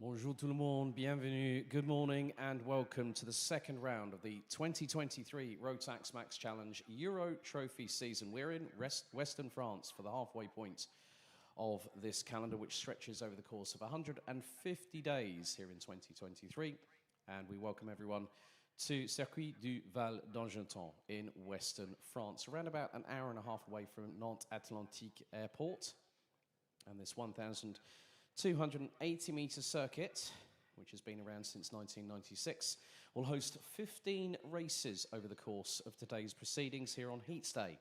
Bonjour tout le monde, bienvenue, good morning and welcome to the second round of the 2023 Rotax Max Challenge Euro Trophy season. We're in Western France for the halfway point of this calendar, which stretches over the course of 150 days here in 2023. And we welcome everyone to Circuit du Val d'Argenton in Western France, around about an hour and a half away from Nantes Atlantique Airport. And this 1,280-metre circuit, which has been around since 1996, will host 15 races over the course of today's proceedings here on Heats Day.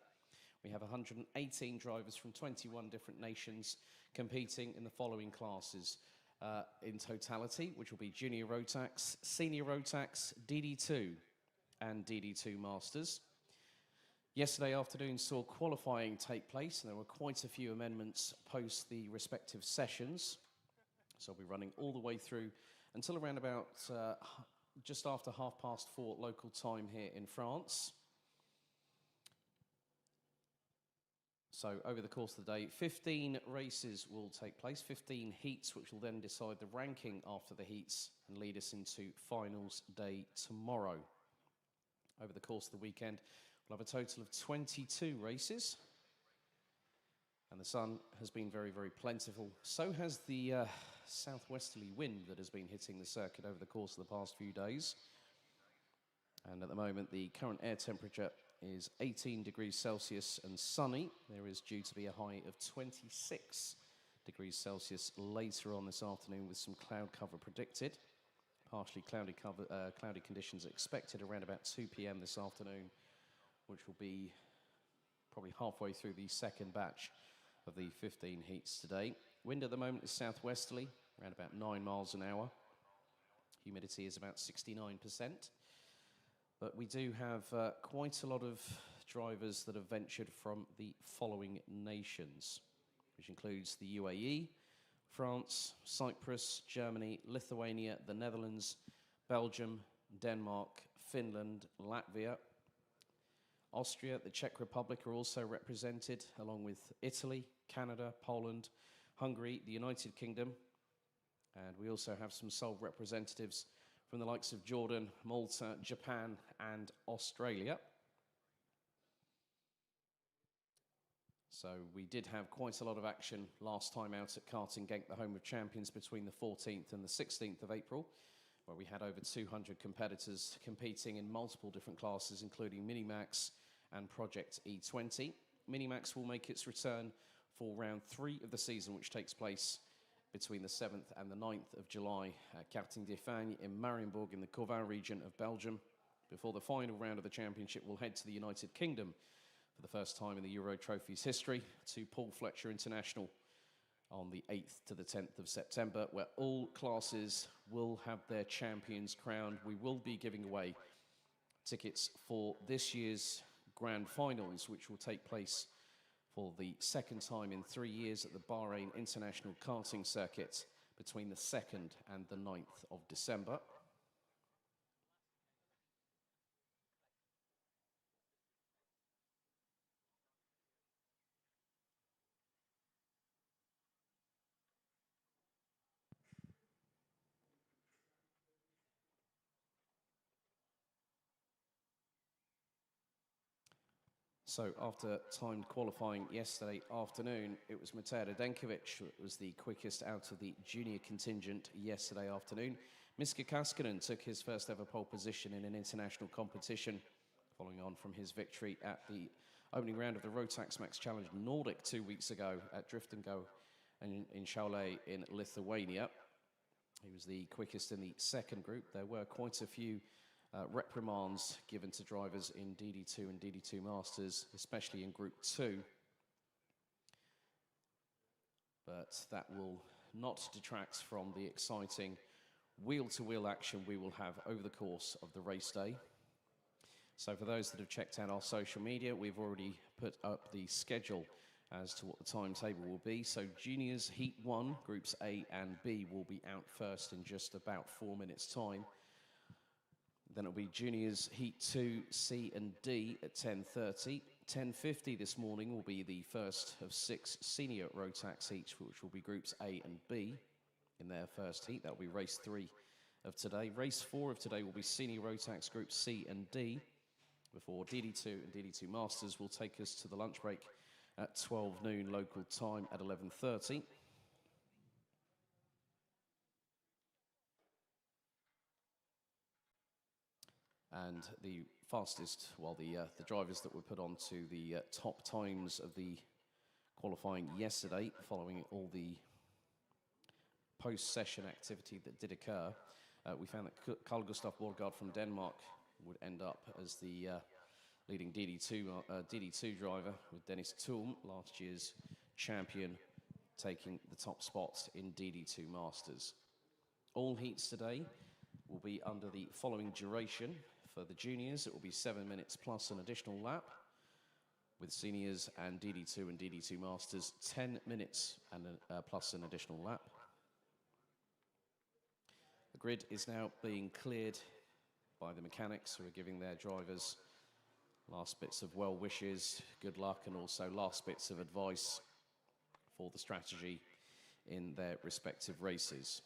We have 118 drivers from 21 different nations competing in the following classes in totality, which will be Junior Rotax, Senior Rotax, DD2 and DD2 Masters. Yesterday afternoon saw qualifying take place, and there were quite a few amendments post the respective sessions. So we'll be running all the way through until around about just after 4:30 local time here in France. So over the course of the day, 15 races will take place, 15 heats, which will then decide the ranking after the heats and lead us into finals day tomorrow. Over the course of the weekend, we'll have a total of 22 races. And the sun has been very, very plentiful. So has the southwesterly wind that has been hitting the circuit over the course of the past few days. And at the moment, the current air temperature is 18 degrees Celsius and sunny. There is due to be a high of 26 degrees Celsius later on this afternoon with some cloud cover predicted. Partially cloudy conditions expected around about 2 p.m. this afternoon, which will be probably halfway through the second batch of the 15 heats today. Wind at the moment is southwesterly, around about 9 miles an hour. Humidity is about 69%. But we do have quite a lot of drivers that have ventured from the following nations, which includes the UAE, France, Cyprus, Germany, Lithuania, the Netherlands, Belgium, Denmark, Finland, Latvia, Austria, the Czech Republic are also represented, along with Italy, Canada, Poland, Hungary, the United Kingdom. And we also have some sole representatives from the likes of Jordan, Malta, Japan, and Australia. So we did have quite a lot of action last time out at Karting Genk, the home of champions, between the 14th and the 16th of April, where we had over 200 competitors competing in multiple different classes, including Minimax and Project E20. Minimax will make its return for round 3 of the season, which takes place between the 7th and the 9th of July at Karting d'Espagne in Marienburg in the Corval region of Belgium, before the final round of the championship will head to the United Kingdom for the first time in the Euro Trophy's history to Paul Fletcher International on the 8th to the 10th of September, where all classes will have their champions crowned. We will be giving away tickets for this year's Grand Finals, which will take place for the second time in 3 years at the Bahrain International Karting Circuit between the 2nd and the 9th of December. So after timed qualifying yesterday afternoon, it was Matej Radenkovic that was the quickest out of the junior contingent yesterday afternoon. Miska Kaskinen took his first ever pole position in an international competition, following on from his victory at the opening round of the Rotax Max Challenge Nordic 2 weeks ago at Drift and Go in Šiauliai in Lithuania. He was the quickest in the second group. There were quite a few reprimands given to drivers in DD2 and DD2 Masters, especially in Group 2. But that will not detract from the exciting wheel-to-wheel action we will have over the course of the race day. So for those that have checked out our social media, we've already put up the schedule as to what the timetable will be. So Juniors Heat 1, Groups A and B, will be out first in just about 4 minutes' time. Then it'll be Juniors Heat 2, C and D at 10:30. 10:50 this morning will be the first of 6 Senior Rotax Heats, which will be Groups A and B. in their first heat. That will be race 3 of today. Race 4 of today will be Senior Rotax Group C and D, before DD2 and DD2 Masters will take us to the lunch break at 12 noon local time at 11:30. And the fastest, well, the drivers that were put onto the top times of the qualifying yesterday, following all the post-session activity that did occur, we found that Carl Gustav Borgard from Denmark would end up as the leading DD2 driver, with Dennis Thulm, last year's champion, taking the top spot in DD2 Masters. All heats today will be under the following duration. For the juniors, it will be 7 minutes plus an additional lap. With seniors and DD2 and DD2 Masters, 10 minutes and plus an additional lap. The grid is now being cleared by the mechanics, who are giving their drivers last bits of well wishes, good luck, and also last bits of advice for the strategy in their respective races.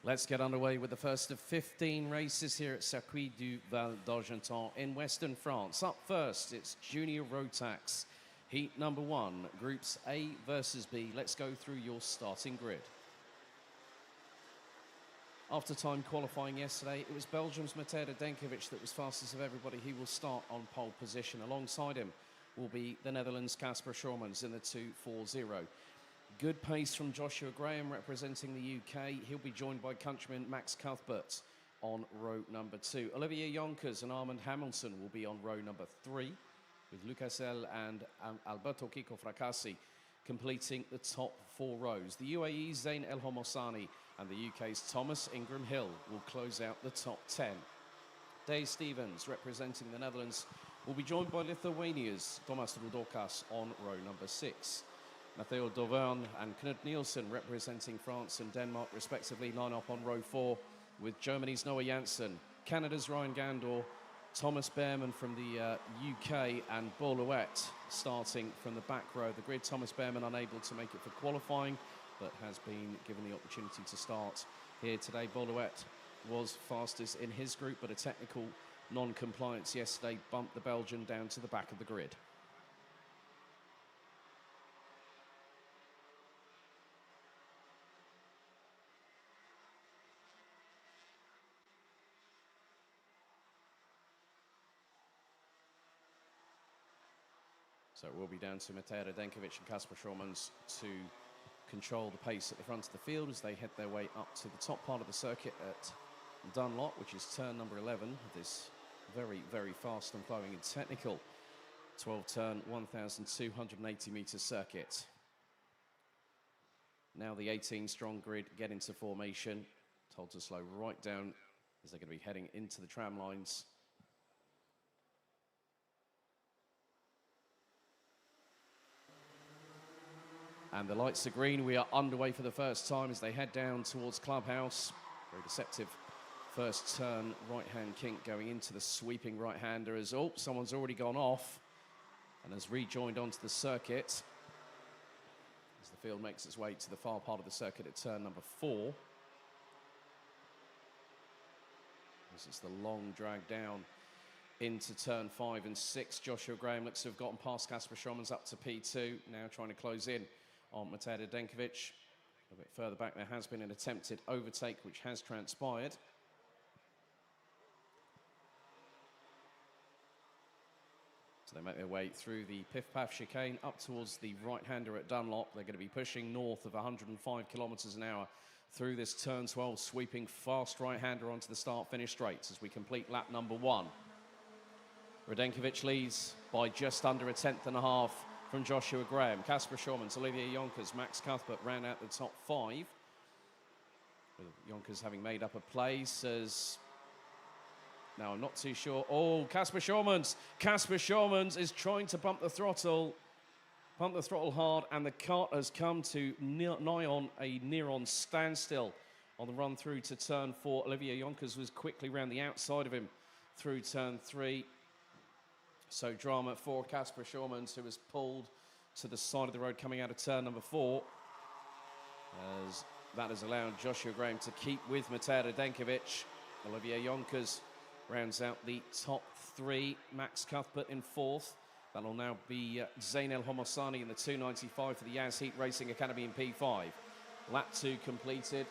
Let's get underway with the first of 15 races here at Circuit du Val d'Argenton in Western France. Up first, it's Junior Rotax. Heat number 1, Groups A versus B. Let's go through your starting grid. After time qualifying yesterday, it was Belgium's Matej Denkovic that was fastest of everybody. He will start on pole position. Alongside him will be the Netherlands' Casper Schormans in the 2:40. Good pace from Joshua Graham representing the UK. He'll be joined by countryman Max Cuthbert on row number 2. Olivier Jonkers and Armand Hamilton will be on row number 3, with Lucas L and Alberto Kiko Fracassi completing the top 4 rows. The UAE's Zain El Homosani and the UK's Thomas Ingram Hill will close out the top 10. Dave Stevens representing the Netherlands will be joined by Lithuania's Tomas Rudokas on row number 6. Matteo Dauvergne and Knut Nielsen representing France and Denmark respectively line up on row 4 with Germany's Noah Janssen, Canada's Ryan Gandor, Thomas Behrman from the UK and Boulouette starting from the back row of the grid. Thomas Behrman unable to make it for qualifying, but has been given the opportunity to start here today. Boulouette was fastest in his group, but a technical non-compliance yesterday bumped the Belgian down to the back of the grid. So it will be down to Matej Radenkovic and Kasper Schürmann to control the pace at the front of the field as they head their way up to the top part of the circuit at Dunlop, which is turn number 11 of this very, very fast and flowing and technical 12-turn, 1,280 metre circuit. Now the 18-strong grid get into formation, told to slow right down as they're going to be heading into the tram lines. And the lights are green. We are underway for the first time as they head down towards Clubhouse. Very deceptive first turn, right-hand kink going into the sweeping right-hander as, oh, someone's already gone off and has rejoined onto the circuit as the field makes its way to the far part of the circuit at turn number 4. This is the long drag down into turn 5 and 6. Joshua Graham looks to have gotten past Kasper Schürmann up to P2, now trying to close in on Matej Radenkovic. A bit further back there has been an attempted overtake which has transpired. So they make their way through the Piff-Paff chicane up towards the right-hander at Dunlop. They're going to be pushing north of 105 kilometres an hour through this turn 12, sweeping fast right-hander onto the start-finish straights as we complete lap number 1. Radenkovic leads by just under a tenth and a half from Joshua Graham. Kasper Schürmann, Olivier Jonkers, Max Cuthbert round out the top 5. With Jonkers having made up a place as... Now, I'm not too sure. Oh, Kasper Schürmann is trying to pump the throttle hard, and the cart has come to nigh on a near-on standstill on the run through to turn 4. Olivier Jonkers was quickly round the outside of him through turn 3. So drama for Kasper Schürmann, who was pulled to the side of the road coming out of turn number 4. As that has allowed Joshua Graham to keep with Matej Radenkovic. Olivier Jonkers rounds out the top 3. Max Cuthbert in 4th. That'll now be Zain El Homosani in the 295 for the Yaz Heat Racing Academy in P5. Lap 2 completed.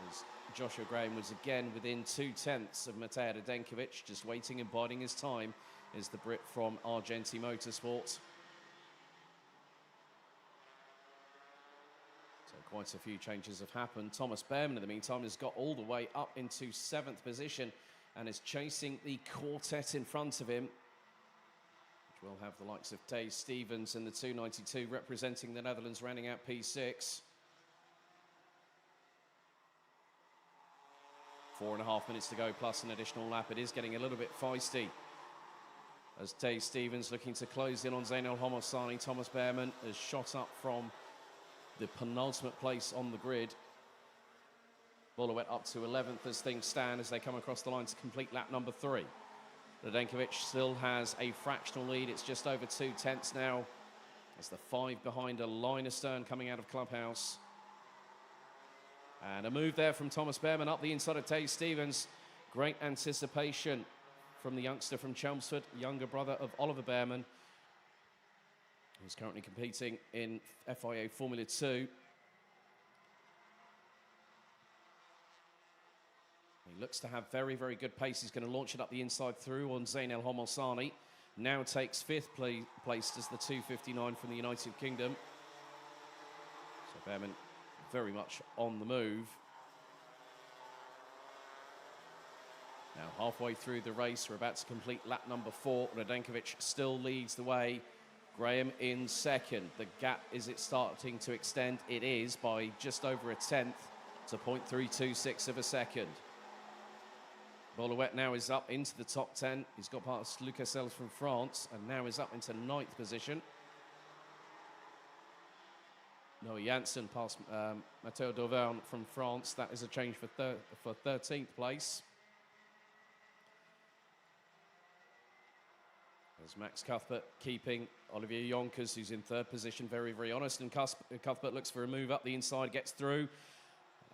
As Joshua Graham was again within 2/10 of Matej Radenkovic, just waiting and biding his time is the Brit from Argenti Motorsport. Quite a few changes have happened. Thomas Behrman, in the meantime, has got all the way up into 7th position and is chasing the quartet in front of him, which will have the likes of Tay Stevens in the 292 representing the Netherlands, rounding out P6. 4.5 minutes to go, plus an additional lap. It is getting a little bit feisty as Tay Stevens looking to close in on Zain El Homosani. Thomas Behrman has shot up from the penultimate place on the grid. Boulouette up to 11th as things stand as they come across the line to complete lap number 3. Radenkovic still has a fractional lead. It's just over 2/10 now as the 5 behind a line astern coming out of Clubhouse. And a move there from Thomas Behrman up the inside of Tay Stevens. Great anticipation from the youngster from Chelmsford, younger brother of Oliver Behrman, who's currently competing in FIA Formula 2. He looks to have very, very good pace. He's going to launch it up the inside through on Zain El Homosani. Now takes 5th place as the 259 from the United Kingdom. So Behrman very much on the move. Now halfway through the race, we're about to complete lap number 4. Radenkovic still leads the way. Graham in 2nd. The gap, is it starting to extend? It is by just over a tenth to 0.326 of a second. Bollouet now is up into the top 10. He's got past Lucas Sells from France and now is up into 9th position. Noah Janssen past Matteo Dauvergne from France. That is a change for 13th place. There's Max Cuthbert keeping Olivier Jonkers, who's in 3rd position, very, very honest. And Cuthbert looks for a move up the inside, gets through,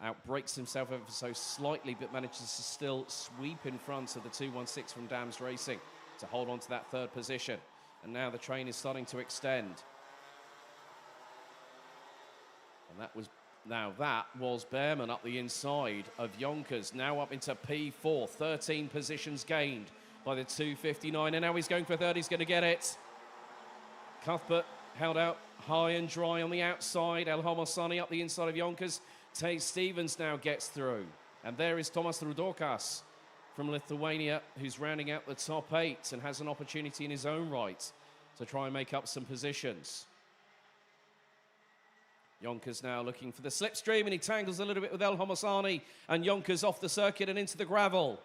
outbreaks himself ever so slightly, but manages to still sweep in front of the 216 from Dams Racing to hold on to that 3rd position. And now the train is starting to extend. And that was Behrman up the inside of Jonkers, now up into P4, 13 positions gained by the 259, and now he's going for 3rd, he's going to get it. Cuthbert held out high and dry on the outside, El Homosani up the inside of Jonkers. Tay Stevens now gets through, and there is Tomas Rudokas from Lithuania, who's rounding out the top 8 and has an opportunity in his own right to try and make up some positions. Jonkers now looking for the slipstream, and he tangles a little bit with El Homosani, and Jonkers off the circuit and into the gravel.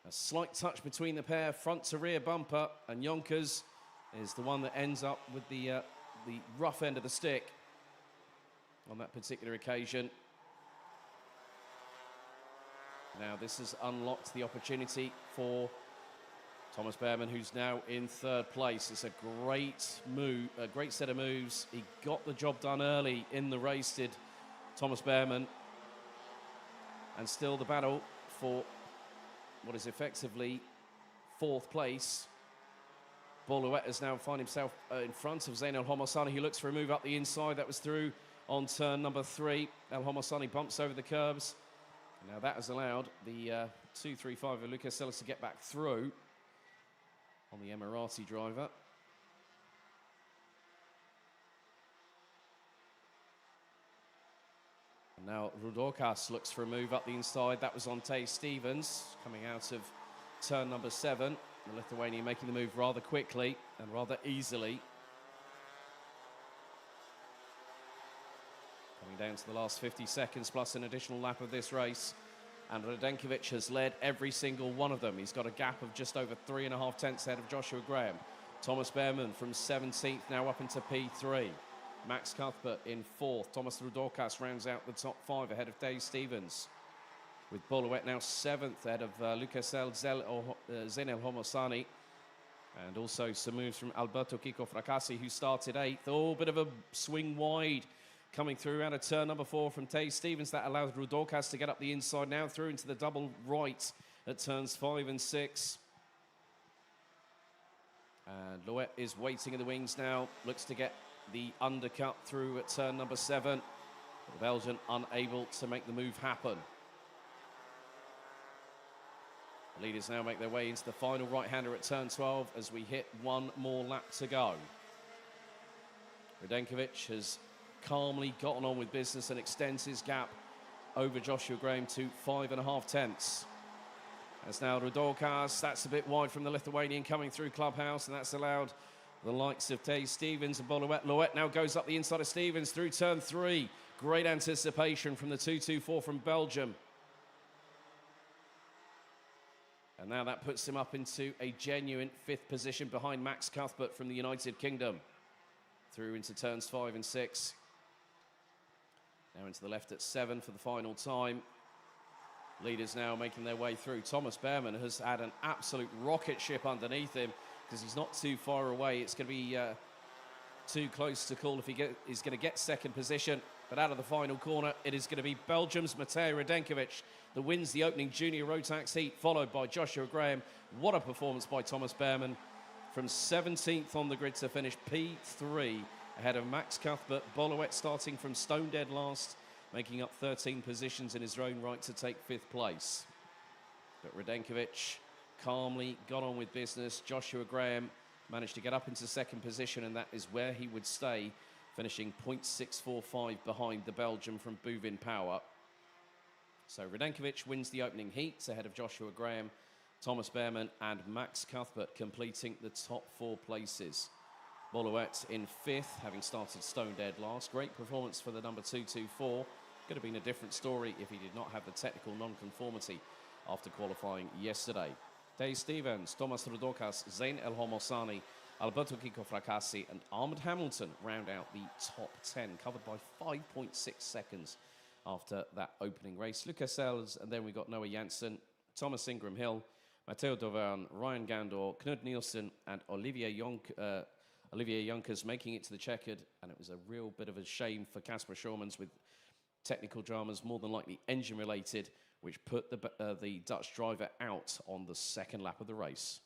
A slight touch between the pair, front to rear bumper, and Jonkers is the one that ends up with the rough end of the stick on that particular occasion. Now this has unlocked the opportunity for Thomas Behrman, who's now in 3rd place. It's a great move, a great set of moves. He got the job done early in the race, did Thomas Behrman. And still the battle for what is effectively 4th place. Bollouet has now found himself in front of Zain El Homosani, who looks for a move up the inside. That was through on turn number 3. El Homosani bumps over the curbs. Now that has allowed the 235 of Lucas Sells to get back through on the Emirati driver. And now Rudokas looks for a move up the inside. That was on Tay Stevens coming out of turn number 7. The Lithuanian making the move rather quickly and rather easily. Coming down to the last 50 seconds plus an additional lap of this race. And Radenkovic has led every single one of them. He's got a gap of just over 3.5 tenths ahead of Joshua Graham. Thomas Behrman from 17th now up into P3. Max Cuthbert in 4th. Thomas Rudokas rounds out the top 5 ahead of Dave Stevens. With Bollouet now 7th ahead of Lucas Sells, Zain El Homosani. And also some moves from Alberto Kiko Fracassi, who started 8th. Oh, bit of a swing wide coming through out of turn number 4 from Tay Stevens. That allows Rudokas to get up the inside now through into the double right at turns 5 and 6. And Louet is waiting in the wings now. Looks to get the undercut through at turn number 7. The Belgian unable to make the move happen. The leaders now make their way into the final right-hander at turn 12 as we hit one more lap to go. Radenkovic has calmly gotten on with business and extends his gap over Joshua Graham to 5.5 tenths. As now Rudokas, that's a bit wide from the Lithuanian coming through Clubhouse, and that's allowed the likes of Tay Stevens and Bollouet. Louet now goes up the inside of Stevens through turn 3. Great anticipation from the 224 from Belgium. And now that puts him up into a genuine 5th position behind Max Cuthbert from the United Kingdom. Through into turns 5 and 6. Now into the left at 7 for the final time. Leaders now making their way through. Thomas Behrman has had an absolute rocket ship underneath him because he's not too far away. It's going to be too close to call if he's going to get 2nd position. But out of the final corner, it is going to be Belgium's Matej Radenkovic that wins the opening junior Rotax heat, followed by Joshua Graham. What a performance by Thomas Behrman. From 17th on the grid to finish P3 ahead of Max Cuthbert. Bollouet starting from stone dead last, making up 13 positions in his own right to take 5th place. But Radenkovic calmly got on with business. Joshua Graham managed to get up into 2nd position, and that is where he would stay, finishing 0.645 behind the Belgian from Bouvin Power. So Radenkovic wins the opening heats ahead of Joshua Graham, Thomas Behrman and Max Cuthbert completing the top 4 places. Bollouet in 5th, having started stone dead last. Great performance for the number 224. Could have been a different story if he did not have the technical non-conformity after qualifying yesterday. Dave Stevens, Thomas Rodokas, Zain El Homosani, Alberto Kiko Fracassi and Ahmed Hamilton round out the top 10, covered by 5.6 seconds after that opening race. Lucas Sells, and then we got Noah Janssen, Thomas Ingram Hill, Matteo Dovan, Ryan Gandor, Knud Nielsen, and Olivier Jonkers making it to the checkered. And it was a real bit of a shame for Casper Schormans with technical dramas, more than likely engine related, which put the Dutch driver out on the second lap of the race.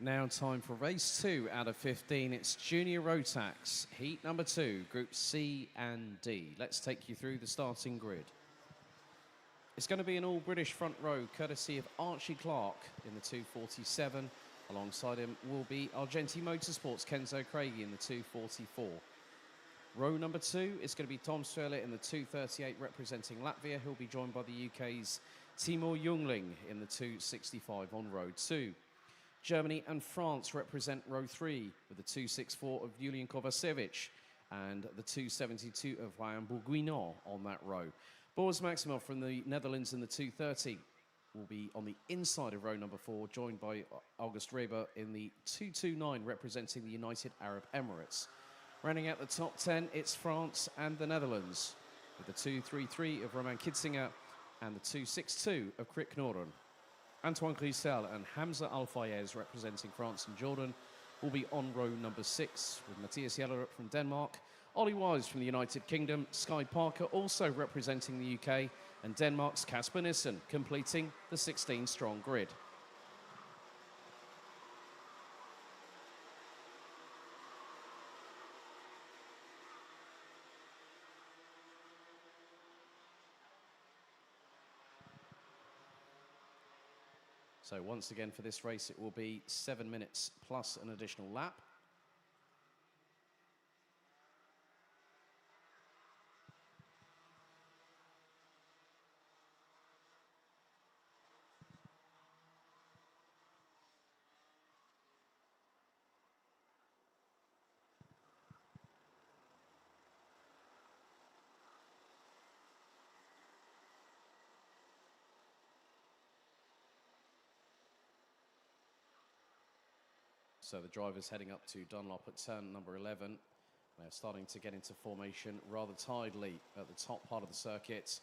Now time for race 2 out of 15. It's Junior Rotax, heat number 2, Group C and D. Let's take you through the starting grid. It's going to be an all-British front row, courtesy of Archie Clark in the 247. Alongside him will be Argenti Motorsports' Kenzo Craigie in the 244. Row number 2 is going to be Tom Strela in the 238 representing Latvia. He'll be joined by the UK's Timur Jungling in the 265 on row 2. Germany and France represent row 3 with the 264 of Julian Kovacevic and the 272 of Ryan Bourguignon on that row. Boris Maximov from the Netherlands in the 230 will be on the inside of row number 4, joined by August Reber in the 229 representing the United Arab Emirates. Rounding out the top 10, it's France and the Netherlands with the 233 of Roman Kitzinger and the 262 of Krik Noren. Antoine Grisel and Hamza Al-Fayez representing France and Jordan will be on row number 6 with Matthias Jellerup from Denmark, Ollie Wise from the United Kingdom, Sky Parker also representing the UK, and Denmark's Kasper Nissen completing the 16-strong grid. So once again for this race, it will be 7 minutes plus an additional lap. So the drivers heading up to Dunlop at turn number 11. They're starting to get into formation rather tidily at the top part of the circuit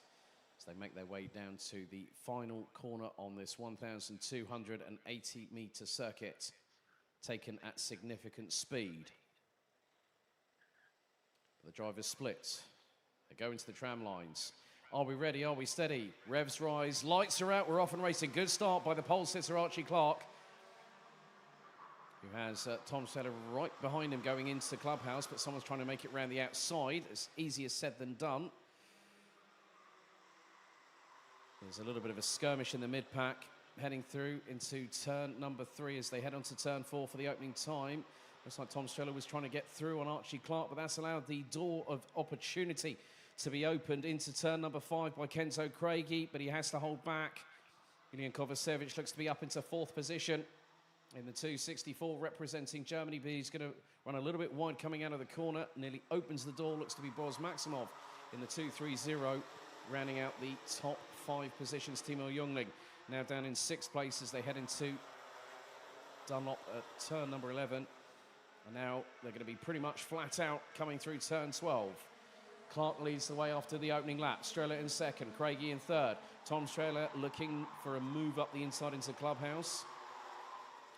as they make their way down to the final corner on this 1,280-metre circuit, taken at significant speed. The drivers split. They go into the tram lines. Are we ready? Are we steady? Revs rise. Lights are out. We're off and racing. Good start by the pole sitter Archie Clark, who has Tom Strela right behind him going into the clubhouse, but someone's trying to make it round the outside. It's easier said than done. There's a little bit of a skirmish in the mid-pack heading through into turn number 3 as they head onto turn 4 for the opening time. Looks like Tom Strela was trying to get through on Archie Clark, but that's allowed the door of opportunity to be opened into turn number 5 by Kenzo Craigie, but he has to hold back. Julian Kovacevic looks to be up into 4th position in the 264 representing Germany, but he's going to run a little bit wide coming out of the corner. Nearly opens the door, looks to be Boris Maximov in the 230, rounding out the top 5 positions. Timur Jungling now down in 6th place as they head into Dunlop at turn number 11. And now they're going to be pretty much flat out coming through turn 12. Clark leads the way after the opening lap. Strela in 2nd, Craigie in 3rd. Tom Strela looking for a move up the inside into the clubhouse.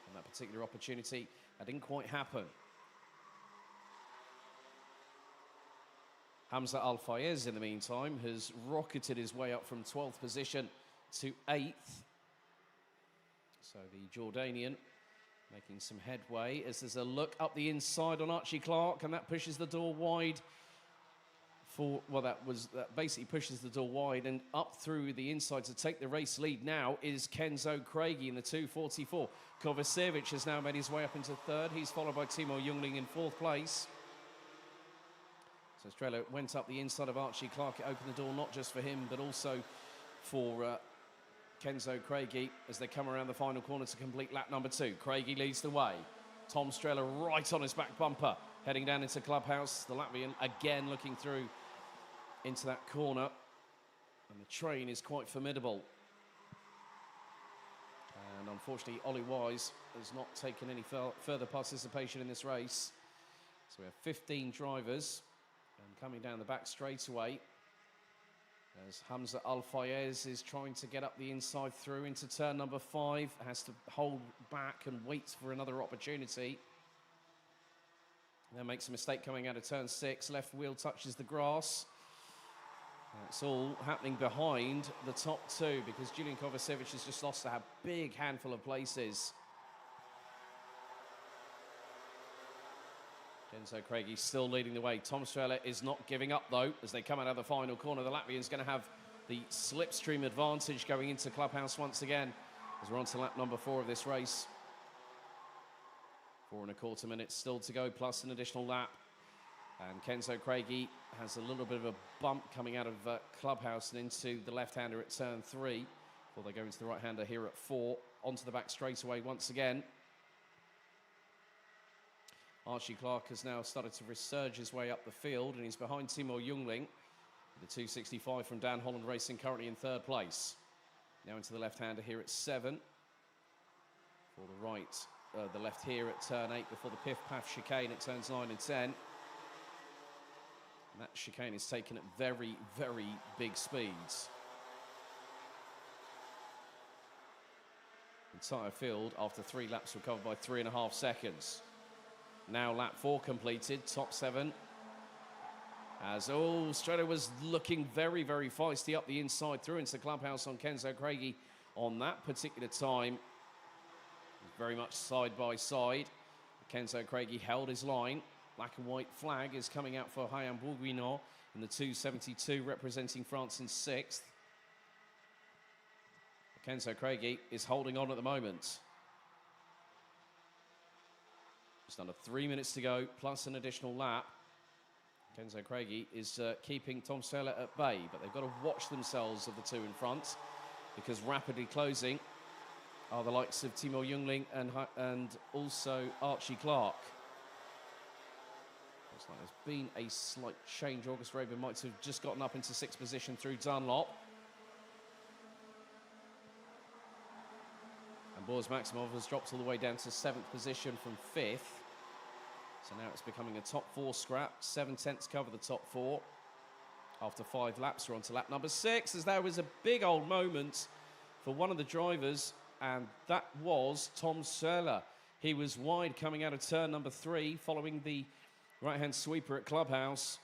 And that particular opportunity, that didn't quite happen. Hamza Al-Fayez, in the meantime, has rocketed his way up from 12th position to 8th. So the Jordanian making some headway as there's a look up the inside on Archie Clark, and that pushes the door wide for, well, that basically pushes the door wide, and up through the inside to take the race lead now is Kenzo Craigie in the 244. Kovacevic has now made his way up into 3rd. He's followed by Timur Jungling in 4th place. So Strela went up the inside of Archie Clark. It opened the door not just for him, but also for Kenzo Craigie as they come around the final corner to complete lap number 2. Craigie leads the way. Tom Strela right on his back bumper, heading down into clubhouse. The Latvian again looking through into that corner, and the train is quite formidable. And unfortunately, Ollie Wise has not taken any further participation in this race. So we have 15 drivers, and coming down the back straightaway as Hamza Al-Fayez is trying to get up the inside through into turn number 5, has to hold back and wait for another opportunity. Then makes a mistake coming out of turn 6, left wheel touches the grass. It's all happening behind the top 2 because Julian Kovacevic has just lost a big handful of places. Kenzo Craigie still leading the way. Tom Strela is not giving up, though, as they come out of the final corner. The Latvian's going to have the slipstream advantage going into Clubhouse once again, as we're on to lap number 4 of this race. 4 1/4 minutes still to go, plus an additional lap. And Kenzo Craigie has a little bit of a bump coming out of Clubhouse and into the left-hander at turn 3, before they go into the right-hander here at 4. Onto the back straightaway once again. Archie Clark has now started to resurge his way up the field, and he's behind Timo Jungling. The 265 from Dan Holland Racing currently in 3rd place. Now into the left-hander here at 7. For the right, the left here at turn 8 before the piff-paff chicane at turns 9 and 10. And that chicane is taken at very, very big speeds. Entire field after 3 laps were covered by 3.5 seconds. Now lap 4 completed, top 7. As Strela was looking very, very feisty up the inside through into Clubhouse on Kenzo Craigie on that particular time. Very much side by side. Kenzo Craigie held his line. Black and white flag is coming out for Hayam Bourguignon in the 272, representing France in 6th. Kenzo Craigie is holding on at the moment. Just under 3 minutes to go, plus an additional lap. Kenzo Craigie is keeping Tom Strela at bay, but they've got to watch themselves of the 2 in front, because rapidly closing are the likes of Timo Jungling and also Archie Clark. Looks like there's been a slight change. August Raven might have just gotten up into 6th position through Dunlop. And Boris Maximov has dropped all the way down to 7th position from 5th. So now it's becoming a top 4 scrap. 7 tenths cover the top 4. After 5 laps, we're on to lap number 6, as there was a big old moment for one of the drivers, and that was Tom Strela. He was wide coming out of turn number 3, following the right-hand sweeper at Clubhouse.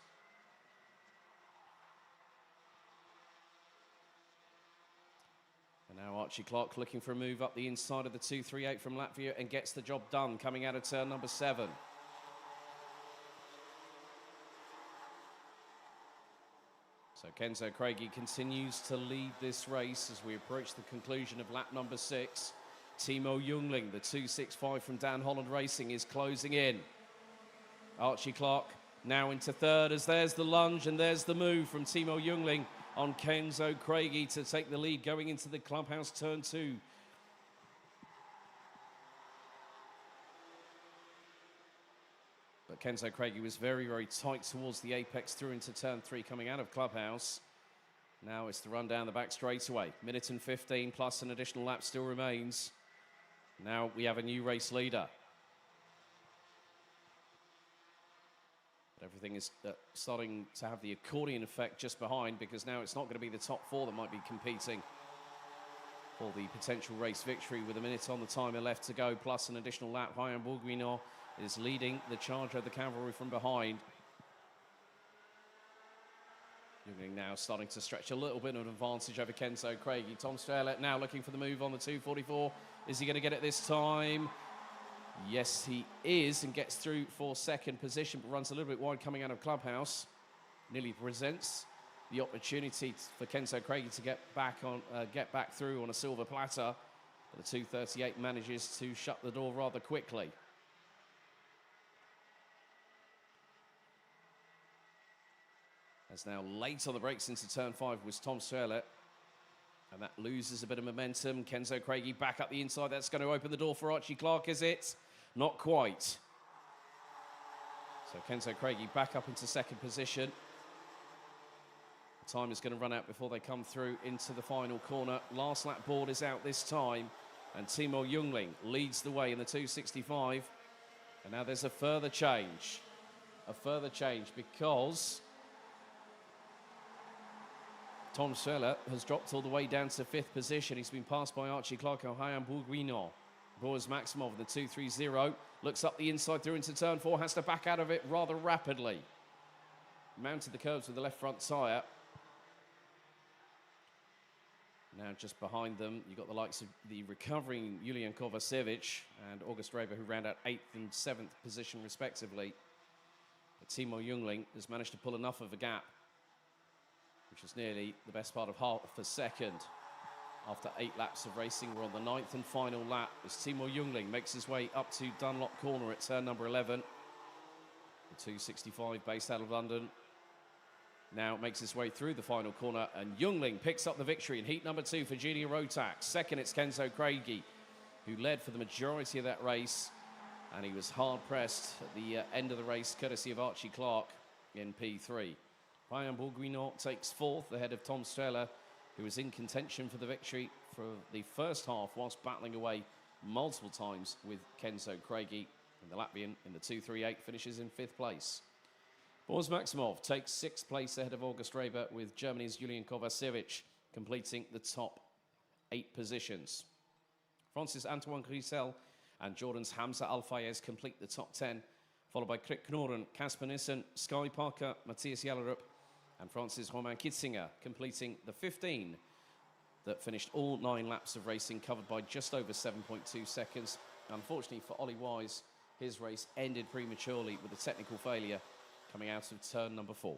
And now Archie Clark looking for a move up the inside of the 238 from Latvia and gets the job done coming out of turn number 7. So Kenzo Craigie continues to lead this race as we approach the conclusion of lap number 6. Timo Jungling, the 265 from Dan Holland Racing, is closing in. Archie Clark now into 3rd, as there's the lunge and there's the move from Timo Jungling on Kenzo Craigie to take the lead going into the Clubhouse turn 2. But Kenzo Craigie was very, very tight towards the apex through into turn 3 coming out of Clubhouse. Now it's the run down the back straightaway. 1:15 plus an additional lap still remains. Now we have a new race leader. But everything is starting to have the accordion effect just behind, because now it's not going to be the top 4 that might be competing for the potential race victory, with a minute on the timer left to go plus an additional lap. Hayam Bourguignon is leading the charge of the cavalry from behind. Jungling now starting to stretch a little bit of an advantage over Kenzo Craigie. Tom Strela now looking for the move on the 244. Is he going to get it this time? Yes, he is, and gets through for 2nd position, but runs a little bit wide coming out of Clubhouse. Nearly presents the opportunity for Kenzo Craigie to get back through on a silver platter. But the 238 manages to shut the door rather quickly. As now late on the brakes into turn 5 was Tom Strela, and that loses a bit of momentum. Kenzo Craigie back up the inside. That's going to open the door for Archie Clark, is it? Not quite. So Kenzo Craigie back up into 2nd position. The time is going to run out before they come through into the final corner. Last lap board is out this time, and Timo Jungling leads the way in the 265. And now there's a further change. Because Tom Strela has dropped all the way down to 5th position. He's been passed by Archie Clark and Hayam Bourguignon. Boris Maximov, the 230, looks up the inside through into turn 4, has to back out of it rather rapidly. Mounted the curbs with the left front tyre. Now just behind them, you've got the likes of the recovering Julian Kovacevic and August Raber, who round out 8th and 7th position respectively. But Timo Jungling has managed to pull enough of a gap, which is nearly the best part of half a second. After 8 laps of racing, we're on the 9th and final lap as Timo Jungling makes his way up to Dunlop Corner at turn number 11. The 265 based out of London. Now makes his way through the final corner, and Jungling picks up the victory in heat number 2 for Junior Rotax. Second, it's Kenzo Craigie, who led for the majority of that race, and he was hard-pressed at the end of the race, courtesy of Archie Clark in P3. Ryan Bourguignon takes 4th, ahead of Tom Streller, who was in contention for the victory for the first half, whilst battling away multiple times with Kenzo Craigie. And the Latvian in the 238 finishes in 5th place. Boris Maximov takes 6th place ahead of August Reber, with Germany's Julian Kovacevic completing the top 8 positions. Francis Antoine Grisel and Jordan's Hamza Al-Fayez complete the top 10, followed by Krik Knorren, Casper Nissen, Sky Parker, Matthias Jallerup, and Francis Romain Kitzinger completing the 15 that finished all 9 laps of racing, covered by just over 7.2 seconds. Unfortunately for Ollie Wise, his race ended prematurely with a technical failure coming out of turn number 4.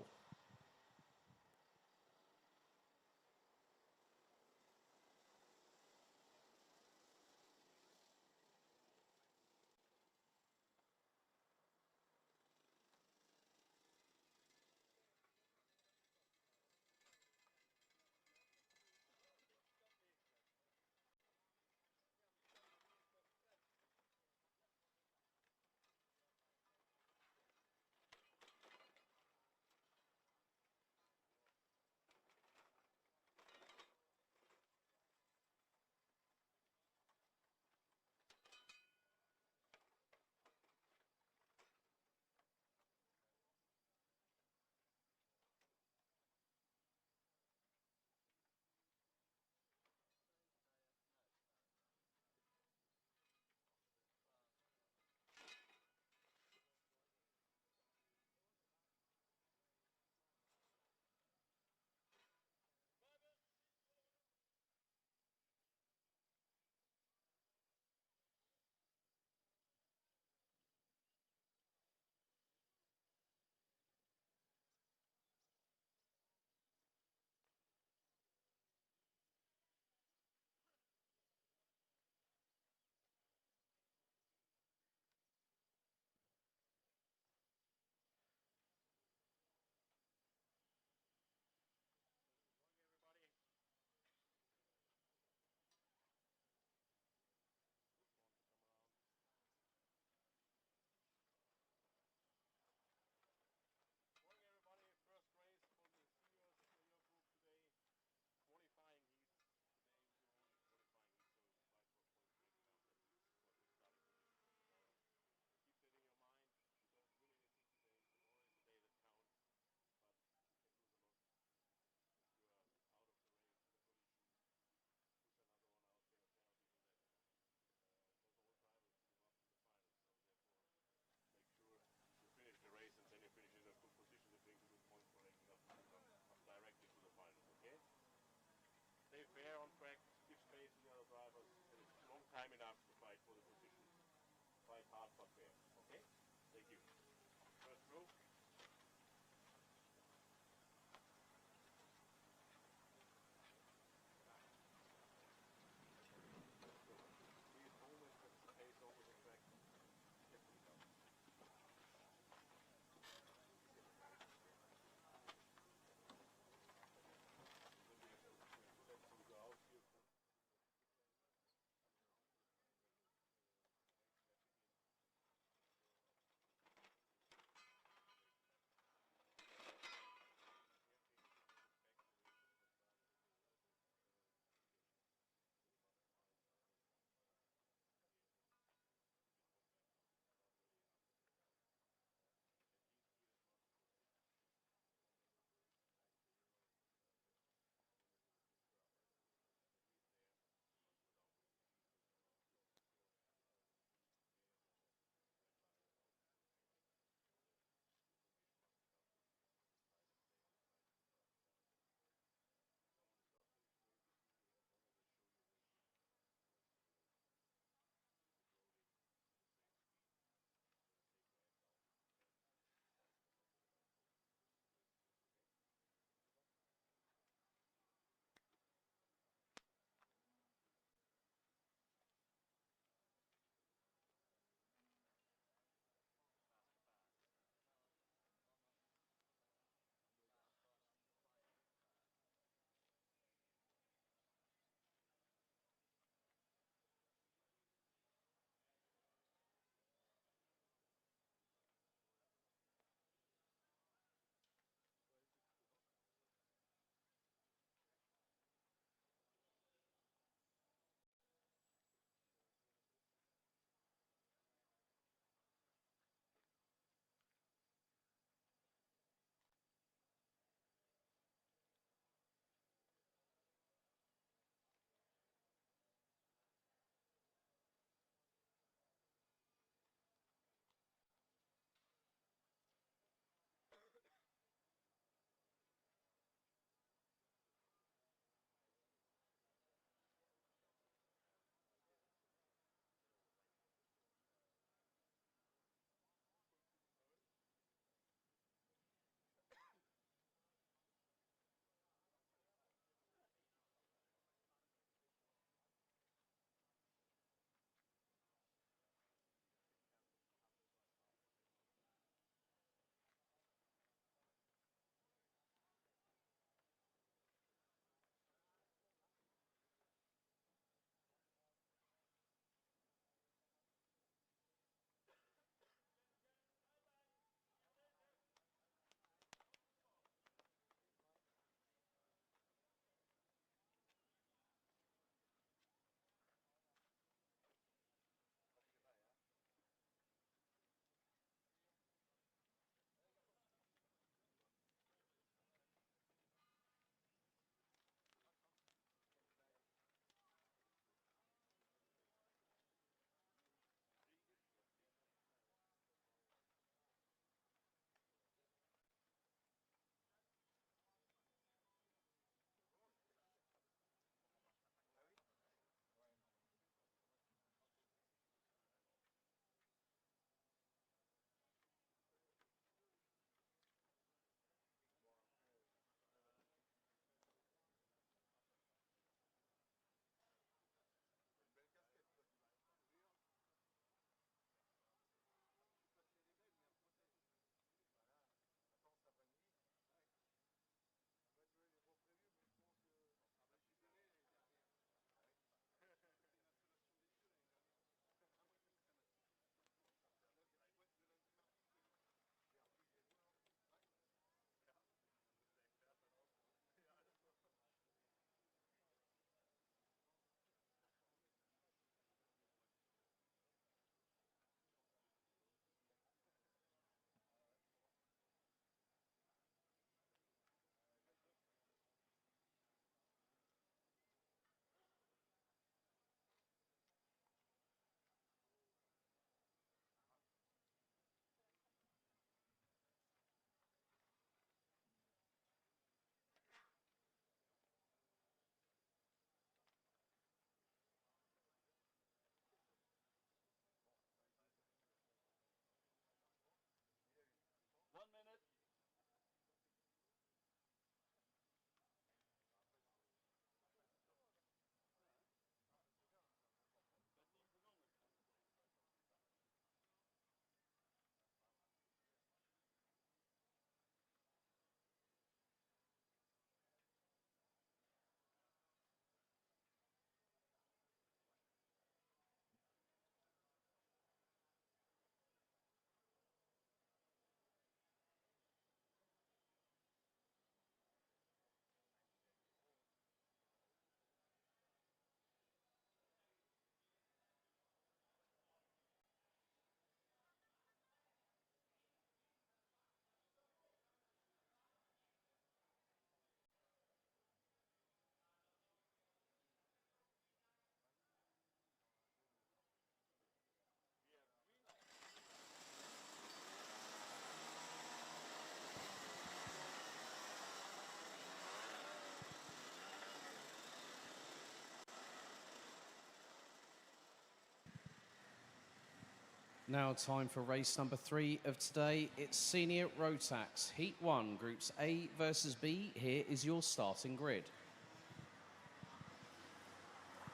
Now time for race number 3 of today. It's Senior Rotax, Heat 1, Groups A versus B. Here is your starting grid.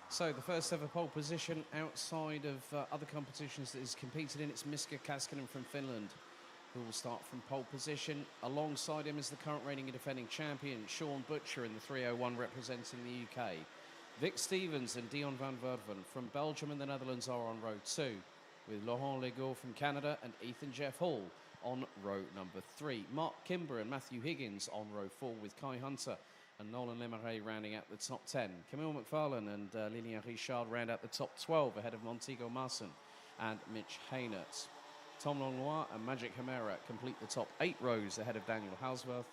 So the first ever pole position outside of other competitions that is competed in, it's Miska Kaskinen from Finland, who will start from pole position. Alongside him is the current reigning and defending champion, Sean Butcher, in the 301 representing the UK. Vic Stevens and Dion van Werven from Belgium and the Netherlands are on row 2, with Laurent Legault from Canada and Ethan Jeff Hall on row number 3. Mark Kimber and Matthew Higgins on row 4, with Kai Hunter and Nolan Lemarais rounding out the top 10. Camille McFarlane and Lilian Richard round out the top 12 ahead of Montego Marson and Mitch Haynert. Tom Langlois and Magic Hamera complete the top 8 rows ahead of Daniel Halsworth.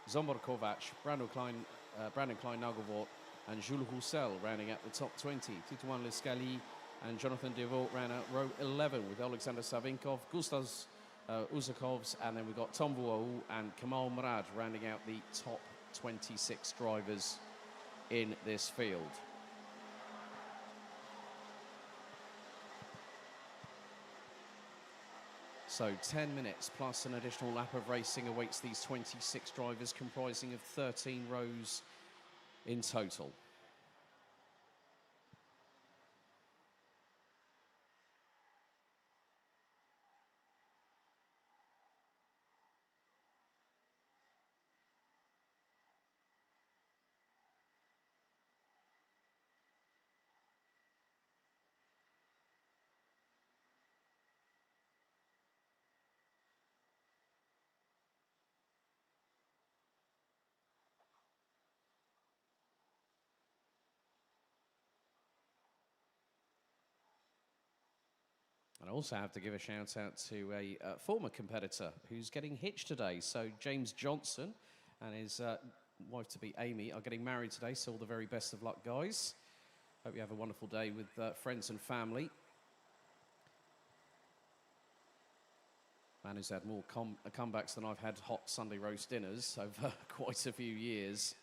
Zombor Kovac, Brandon Klein-Nagelvort and Jules Roussel rounding out the top 20. Titouan Lescali and Jonathan Deveau round out row 11 with Alexander Savinkov, Gustav Uzakovs, and then we've got Tom Vuau and Kamal Murad rounding out the top 26 drivers in this field. So 10 minutes plus an additional lap of racing awaits these 26 drivers, comprising of 13 rows in total. And I also have to give a shout out to a former competitor who's getting hitched today. So James Johnson and his wife-to-be Amy are getting married today. So all the very best of luck, guys. Hope you have a wonderful day with friends and family. Man who's had more comebacks than I've had hot Sunday roast dinners over quite a few years.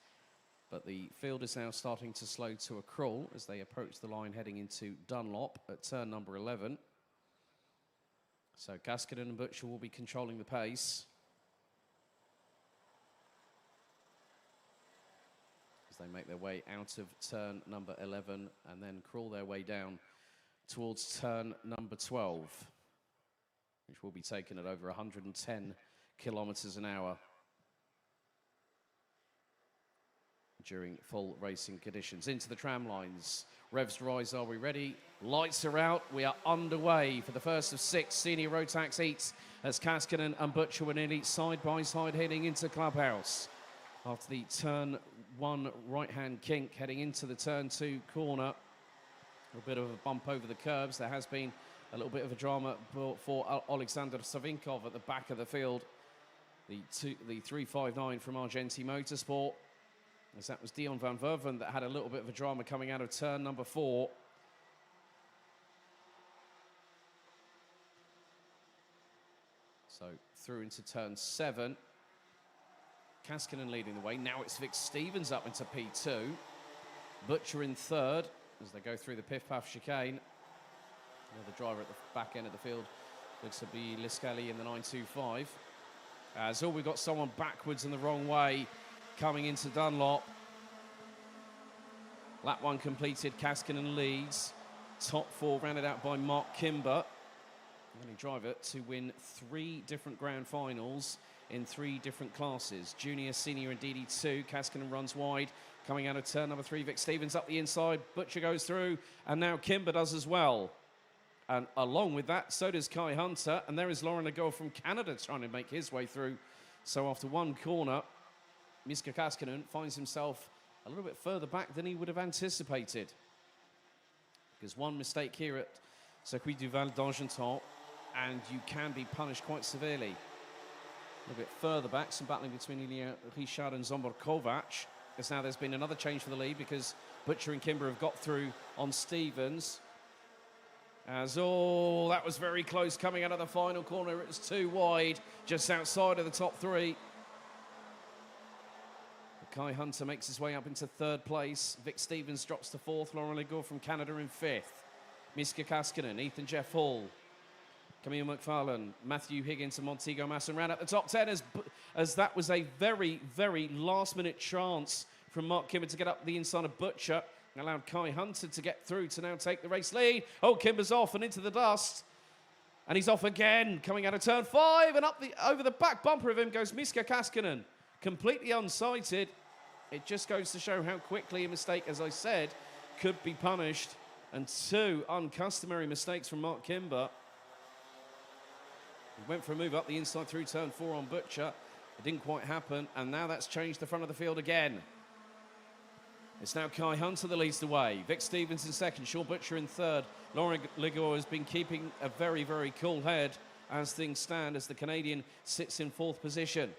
But the field is now starting to slow to a crawl as they approach the line heading into Dunlop at turn number 11. So Kaskinen and Butcher will be controlling the pace as they make their way out of turn number 11 and then crawl their way down towards turn number 12, which will be taken at over 110 kilometers an hour during full racing conditions. Into the tram lines. Revs to rise, are we ready? Lights are out. We are underway for the first of 6 Senior Rotax Heats as Kaskinen and Butcher were nearly side by side heading into Clubhouse. After the turn 1 right-hand kink heading into the turn 2 corner. A bit of a bump over the curbs. There has been a little bit of a drama for Alexander Savinkov at the back of the field. The 359 from Argenti Motorsport. As that was Dion van Werven that had a little bit of a drama coming out of turn number 4. So through into turn 7. Kaskinen leading the way. Now it's Vic Stevens up into P2. Butcher in 3rd as they go through the Piff-Paff chicane. The driver at the back end of the field looks to be Liscali in the 925. As we've got someone backwards in the wrong way coming into Dunlop. Lap 1 completed, Kaskinen leads. Top 4 rounded out by Mark Kimber. The only driver to win 3 different grand finals in 3 different classes. Junior, senior and DD2. Kaskinen runs wide. Coming out of turn number 3, Vic Stevens up the inside. Butcher goes through and now Kimber does as well. And along with that, so does Kai Hunter. And there is Laurent Legault from Canada trying to make his way through. So after 1 corner, Miska Kaskinen finds himself a little bit further back than he would have anticipated. Because one mistake here at Circuit du Val d'Argenton, and you can be punished quite severely. A little bit further back, some battling between Ilya Richard and Zombor Kovac. As now there's been another change for the lead because Butcher and Kimber have got through on Stevens. As that was very close coming out of the final corner. It was too wide, just outside of the top 3. Kai Hunter makes his way up into 3rd place. Vic Stevens drops to 4th. Laurent Legault from Canada in 5th. Miska Kaskinen, Ethan Jeff Hall, Camille McFarlane, Matthew Higgins and Montego Masson round up the top 10 as that was a very, very last-minute chance from Mark Kimber to get up the inside of Butcher. Allowed Kai Hunter to get through to now take the race lead. Oh, Kimber's off and into the dust. And he's off again, coming out of turn 5. And over the back bumper of him goes Miska Kaskinen. Completely unsighted. It just goes to show how quickly a mistake, as I said, could be punished. And 2 uncustomary mistakes from Mark Kimber. He went for a move up the inside through turn 4 on Butcher. It didn't quite happen, and now that's changed the front of the field again. It's now Kai Hunter that leads the way. Vic Stevens in second, Sean Butcher in third. Lauren Ligor has been keeping a very, very cool head as things stand, as the Canadian sits in 4th position.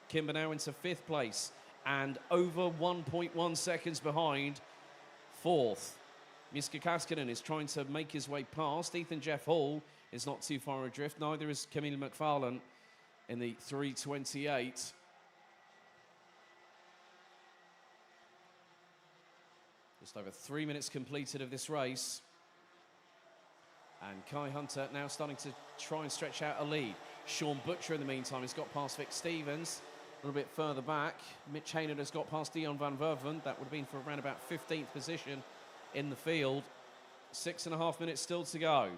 Kimber now into 5th place and over 1.1 seconds behind 4th. Miska Kaskinen is trying to make his way past. Ethan Jeff Hall is not too far adrift. Neither is Camille McFarlane in the 3:28. Just over 3 minutes completed of this race. And Kai Hunter now starting to try and stretch out a lead. Sean Butcher in the meantime has got past Vic Stevens. A little bit further back, Mitch Haynard has got past Dion van Verven. That would have been for around about 15th position in the field. 6.5 minutes still to go.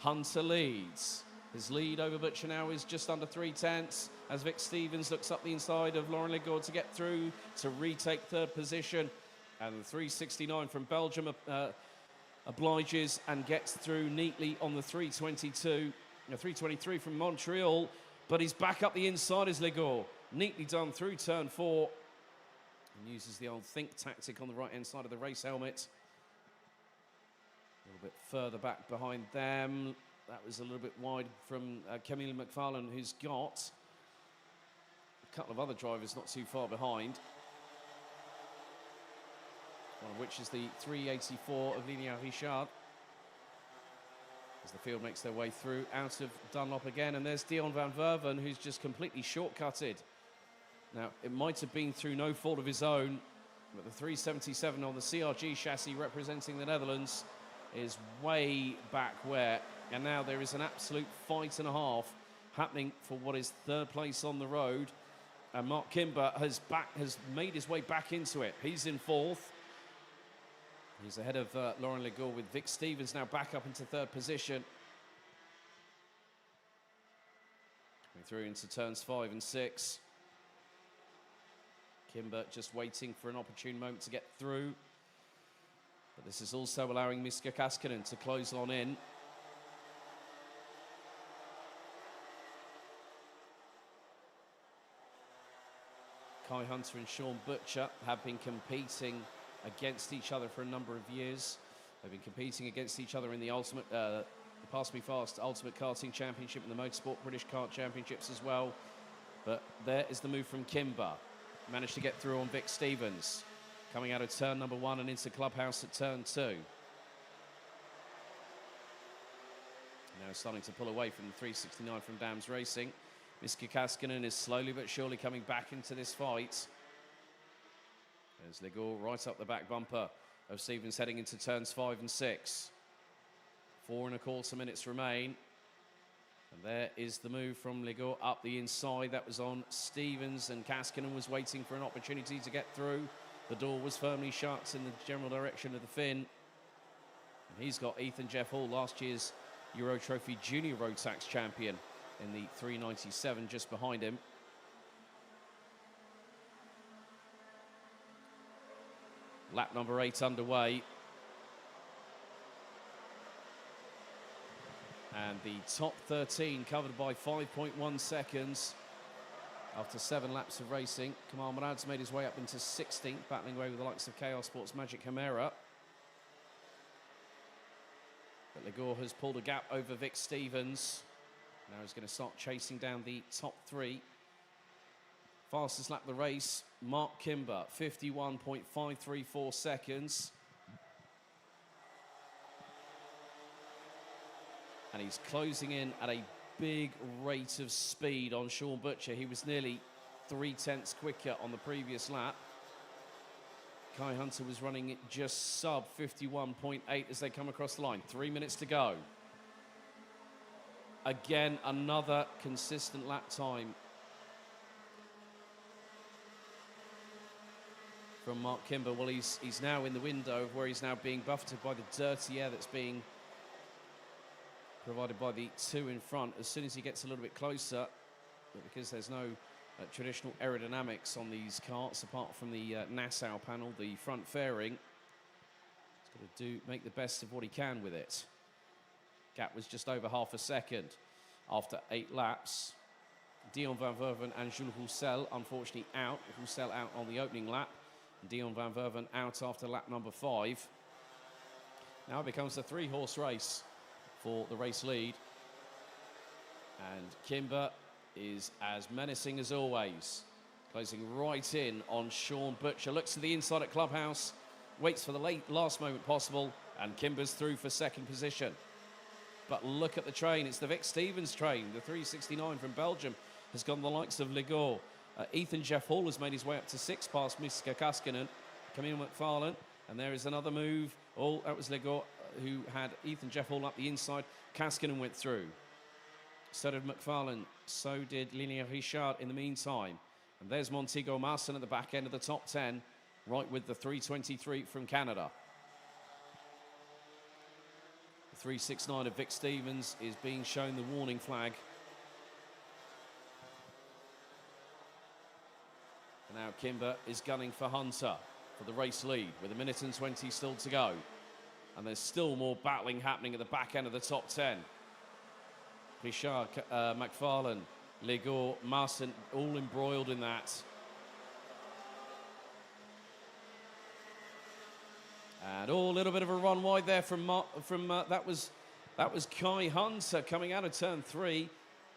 Hunter leads. His lead over Butcher now is just under 3/10 as Vic Stevens looks up the inside of Lauren Ligor to get through to retake 3rd position. And the 3:69 from Belgium obliges and gets through neatly on the 3:22. 3:23 from Montreal, but he's back up the inside as Ligor. Neatly done through turn 4 and uses the old think tactic on the right-hand side of the race helmet. A little bit further back behind them. That was a little bit wide from Camille McFarlane, who's got a couple of other drivers not too far behind. One of which is the 384 of Linéa Richard. As the field makes their way through, out of Dunlop again. And there's Dion van Verven, who's just completely shortcutted. Now, it might have been through no fault of his own, but the 377 on the CRG chassis representing the Netherlands is way back where. And now there is an absolute fight and a half happening for what is 3rd place on the road. And Mark Kimber has made his way back into it. He's in 4th. He's ahead of Lauren Ligor with Vic Stevens now back up into 3rd position. Coming through into turns 5 and 6. Kimber just waiting for an opportune moment to get through. But this is also allowing Miska Kaskinen to close on in. Kai Hunter and Sean Butcher have been competing against each other for a number of years. They've been competing against each other in the Pass Me Fast Ultimate Karting Championship and the Motorsport British Kart Championships as well. But there is the move from Kimber. Managed to get through on Vic Stevens. Coming out of turn number 1 and into Clubhouse at turn 2. Now starting to pull away from the 369 from Dams Racing. Miska Kaskinen is slowly but surely coming back into this fight. There's Ligor right up the back bumper of Stevens heading into turns 5 and 6. 4.25 minutes remain. And there is the move from Ligor up the inside. That was on Stevens, and Kaskinen was waiting for an opportunity to get through. The door was firmly shut in the general direction of the Finn. And he's got Ethan Jeff Hall, last year's Euro Trophy Junior Road Tax champion, in the 397 just behind him. Lap number 8 underway. And the top 13 covered by 5.1 seconds after 7 laps of racing. Kamal Murad's made his way up into 16th, battling away with the likes of KR Sports' Magic Chimera. But Ligor has pulled a gap over Vic Stevens. Now he's going to start chasing down the top 3. Fastest lap of the race, Mark Kimber, 51.534 seconds. And he's closing in at a big rate of speed on Sean Butcher. He was nearly 0.3 quicker on the previous lap. Kai Hunter was running it just sub 51.8 as they come across the line. 3 minutes to go. Again, another consistent lap time from Mark Kimber. Well, he's now in the window of where he's now being buffeted by the dirty air that's being provided by the two in front. As soon as he gets a little bit closer, but because there's no traditional aerodynamics on these karts apart from the Nassau panel, the front fairing, he's got to make the best of what he can with it. Gap was just over half a second after 8 laps. Dion van Verven and Jules Roussel unfortunately out. Roussel out on the opening lap. Dion van Verven out after lap number 5. Now it becomes a 3-horse race for the race lead. And Kimber is as menacing as always. Closing right in on Sean Butcher. Looks to the inside at Clubhouse. Waits for the last moment possible. And Kimber's through for second position. But look at the train. It's the Vic Stevens train. The 369 from Belgium has gone the likes of Ligor. Ethan Jeff Hall has made his way up to 6 past Miska Kaskinen. Camille McFarlane. And there is another move. Oh, that was Ligor who had Ethan Jeff Hall up the inside. Kaskinen went through. So did McFarlane. So did Lilia Richard in the meantime. And there's Montego Marson at the back end of the top 10. Right with the 323 from Canada. 369 of Vic Stevens is being shown the warning flag. And now Kimber is gunning for Hunter for the race lead with 1 minute and 20 still to go. And there's still more battling happening at the back end of the top 10. Richard, McFarlane, Ligor, Marson, all embroiled in that. And a little bit of a run wide there from that was Kai Hunter coming out of turn 3.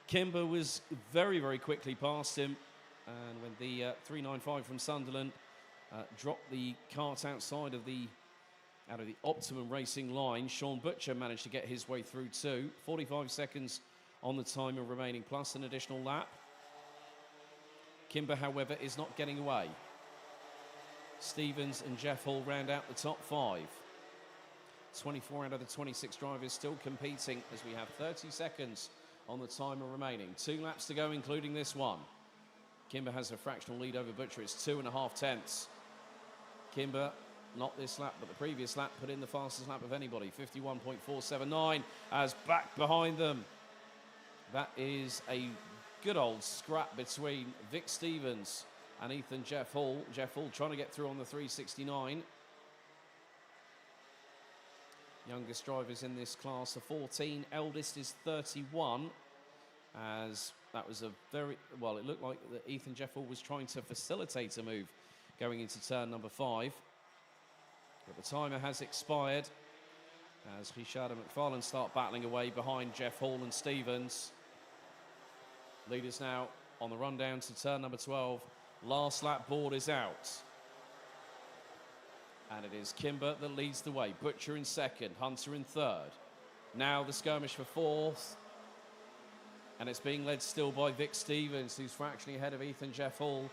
Kimber was very, very quickly past him. And when the 395 from Sunderland dropped the kart outside of the Optimum Racing line, Sean Butcher managed to get his way through too. 45 seconds on the timer remaining, plus an additional lap. Kimber, however, is not getting away. Stevens and Jeff Hall round out the top 5. 24 out of the 26 drivers still competing as we have 30 seconds on the timer remaining. 2 laps to go, including this one. Kimber has a fractional lead over Butcher. It's 2.5 tenths. Kimber, not this lap, but the previous lap, put in the fastest lap of anybody. 51.479 as back behind them. That is a good old scrap between Vic Stevens and Ethan Jeff Hall. Jeff Hall trying to get through on the 369. Youngest drivers in this class are 14. Eldest is 31. As that was a very, well, it looked like that Ethan Jeff Hall was trying to facilitate a move going into turn number 5. But the timer has expired as Richard and McFarlane start battling away behind Jeff Hall and Stevens. Leaders now on the run down to turn number 12. Last lap board is out. And it is Kimber that leads the way. Butcher in second, Hunter in third. Now the skirmish for 4th. And it's being led still by Vic Stevens, who's fractionally ahead of Ethan Jeff Hall.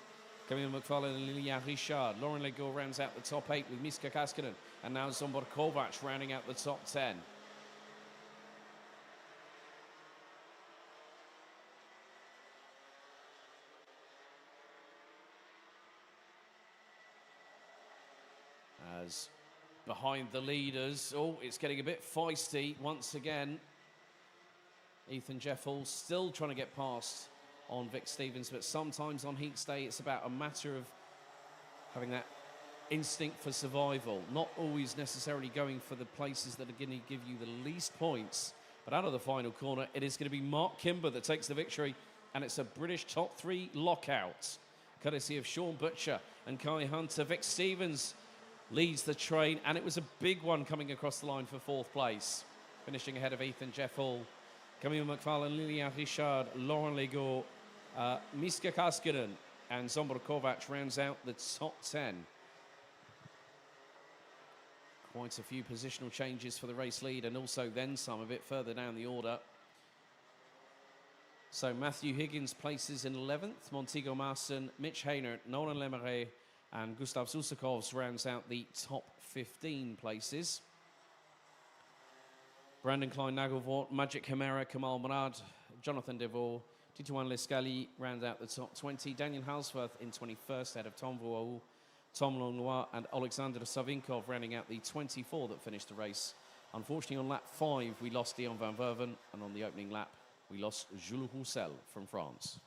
Camille McFarlane and Lilia Richard. Lauren Legault rounds out the top 8 with Miska Kaskinen. And now Zombor Kovac rounding out the top 10. As behind the leaders, it's getting a bit feisty once again. Ethan Jeff Hall still trying to get past on Vic Stevens, but sometimes on heat day it's about a matter of having that instinct for survival, not always necessarily going for the places that are going to give you the least points. But out of the final corner, it is going to be Mark Kimber that takes the victory, and it's a British top 3 lockout, courtesy of Sean Butcher and Kai Hunter. Vic Stevens leads the train, and it was a big one coming across the line for 4th place, finishing ahead of Ethan Jeff Hall. Camille McFarlane, Lilia Richard, Lauren Legault, Miska Kaskinen, and Zombor Kovac rounds out the top 10. Quite a few positional changes for the race lead, and also then some a bit further down the order. So Matthew Higgins places in 11th, Montego Marson, Mitch Haynert, Nolan Lemarais, and Gustav Susakovs rounds out the top 15 places. Brandon Klein-Nagelvort, Magic Chimera, Kamal Murad, Jonathan Devore, Titouan Lescali round out the top 20. Daniel Halsworth in 21st ahead of Tom Vouaul, Tom Langlois and Alexander Savinkov rounding out the 24 that finished the race. Unfortunately, on lap 5, we lost Dion van Verven, and on the opening lap, we lost Jules Roussel from France.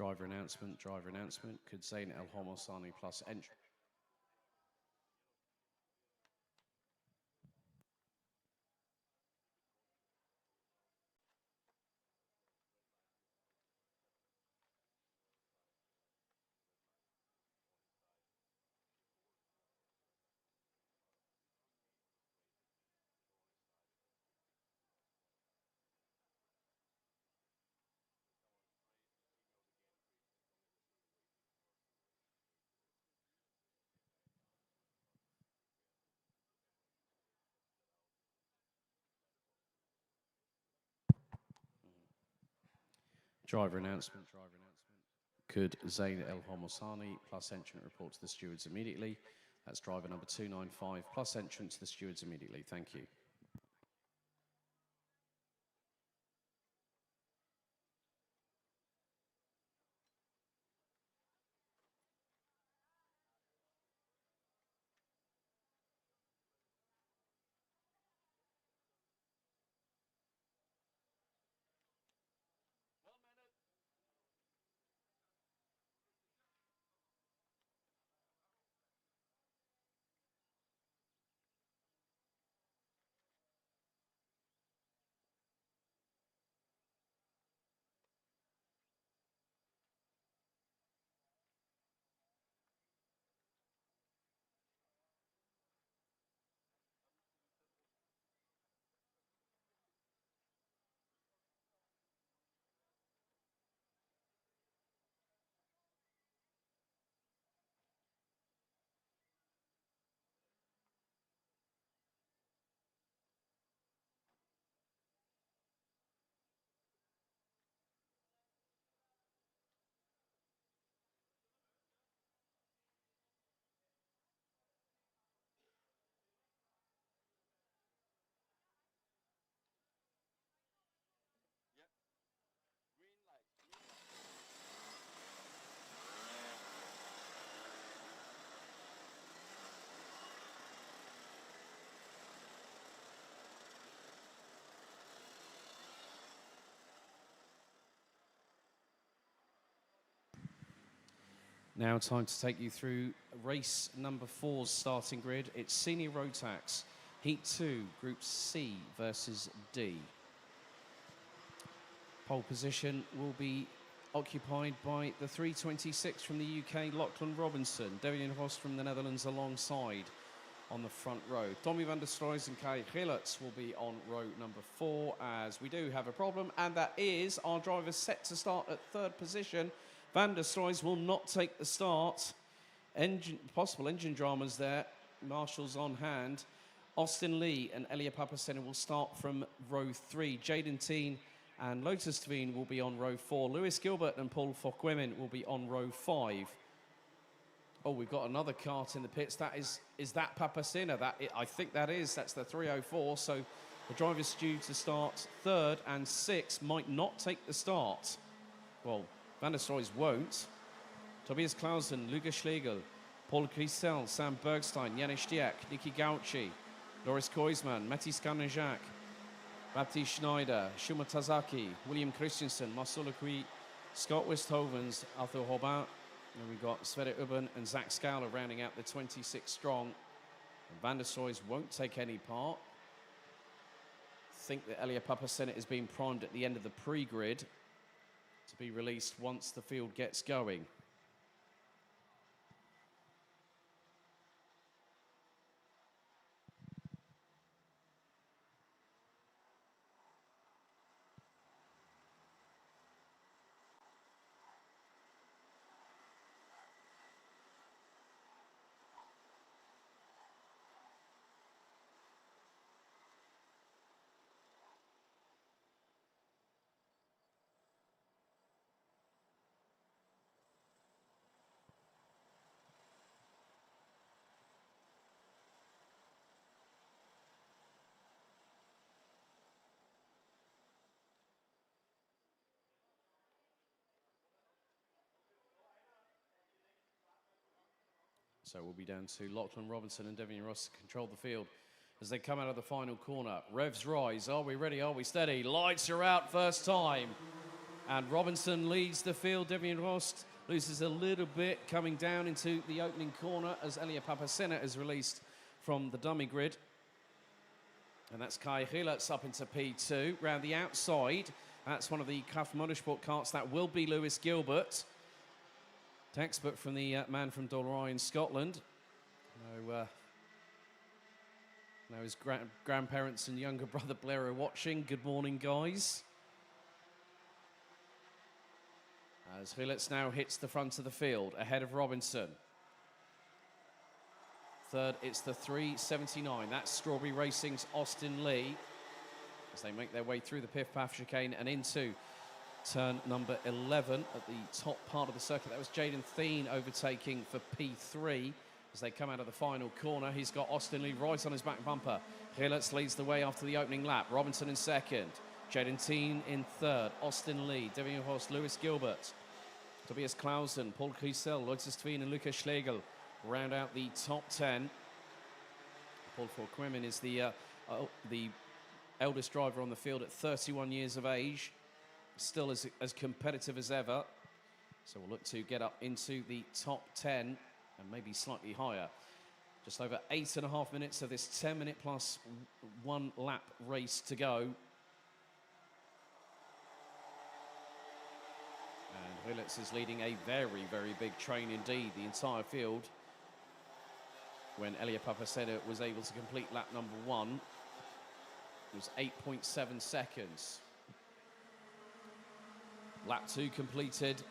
Driver announcement. Could Zain El Homosani plus entry. Driver announcement. Could Zain El Homosani plus entrant report to the stewards immediately? That's driver number 295 plus entrant to the stewards immediately. Thank you. Now time to take you through race number 4's starting grid. It's Senior Rotax, Heat 2, Group C versus D. Pole position will be occupied by the 326 from the UK, Lachlan Robinson. Devian Host from the Netherlands alongside on the front row. Tommy van der Stroys and Kai Gillerts will be on row number 4, as we do have a problem, and that is our driver set to start at 3rd position. Van der Stroys will not take the start. Possible engine dramas there. Marshall's on hand. Austin Lee and Elia Papacena will start from row 3. Jaden Teen and Lotus Tveen will be on row 4. Lewis Gilbert and Paul Fokwemin will be on row 5. Oh, we've got another kart in the pits. That is that Papacena? I think that is. That's the 304. So the drivers due to start 3rd and 6th might not take the start. Well, Van der Stroys won't. Tobias Clausen, Luca Schlegel, Paul Christel, Sam Bergstein, Janis Stiak, Niki Gauci, Loris Koisman, Mathis Kanejak, Baptiste Schneider, Shuma Tazaki, William Christensen, Marcel Lecui, Scott Westhovens, Arthur Robin, and we've got Sverre Ubben and Zach Scowler rounding out the 26 strong. And Van der Stroys won't take any part. I think that Elia Papacena is being primed at the end of the pre-grid to be released once the field gets going. So we'll be down to Lachlan Robinson and Devian Ross to control the field as they come out of the final corner. Revs rise. Are we ready? Are we steady? Lights are out first time. And Robinson leads the field. Devian Ross loses a little bit coming down into the opening corner as Elia Papacena is released from the dummy grid. And that's Kai Gillerts up into P2. Round the outside, that's one of the Kraft Motorsport karts. That will be Lewis Gilbert. Textbook from the man from Doloroi in Scotland. Now his grandparents and younger brother Blair are watching. Good morning, guys. As Gillerts now hits the front of the field, ahead of Robinson. 3rd, it's the 379. That's Strawberry Racing's Austin Lee. As they make their way through the Piff Paff chicane and into turn number 11 at the top part of the circuit. That was Jaden Thien overtaking for P3 as they come out of the final corner. He's got Austin Lee right on his back bumper. Gillerts leads the way after the opening lap. Robinson in 2nd. Jaden Thien in 3rd. Austin Lee, Devian Horst, Lewis Gilbert, Tobias Clausen, Paul Christel, Lotus Tveen and Lukas Schlegel round out the top 10. Paul Fokwemin is the eldest driver on the field at 31 years of age. Still as competitive as ever. So we'll look to get up into the top 10 and maybe slightly higher. Just over 8.5 minutes of this 10-minute plus 1 lap race to go. And Gillerts is leading a very, very big train indeed, the entire field. When Elia Papacena was able to complete lap number 1, it was 8.7 seconds. Lap 2 completed,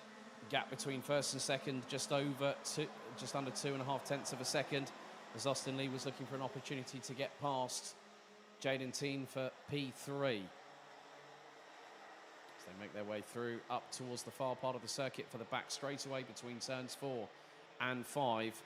gap between 1st and 2nd just under 2.5 tenths of a second, as Austin Lee was looking for an opportunity to get past Jaden Teen for P3. As they make their way through up towards the far part of the circuit for the back straightaway between turns 4 and 5.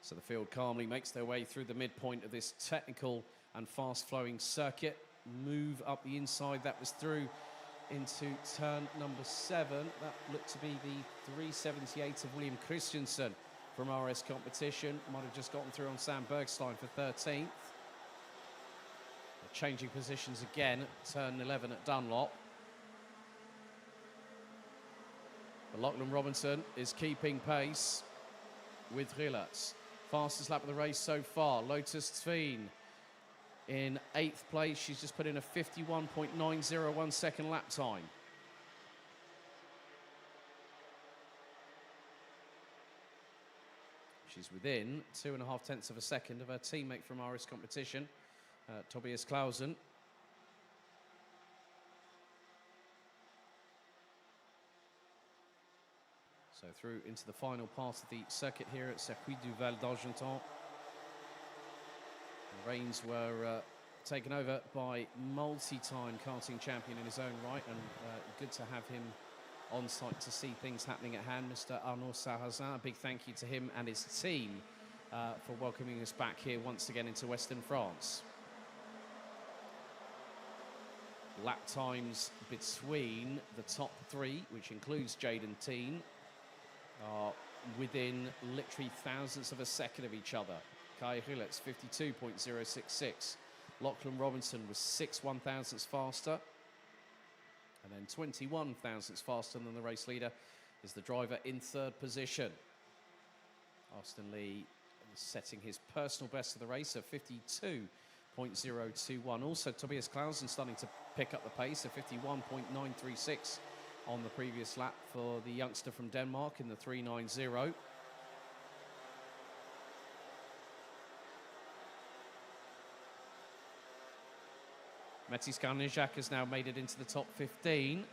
So the field calmly makes their way through the midpoint of this technical and fast-flowing circuit. Move up the inside. That was through into turn number 7. That looked to be the 378 of William Christensen from RS Competition. Might have just gotten through on Sam Bergstein for 13th. changing positions again at turn 11 at Dunlop. But Lachlan Robinson is keeping pace with Rilets. Fastest lap of the race so far. Lotus Tveen in 8th place. She's just put in a 51.901 second lap time. She's within 2.5 tenths of a second of her teammate from RS Competition, Tobias Clausen. So through into the final part of the circuit here at Circuit du Val d'Argenton. The reins were taken over by multi-time karting champion in his own right, and good to have him on site to see things happening at hand, Mr. Arnaud Sarrazin. A big thank you to him and his team for welcoming us back here once again into Western France. Lap times between the top 3, which includes Jaden Teen, are within literally thousandths of a second of each other. Kai Rilets 52.066. Lachlan Robinson was 6 1/1000ths faster. And then 21 thousandths faster than the race leader is the driver in 3rd position. Austin Lee setting his personal best of the race of 52.021. Also, Tobias Clausen starting to pick up the pace of 51.936 on the previous lap for the youngster from Denmark in the 390. Metis Karnijak has now made it into the top 15,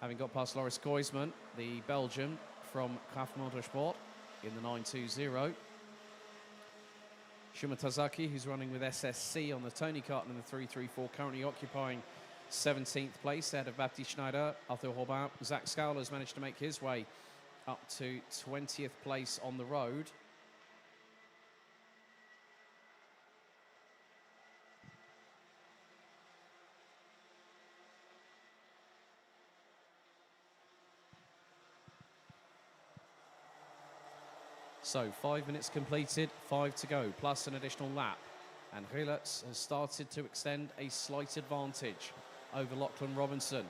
having got past Loris Goldschmidt, the Belgian from Kraft Motorsport, in the 920. Shuma Tazaki, who's running with SSC on the Tony Kart in the 334, currently occupying 17th place ahead of Baptiste Schneider, Arthur Robin. Zach Scowler has managed to make his way up to 20th place on the road. So 5 minutes completed, 5 to go, plus an additional lap. And Rilets has started to extend a slight advantage over Lachlan Robinson.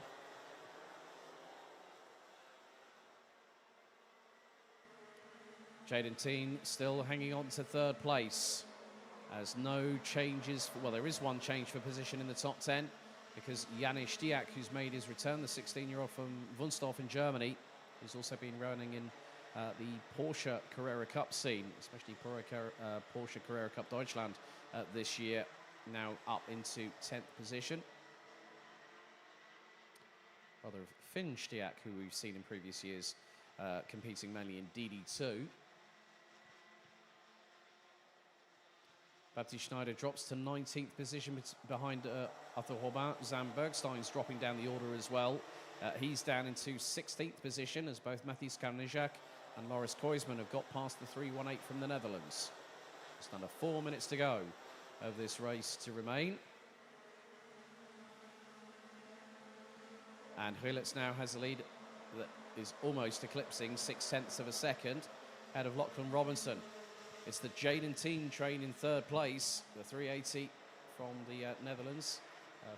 Jaden Teen still hanging on to 3rd place, as no changes, well, there is one change for position in the top 10, because Janis Stiak, who's made his return, the 16-year-old from Wunstorf in Germany, who's also been running in the Porsche Carrera Cup scene, especially Porsche Carrera Cup Deutschland this year, now up into 10th position. Brother of Finn Stiak, who we've seen in previous years competing mainly in DD2. Baptiste Schneider drops to 19th position behind Arthur Robin. Zam Bergstein's dropping down the order as well. He's down into 16th position, as both Mathis Karnijak and Loris Koisman have got past the 318 from the Netherlands. Just under 4 minutes to go of this race to remain. And Rilets now has a lead that is almost eclipsing 6/10ths of a second ahead of Lachlan Robinson. It's the Jaden Teen train in 3rd place, the 380 from the Netherlands.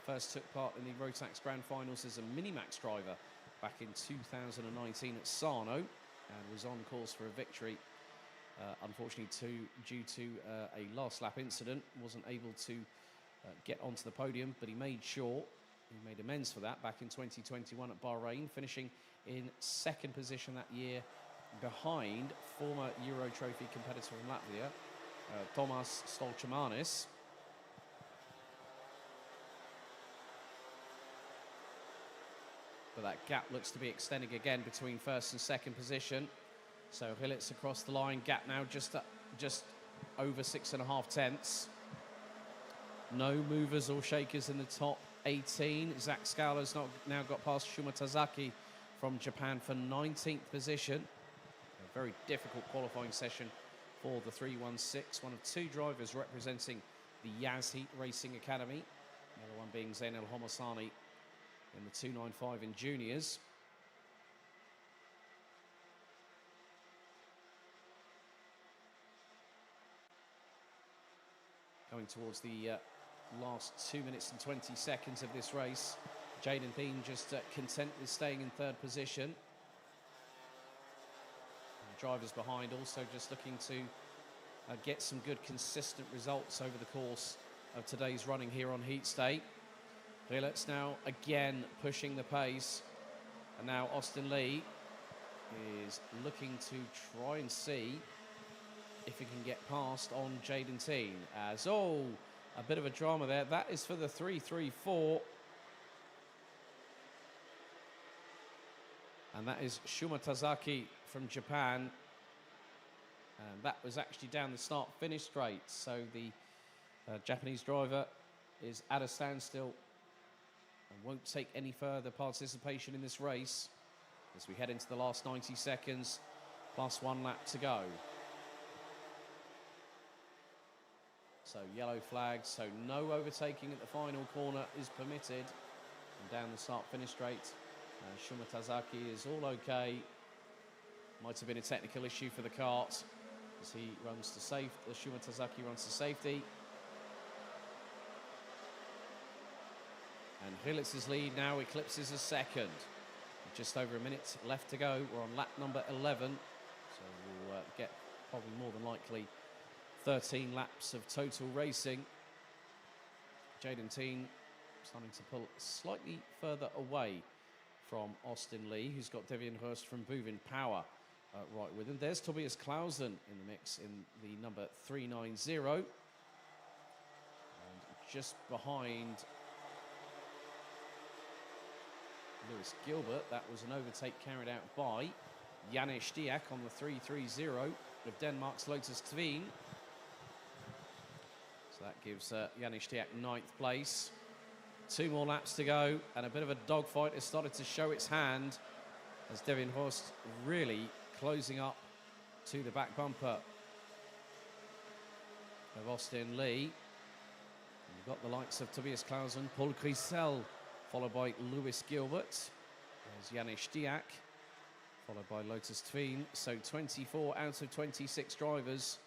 First took part in the Rotax Grand Finals as a Minimax driver back in 2019 at Sarno, and was on course for a victory. Unfortunately, due to a last lap incident, wasn't able to get onto the podium, but he made sure, he made amends for that back in 2021 at Bahrain, finishing in 2nd position that year behind former Euro Trophy competitor from Latvia, Tomas Stolchamanis. But that gap looks to be extending again between 1st and 2nd position. So Rilets across the line, gap now just over 6.5 tenths. No movers or shakers in the top 18. Zach Scowler's now got past Shuma Tazaki from Japan for 19th position. A very difficult qualifying session for the 316. One of 2 drivers representing the Yaz Heat Racing Academy. The other one being Zain El Homassani in the 295 in juniors. Going towards the last 2 minutes and 20 seconds of this race. Jaden Thien just content with staying in third position. And the drivers behind also just looking to get some good consistent results over the course of today's running here on Heat State. Rilets now again pushing the pace, and now Austin Lee is looking to try and see if he can get past on Jaden Thien. As, oh, a bit of a drama there. That is for the 3-3-4. And that is Shuma Tazaki from Japan. And that was actually down the start-finish straight. So the Japanese driver is at a standstill and won't take any further participation in this race as we head into the last 90 seconds, plus 1 lap to go. So yellow flag, so no overtaking at the final corner is permitted. And down the start-finish straight, Shuma Tazaki is all okay. Might have been a technical issue for the kart as he runs to safety. Shuma Tazaki runs to safety. And Rilets' lead now eclipses a second. Just over a minute left to go. We're on lap number 11. So we'll get probably more than likely 13 laps of total racing. Jaden Thien starting to pull slightly further away from Austin Lee, who's got Devian Hurst from Buvin Power right with him. There's Tobias Clausen in the mix in the number 390. And just behind Lewis Gilbert, that was an overtake carried out by Janis Diak on the 330 of Denmark's Lotus Tveen. So that gives Janis Diak 9th place. 2 more laps to go, and a bit of a dogfight has started to show its hand as Devian Horst really closing up to the back bumper of Austin Lee. And you've got the likes of Tobias Clausen, Paul Crisel, followed by Lewis Gilbert. There's Janis Diak, followed by Lotus Tveen. So 24 out of 26 drivers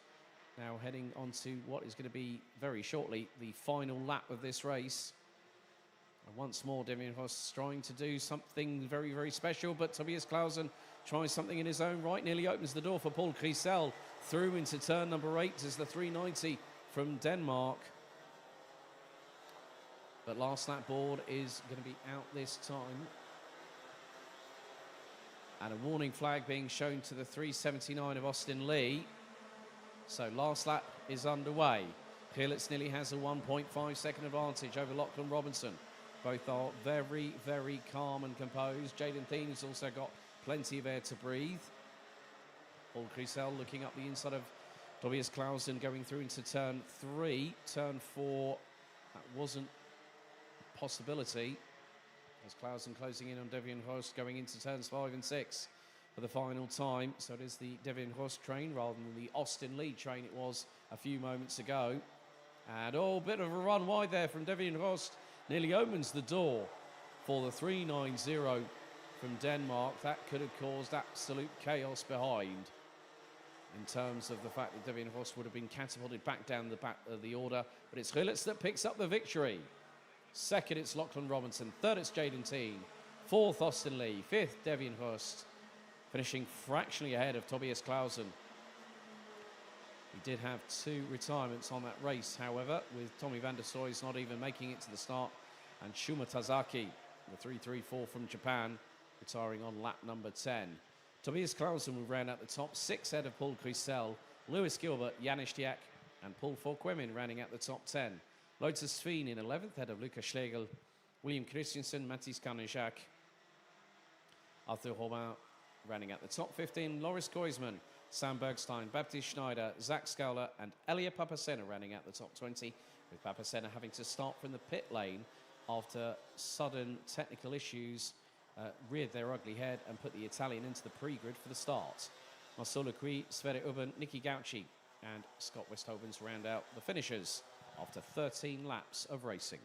now heading on to what is going to be very shortly the final lap of this race. And once more, Devian Horst trying to do something very, very special, but Tobias Clausen tries something in his own right, nearly opens the door for Paul Crisel through into turn number 8 as the 390 from Denmark. But last lap board is going to be out this time. And a warning flag being shown to the 379 of Austin Lee. So last lap is underway. Rilets nearly has a 1.5 second advantage over Lachlan Robinson. Both are very, very calm and composed. Jaden Thien has also got plenty of air to breathe. Paul Crisel looking up the inside of Tobias Clausen going through into turn 3. Turn 4, that wasn't a possibility. As Clausen closing in on Devian Horst going into turns 5 and 6 for the final time. So it is the Devian Horst train rather than the Austin Lee train it was a few moments ago. And oh, bit of a run wide there from Devian Horst. Nearly opens the door for the 390 from Denmark. That could have caused absolute chaos behind in terms of the fact that Devian Horst would have been catapulted back down the back of the order. But it's Rilets that picks up the victory. Second, it's Lachlan Robinson. Third, it's Jaden Thien. Fourth, Austin Lee. Fifth, Devian Horst. Finishing fractionally ahead of Tobias Clausen. We did have 2 retirements on that race, however, with Tommy van der Soys not even making it to the start, and Shuma Tazaki, the 334 from Japan, retiring on lap number 10. Tobias Clausen will round out the top 6 ahead of Paul Crisel, Lewis Gilbert, Janis Diak, and Paul Forquemin rounding out the top 10. Lotus Tveen in 11th, ahead of Lucas Schlegel, William Christensen, Mathis Kanejak, Arthur Robin rounding out the top 15, Loris Koisman, Sam Bergstein, Baptiste Schneider, Zach Scowler, and Elia Papasena rounding out the top 20, with Papasena having to start from the pit lane after sudden technical issues reared their ugly head and put the Italian into the pre-grid for the start. Marcel Lequi, Sverre Ubben, Nicky Gauci, and Scott Westhobens round out the finishers after 13 laps of racing.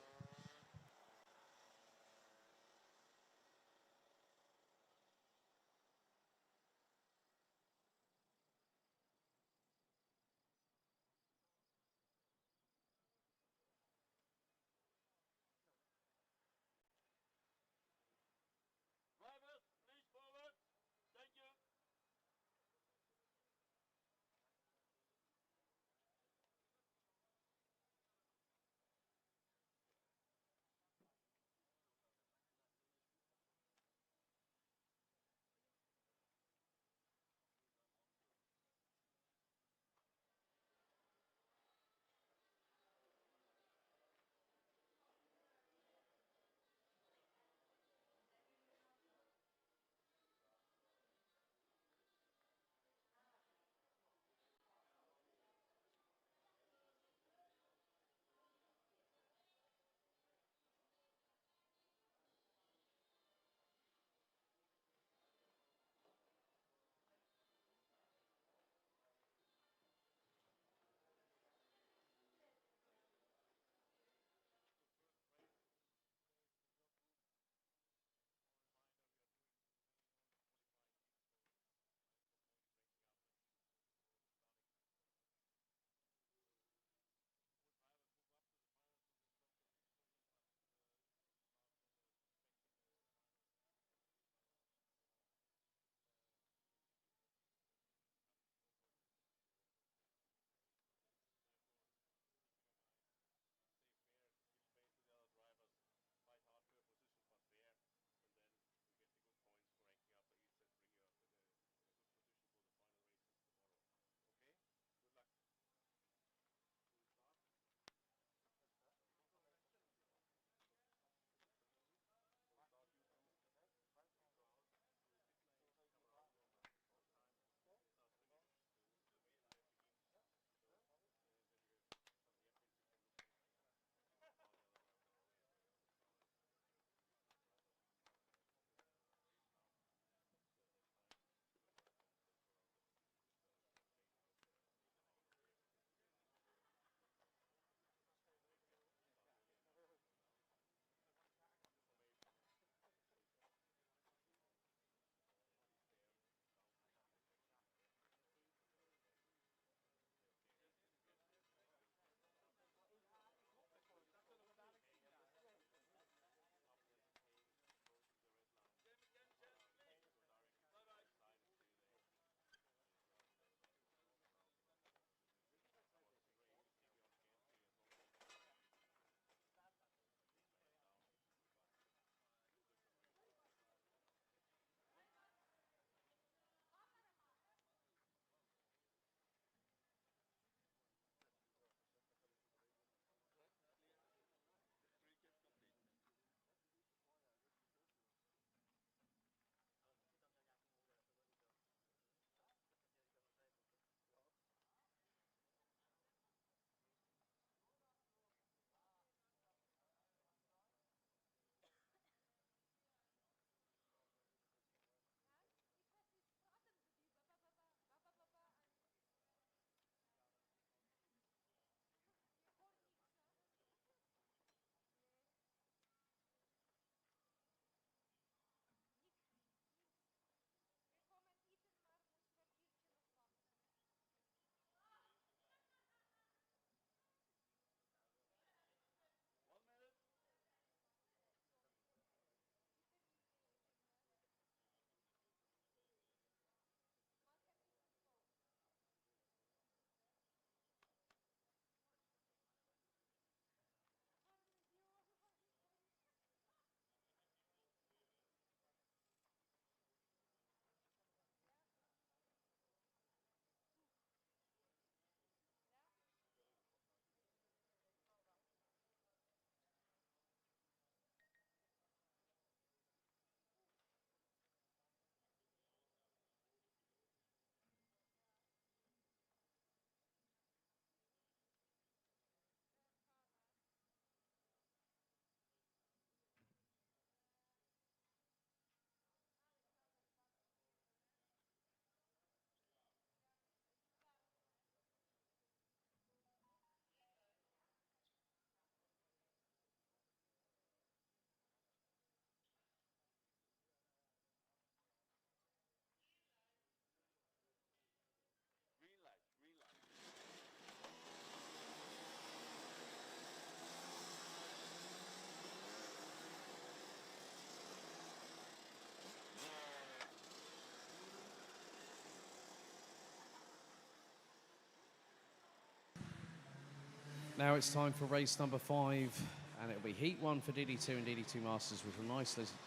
Now it's time for race number 5, and it'll be Heat 1 for DD2 and DD2 Masters, which will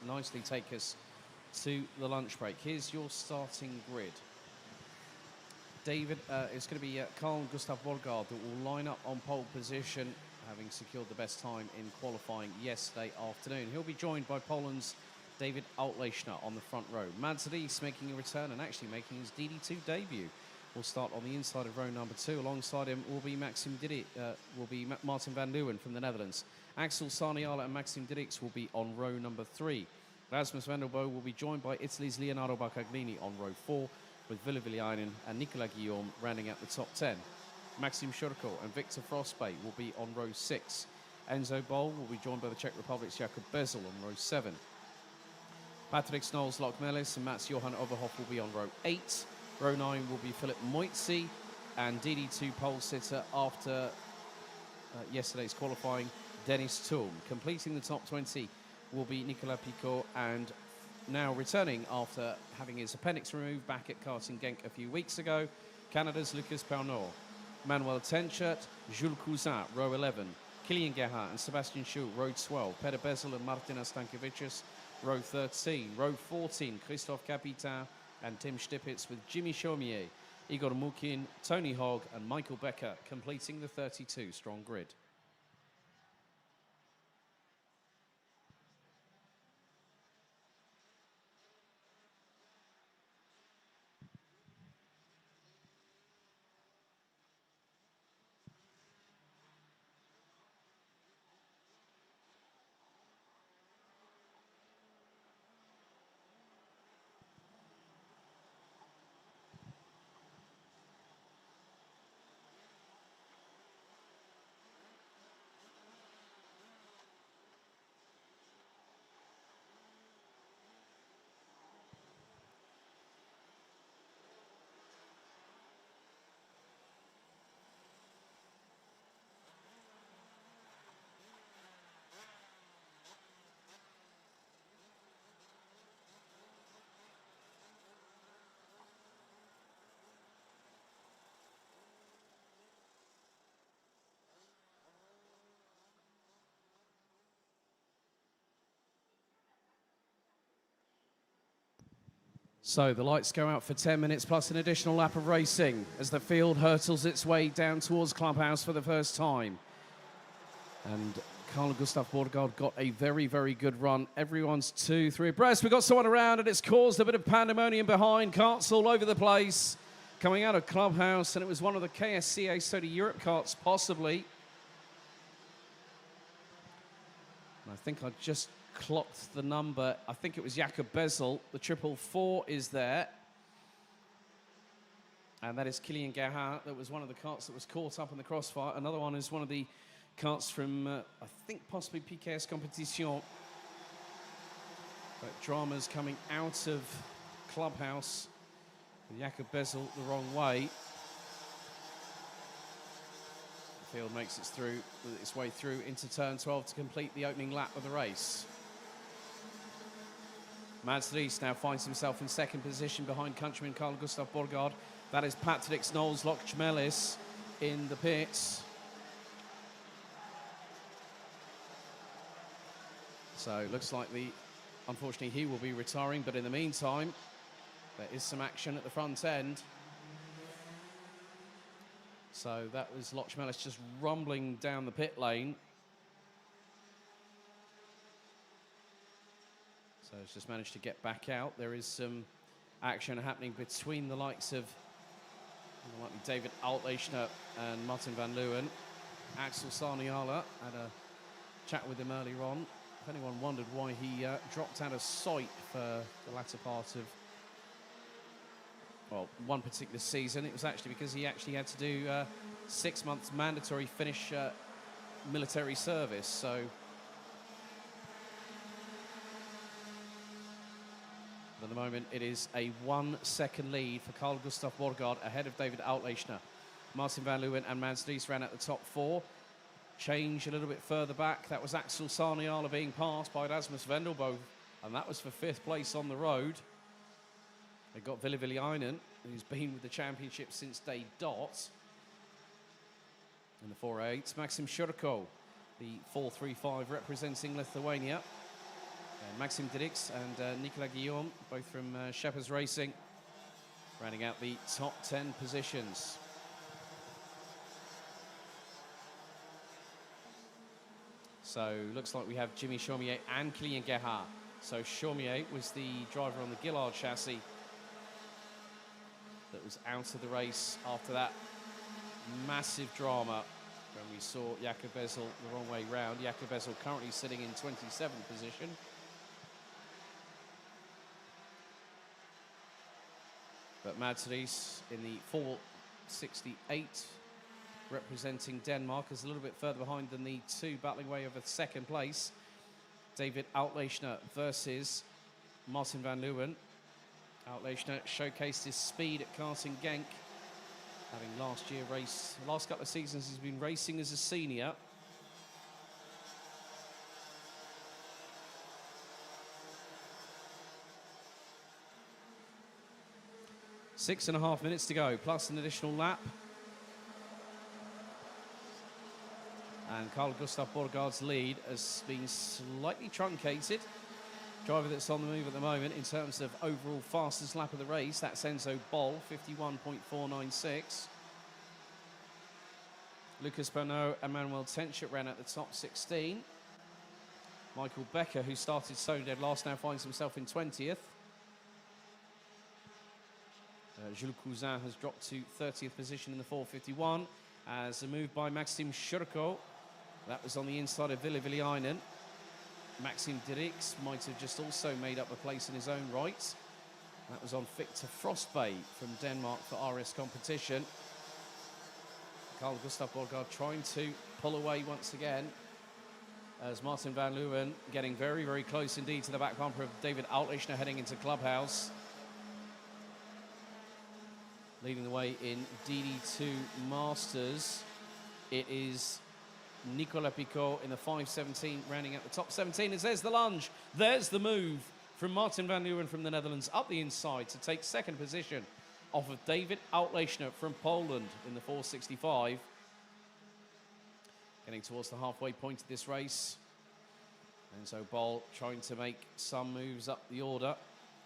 nicely take us to the lunch break. Here's your starting grid. David, it's going to be Carl Gustav Borgard that will line up on pole position, having secured the best time in qualifying yesterday afternoon. He'll be joined by Poland's David Altlechner on the front row. Mads Ries making a return and actually making his DD2 debut. Will start on the inside of row number 2. Alongside him will be Martin van Leeuwen from the Netherlands. Axel Sarniala and Maxim Dirks will be on row number 3. Rasmus van der Boe will be joined by Italy's Leonardo Baccaglini on row 4, with Ville Villainen and Nicolas Guillaume rounding out the top 10. Maxim Shurko and Victor Frostbay will be on row 6. Enzo Bol will be joined by the Czech Republic's Jakob Bezel on row 7. Patrick Snows-Lockmelis and Mats Johan Overhoff will be on row 8. Row 9 will be Philip Moitzi, and DD2 pole sitter after yesterday's qualifying, Dennis Thum. Completing the top 20 will be Nicolas Picot, and now returning after having his appendix removed back at Karting Genk a few weeks ago, Canada's Lucas Pernod. Manuel Tenchert, Jules Cousin, row 11. Kilian Gerhardt and Sebastian Schul, row 12. Peter Bezel and Martina Stankiewicz, row 13. Row 14, Christophe Capitan and Tim Stipitz, with Jimmy Chaumier, Igor Mukin, Tony Hogg and Michael Becker completing the 32-strong grid. So the lights go out for 10 minutes plus an additional lap of racing as the field hurtles its way down towards Clubhouse for the first time. And Carl Gustav Borgard got a very, very good run. Everyone's 2-3 abreast. We've got someone around and it's caused a bit of pandemonium behind. Carts all over the place coming out of Clubhouse, and it was one of the KSCA Soda Europe carts possibly. And I think I just clocked the number. I think it was Jakob Bezel. The 444 is there. And that is Kilian Gerhardt. That was one of the carts that was caught up in the crossfire. Another one is one of the carts from, I think, possibly PKS Competition. But dramas coming out of Clubhouse. With Jakob Bezel the wrong way. The field makes its way through into turn 12 to complete the opening lap of the race. Mads Ries now finds himself in second position behind countryman Carl Gustav Borgard. That is Patrick Snows-Lockmelis in the pits. So it looks like unfortunately he will be retiring, but in the meantime, there is some action at the front end. So that was Lockmelis just rumbling down the pit lane. So he's just managed to get back out. There is some action happening between the likes of David Altlechner and Martin van Leeuwen. Axel Sarniala had a chat with him earlier on. If anyone wondered why he dropped out of sight for the latter part of, well, one particular season, it was actually because he actually had to do 6 months mandatory Finnish military service. So at the moment, it is a 1-second lead for Carl Gustav Borgard ahead of David Altlechner. Martin van Leeuwen and Mads Ries ran at the top 4. Change a little bit further back. That was Axel Sarniala being passed by Rasmus van der Boe, and that was for 5th place on the road. They got Ville Villainen, who's been with the championship since day dot. In the 4.8, Maxim Shurko, the 4.35 representing Lithuania. Maxim Dirix and Nicolas Guillaume, both from Shepherds Racing, rounding out the top 10 positions. So looks like we have Jimmy Chaumier and Kylian Gerhardt. So Chaumier was the driver on the Gillard chassis that was out of the race after that massive drama when we saw Jakob Ezel the wrong way round. Jakob Ezel currently sitting in 27th position. But Mads Ries in the 4.68 representing Denmark is a little bit further behind than the two battling away over second place. David Outlechner versus Martin van Leeuwen. Outlechner showcased his speed at karting Genk, having last year raced, the last couple of seasons he's been racing as a senior. Six and a half minutes to go, plus an additional lap. And Carl Gustav Borgaard's lead has been slightly truncated. Driver that's on the move at the moment in terms of overall fastest lap of the race, that's Enzo Boll, 51.496. Lucas Bernot and Manuel Tenchert ran at the top 16. Michael Becker, who started so dead last, now finds himself in 20th. Jules Cousin has dropped to 30th position in the 4.51 as a move by Maxim Shurko. That was on the inside of Ville Villainen. Maxim Dirix might have just also made up a place in his own right. That was on Victor Frostbay from Denmark for RS competition. Carl Gustav Borgaard trying to pull away once again as Martin van Leeuwen getting very, very close indeed to the back bumper of David Outlechner heading into Clubhouse. Leading the way in DD2 Masters, it is Nicolas Picot in the 5.17, rounding out the top 17. As there's the lunge, there's the move from Martin van Leeuwen from the Netherlands up the inside to take second position off of David Outlechner from Poland in the 4.65. Getting towards the halfway point of this race. Enzo Boll trying to make some moves up the order.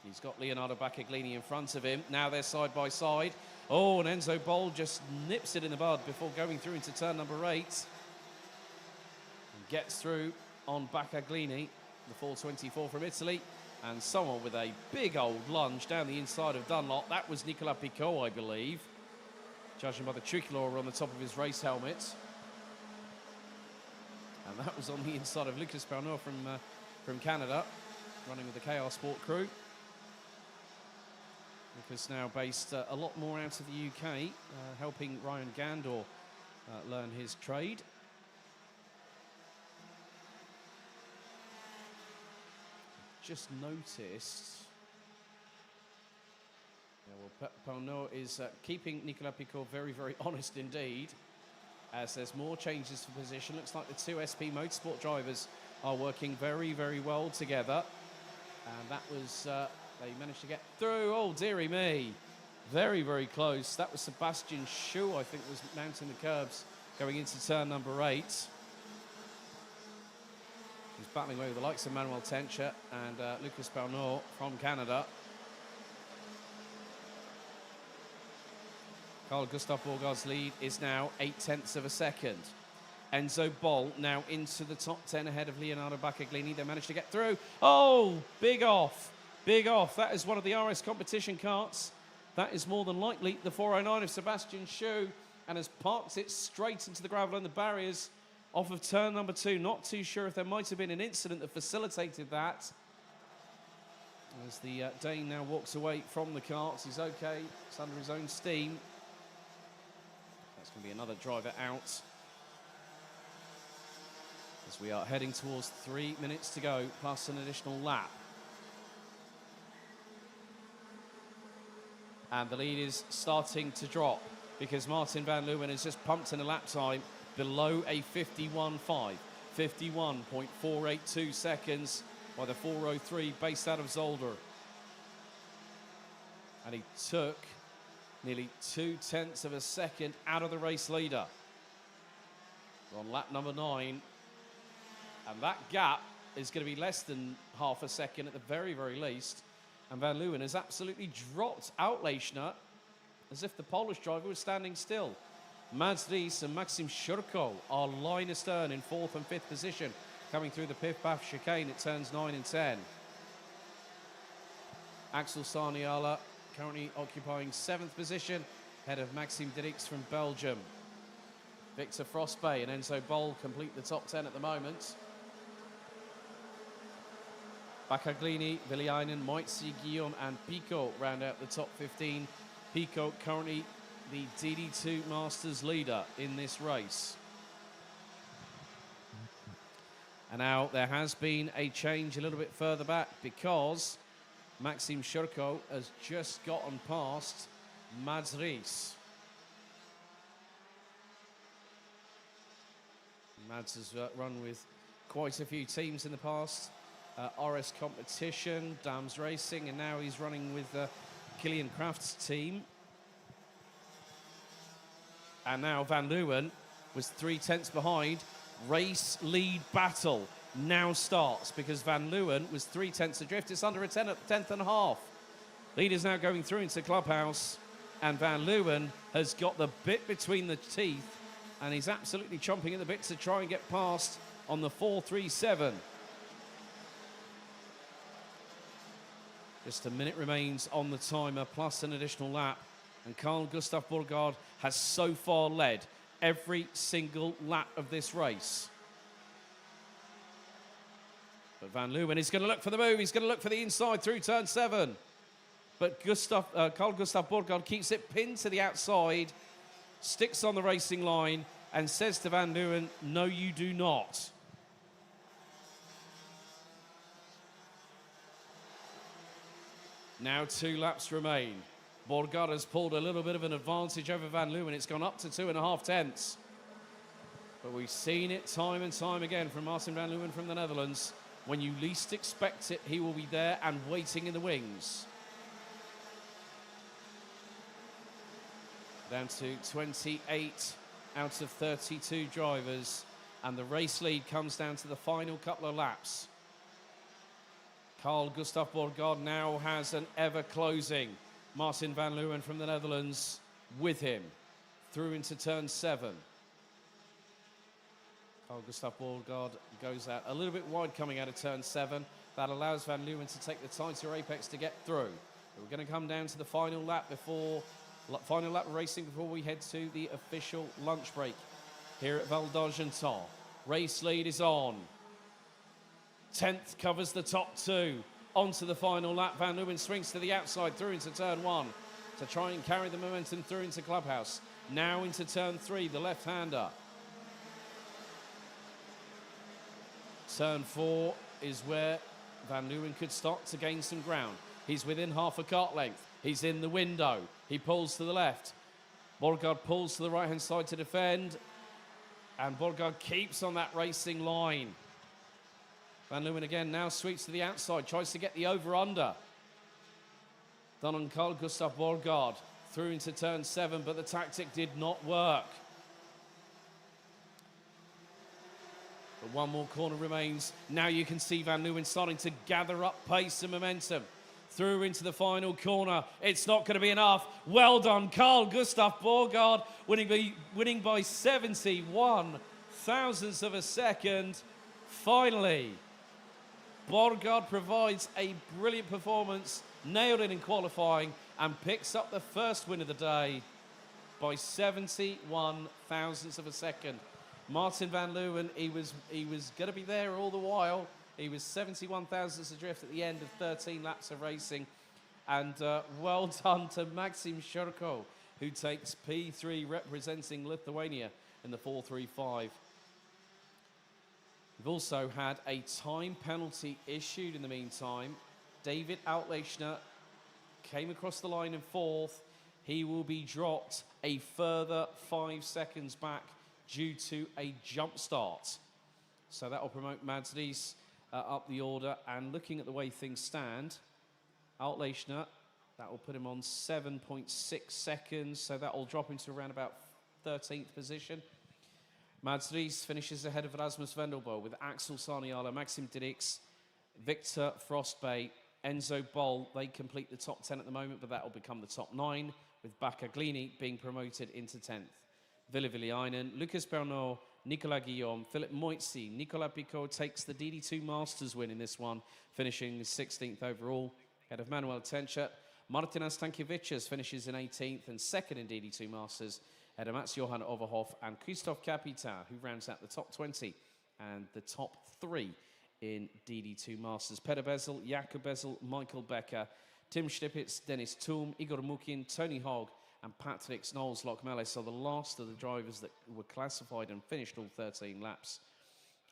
He's got Leonardo Baccaglini in front of him. Now they're side by side. Oh, and Enzo Boll just nips it in the bud before going through into turn number 8. And gets through on Baccaglini, the 4.24 from Italy. And someone with a big old lunge down the inside of Dunlop. That was Nicolas Picot, I believe, judging by the tricolor on the top of his race helmet. And that was on the inside of Lucas Bernot from Canada, running with the KR Sport crew. Lucas now based a lot more out of the UK, helping Ryan Gandor learn his trade. Just noticed, Bernot is keeping Nicolas Picot very, very honest indeed, as there's more changes for position. Looks like the two SP Motorsport drivers are working very, very well together. And that was, they managed to get through. Oh, dearie me. Very, very close. That was Sebastian Schue, I think, was mounting the curbs going into turn number 8. He's battling away with the likes of Manuel Tenchert and Lucas Bernot from Canada. Carl Gustav Borgaard's lead is now 0.8 of a second. Enzo Boll now into the top 10 ahead of Leonardo Baccaglini. They managed to get through. Oh, big off. Big off. That is one of the RS competition carts. That is more than likely the 409 of Sebastian Schue, and has parked it straight into the gravel and the barriers off of turn number 2. Not too sure if there might have been an incident that facilitated that. As the Dane now walks away from the carts. He's okay. It's under his own steam. That's going to be another driver out. As we are heading towards 3 minutes to go, plus an additional lap. And the lead is starting to drop because Martin van Leeuwen has just pumped in a lap time below a 51.5. 51.482 seconds by the 403 based out of Zolder. And he took nearly 0.2 of a second out of the race leader. We're on lap number 9. And that gap is going to be less than half a second at the very, very least. And Van Leeuwen has absolutely dropped out Leischner as if the Polish driver was standing still. Mads Ries and Maxim Shurko are line astern in 4th and 5th position, coming through the Piff-Paff chicane at turns 9 and 10. Axel Sarniala currently occupying 7th position, ahead of Maxime Dirks from Belgium. Victor Frostbay and Enzo Boll complete the top 10 at the moment. Baccaglini, Viliainen, Moitzi, Guillaume and Pico round out the top 15. Pico currently the DD2 Masters leader in this race. And now there has been a change a little bit further back because Maxim Shurko has just gotten past Mads Ries. Mads has run with quite a few teams in the past. RS Competition, Dams Racing, and now he's running with Kilian Kraft's team. And now Van Leeuwen was 3/10 behind. Race lead battle now starts because Van Leeuwen was 3/10 adrift. It's under a 10th and a half. Lead is now going through into Clubhouse, and Van Leeuwen has got the bit between the teeth, and he's absolutely chomping at the bit to try and get past on the 4.37. Just a minute remains on the timer, plus an additional lap. And Carl Gustav Borgaard has so far led every single lap of this race. But Van Leeuwen is going to look for the move. He's going to look for the inside through turn 7. But Carl Gustav Borgaard keeps it pinned to the outside, sticks on the racing line, and says to Van Leeuwen, no, you do not. Now 2 laps remain. Borgaard has pulled a little bit of an advantage over Van Leeuwen. It's gone up to 2.5 tenths. But we've seen it time and time again from Martin Van Leeuwen from the Netherlands. When you least expect it, he will be there and waiting in the wings. Down to 28 out of 32 drivers. And the race lead comes down to the final couple of laps. Carl Gustav Borgaard now has an ever-closing Martin Van Leeuwen from the Netherlands with him through into turn 7. Carl Gustav Borgaard goes out a little bit wide coming out of turn 7. That allows Van Leeuwen to take the tighter apex to get through. We're going to come down to the final lap racing before we head to the official lunch break here at Val d'Argenton. Race lead is on. 10th covers the top 2. Onto the final lap, Van Leeuwen swings to the outside through into turn 1 to try and carry the momentum through into Clubhouse. Now into turn 3, the left-hander. Turn 4 is where Van Leeuwen could start to gain some ground. He's within half a kart length. He's in the window. He pulls to the left. Borgaard pulls to the right-hand side to defend. And Borgaard keeps on that racing line. Van Leeuwen again now sweeps to the outside, tries to get the over-under. Done on Carl Gustav Borgaard through into turn 7, but the tactic did not work. But one more corner remains. Now you can see Van Leeuwen starting to gather up pace and momentum. Through into the final corner. It's not going to be enough. Well done, Carl Gustav Borgaard, winning by 71 thousandths of a second. Finally, Borgaard provides a brilliant performance, nailed it in qualifying, and picks up the first win of the day by 71 thousandths of a second. Martin Van Leeuwen, he was going to be there all the while. He was 71 thousandths adrift at the end of 13 laps of racing. And well done to Maxim Shurko, who takes P3 representing Lithuania in the 4.35. We've also had a time penalty issued in the meantime. David Outleichner came across the line in 4th. He will be dropped a further 5 seconds back due to a jump start. So that will promote Mads Ries up the order. And looking at the way things stand, Outleichner, that will put him on 7.6 seconds. So that will drop into around about 13th position. Mads Ries finishes ahead of Rasmus Vendelbo with Axel Saniala, Maxim Didix, Victor Frostbay, Enzo Boll. They complete the top 10 at the moment, but that will become the top 9, with Bakaglini being promoted into 10th. Ville Villiainen, Lucas Bernot, Nicolas Guillaume, Philip Moitzi, Nicolas Picot takes the DD2 Masters win in this one, finishing 16th overall. Ahead of Manuel Tencher, Martinas Stankiewicz finishes in 18th and second in DD2 Masters. Ahead of Mats Johan Overhoff and Christophe Capita, who rounds out the top 20 and the top 3 in DD2 Masters. Peter Bezel, Jakob Bezel, Michael Becker, Tim Stipitz, Dennis Thum, Igor Mukin, Tony Hogg, and Patrick Snolls-Lockmelis are the last of the drivers that were classified and finished all 13 laps.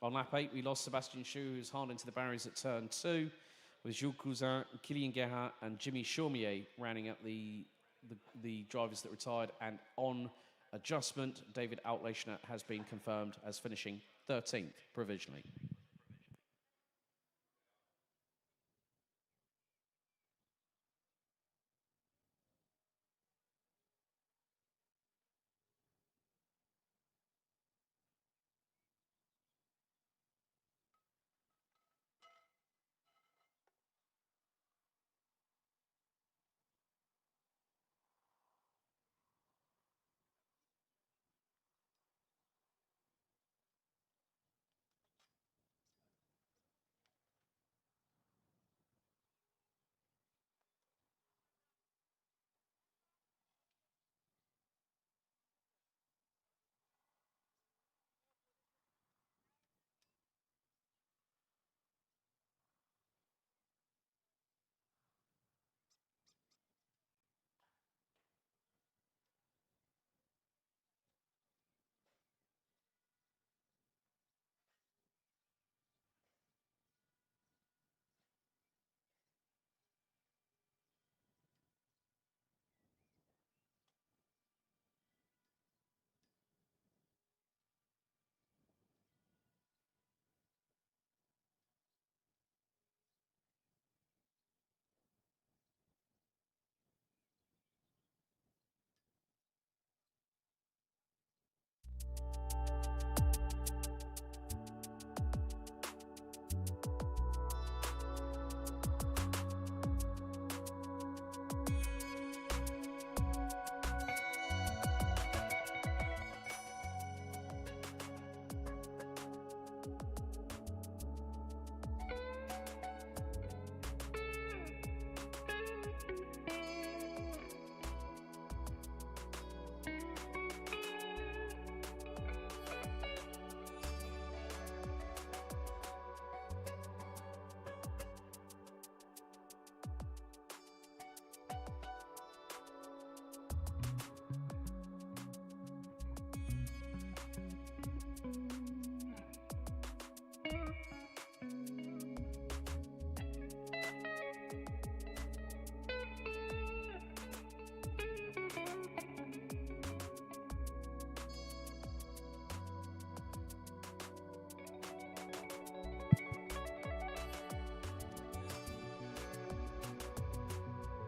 On lap 8, we lost Sebastian Schou, who's hard into the barriers at turn 2, with Jules Cousin, Kylian Gerhardt, and Jimmy Chaumier rounding up the drivers that retired. And on adjustment, David Outlechner has been confirmed as finishing 13th provisionally.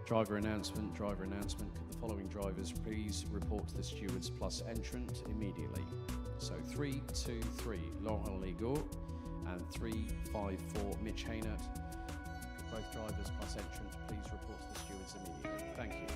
Driver announcement. Could the following drivers please report to the stewards plus entrant immediately? So 3, 2, 3, Laurent Legault, and 3, 5, 4, Mitch Haynert. Could both drivers plus entrant please report to the stewards immediately? Thank you.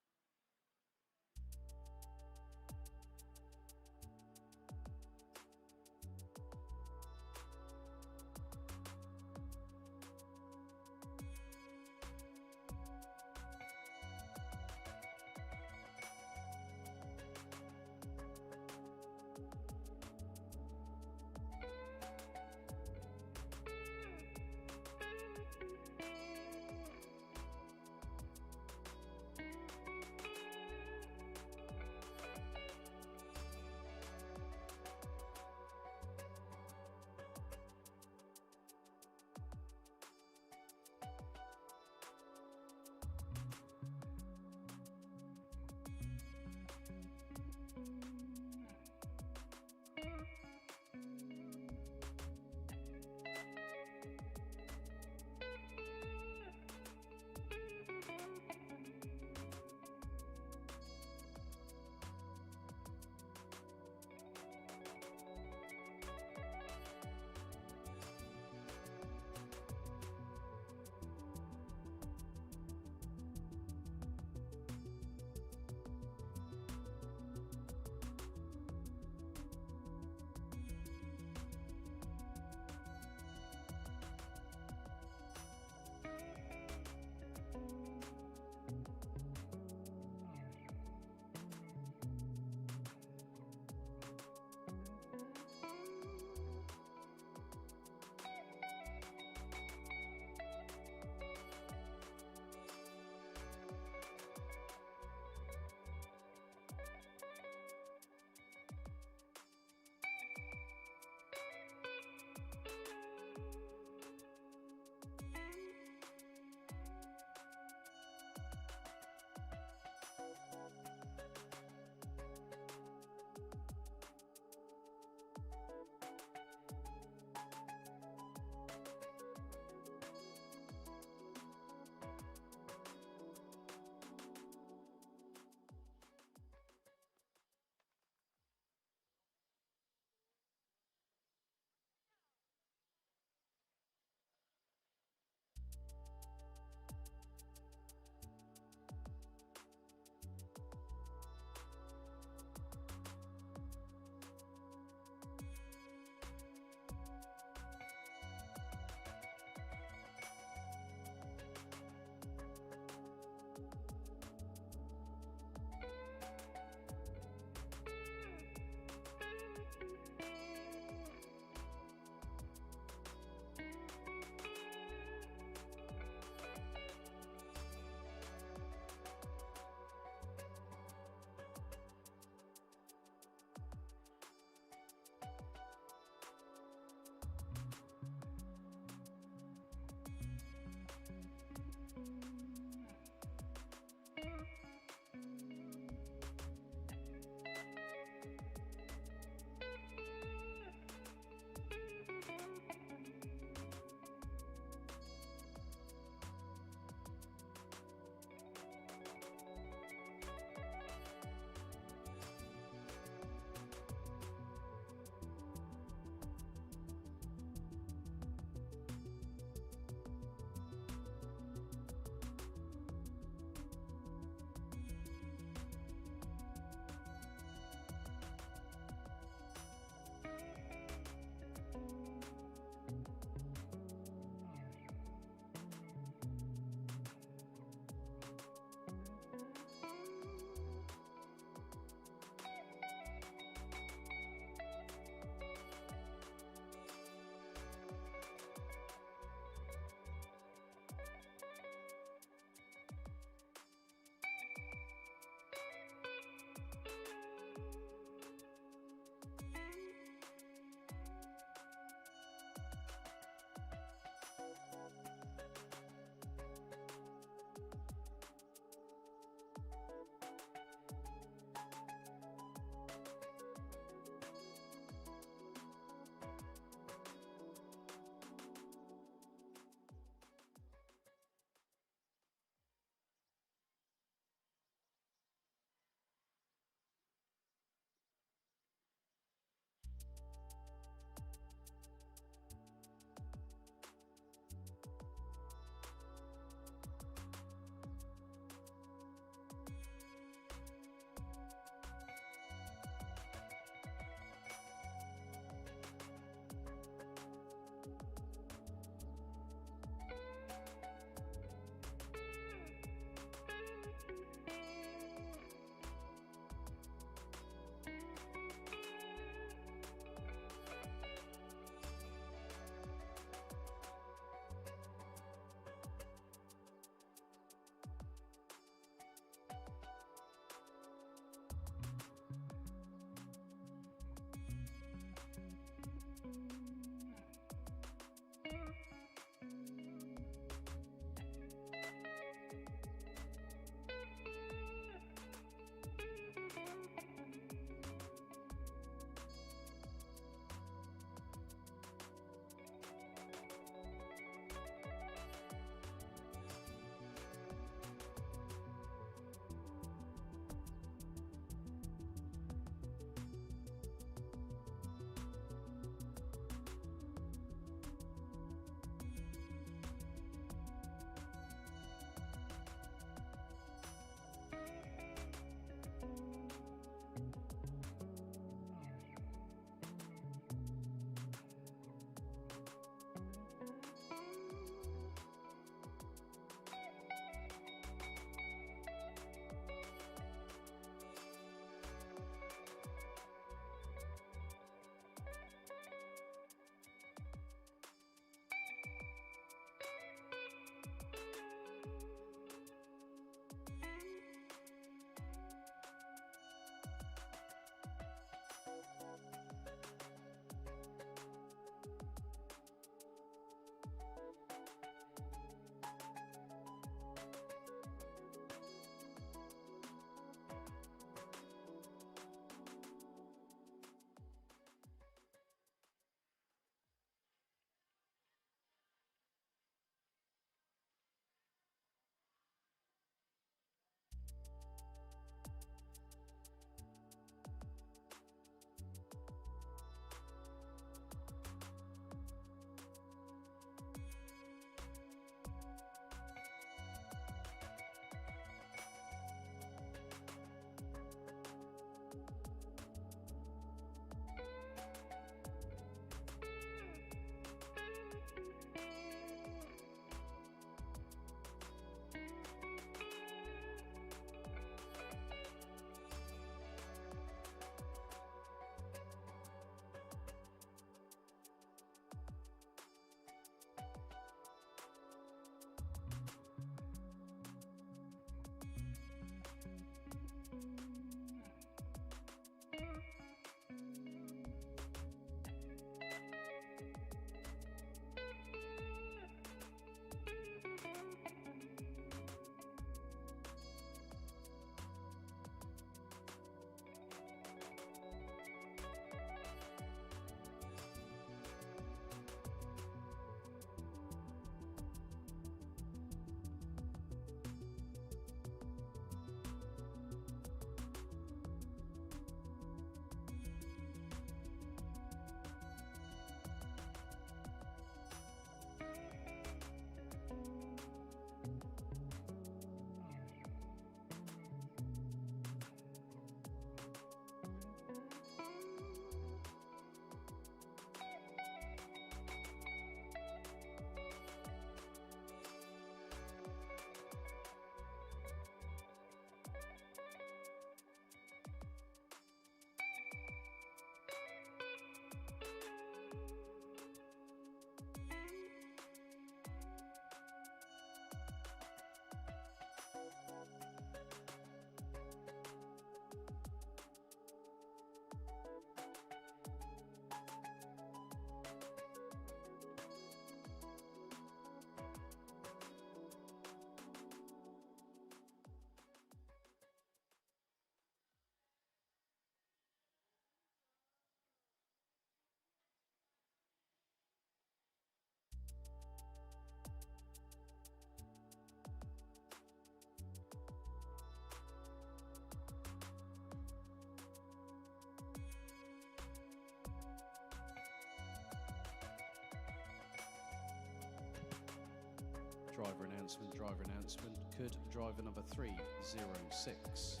Driver announcement, driver announcement. Could driver number 306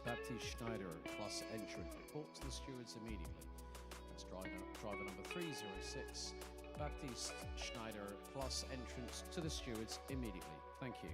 Baptiste Schneider plus entrant report to the stewards immediately? That's driver number 306 Baptiste Schneider plus entrance to the stewards immediately. Thank you.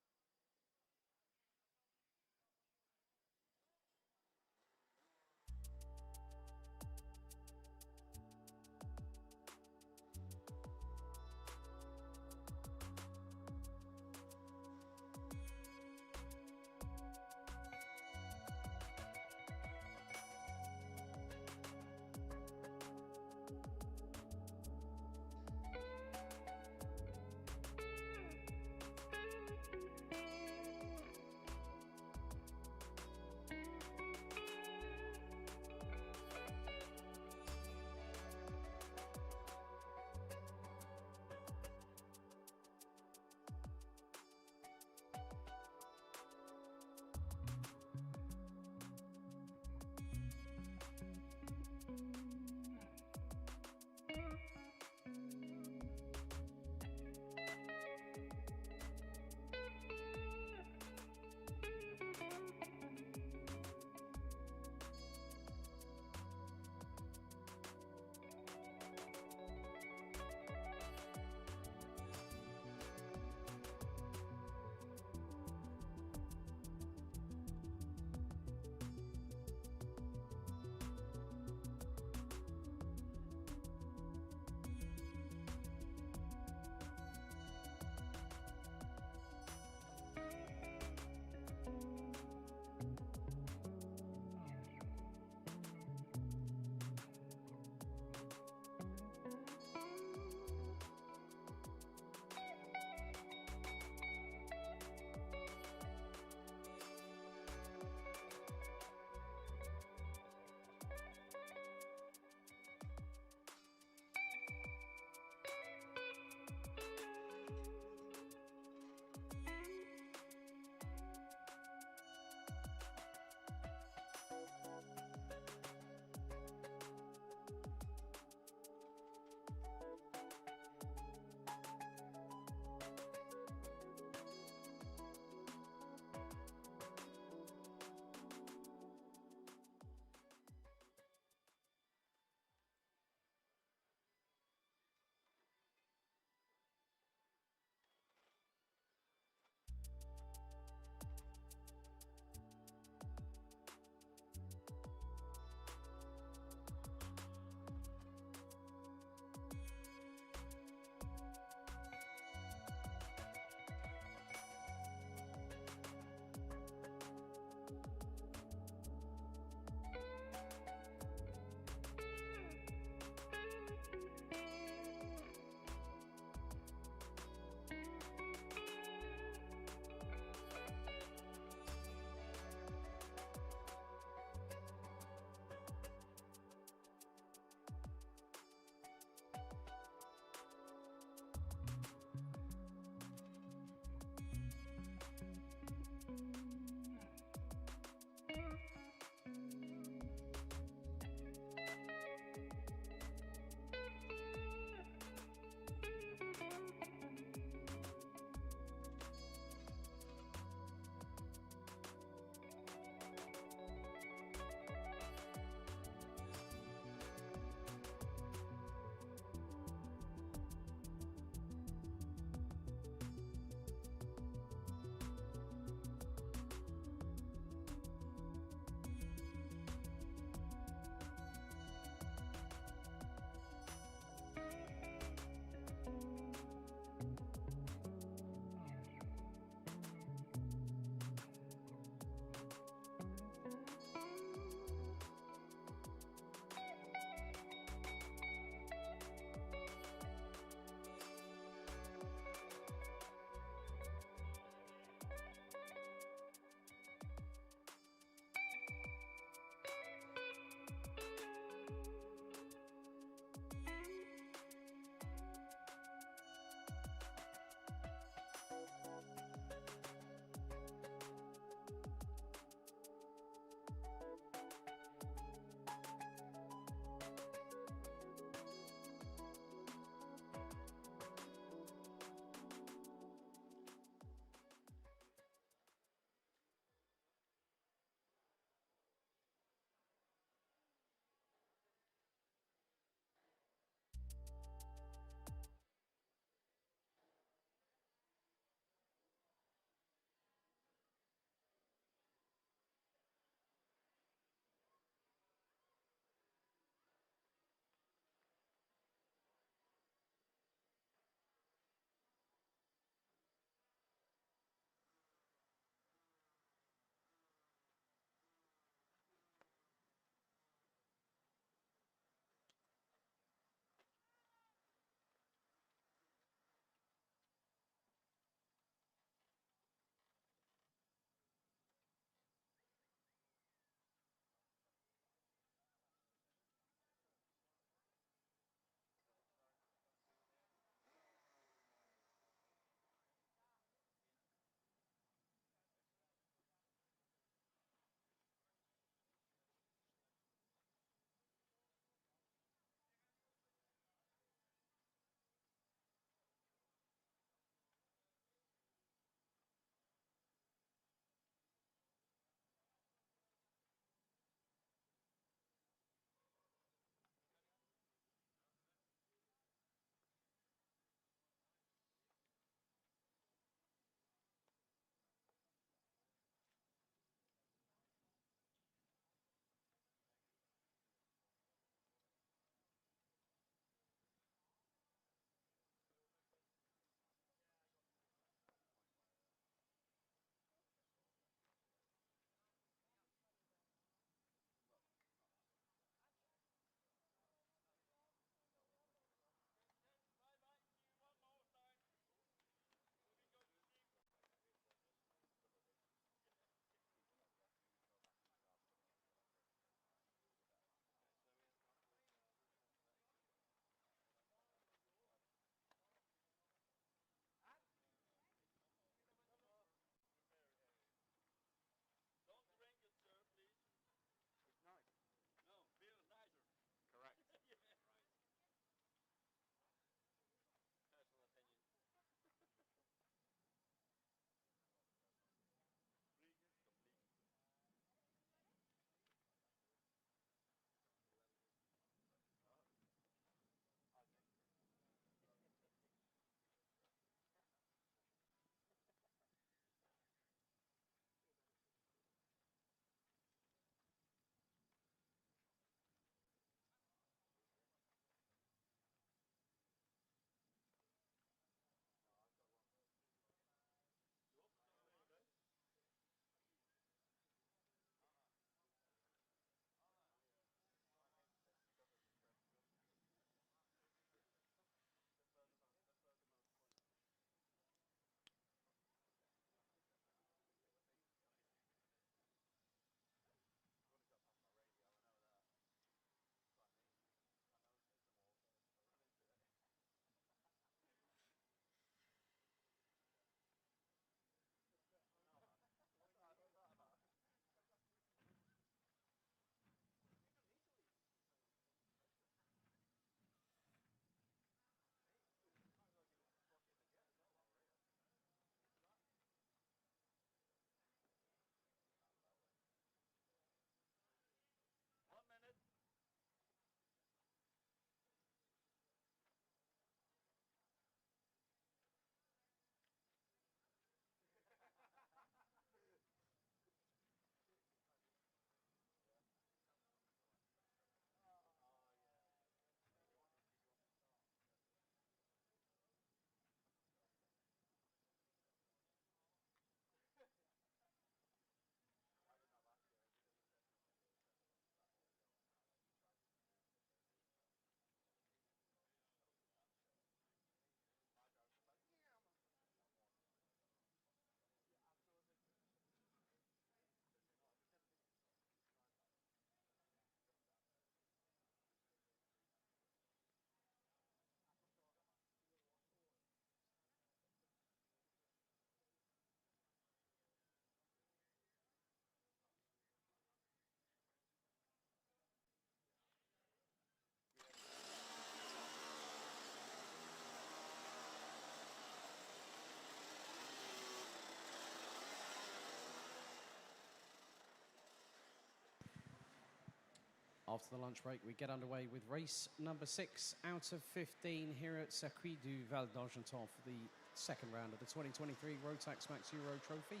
After the lunch break, we get underway with race number 6 out of 15 here at Circuit du Val d'Argenton for the second round of the 2023 Rotax Max Euro Trophy.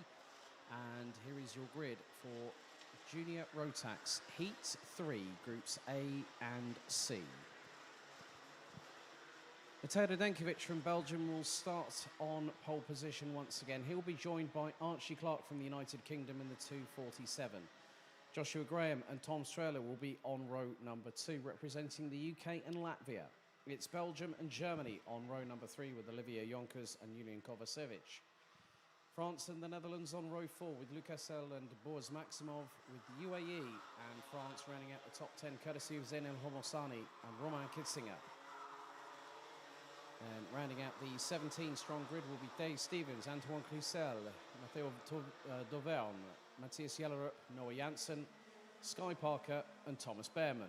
And here is your grid for Junior Rotax Heat 3, Groups A and C. Mateo Radenkovic from Belgium will start on pole position once again. He'll be joined by Archie Clark from the United Kingdom in the 247. Joshua Graham and Tom Strehler will be on row number 2, representing the UK and Latvia. It's Belgium and Germany on row number 3 with Olivier Jonkers and Julian Kovacevic. France and the Netherlands on row 4 with Lucas L and Boris Maximov, with the UAE and France rounding out the top 10 courtesy of Zeynel Homosani and Romain Kitzinger. And rounding out the 17-strong grid will be Dave Stevens, Antoine Cluzel, Matteo Dauvergne, Matthias Jellerup, Noah Janssen, Sky Parker and Thomas Behrman.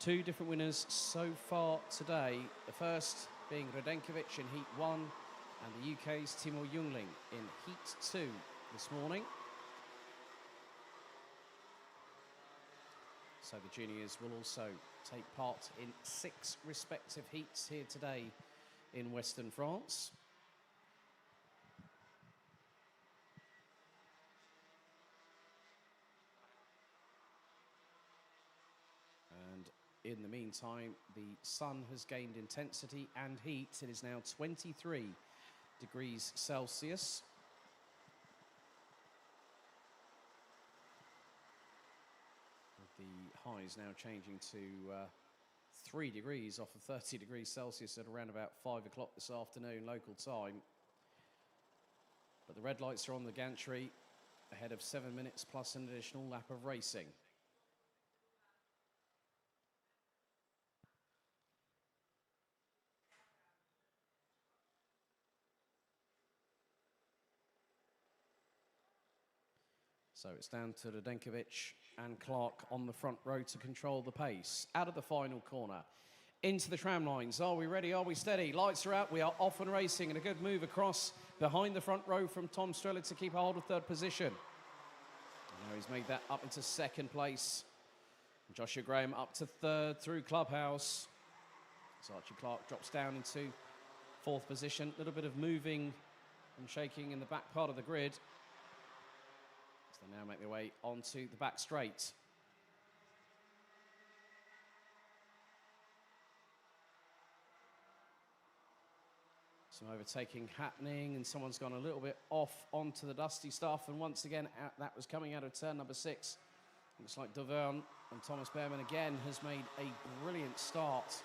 2 different winners so far today. The first being Radenkovic in Heat 1 and the UK's Timo Jungling in Heat 2 this morning. So the juniors will also take part in 6 respective heats here today in Western France. And in the meantime, the sun has gained intensity and heat. It is now 23 degrees Celsius. The highs now changing to 3 degrees off of 30 degrees Celsius at around about 5 o'clock this afternoon local time. But the red lights are on the gantry ahead of 7 minutes plus an additional lap of racing. So it's down to Radenkovic and Clark on the front row to control the pace. Out of the final corner, into the tram lines. Are we ready? Are we steady? Lights are out. We are off and racing, and a good move across behind the front row from Tom Strehler to keep a hold of 3rd position. And now he's made that up into 2nd place. Joshua Graham up to 3rd through Clubhouse. So Archie Clark drops down into 4th position. A little bit of moving and shaking in the back part of the grid. They now make their way onto the back straight. Some overtaking happening, and someone's gone a little bit off onto the dusty stuff. And once again, that was coming out of turn number 6. Looks like Dauvergne and Thomas Behrman again has made a brilliant start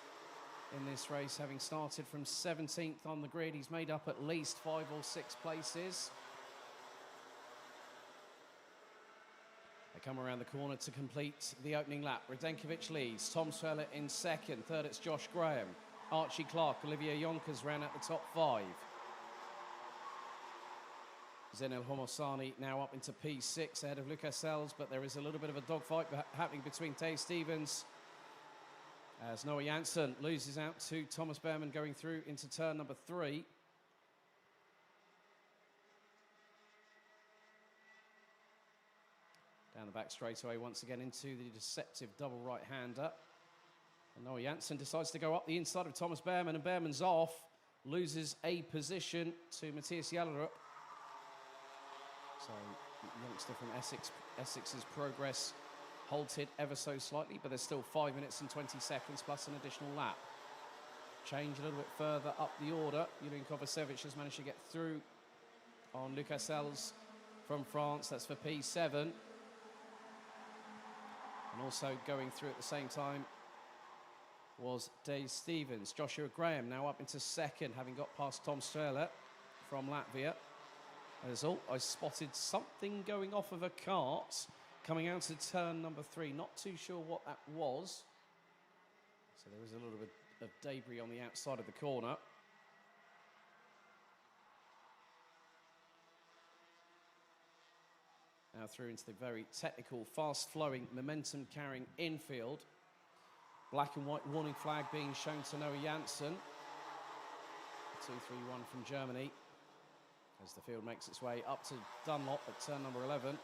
in this race, having started from 17th on the grid. He's made up at least 5 or 6 places. Come around the corner to complete the opening lap. Radenkovic leads, Tom Strehler in 2nd. 3rd, it's Josh Graham. Archie Clark, Olivier Jonkers round out the top 5. Zeynel Homosani now up into P6 ahead of Lucas Els, but there is a little bit of a dogfight happening between Dave Stevens as Noah Janssen loses out to Thomas Behrman going through into turn number 3. Down the back straightaway once again into the deceptive double right-hander. And Noah Janssen decides to go up the inside of Thomas Behrman, and Behrman's off. Loses a position to Matthias Jellerup. So youngster from Essex's progress halted ever so slightly, but there's still 5 minutes and 20 seconds plus an additional lap. Change a little bit further up the order. Julian Kovacevic has managed to get through on Lucas Els from France. That's for P7. And also going through at the same time was Dave Stevens. Joshua Graham now up into 2nd, having got past Tom Strehler from Latvia. As I spotted something going off of a cart coming out of turn number 3. Not too sure what that was. So there was a little bit of debris on the outside of the corner. Now through into the very technical, fast-flowing, momentum-carrying infield. Black and white warning flag being shown to Noah Janssen. 2-3-1 from Germany as the field makes its way up to Dunlop at turn number 11.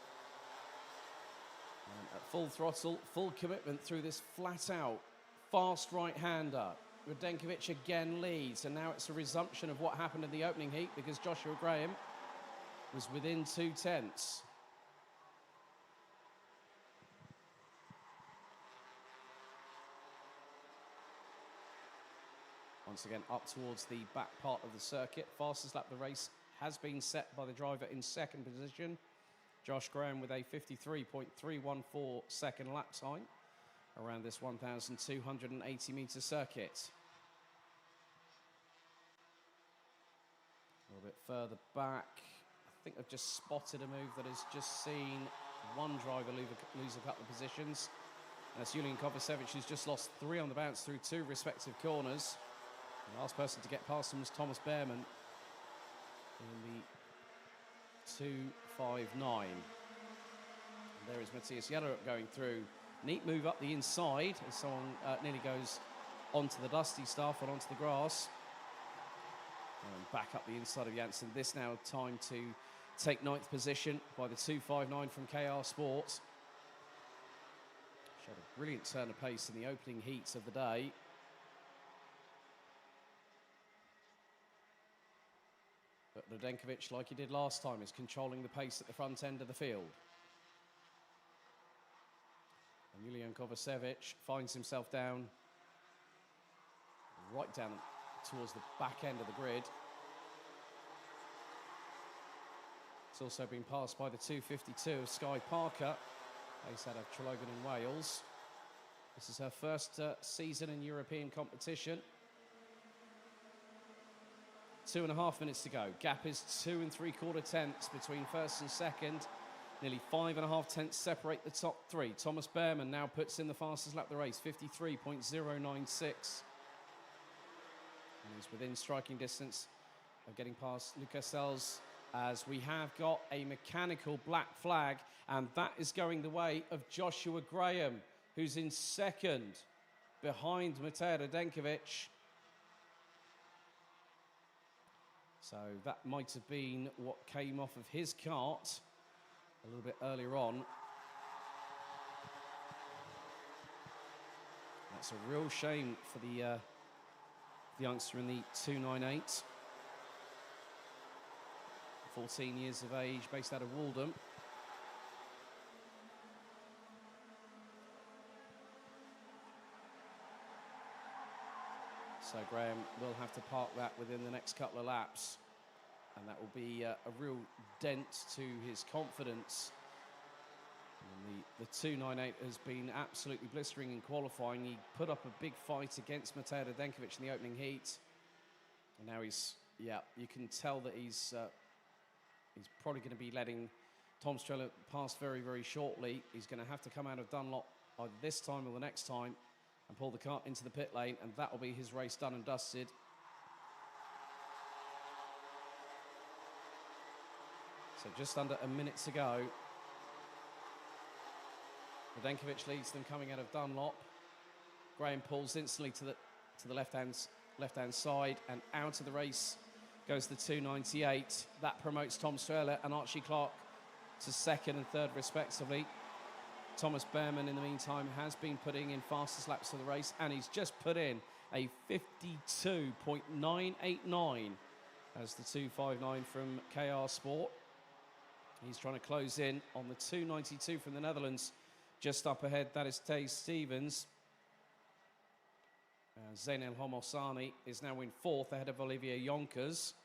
And at full throttle, full commitment through this flat-out, fast right-hander. Radenkovic again leads, and now it's a resumption of what happened in the opening heat because Joshua Graham was within 2/10. Once again, up towards the back part of the circuit. Fastest lap of the race has been set by the driver in second position. Josh Graham with a 53.314 second lap time around this 1,280 metre circuit. A little bit further back, I think I've just spotted a move that has just seen one driver lose a couple of positions. And that's Julian Kovacevic, who's just lost 3 on the bounce through 2 respective corners. The last person to get past him was Thomas Behrman in the 2.59. And there is Matthias Jellerup going through. Neat move up the inside as someone nearly goes onto the dusty stuff and onto the grass. And back up the inside of Janssen. This now time to take 9th position by the 2.59 from KR Sports. Showed a brilliant turn of pace in the opening heats of the day. But Radenkovic, like he did last time, is controlling the pace at the front end of the field. And Julian Kovacevic finds himself down, right down towards the back end of the grid. It's also been passed by the 2.52 of Sky Parker, based out of Treloghan in Wales. This is her first season in European competition. 2.5 minutes to go. Gap is 2 3/4 tenths between first and second. Nearly 5.5 tenths separate the top 3. Thomas Behrman now puts in the fastest lap of the race, 53.096. And he's within striking distance of getting past Lucas Sells, as we have got a mechanical black flag, and that is going the way of Joshua Graham, who's in second behind Matej Radenkovic. So that might have been what came off of his kart a little bit earlier on. That's a real shame for the youngster in the 2.98. 14 years of age, based out of Walden. So Graham will have to park that within the next couple of laps. And that will be a real dent to his confidence. And the 2.98 has been absolutely blistering in qualifying. He put up a big fight against Matej Radenkovic in the opening heat. And now he's, you can tell that he's probably going to be letting Tom Strella pass very, very shortly. He's going to have to come out of Dunlop either this time or the next time and pull the cart into the pit lane, and that will be his race done and dusted. So just under a minute to go. Radenkovic leads them coming out of Dunlop. Graham pulls instantly to the left-hand side, and out of the race goes the 2.98. That promotes Tom Strella and Archie Clark to second and third respectively. Thomas Behrman, in the meantime, has been putting in fastest laps of the race, and he's just put in a 52.989 as the 2.59 from KR Sport. He's trying to close in on the 2.92 from the Netherlands. Just up ahead, that is Thijs Stevens. Zain El Homossani is now in 4th ahead of Olivier Jonkers.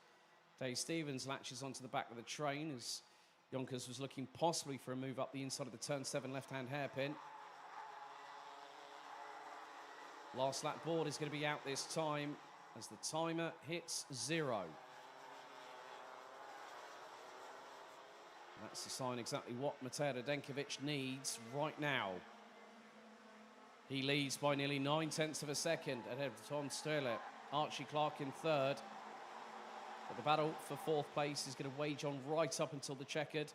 Thijs Stevens latches onto the back of the train as Jonkers was looking possibly for a move up the inside of the turn 7 left-hand hairpin. Last lap board is going to be out this time as the timer hits 0. That's the sign exactly what Matej Radenkovic needs right now. He leads by nearly 9/10 of a second ahead of Tom Strella. Archie Clark in 3rd. But the battle for 4th place is going to wage on right up until the checkered.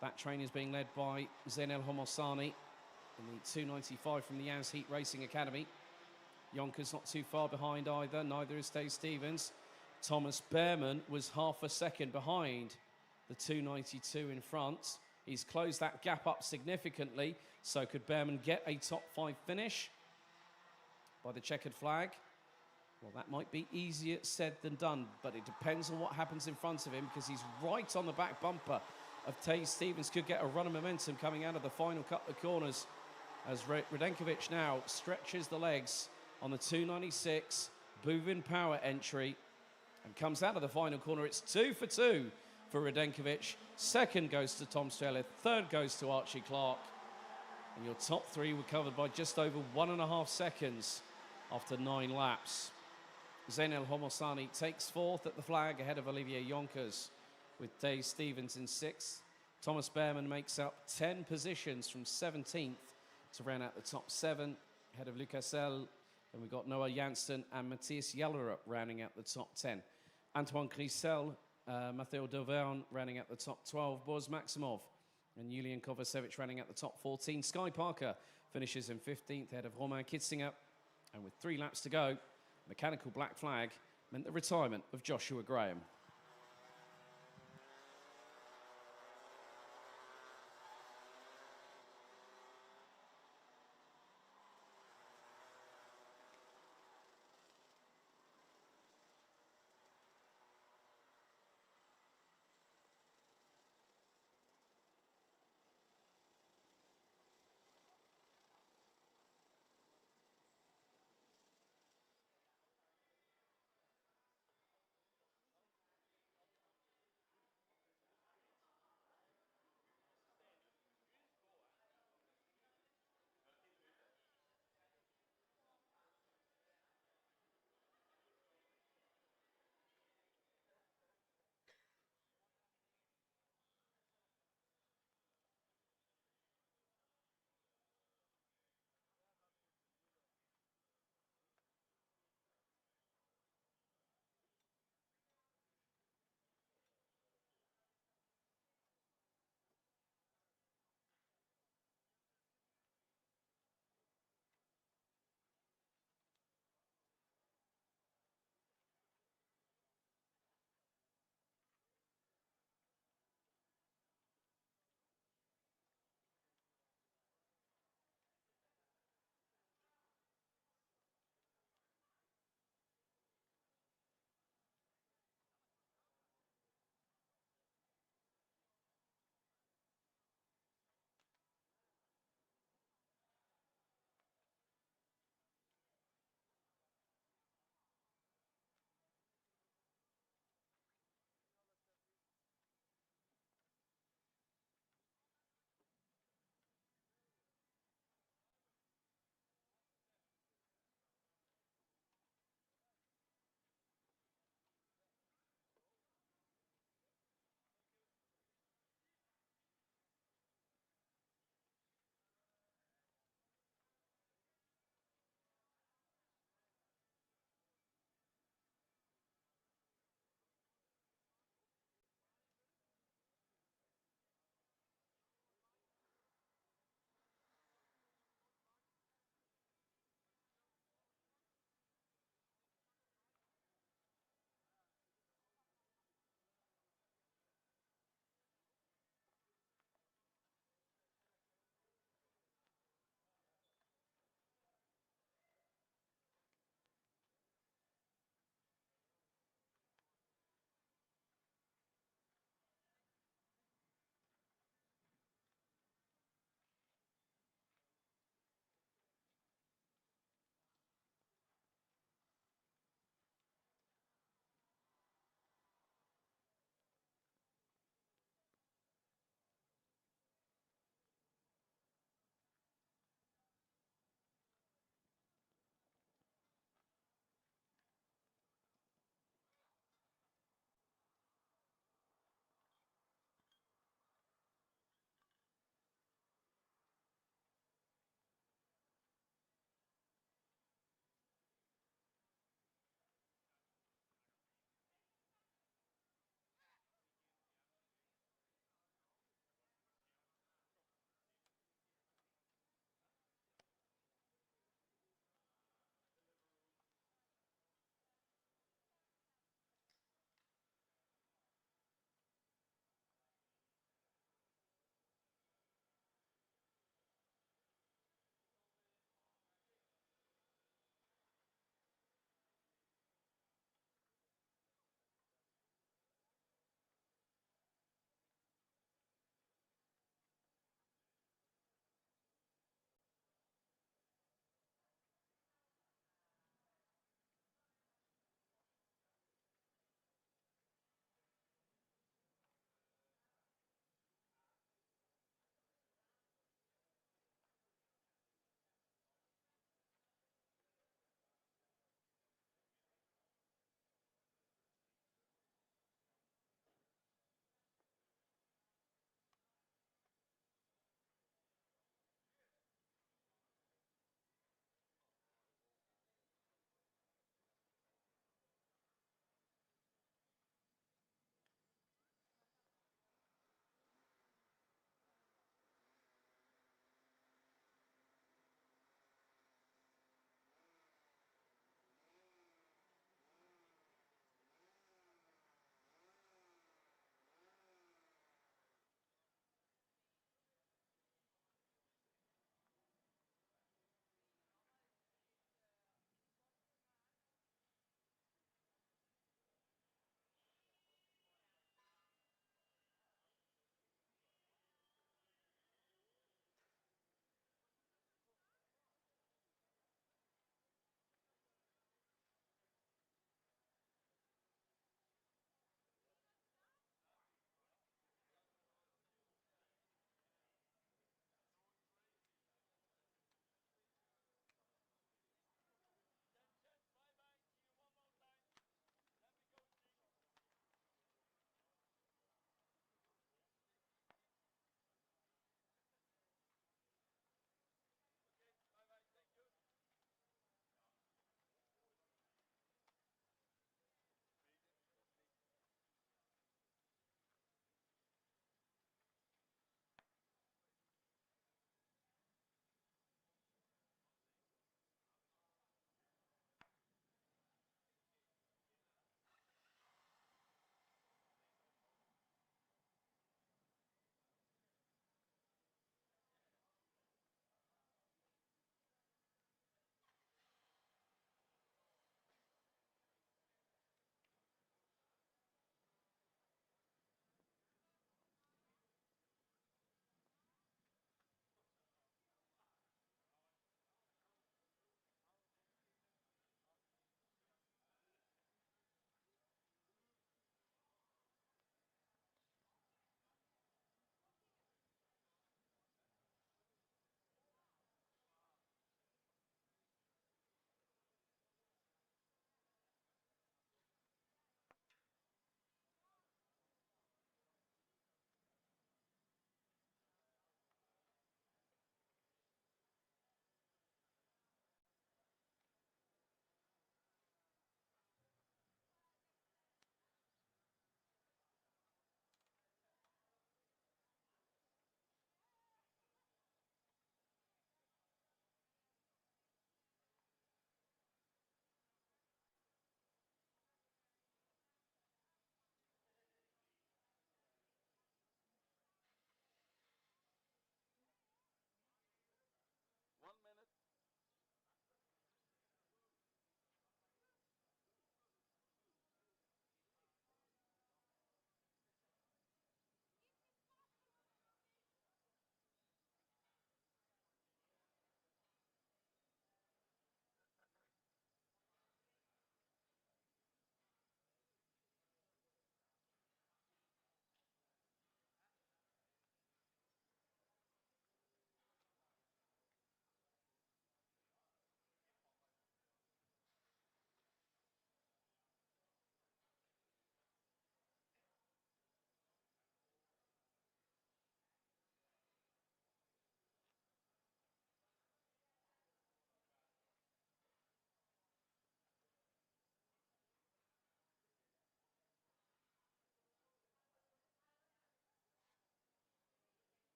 That train is being led by Zain El Homossani in the 2.95 from the Yaz Heat Racing Academy. Jonkers not too far behind either, neither is Thijs Stevens. Thomas Behrman was half a second behind the 2.92 in front. He's closed that gap up significantly. So could Behrman get a top 5 finish by the checkered flag? Well, that might be easier said than done, but it depends on what happens in front of him, because he's right on the back bumper of Taze Stevens. Could get a run of momentum coming out of the final couple of corners as Radenkovic now stretches the legs on the 296 Buvin power entry and comes out of the final corner. It's 2 for 2 for Radenkovic. Second goes to Tom Strelith. Third goes to Archie Clark. And your top 3 were covered by just over 1.5 seconds after 9 laps. Zain El Homosani takes 4th at the flag ahead of Olivier Yonkers, with Taze Stevens in 6th. Thomas Behrman makes up 10 positions from 17th to round out the top 7, ahead of Lucas L. And we've got Noah Janssen and Matthias Jallerup rounding out the top 10. Antoine Grisel, Matteo Dauvergne rounding out the top 12. Boris Maximov and Julian Kovacevic rounding out the top 14. Sky Parker finishes in 15th, ahead of Romain Kitzinger. And with 3 laps to go, mechanical black flag meant the retirement of Joshua Graham.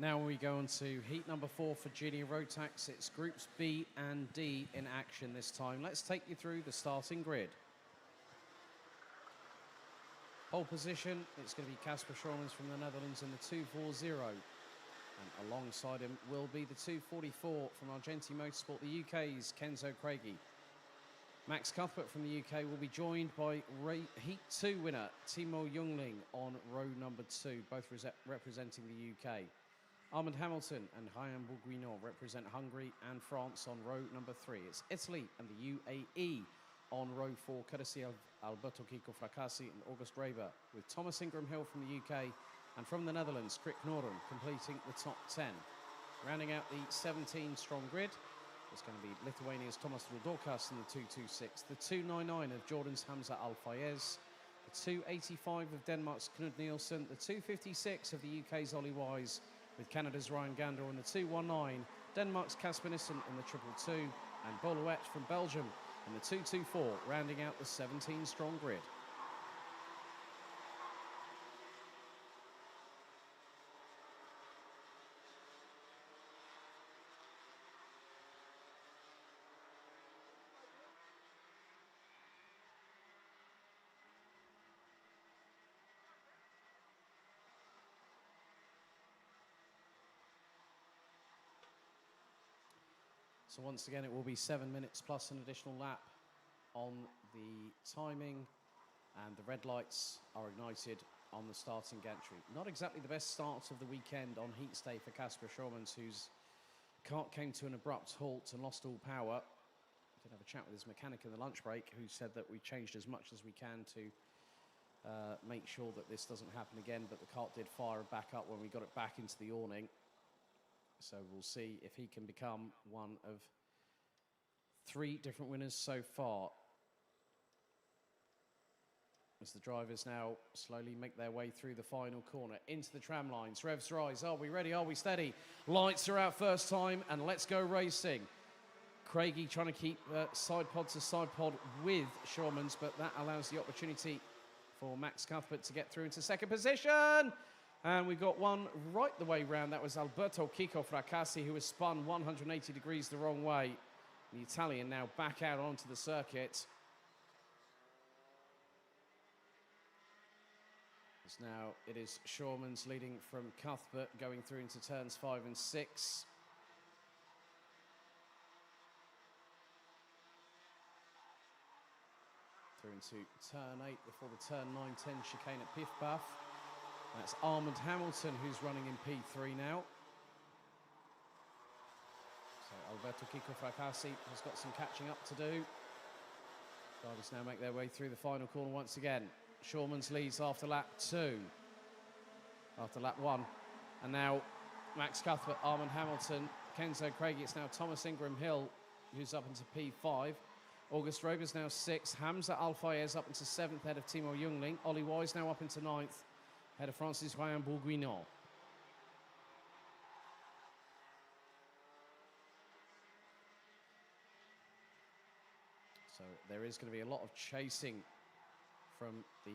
Now we go on to heat number 4 for junior road tax. It's groups B and D in action this time. Let's take you through the starting grid. Pole position, it's going to be Casper Schormans from the Netherlands in the 240. And alongside him will be the 244 from Argenti Motorsport, the UK's Kenzo Craigie. Max Cuthbert from the UK will be joined by Heat 2 winner Timo Jungling on row number 2, both representing the UK. Armand Hamilton and Ryan Bourguignon represent Hungary and France on row number 3. It's Italy and the UAE on row 4, courtesy of Alberto Kiko Fracassi and August Raber, with Thomas Ingram Hill from the UK and from the Netherlands, Krik Norden completing the top 10. Rounding out the 17-strong grid, it's going to be Lithuania's Tomas Rudokas in the 226, the 299 of Jordan's Hamza Al-Fayez, the 285 of Denmark's Knud Nielsen, the 256 of the UK's Ollie Wise, with Canada's Ryan Gander in the 219, Denmark's Casper Nissen in the 222, and Boluet from Belgium in the 224, rounding out the 17-strong grid. So once again, it will be 7 minutes plus an additional lap on the timing, and the red lights are ignited on the starting gantry. Not exactly the best start of the weekend on heat stay for Casper Schormans, whose kart came to an abrupt halt and lost all power. I did have a chat with his mechanic in the lunch break, who said that we changed as much as we can to make sure that this doesn't happen again, but the kart did fire back up when we got it back into the awning. So we'll see if he can become one of 3 different winners so far, as the drivers now slowly make their way through the final corner into the tram lines. Revs rise. Are we ready? Are we steady? Lights are out first time, and let's go racing. Craigie trying to keep side pod to side pod with Schormans, but that allows the opportunity for Max Cuthbert to get through into second position. And we got one right the way round. That was Alberto Kiko Fracassi, who was spun 180 degrees the wrong way. The Italian now back out onto the circuit. As now it is Schormans leading from Cuthbert, going through into turns 5 and 6. Through into turn 8 before the turn 9-10 chicane at Piff Puff. That's Armand Hamilton, who's running in P3 now. So Alberto Kiko Fracassi has got some catching up to do. Drivers now make their way through the final corner once again. Schormans leads after lap 2. After lap 1. And now Max Cuthbert, Armand Hamilton, Kenzo Craigie. It's now Thomas Ingram Hill, who's up into P5. August Rober's now 6th. Hamza Al-Fayez up into 7th, head of Timo Jungling. Ollie Wise now up into 9th. Head of France's Ryan Bourguignon. So there is going to be a lot of chasing from the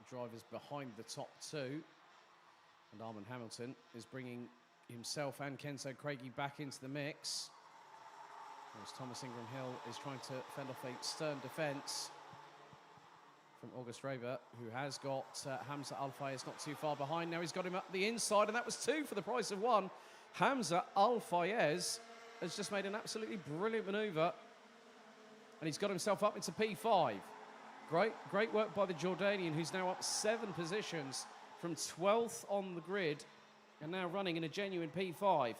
drivers behind the top 2. And Armand Hamilton is bringing himself and Kenzo Craigie back into the mix. As Thomas Ingram Hill is trying to fend off a stern defence from August Raber, who has got Hamza Al-Fayez not too far behind. Now he's got him up the inside, and that was 2 for the price of 1. Hamza Al-Fayez has just made an absolutely brilliant manoeuvre, and he's got himself up into P5. Great work by the Jordanian, who's now up 7 positions from 12th on the grid, and now running in a genuine P5.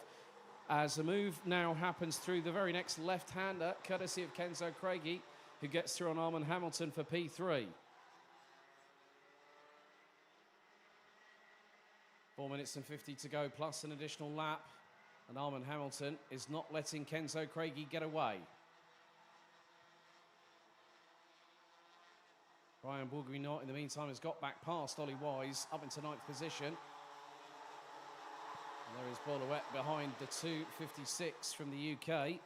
As the move now happens through the very next left-hander, courtesy of Kenzo Craigie, who gets through on Armand Hamilton for P3. 4 minutes and 50 to go, plus an additional lap. And Armand Hamilton is not letting Kenzo Craigie get away. Ryan Bourguignon, in the meantime, has got back past Ollie Wise, up into 9th position. And there is Boluet behind the 256 from the UK.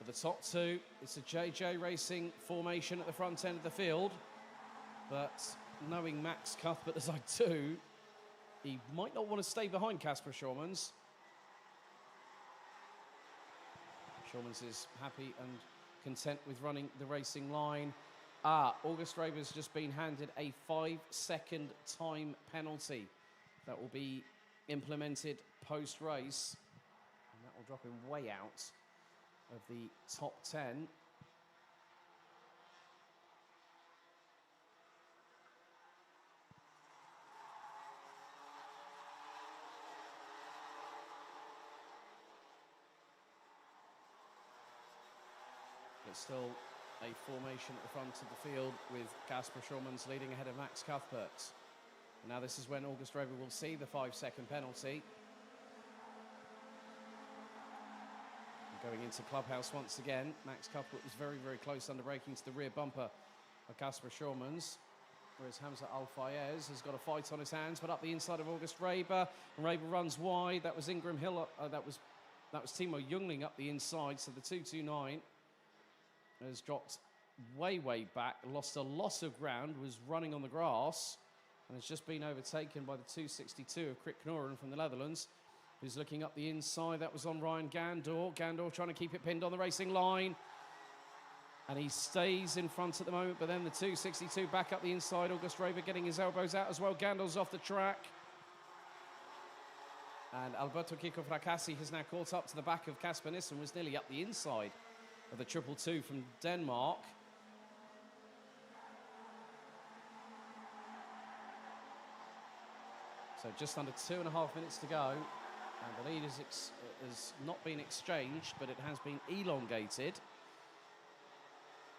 the top two. It's a JJ Racing formation at the front end of the field. But knowing Max Cuthbert as I do, he might not want to stay behind Kasper Schurmans. Schurmans is happy and content with running the racing line. August Raber's just been handed a 5-second time penalty. That will be implemented post-race. And that will drop him way out of the top 10. But still a formation at the front of the field with Kasper Schurmans leading ahead of Max Cuthbert. And now this is when August Raber will see the 5-second penalty. And going into clubhouse once again, Max Cuthbert was very, very close under braking to the rear bumper of Kasper Schurmans. Whereas Hamza Al-Fayez has got a fight on his hands, but up the inside of August Raber. And Raber runs wide. That was Ingram Hill. That was Timo Jungling up the inside. So the 229 has dropped way, way back, lost a lot of ground, was running on the grass, and has just been overtaken by the 262 of Krik Knoren from the Netherlands, who's looking up the inside. That was on Ryan Gandor. Gandor trying to keep it pinned on the racing line. And he stays in front at the moment, but then the 262 back up the inside. August Raber getting his elbows out as well. Gandor's off the track. And Alberto Kiko Fracassi has now caught up to the back of Kasper Nissen, was nearly up the inside of the 222 from Denmark. So just under 2.5 minutes to go, and the lead has not been exchanged, but it has been elongated.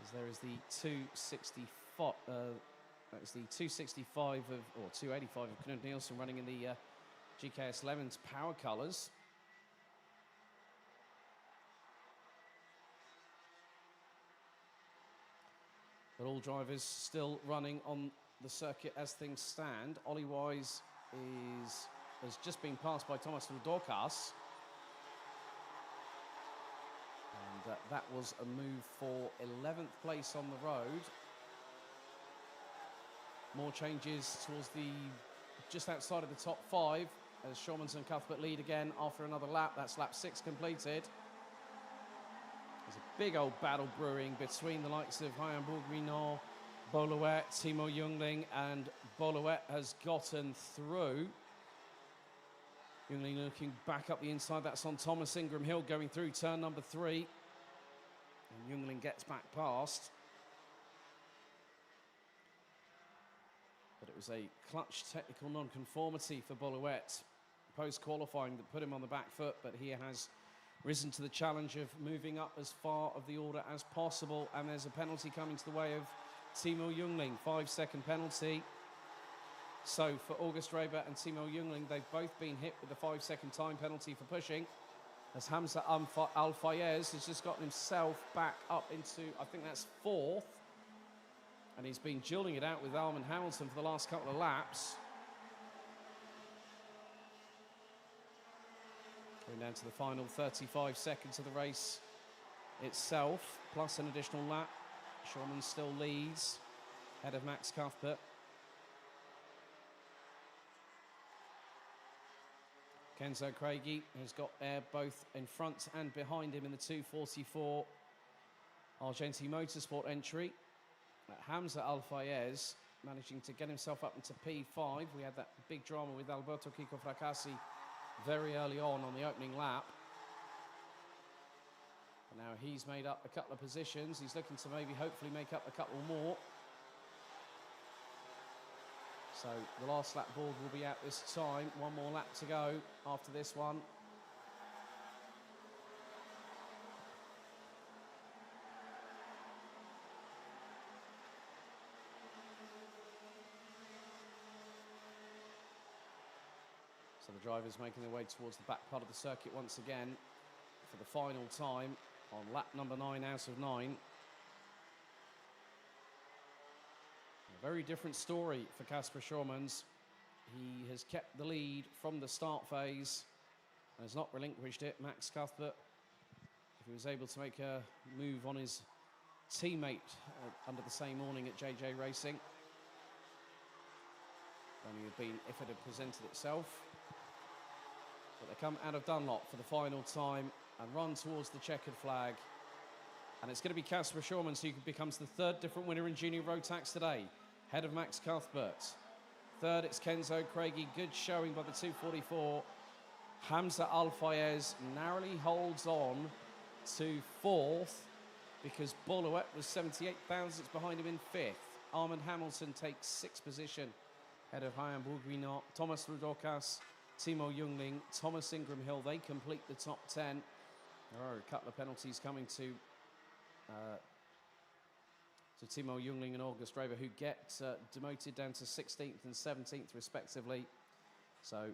As there is the 265, that's the 265 of, or 285 of Knud Nielsen running in the GKS Levens power colours. But all drivers still running on the circuit as things stand. Ollie Wise has just been passed by Thomas Dorcas. And that was a move for 11th place on the road. More changes towards just outside of the top 5 as Schurmans and Cuthbert lead again after another lap. That's lap 6 completed. There's a big old battle brewing between the likes of Ryan Bourguignon, Boluet, Timo Jungling, and Boluet has gotten through. Jungling looking back up the inside. That's on Thomas Ingram Hill going through turn number 3. And Jungling gets back past. But it was a clutch technical non-conformity for Boluet post-qualifying that put him on the back foot, but he has risen to the challenge of moving up as far of the order as possible, and there's a penalty coming to the way of Timo Jungling, 5-second penalty. So for August Raber and Timo Jungling, they've both been hit with the 5-second time penalty for pushing, as Hamza Al-Fayez has just gotten himself back up into, I think that's 4th, and he's been dueling it out with Alman Hamilton for the last couple of laps. Going down to the final 35 seconds of the race itself, plus an additional lap. Schurmans still leads, ahead of Max Cuthbert. Kenzo Craigie has got air both in front and behind him in the 244 Argenti Motorsport entry. Hamza Al-Fayez managing to get himself up into P5. We had that big drama with Alberto Kiko Fracassi very early on the opening lap. And now he's made up a couple of positions. He's looking to maybe hopefully make up a couple more. So the last lap board will be out this time. One more lap to go after this one. So the drivers making their way towards the back part of the circuit once again for the final time on lap number 9 out of 9. A very different story for Kasper Schurmans. He has kept the lead from the start phase and has not relinquished it. Max Cuthbert, if He was able to make a move on his teammate under the same awning at JJ Racing. Only have been if it had presented itself. But they come out of Dunlop for the final time and run towards the checkered flag. And it's going to be Casper Schurmans who becomes the third different winner in junior Rotax today, ahead of Max Cuthbert. Third, it's Kenzo Craigie. Good showing by the 244. Hamza Al-Fayez narrowly holds on to fourth because Boluet was 78 thousandths behind him in fifth. Armand Hamilton takes sixth position, ahead of Hayam Bourguinot, Thomas Rudocas, Timo Jungling, Thomas Ingram Hill. They complete the top 10. There are a couple of penalties coming to Timo Jungling and August Raber, who get demoted down to 16th and 17th respectively. So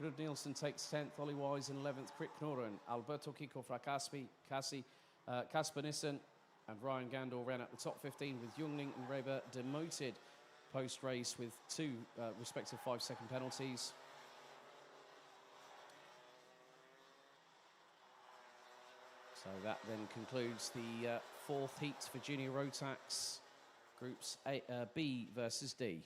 Knut Nielsen takes 10th, Ollie Wise in 11th, Krit Knorren, Alberto Kiko Fracaspi, Casper Nissen and Ryan Gandor ran at the top 15 with Jungling and Raber demoted post-race with two respective 5-second penalties. So that then concludes the fourth heat for Junior Rotax, Groups B versus D.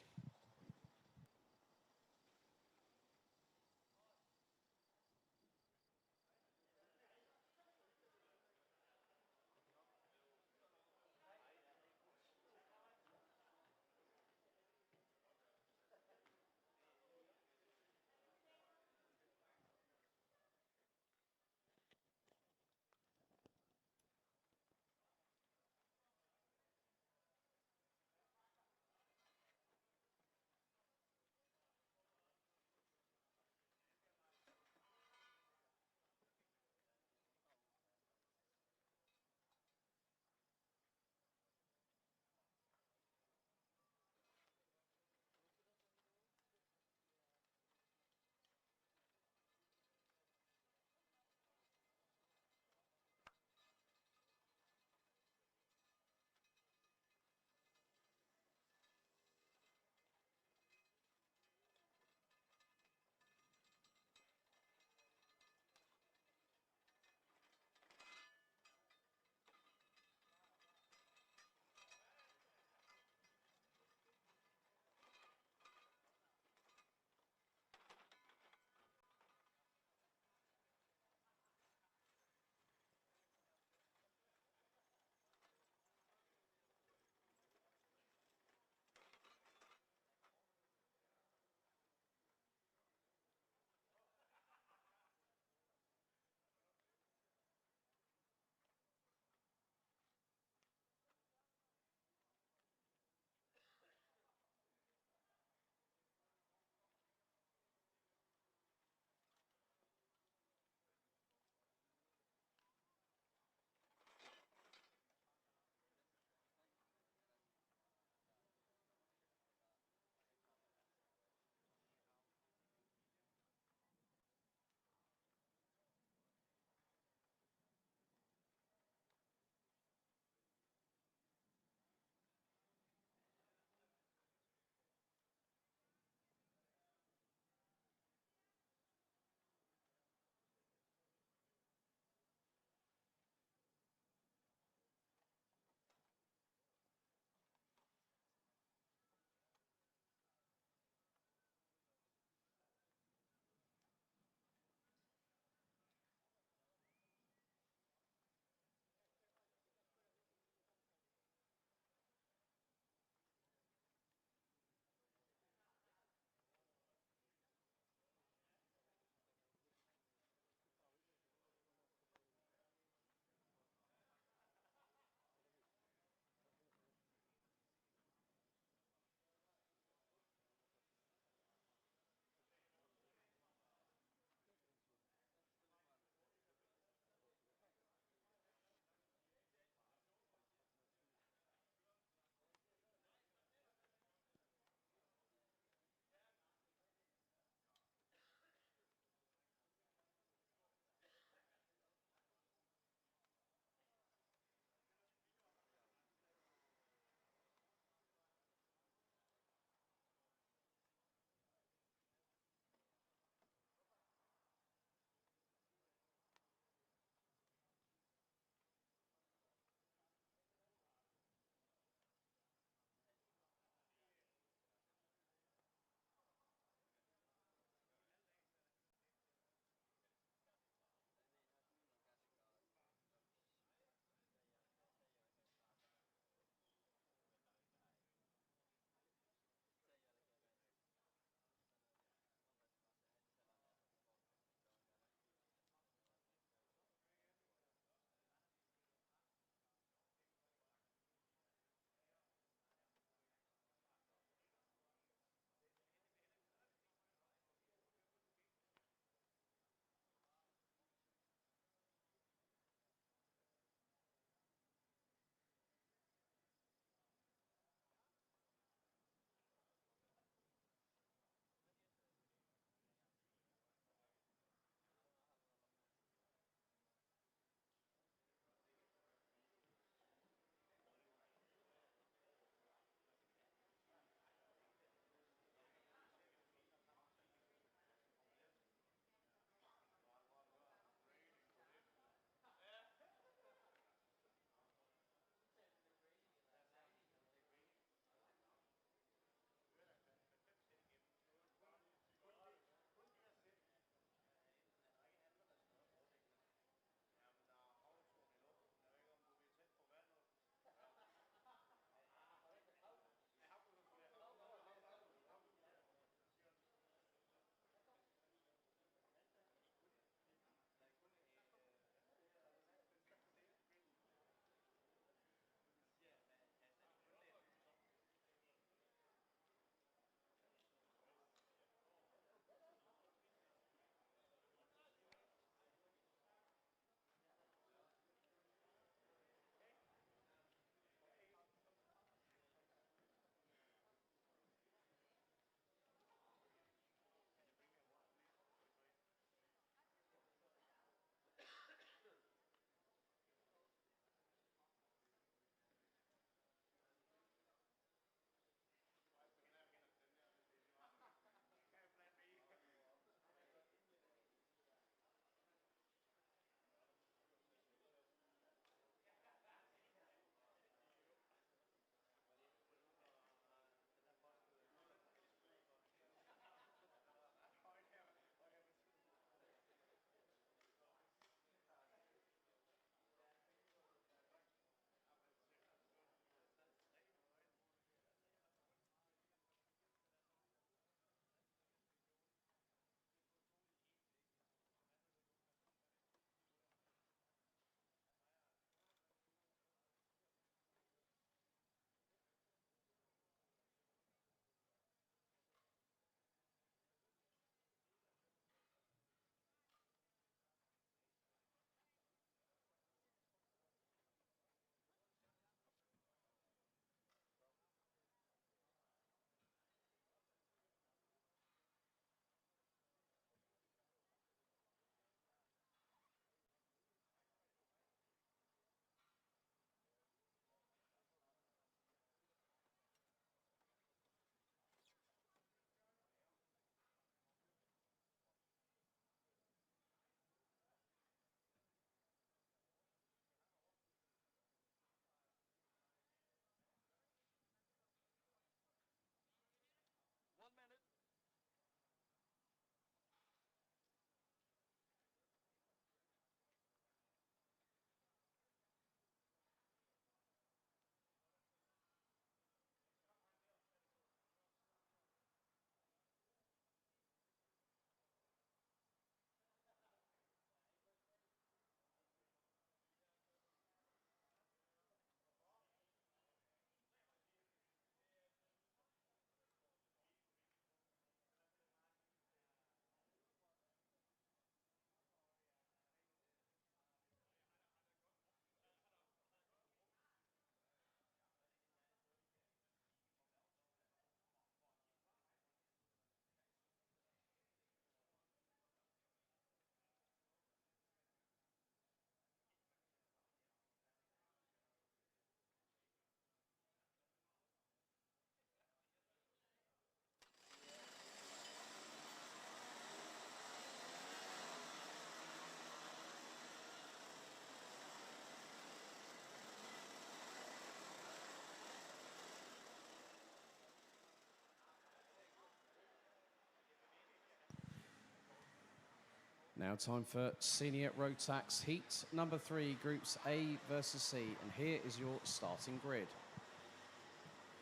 Now time for Senior Rotax Heat number 3, Groups A versus C. And here is your starting grid.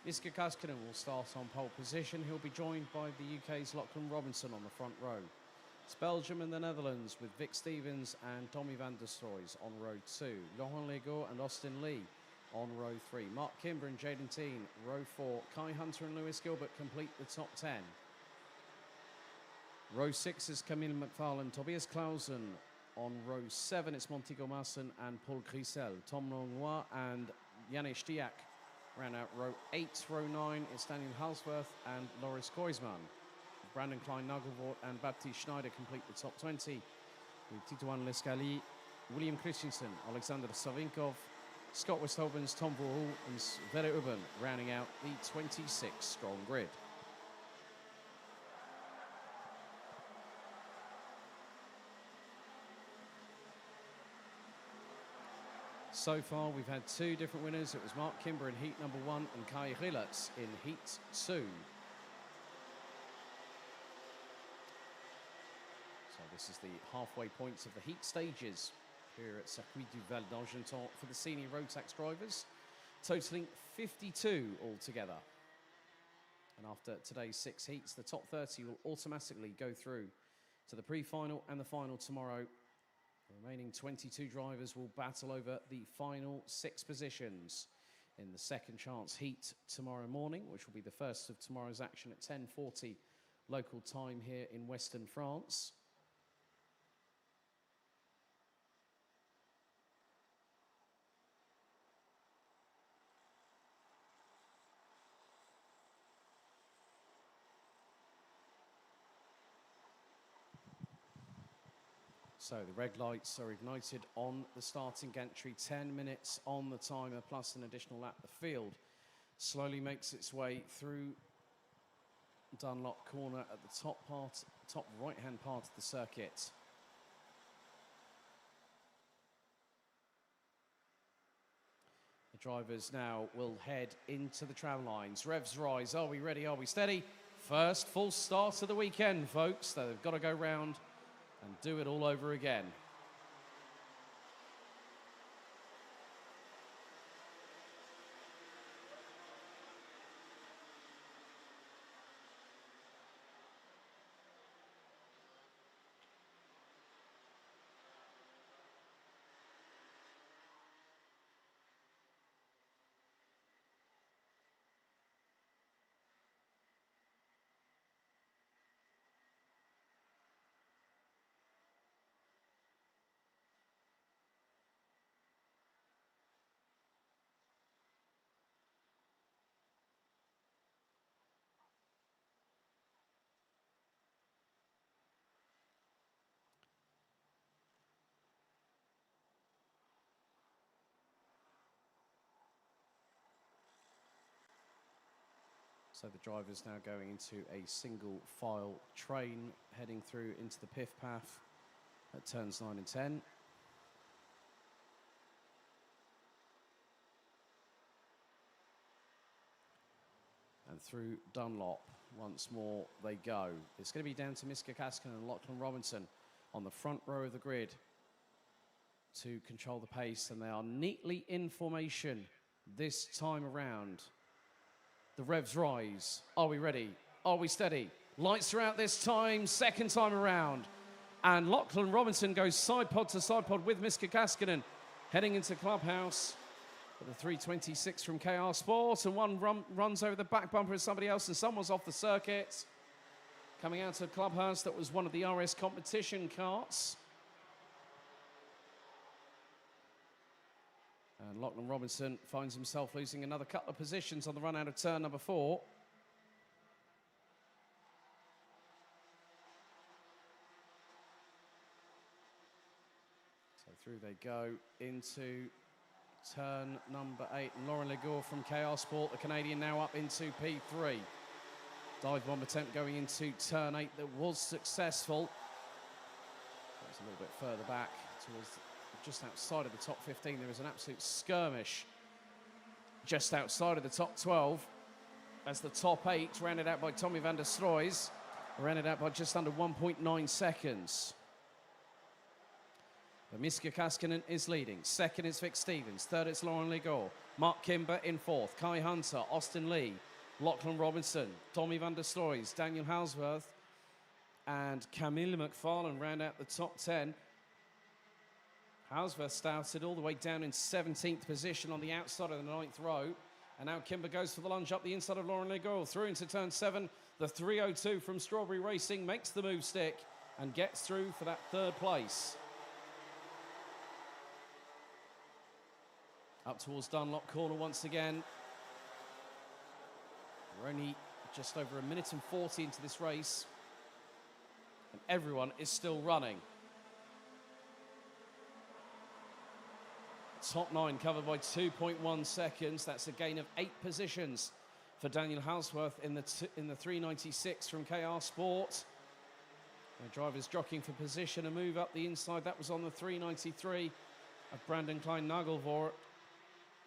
Iska Kaskinen will start on pole position. He'll be joined by the UK's Lachlan Robinson on the front row. It's Belgium and the Netherlands with Vic Stevens and Tommy van der Stroys on row 2. Laurent Legault and Austin Lee on row 3. Mark Kimber and Jaden Teen, row 4. Kai Hunter and Lewis Gilbert complete the top 10. Row 6 is Camille McFarlane, Tobias Clausen. On row 7, it's Monty Gomassen and Paul Grisel. Tom Longois and Janis Diak round out row 8. Row 9, it's Daniel Halsworth and Loris Koisman. Brandon Klein-Nagelvoort and Baptiste Schneider complete the top 20. With Titouan Lescali, William Christensen, Alexander Savinkov, Scott Westhobens, Tom Vorhul and Sverre Ubben rounding out the 26-strong grid. So far, we've had 2 different winners. It was Mark Kimber in heat number 1 and Kai Rillertz in heat 2. So this is the halfway points of the heat stages here at Circuit du Val d'Argenton for the senior Rotax drivers, totaling 52 altogether. And after today's 6 heats, the top 30 will automatically go through to the pre-final and the final tomorrow. The remaining 22 drivers will battle over the final 6 positions in the second chance heat tomorrow morning, which will be the first of tomorrow's action at 10:40 local time here in Western France. So the red lights are ignited on the starting gantry, 10 minutes on the timer, plus an additional lap. The field slowly makes its way through Dunlop corner at the top right-hand part of the circuit. The drivers now will head into the tram lines. Revs rise. Are we ready? Are we steady? First full start of the weekend, folks. They've got to go round and do it all over again. So the driver's now going into a single file train, heading through into the PIF path at turns 9 and 10. And through Dunlop, once more they go. It's going to be down to Miska Kaskinen and Lachlan Robinson on the front row of the grid to control the pace, and they are neatly in formation this time around. The revs rise. Are we ready? Are we steady? Lights are out this time, second time around. And Lachlan Robinson goes side pod to side pod with Miska Kaskinen, heading into Clubhouse. With a 3:26 from KR Sport, and one runs over the back bumper of somebody else, and someone's off the circuit. Coming out of Clubhouse, that was one of the RS competition carts. And Lachlan Robinson finds himself losing another couple of positions on the run out of turn number 4. So through they go into turn number 8. And Laurent Legault from KR Sport, the Canadian, now up into P3. Dive bomb attempt going into turn 8 that was successful. That was a little bit further back towards just outside of the top 15. There was an absolute skirmish just outside of the top 12 as the top 8, rounded out by Tommy van der Stroys, rounded out by just under 1.9 seconds. But Miska Kaskinen is leading. Second is Vic Stevens. Third is Lauren Legore. Mark Kimber in fourth. Kai Hunter, Austin Lee, Lachlan Robinson, Tommy van der Stoys, Daniel Halsworth, and Camille McFarlane round out the top 10. Halsworth started all the way down in 17th position on the outside of the 9th row. And now Kimber goes for the lunge up the inside of Lauren Legore. Through into turn 7. The 302 from Strawberry Racing makes the move stick and gets through for that third place. Up towards Dunlop corner once again. We're only just over a minute and 40 into this race. And everyone is still running. Top 9 covered by 2.1 seconds. That's a gain of 8 positions for Daniel Halsworth in the 396 from KR Sport. The driver's jockeying for position, a move up the inside. That was on the 393 of Brandon Klein-Nagelvor.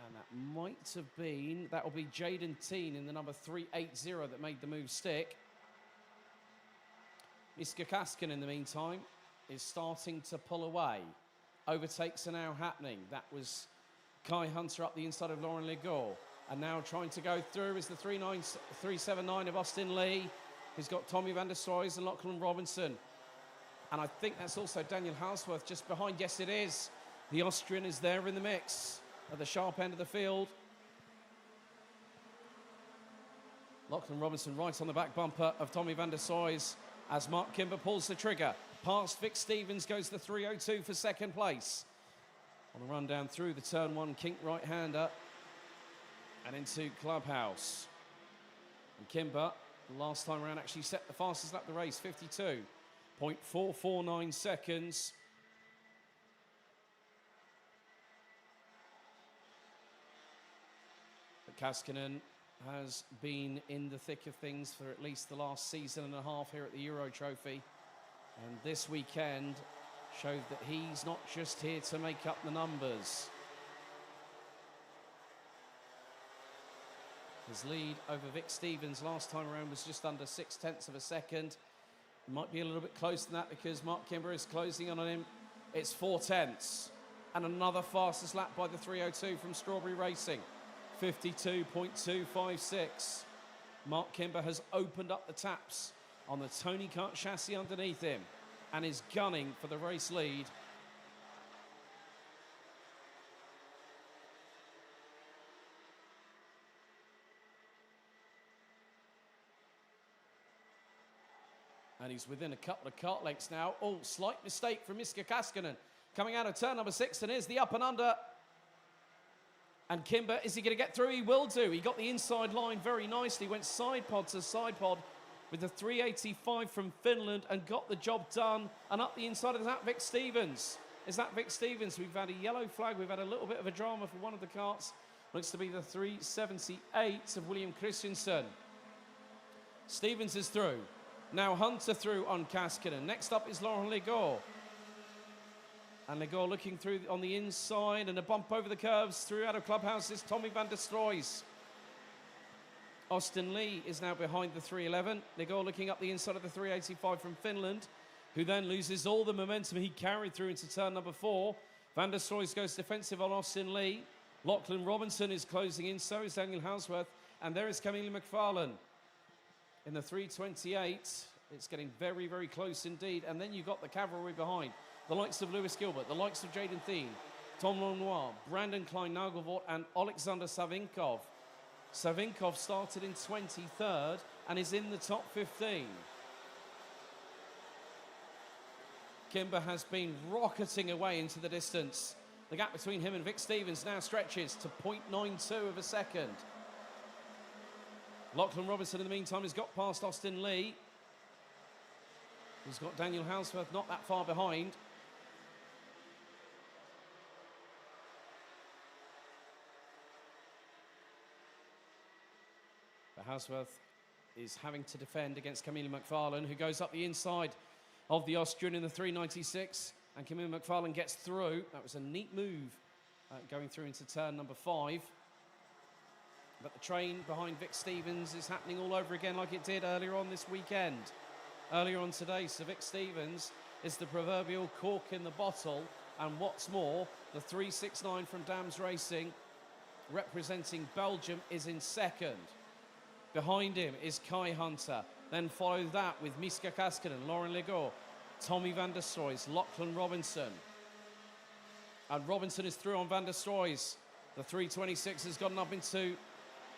And that might have been, that will be Jaden Teen in the number 380 that made the move stick. Miska Kaskinen, in the meantime, is starting to pull away. Overtakes are now happening. That was Kai Hunter up the inside of Lauren Legore. And now trying to go through is the 379 of Austin Lee, who's got Tommy van der Stoys and Lachlan Robinson. And I think that's also Daniel Halsworth just behind. Yes, it is. The Austrian is there in the mix at the sharp end of the field. Lachlan Robinson right on the back bumper of Tommy van der Stoys as Mark Kimber pulls the trigger. Past Vic Stevens goes the 302 for second place. On a run down through the turn 1 kink right-hander and into Clubhouse. And Kimber, last time around, actually set the fastest lap of the race, 52.449 seconds. But Kaskinen has been in the thick of things for at least the last season and a half here at the Euro Trophy. And this weekend showed that he's not just here to make up the numbers. His lead over Vic Stevens last time around was just under 0.6 of a second. It might be a little bit closer than that because Mark Kimber is closing on him. It's 0.4. And another fastest lap by the 302 from Strawberry Racing. 52.256. Mark Kimber has opened up the taps on the Tony Kart chassis underneath him and is gunning for the race lead. And he's within a couple of kart lengths now. Oh, slight mistake from Miska Kaskinen. Coming out of turn number 6, and here's the up and under. And Kimber, is he going to get through? He will do. He got the inside line very nicely. Went side pod to side pod with the 385 from Finland and got the job done. And up the inside of that, Vic Stevens. Is that Vic Stevens? We've had a yellow flag. We've had a little bit of a drama for one of the karts. Looks to be the 378 of William Christensen. Stevens is through. Now Hunter through on Kaskinen. Next up is Lauren Legore. And Legore looking through on the inside and a bump over the curves through out of Clubhouse is Tommy van der Stoys. Austin Lee is now behind the 311. Legore looking up the inside of the 385 from Finland, who then loses all the momentum he carried through into turn number 4. Van der Stoys goes defensive on Austin Lee. Lachlan Robinson is closing in, so is Daniel Halsworth. And there is Camille McFarlane in the 328. It's getting very, very close indeed. And then you've got the cavalry behind. The likes of Lewis Gilbert, the likes of Jaden Thien, Tom Lenoir, Brandon Klein-Nagelvort, and Alexander Savinkov. Savinkov started in 23rd and is in the top 15. Kimber has been rocketing away into the distance. The gap between him and Vic Stevens now stretches to 0.92 of a second. Lachlan Robinson, in the meantime, has got past Austin Lee. He's got Daniel Halsworth not that far behind. But Halsworth is having to defend against Camille McFarlane, who goes up the inside of the Austrian in the 396. And Camille McFarlane gets through. That was a neat move going through into turn number 5. But the train behind Vic Stevens is happening all over again like it did earlier on this weekend. Earlier on today, so Vic Stevens is the proverbial cork in the bottle And what's more, the 369 from Dams Racing, representing Belgium, is in second. Behind him is Kai Hunter. Then follow that with Miska Kaskinen, Lauren Legault, Tommy van der Stroys, Lachlan Robinson. And Robinson is through on van der Stroys. The 326 has gotten up into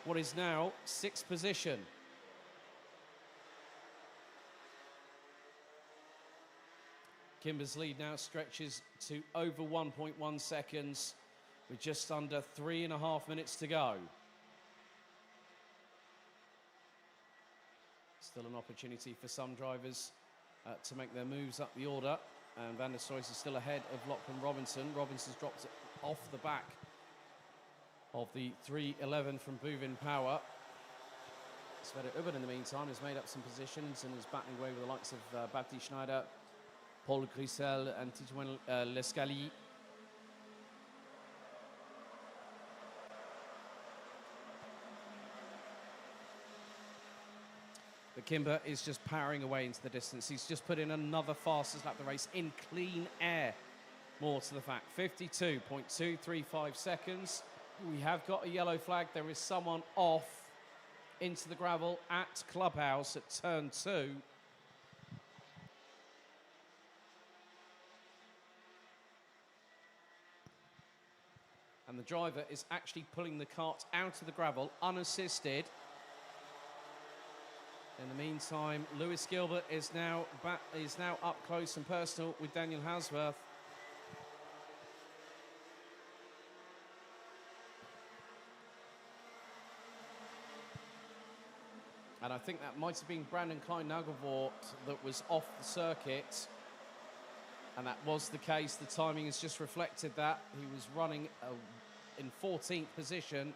what is now 6th position. Kimber's lead now stretches to over 1.1 seconds with just under 3.5 minutes to go. Still an opportunity for some drivers to make their moves up the order. And van der Stroys is still ahead of Lachlan Robinson. Robinson's dropped it off the back of the 311 from Buvin Power. Sverre Ubben, in the meantime, has made up some positions and is battling away with the likes of Baptiste Schneider, Paul Grisel and Titouan Lescali. But Kimber is just powering away into the distance. He's just put in another fastest lap of the race in clean air. More to the fact, 52.235 seconds. We have got a yellow flag. There is someone off into the gravel at Clubhouse at turn 2. And the driver is actually pulling the cart out of the gravel unassisted. In the meantime, Lewis Gilbert is now up close and personal with Daniel Hasworth. And I think that might have been Brandon Klein-Nagelvort that was off the circuit. And that was the case. The timing has just reflected that. He was running in 14th position.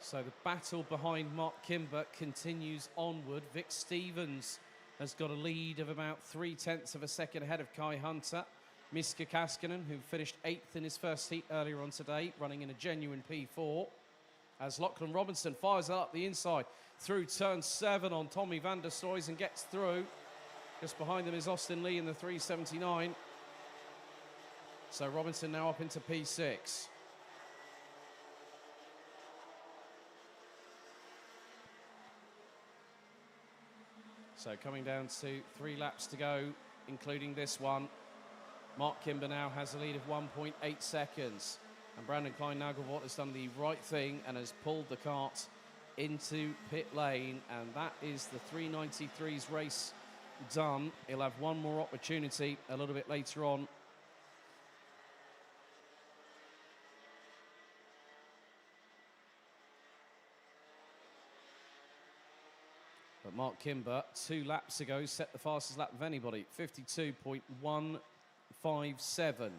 So the battle behind Mark Kimber continues onward. Vic Stevens has got a lead of about 0.3 of a second ahead of Kai Hunter. Miska Kaskinen, who finished 8th in his first heat earlier on today, running in a genuine P4. As Lachlan Robinson fires up the inside through turn 7 on Tommy van der Stroys and gets through. Just behind them is Austin Lee in the 379. So Robinson now up into P6. So coming down to 3 laps to go, including this one. Mark Kimber now has a lead of 1.8 seconds. And Brandon Klein-Nagelvort has done the right thing and has pulled the cart into pit lane. And that is the 393's race done. He'll have one more opportunity a little bit later on. But Mark Kimber, 2 laps ago, set the fastest lap of anybody, 52.157.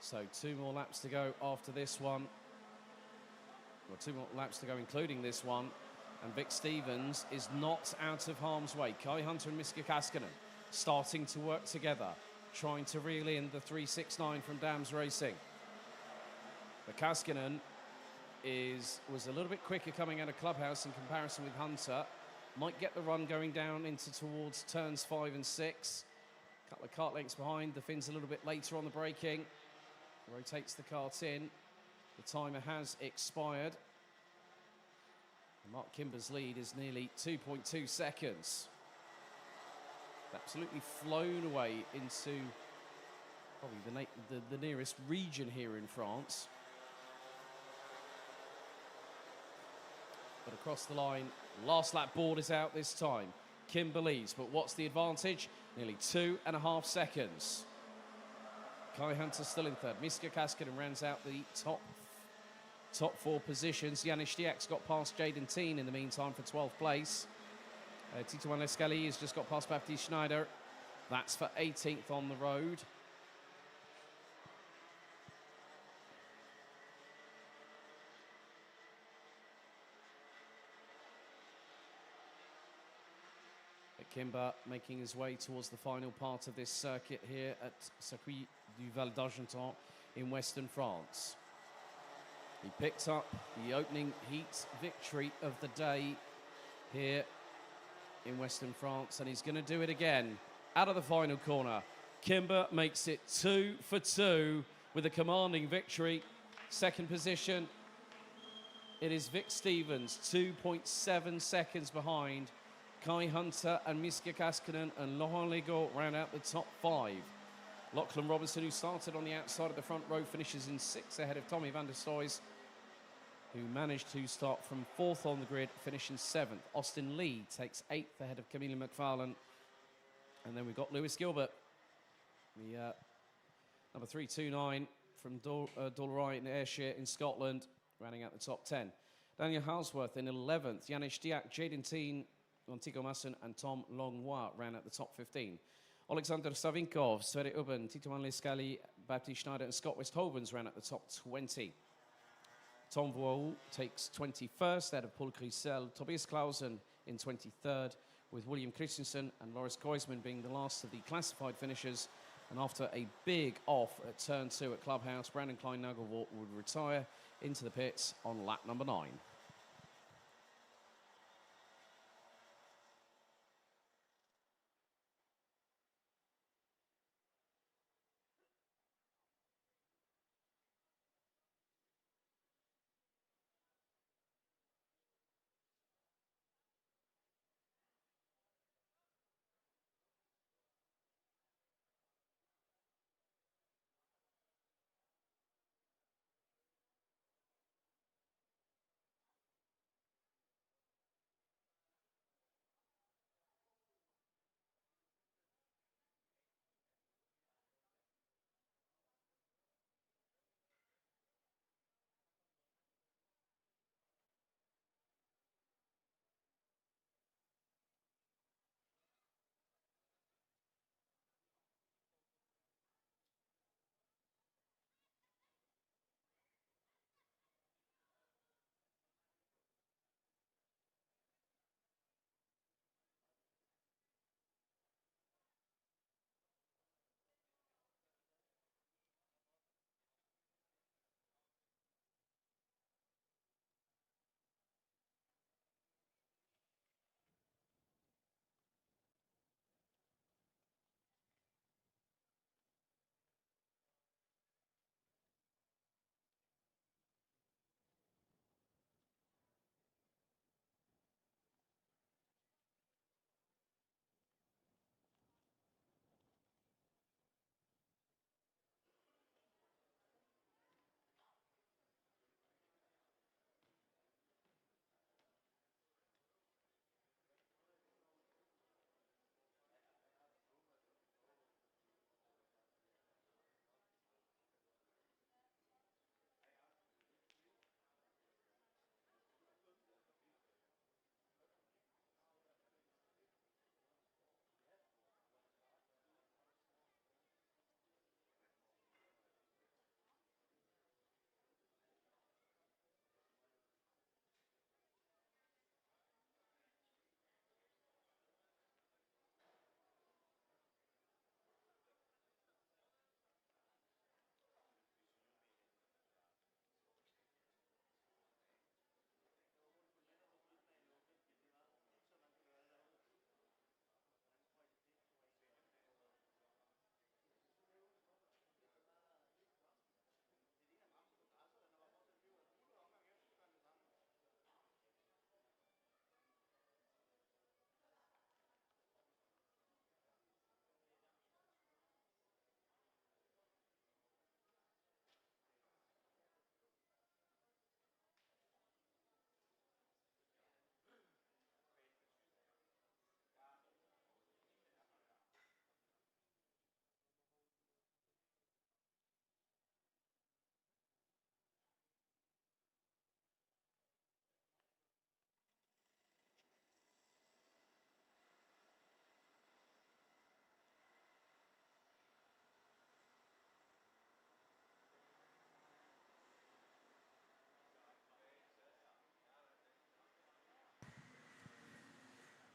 So 2 more laps to go after this one. Well, 2 more laps to go, including this one. And Vic Stevens is not out of harm's way. Kai Hunter and Miska Kaskinen starting to work together, trying to reel in the 369 from Dams Racing. But Kaskinen was a little bit quicker coming out of Clubhouse in comparison with Hunter. Might get the run going down into towards turns 5 and 6. A couple of kart lengths behind. The Finn's a little bit later on the braking. Rotates the kart in. The timer has expired. Mark Kimber's lead is nearly 2.2 seconds. Absolutely flown away into probably the nearest region here in France. But across the line, last lap board is out this time. Kimber leads, but what's the advantage? Nearly 2.5 seconds. Kai Hunter still in third. Miska Kaskinen rounds out the top 4 positions. Janis Stiak's got past Jaden Teen in the meantime for 12th place. Titouan Lescali has just got past Baptiste Schneider. That's for 18th on the road. Kimber making his way towards the final part of this circuit here at Circuit du Val d'Argenton in Western France. He picked up the opening heat victory of the day here in Western France, and he's going to do it again out of the final corner. Kimber makes it 2 for 2 with a commanding victory. Second position, it is Vic Stevens, 2.7 seconds behind. Kai Hunter and Miska Kaskinen and Laurent Legault round out the top 5. Lachlan Robinson, who started on the outside of the front row, finishes in 6th ahead of Tommy van der Stoys, who managed to start from 4th on the grid, finishing 7th. Austin Lee takes 8th ahead of Camille McFarlane. And then we've got Lewis Gilbert, the number 329 from Dollery in Ayrshire in Scotland, rounding out the top 10. Daniel Halsworth in 11th. Janis Diak, Jaden Teen, Antigo Masson and Tom Longwa round out the top 15. Alexander Savinkov, Sverre Ubben, Titoan Lescali, Baptiste Schneider and Scott Westhovens round out the top 20. Tom Voau takes 21st out of Paul Grisel. Tobias Clausen in 23rd, with William Christensen and Loris Koisman being the last of the classified finishers. And after a big off at turn 2 at Clubhouse, Brandon Klein-Nagelvort would retire into the pits on lap number 9.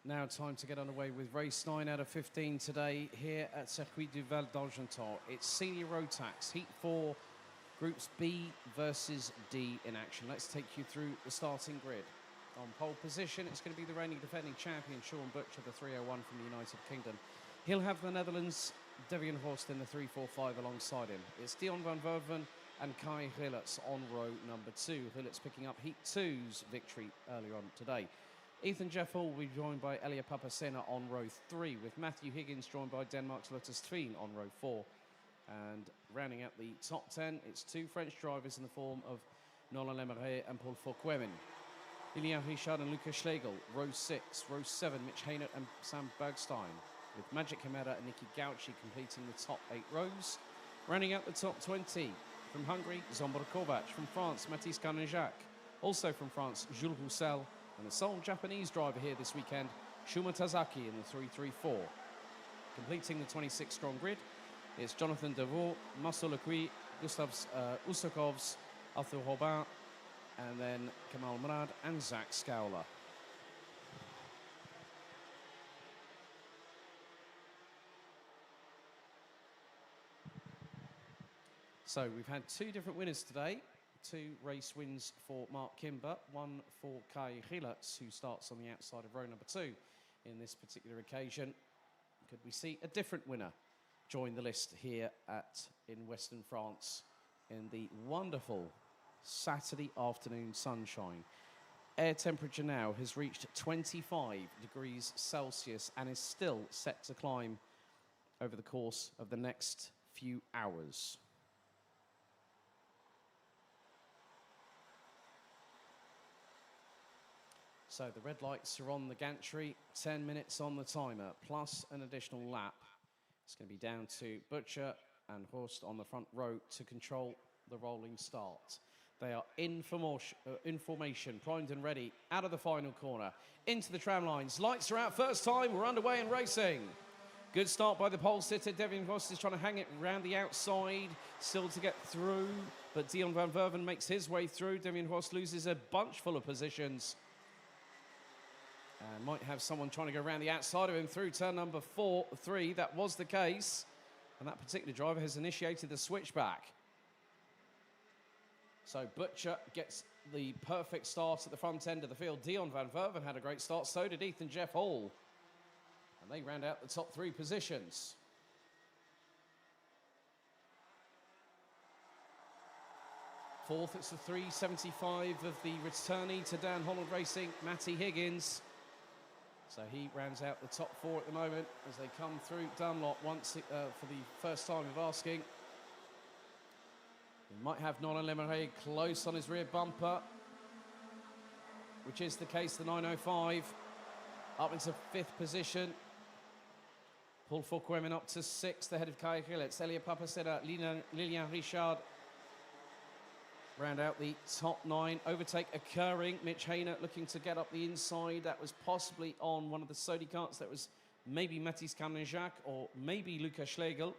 Now time to get underway with race 9 out of 15 today here at Circuit du Val d'Argenton. It's Senior Road Tax, Heat 4, Groups B versus D in action. Let's take you through the starting grid. On pole position, it's going to be the reigning defending champion, Sean Butcher, the 301 from the United Kingdom. He'll have the Netherlands' Devian Horst in the 345 alongside him. It's Dion van Verven and Kai Hillertz on row number 2. Hillertz picking up Heat 2's victory earlier on today. Ethan Jeffel will be joined by Elia Papacena on row 3, with Matthew Higgins joined by Denmark's Lotus Tveen on row 4. And rounding out the top 10, it's 2 French drivers in the form of Nolan Lemeray and Paul Fauquemin. Lilian Richard and Lucas Schlegel, row 6. Row 7, Mitch Haynert and Sam Bergstein, with Magic Kameda and Niki Gauci completing the top 8 rows. Rounding out the top 20, from Hungary, Zsombor Kovac. From France, Mathis Carnejac. Also from France, Jules Roussel. And the sole Japanese driver here this weekend, Shuma Tazaki in the 334. Completing the 26-strong grid, it's Jonathan Devaux, Marcel Lecuy, Gustav Usakovs, Arthur Robin, and then Kamal Murad and Zach Scowler. So we've had 2 different winners today. 2 race wins for Mark Kimber, 1 for Kai Hillertz, who starts on the outside of row number 2 in this particular occasion. Could we see a different winner join the list here in Western France in the wonderful Saturday afternoon sunshine? Air temperature now has reached 25 degrees Celsius and is still set to climb over the course of the next few hours. So the red lights are on the gantry, 10 minutes on the timer, plus an additional lap. It's going to be down to Butcher and Horst on the front row to control the rolling start. They are in formation, primed and ready, out of the final corner, into the tram lines. Lights are out first time, we're underway and racing. Good start by the pole sitter. Devian Horst is trying to hang it round the outside, still to get through, but Dion van Verven makes his way through. Devian Horst loses a bunch full of positions. And might have someone trying to go around the outside of him through turn number 3. That was the case. And that particular driver has initiated the switchback. So Butcher gets the perfect start at the front end of the field. Dion van Verven had a great start. So did Ethan Jeff Hall. And they round out the top 3 positions. Fourth, it's the 375 of the returnee to Dan Holland Racing, Matty Higgins. So he rounds out the top 4 at the moment as they come through Dunlop once for the first time of asking. We might have Nolan Lemeray close on his rear bumper, which is the case, the 905. Up into 5th position. Paul Fauquemin up to 6th, ahead of Kai Hillertz. Elia Papacena, Lilian Richard round out the top 9. Overtake occurring. Mitch Haynert looking to get up the inside. That was possibly on one of the Sodi carts. That was maybe Mathis Carnejac or maybe Lucas Schlegel,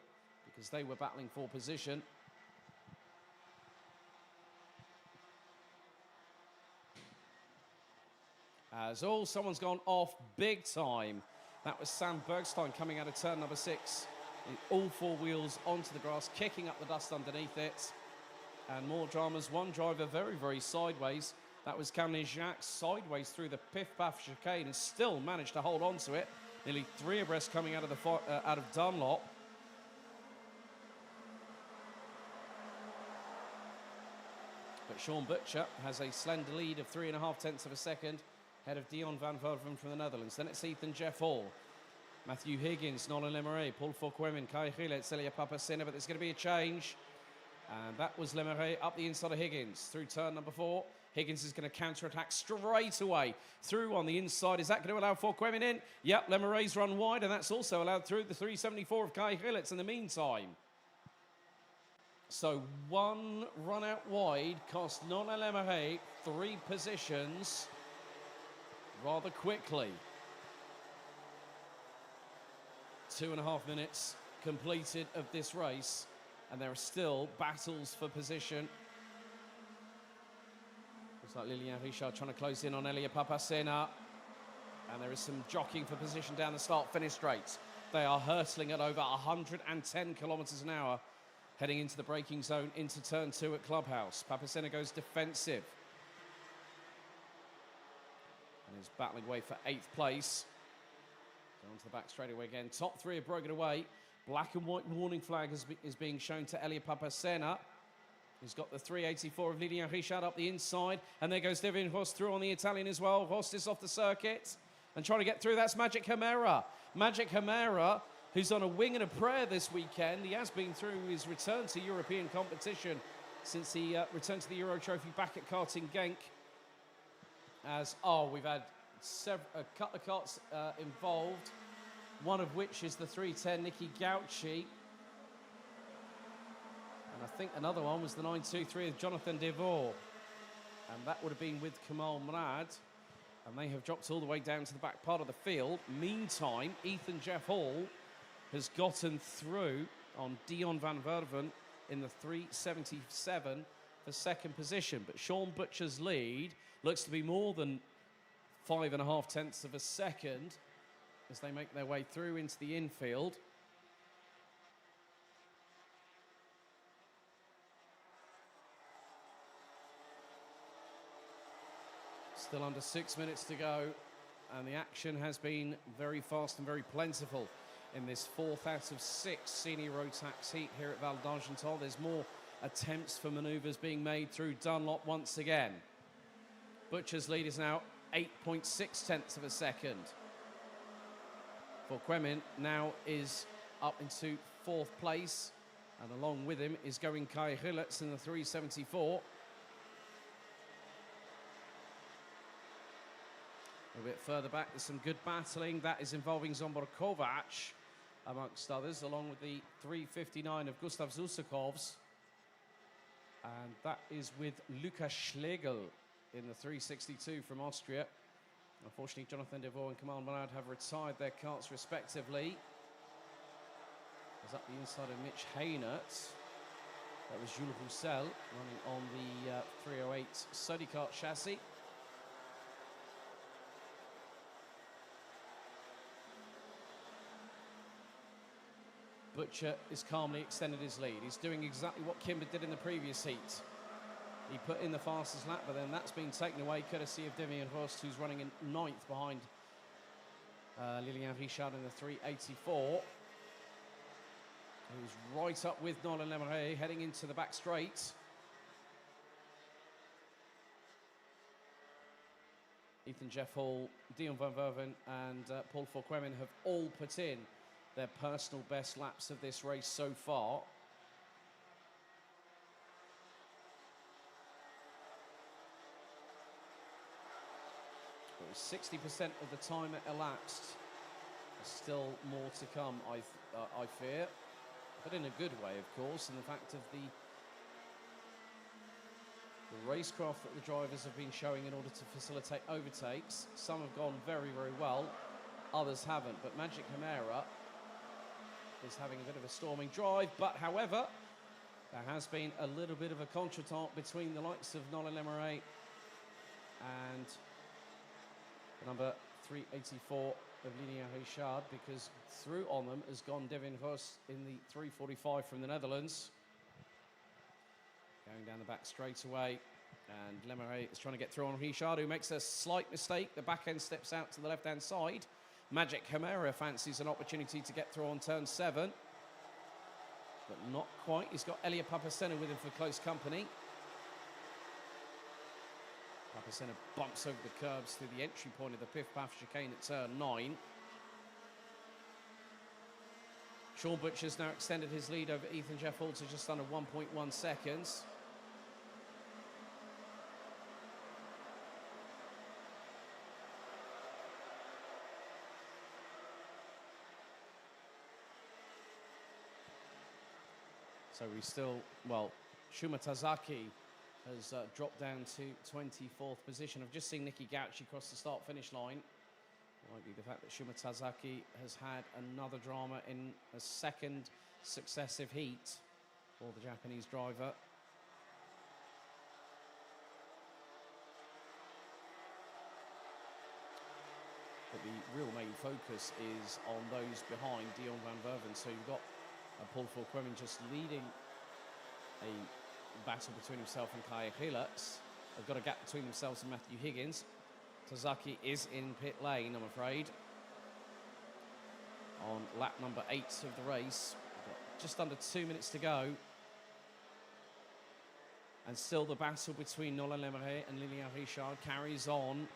because they were battling for position. As someone's gone off big time. That was Sam Bergstein coming out of turn number 6. All 4 wheels onto the grass, kicking up the dust underneath it. And more dramas. One driver very, very sideways. That was Carnejac, sideways through the piff-paff chicane and still managed to hold on to it. Nearly 3 abreast coming out of Dunlop. But Sean Butcher has a slender lead of 3.5 tenths of a second, ahead of Dion van Verven from the Netherlands. Then it's Ethan Jeff Hall, Matthew Higgins, Nolan Lemeray, Paul Fauquemin, Kai Hillertz, Elia Papacena, but there's going to be a change. And that was Lemeray up the inside of Higgins through turn number 4. Higgins is going to counter-attack straight away through on the inside. Is that going to allow Fauquemin in? Yep, Lemeray's run wide, and that's also allowed through the 374 of Kai Hillertz in the meantime. So 1 run out wide cost Nolan Lemeray 3 positions rather quickly. 2.5 minutes completed of this race, and there are still battles for position. Looks like Lilian Richard trying to close in on Elia Papacena. And there is some jockeying for position down the start-finish straight. They are hurtling at over 110 kilometres an hour, heading into the braking zone into turn 2 at Clubhouse. Papacena goes defensive. And is battling away for 8th place. Down to the back straight away again. Top 3 have broken away. Black and white warning flag is being shown to Elia Papacena. He's got the 384 of Lilian Richard up the inside. And there goes Devin Rost through on the Italian as well. Rost is off the circuit. And trying to get through, that's Magic Chimera. Magic Chimera, who's on a wing and a prayer this weekend. He has been through his return to European competition since he returned to the Euro Trophy back at Karting Genk. We've had a couple of carts involved, one of which is the 310 Nicky Gauci. And I think another one was the 923 of Jonathan Devaux. And that would have been with Kamal Mrad. And they have dropped all the way down to the back part of the field. Meantime, Ethan Jeff Hall has gotten through on Dion van Verven in the 377 for 2nd position. But Sean Butcher's lead looks to be more than 5.5 tenths of a second as they make their way through into the infield. Still under 6 minutes to go, and the action has been very fast and very plentiful in this 4th out of 6 senior road tax heat here at Val d'Argental. There's more attempts for manoeuvres being made through Dunlop once again. Butcher's lead is now 8.6 tenths of a second. Forquemin now is up into 4th place, and along with him is going Kai Hillets in the 374. A bit further back, there's some good battling. That is involving Zombor Kovac, amongst others, along with the 359 of Gustav Zusakovs. And that is with Lukas Schlegel in the 362 from Austria. Unfortunately, Jonathan Devaux and Kamal Mrad have retired their carts respectively. There's up the inside of Mitch Haynert. That was Jules Roussel running on the 308 Sodi kart chassis. Butcher is calmly extended his lead. He's doing exactly what Kimber did in the previous heat. He put in the fastest lap, but then that's been taken away courtesy of Damien Rost, who's running in 9th behind Lilian Richard in the 384. Who's right up with Nolan Lemeray heading into the back straight. Ethan Jeff Hall, Dion van Verven and Paul Forquemin have all put in their personal best laps of this race so far. 60% of the time elapsed. There's still more to come, I fear, but in a good way, of course, in the fact of the racecraft that the drivers have been showing in order to facilitate overtakes. Some have gone very, very well, others haven't, but Magic Chimera is having a bit of a storming drive, but however, there has been a little bit of a contretemps between the likes of Nolan Lemeray and the number 384 of Lilian Richard, because through on them has gone Devin Rost in the 345 from the Netherlands. Going down the back straight away, and Lemeray is trying to get through on Richard, who makes a slight mistake. The back end steps out to the left-hand side. Magic Chimera fancies an opportunity to get through on turn 7, but not quite. He's got Elia Papacena with him for close company. Papacena bumps over the curbs through the entry point of the Piff Paff chicane at turn 9. Sean Butcher's now extended his lead over Ethan Jeff Hall to just under 1.1 seconds. So we still, well, Shuma Tazaki has dropped down to 24th position. I've just seen Nicky Gauci cross the start-finish line. Might be the fact that Shuma Tazaki has had another drama in a second successive heat for the Japanese driver. But the real main focus is on those behind Dion van Verven. So you've got Paul Forquemin just leading a battle between himself and Kai Hillertz. They've got a gap between themselves and Matthew Higgins. Tazaki is in pit lane, I'm afraid. On lap number 8 of the race. We've got just under 2 minutes to go. And still the battle between Nolan Lemeret and Lilian Richard carries on.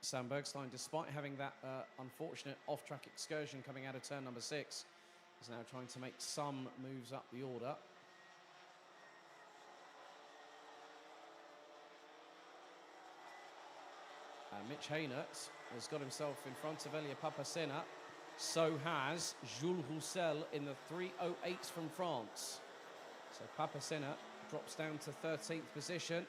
Sam Bergstein, despite having that unfortunate off-track excursion coming out of turn number 6, is now trying to make some moves up the order. Mitch Haynert has got himself in front of Elia Papasena. So has Jules Roussel in the 3:08 from France. So Papasena drops down to 13th position.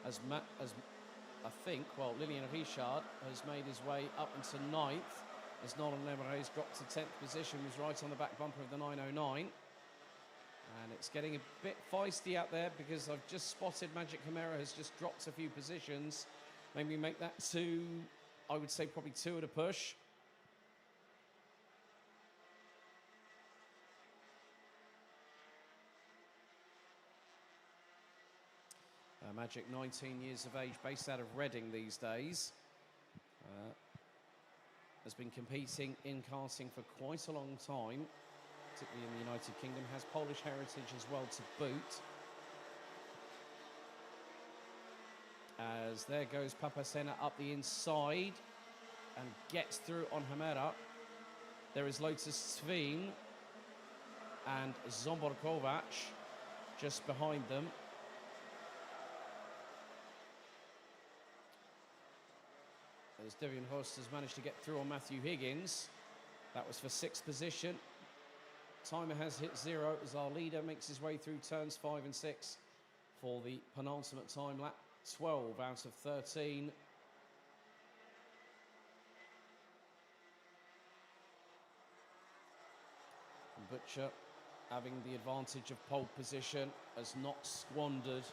As I think, well, Lilian Richard has made his way up into 9th. As Nolan Lemeret's dropped to 10th position, was right on the back bumper of the 909. And it's getting a bit feisty out there because I've just spotted Magic Chimera has just dropped a few positions. Maybe make that 2, I would say probably 2 at a push. Magic, 19 years of age, based out of Reading these days. Has been competing in karting for quite a long time, particularly in the United Kingdom. Has Polish heritage as well to boot. As there goes Papasena up the inside and gets through on Hamera. There is Lotus Sveen and Zombor Kovac just behind them. As Devian Horst has managed to get through on Matthew Higgins. That was for 6th position. Timer has hit 0 as our leader makes his way through turns 5 and 6 for the penultimate time lap, 12 out of 13. And Butcher, having the advantage of pole position, has not squandered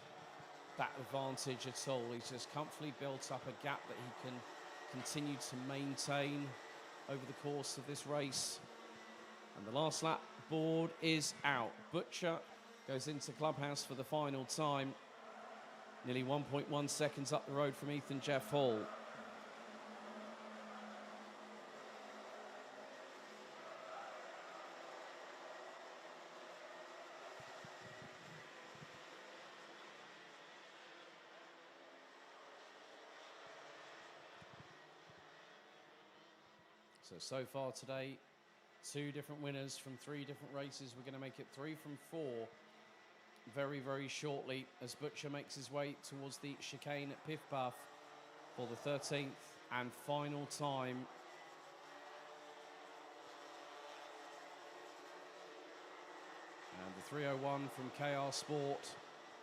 that advantage at all. He's just comfortably built up a gap that he can continue to maintain over the course of this race. And the last lap board is out. Butcher goes into clubhouse for the final time. Nearly 1.1 seconds up the road from Ethan Jeff Hall. So far today, 2 different winners from 3 different races. We're going to make it 3 from 4 very, very shortly as Butcher makes his way towards the chicane at Piff Puff for the 13th and final time. And the 301 from KR Sport,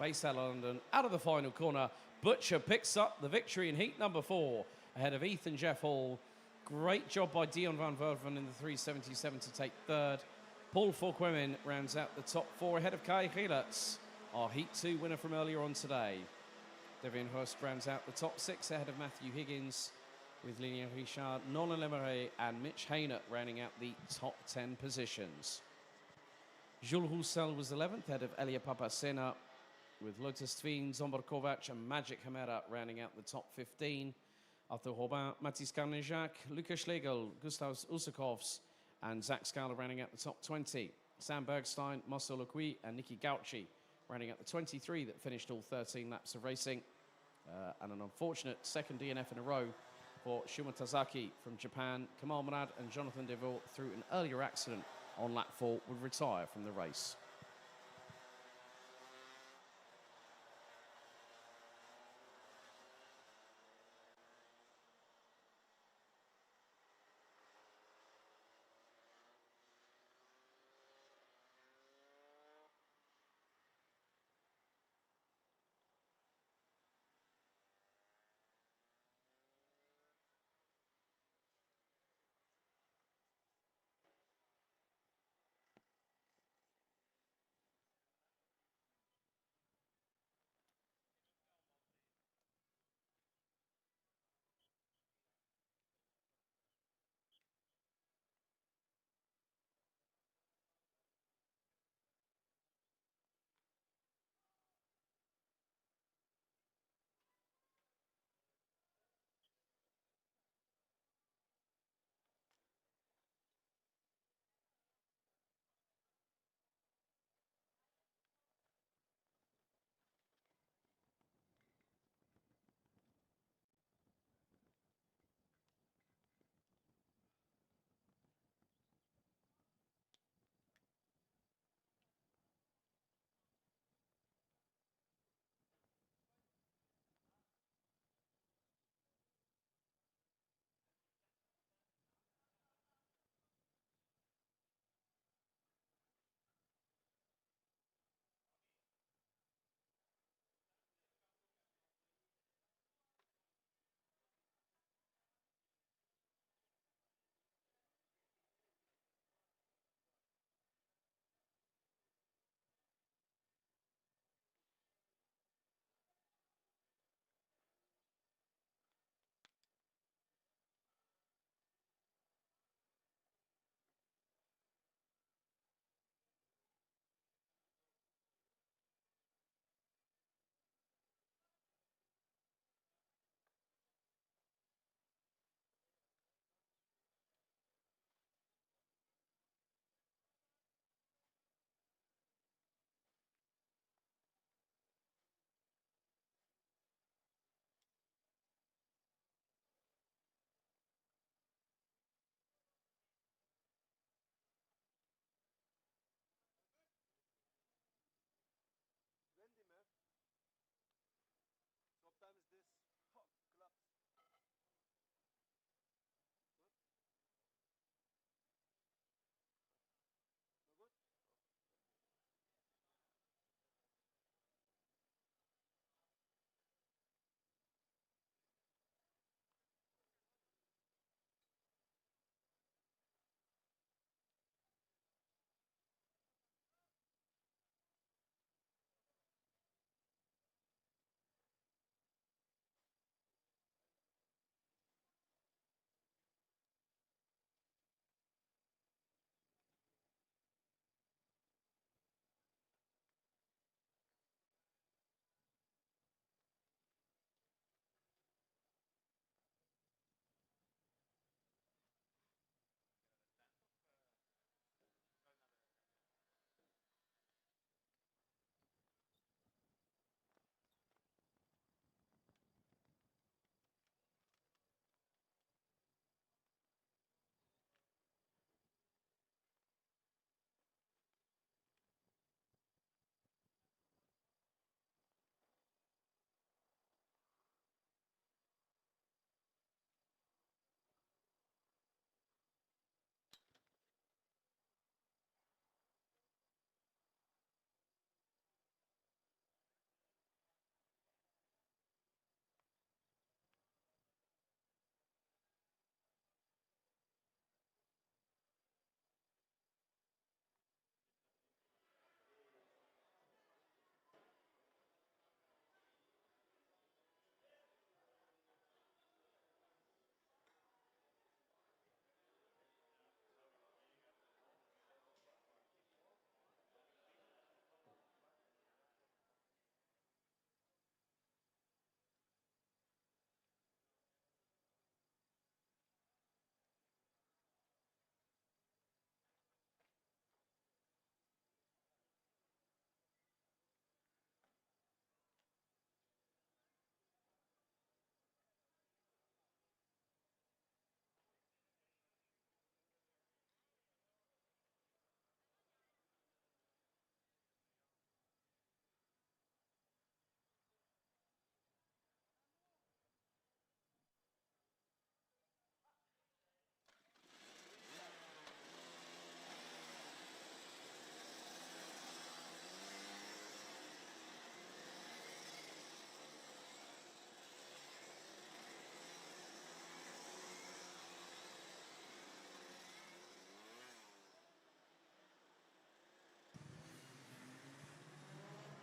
based out of London, out of the final corner. Butcher picks up the victory in heat number 4 ahead of Ethan Jeff Hall. Great job by Dion van Verven in the 377 to take 3rd. Paul Forquemin rounds out the top 4 ahead of Kai Hillertz, our Heat 2 winner from earlier on today. Devian Hurst rounds out the top 6 ahead of Matthew Higgins, with Lilian Richard, Nolan Lemeret and Mitch Haynert rounding out the top 10 positions. Jules Roussel was 11th ahead of Elia Papasena, with Lotus Tveen, Zombor Kovac and Magic Hamera rounding out the top 15. Arthur Robin, Mathis Carnejac, Lucas Schlegel, Gustav Usakovs, and Zach Scala rounding out the top 20. Sam Bergstein, Marcel Lequi, and Nicky Gauchi rounding out the 23 that finished all 13 laps of racing. And an unfortunate second DNF in a row for Shuma Tazaki from Japan. Kamal Murad and Jonathan Deville, through an earlier accident on lap 4, would retire from the race.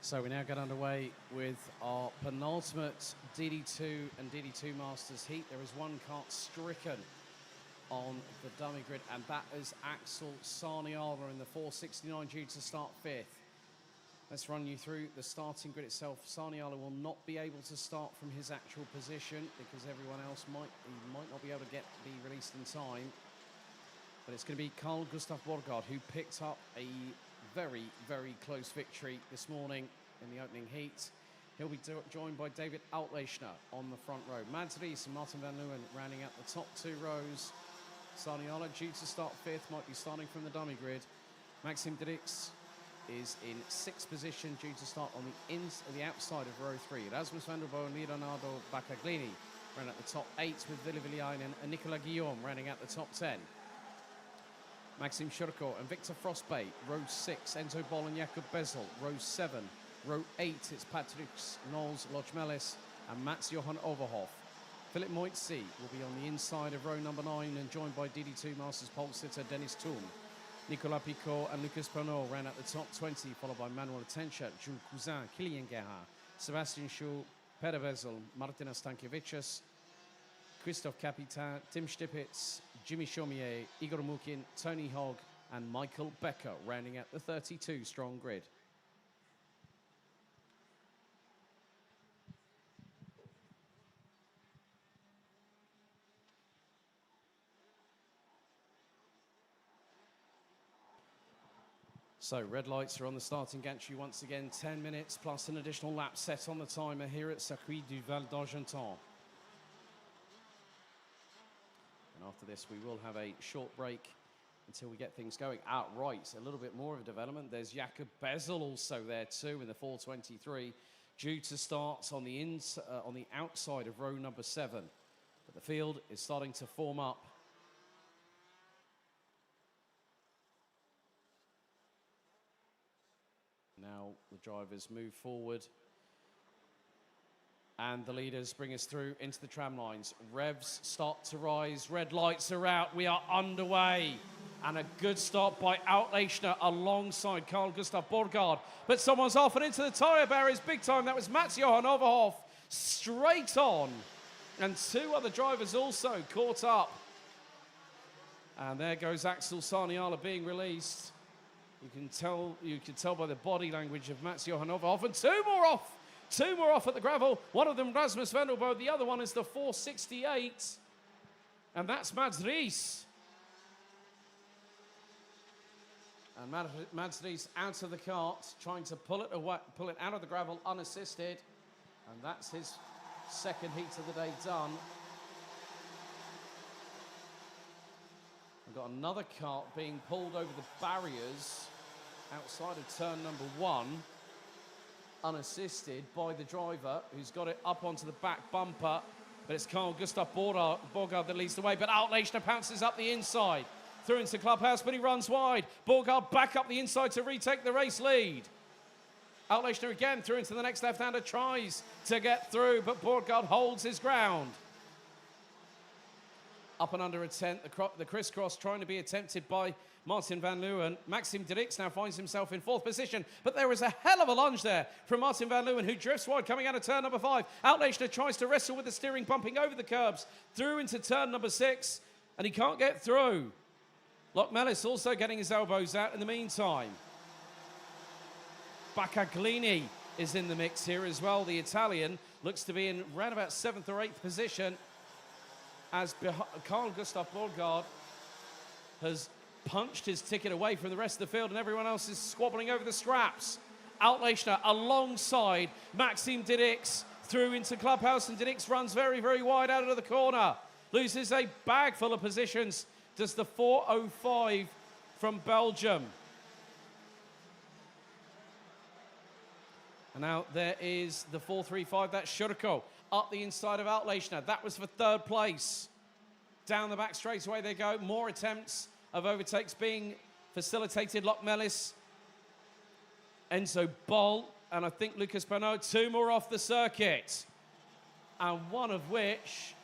So we now get underway with our penultimate DD2 and DD2 Masters Heat. There is one cart stricken on the dummy grid, and that is Axel Sarniala in the 469 due to start 5th. Let's run you through the starting grid itself. Sarniala will not be able to start from his actual position because everyone else might not be able to be released in time. But it's going to be Carl Gustav Borgard who picked up a very, very close victory this morning in the opening heat. He'll be joined by David Outlechner on the front row. Mads Ries and Martin van Leeuwen rounding out the top 2 rows. Sarniala, due to start 5th, might be starting from the dummy grid. Maxime Dirix is in 6th position due to start on the outside of row 3. Rasmus van der Boom and Leonardo Baccaglini round out the top 8 with Ville Villainen and Nicolas Guillaume rounding out the top 10. Maxime Shurko and Victor Frostbait, row 6, Enzo Boll and Jakob Bezel, row 7. Row 8, it's Patrick Knowles, Lochmelis and Mats Johan Overhoff. Philip Moitzi will be on the inside of row number 9 and joined by DD2 Masters pole sitter Dennis Thum. Nicolas Picot and Lucas Pernod round out the top 20, followed by Manuel Atencha, Jules Cousin, Kilian Gerhard, Sebastian Schul, Peter Bezel, Martina Stankiewicz, Christophe Capitan, Tim Stipitz, Jimmy Chaumier, Igor Mukin, Tony Hogg, and Michael Becker rounding out the 32-strong grid. So red lights are on the starting gantry once again, 10 minutes plus an additional lap set on the timer here at Circuit du Val d'Argenton. And after this, we will have a short break until we get things going outright. A little bit more of a development. There's Jakob Bezel also there too in the 423, due to start on the outside of row number 7. But the field is starting to form up. Now the drivers move forward. And the leaders bring us through into the tram lines. Revs start to rise. Red lights are out. We are underway. And a good start by Outlechner alongside Carl Gustav Borgard. But someone's off and into the tyre barriers big time. That was Mats Johan Overhoff straight on. And 2 other drivers also caught up. And there goes Axel Sarniala being released. You can tell by the body language of Mats Johan Overhoff. And 2 more off. 2 more off at the gravel. One of them, Rasmus van der Boom. The other one is the 468. And that's Mads Ries. And Mads Ries out of the cart, trying to pull it out of the gravel unassisted. And that's his 2nd heat of the day done. We've got another cart being pulled over the barriers outside of turn number 1. Unassisted by the driver, who's got it up onto the back bumper. But it's Carl Gustav Borgard that leads the way. But Outlechner pounces up the inside. Through into Clubhouse, but he runs wide. Borgard back up the inside to retake the race lead. Outlechner again through into the next left-hander, tries to get through, but Borgard holds his ground. Up and under a tenth, the crisscross trying to be attempted by Martin van Leeuwen. Maxime Dirix now finds himself in 4th position, but there is a hell of a lunge there from Martin van Leeuwen, who drifts wide coming out of turn number 5. Outlechner tries to wrestle with the steering, bumping over the curbs, through into turn number 6, and he can't get through. Lochmelis also getting his elbows out in the meantime. Baccaglini is in the mix here as well. The Italian looks to be in around about 7th or 8th position, as Carl Gustav Borgard has punched his ticket away from the rest of the field and everyone else is squabbling over the straps. Outlechner alongside Maxime Dirix through into Clubhouse, and Dirix runs very, very wide out of the corner. Loses a bag full of positions. Does the 4:05 from Belgium. And now there is the 4:35. That's Shurko up the inside of Outlechner. That was for 3rd place. Down the back straightaway they go. More attempts of overtakes being facilitated. Lochmelis, Enzo Boll, and I think Lucas Pernod. 2 more off the circuit. And one of which,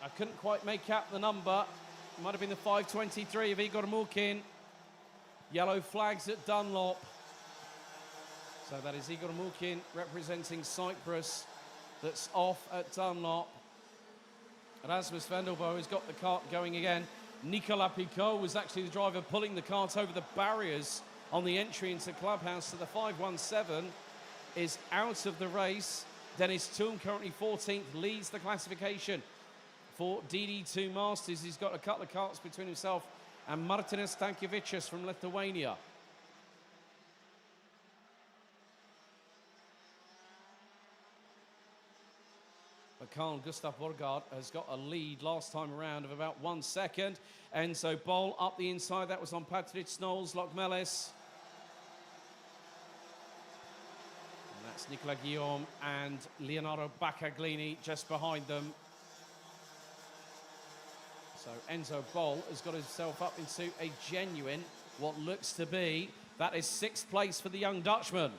I couldn't quite make out the number. It might have been the 5:23 of Igor Mukin. Yellow flags at Dunlop. So that is Igor Mukin representing Cyprus. That's off at Dunlop. Rasmus Vendelbo has got the cart going again. Nicolas Picot was actually the driver pulling the cart over the barriers on the entry into Clubhouse. So the 517 is out of the race. Dennis Thum, currently 14th, leads the classification for DD2 Masters. He's got a couple of carts between himself and Martinas Stankiewicz from Lithuania. But Carl Gustav Borgard has got a lead last time around of about 1 second. Enzo Bol up the inside. That was on Patrick Snowles, Lochmelis. And that's Nicolas Guillaume and Leonardo Baccaglini just behind them. So Enzo Bol has got himself up into a genuine, what looks to be, that is 6th place for the young Dutchman.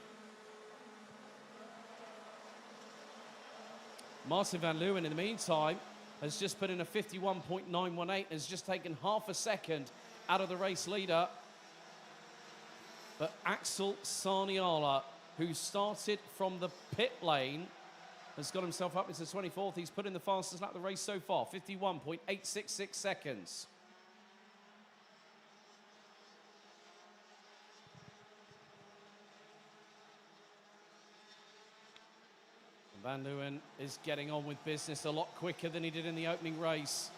Martin van Leeuwen, in the meantime, has just put in a 51.918, has just taken half a second out of the race leader. But Axel Sarniala, who started from the pit lane, has got himself up into 24th. He's put in the fastest lap of the race so far, 51.866 seconds. Van Leeuwen is getting on with business a lot quicker than he did in the opening race.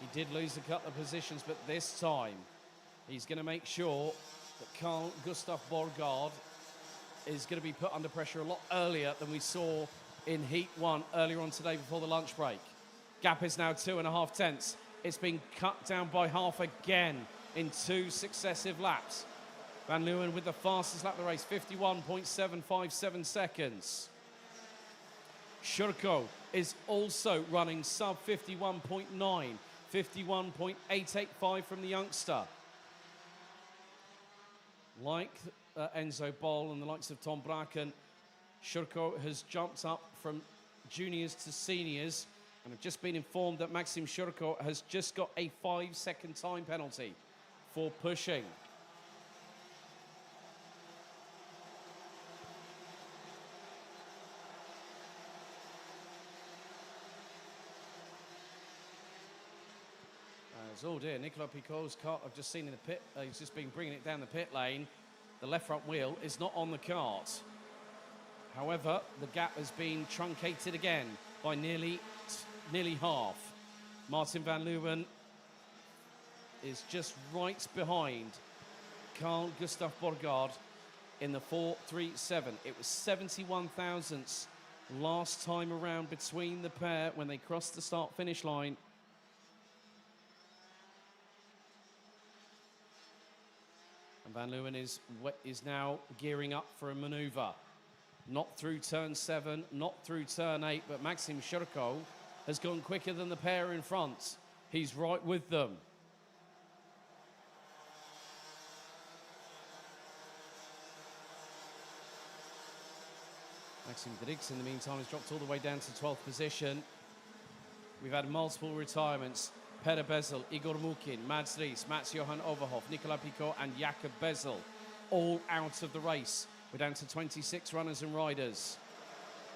He did lose a couple of positions, but this time he's going to make sure that Carl Gustav Borgard is going to be put under pressure a lot earlier than we saw in Heat 1 earlier on today before the lunch break. Gap is now 2.5 tenths. It's been cut down by half again in 2 successive laps. Van Leeuwen with the fastest lap of the race, 51.757 seconds. Shurko is also running sub 51.9, 51.885 from the youngster. Like Enzo Bol and the likes of Tom Braken, Shurko has jumped up from juniors to seniors, and I've just been informed that Maxim Shurko has just got a 5-second time penalty for pushing. Oh dear, Nicolas Picot's cart I've just seen in the pit, he's just been bringing it down the pit lane. The left front wheel is not on the cart. However, the gap has been truncated again by nearly half. Martin van Leeuwen is just right behind Carl Gustav Borgard in the 4.37. It was 71 thousandths last time around between the pair when they crossed the start-finish line. And Van Leeuwen is now gearing up for a manoeuvre. Not through turn 7, not through turn 8, but Maxim Shurko has gone quicker than the pair in front. He's right with them. Maxim Drix, in the meantime, has dropped all the way down to 12th position. We've had multiple retirements. Pere Bezel, Igor Mukin, Mads Ries, Mats Johan Overhoff, Nicolas Picot and Jakob Bezel, all out of the race. We're down to 26 runners and riders.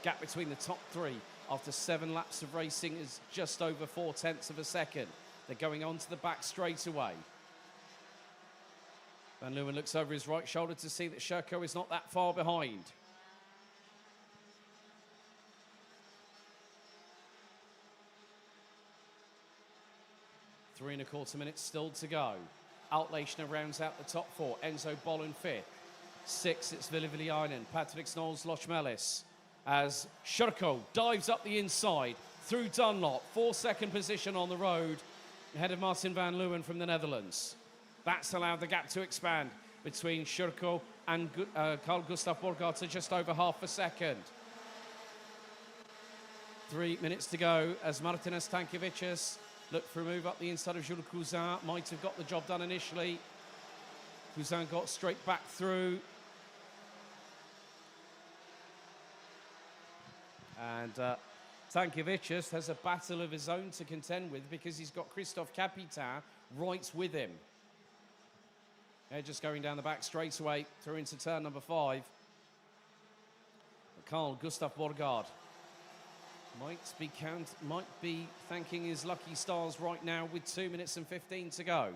Gap between the top 3 after 7 laps of racing is just over 0.4 of a second. They're going on to the back straight away. Van Leeuwen looks over his right shoulder to see that Shurko is not that far behind. Three and a quarter minutes still to go. Altleichner rounds out the top 4. Enzo Bol in 5th. 6th, it's Ville Villainen, Patrick Snolls, Lochmelis. As Shurko dives up the inside through Dunlop. 4-second position on the road ahead of Martin van Leeuwen from the Netherlands. That's allowed the gap to expand between Shurko and Carl Gustav Borgard to just over half a second. 3 minutes to go as Martinas Stankiewicz look for a move up the inside of Jules Cousin. Might have got the job done initially. Cousin got straight back through. And Stankiewicz has a battle of his own to contend with because he's got Christophe Capitan right with him. They're just going down the back straight away through into turn number 5. Carl Gustav Borgard might be thanking his lucky stars right now with 2 minutes and 15 to go.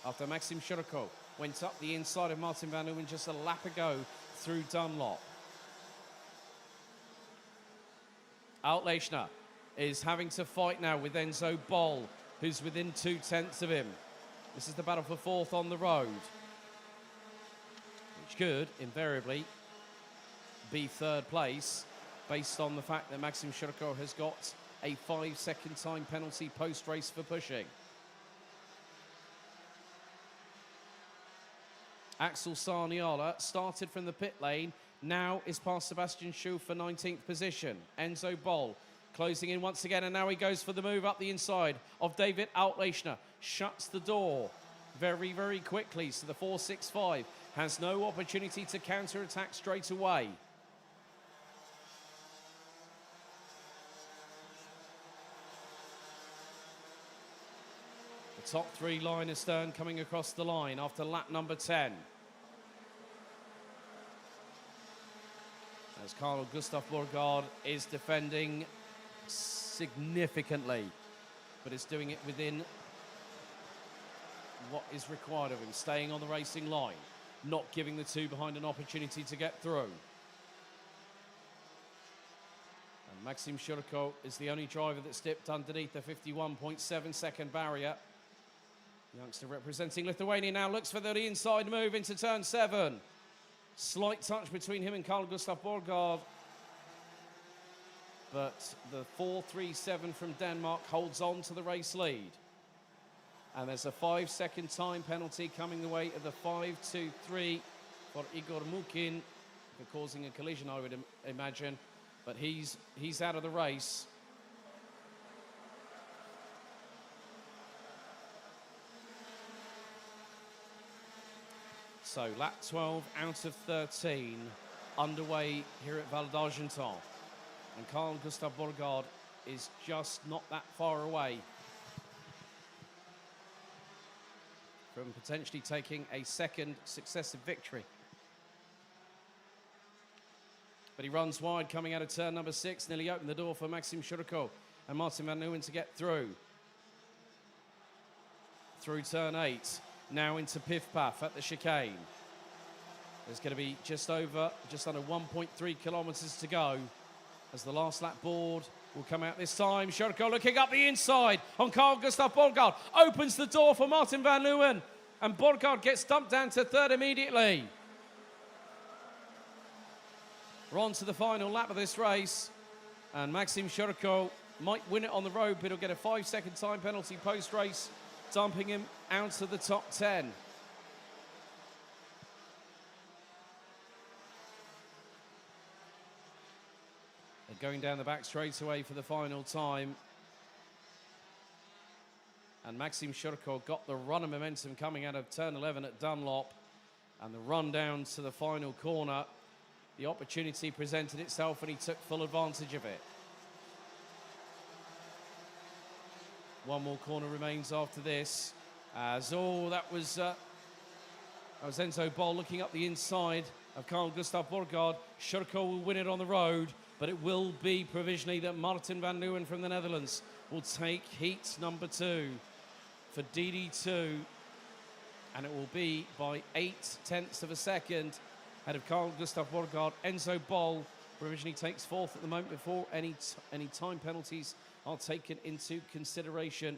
After Maxim Shurko went up the inside of Martin van Leeuwen just a lap ago through Dunlop. Outlechner is having to fight now with Enzo Boll, who's within 2/10 of him. This is the battle for fourth on the road, which could invariably be third place based on the fact that Maxim Shurko has got a 5-second time penalty post-race for pushing. Axel Sarniala started from the pit lane, now is past Sebastian Schul for 19th position. Enzo Boll closing in once again, and now he goes for the move up the inside of David Outlechner. Shuts the door very, very quickly, so the 465 has no opportunity to counter-attack straight away. The top three line astern coming across the line after lap number 10. As Carl Gustav Borgard is defending significantly, but is doing it within what is required of him, staying on the racing line, not giving the two behind an opportunity to get through. And Maxim Shurko is the only driver that's dipped underneath the 51.7 second barrier. Youngster representing Lithuania now looks for the inside move into turn 7. Slight touch between him and Carl Gustav Borgard, but the 437 from Denmark holds on to the race lead. And there's a 5-second time penalty coming the way of the 523 for Igor Mukin for causing a collision, I would imagine, but he's out of the race. So lap 12 out of 13 underway here at Val d'Argenton. And Carl Gustav Borgard is just not that far away from potentially taking a second successive victory. But he runs wide coming out of turn number 6, nearly opened the door for Maxim Shurko and Martin van Leeuwen to get through. Through turn 8. Now into Piff Paff at the chicane. There's going to be just under 1.3 kilometres to go as the last lap board will come out this time. Shurko looking up the inside on Carl Gustav Borgard. Opens the door for Martin van Leeuwen. And Borgard gets dumped down to third immediately. We're on to the final lap of this race. And Maxim Shurko might win it on the road, but he'll get a 5-second time penalty post-race, dumping him out of the top 10. They're going down the back straightaway for the final time. And Maxim Shurko got the run of momentum coming out of turn 11 at Dunlop. And the run down to the final corner. The opportunity presented itself and he took full advantage of it. One more corner remains after this. That was Enzo Boll looking up the inside of Carl Gustav Borgard. Shurko will win it on the road, but it will be provisionally that Martin van Leeuwen from the Netherlands will take heat number 2 for DD2. And it will be by 0.8 of a second ahead of Carl Gustav Borgard. Enzo Boll provisionally takes 4th at the moment before any time penalties are taken into consideration.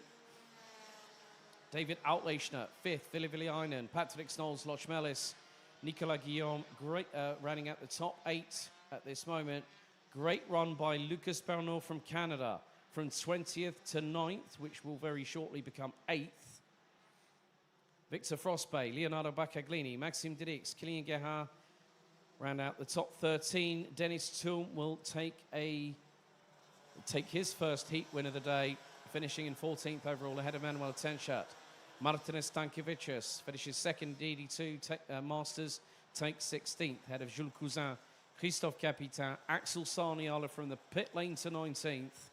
David Outlechner, 5th. Ville Villainen, Patrick Snolls, Loch Mellis, Nicolas Guillaume, great running at the top 8 at this moment. Great run by Lucas Bernot from Canada, from 20th to 9th, which will very shortly become 8th. Victor Frostbay, Leonardo Baccaglini, Maxime Didix, Kylian Gerhard round out the top 13. Dennis Thum will take his first heat win of the day, finishing in 14th overall ahead of Manuel Tenchat. Martinez Stankiewicz finishes 2nd DD2 Masters, takes 16th ahead of Jules Cousin, Christophe Capitan, Axel Sarniala from the pit lane to 19th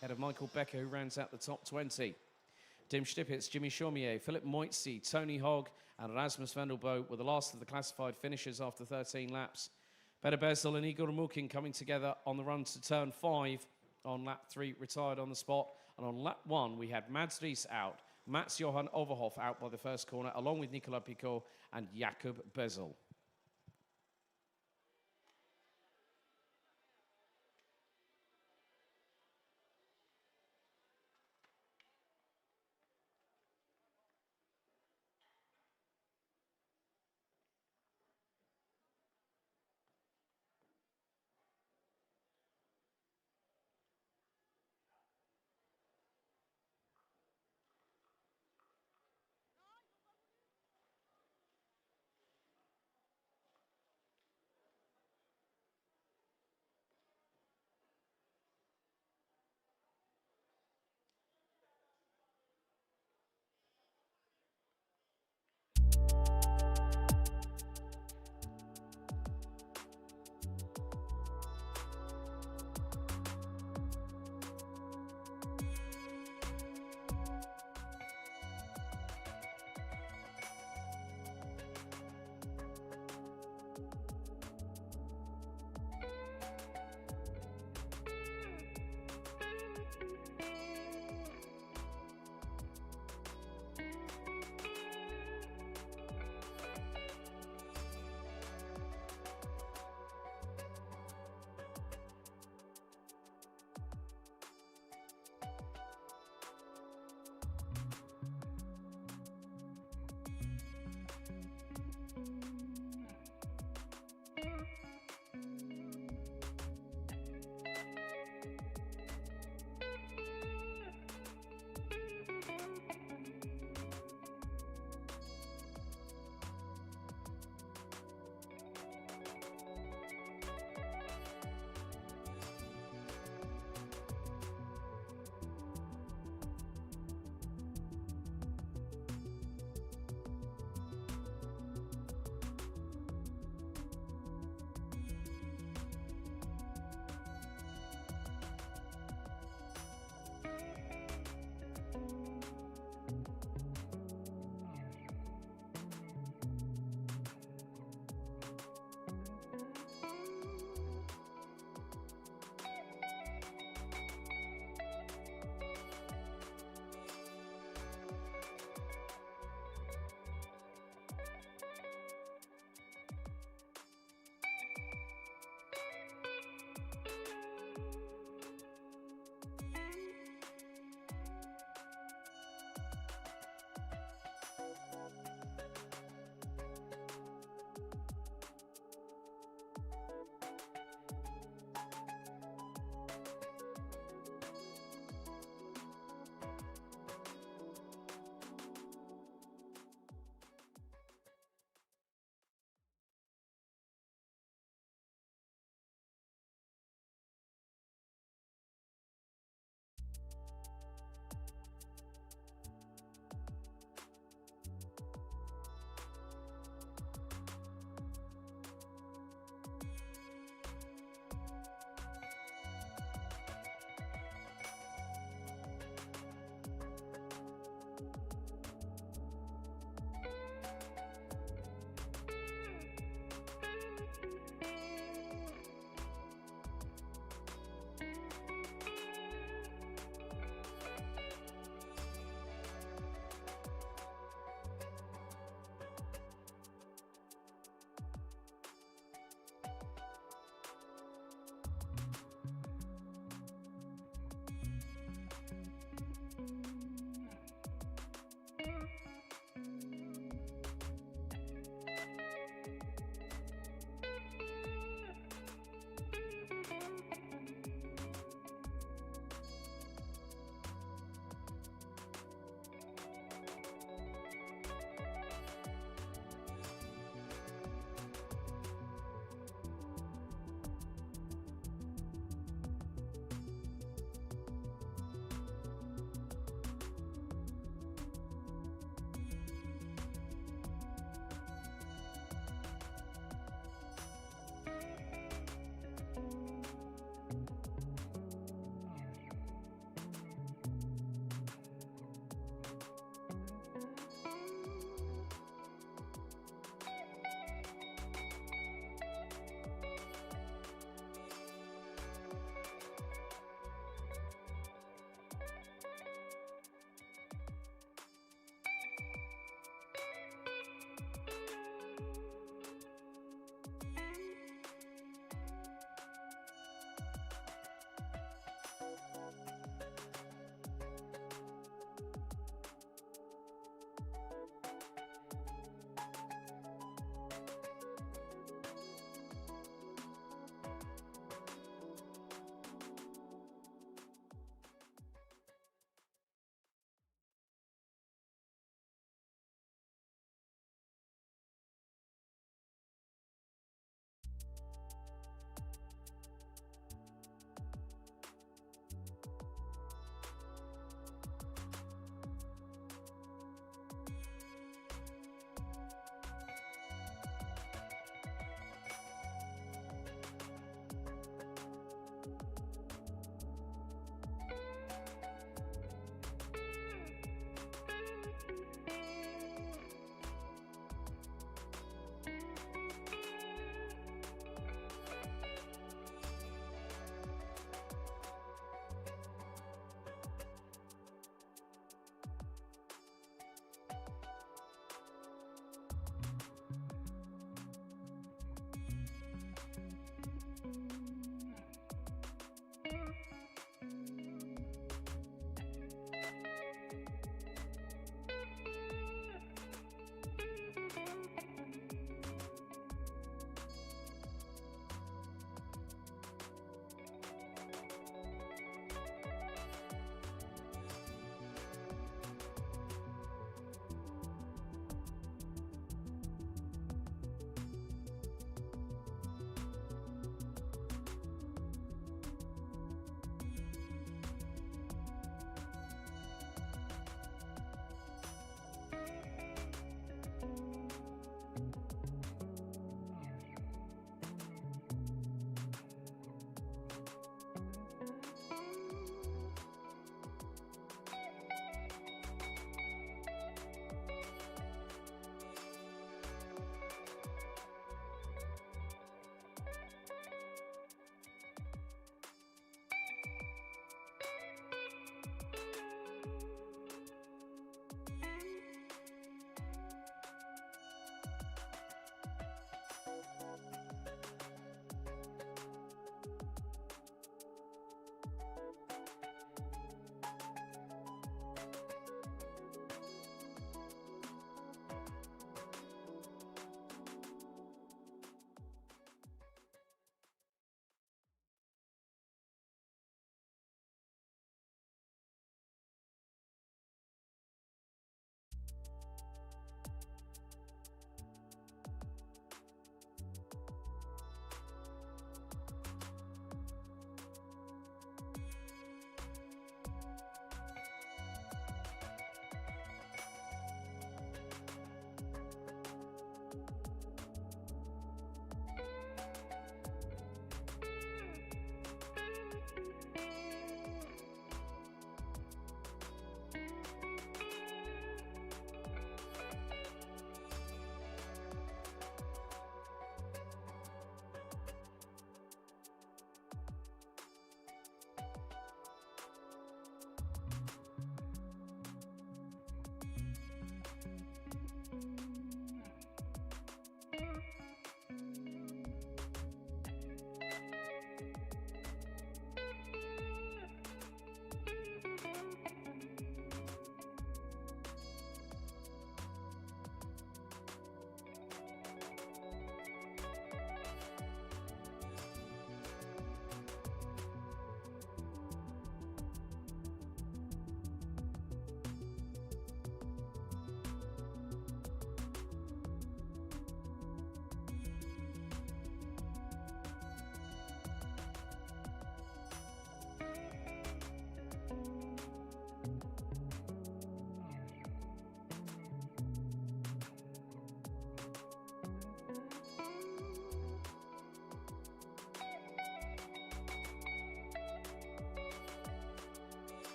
ahead of Michael Becker, who rounds out the top 20. Tim Stipitz, Jimmy Chaumier, Philip Moitzi, Tony Hogg and Rasmus van der Boe were the last of the classified finishers after 13 laps. Better Bezel and Igor Mukin coming together on the run to turn 5 on lap 3, retired on the spot. And on lap 1, we had Mads Ries out, Mats Johan Overhoff out by the first corner, along with Nicolas Picot and Jakob Bezel.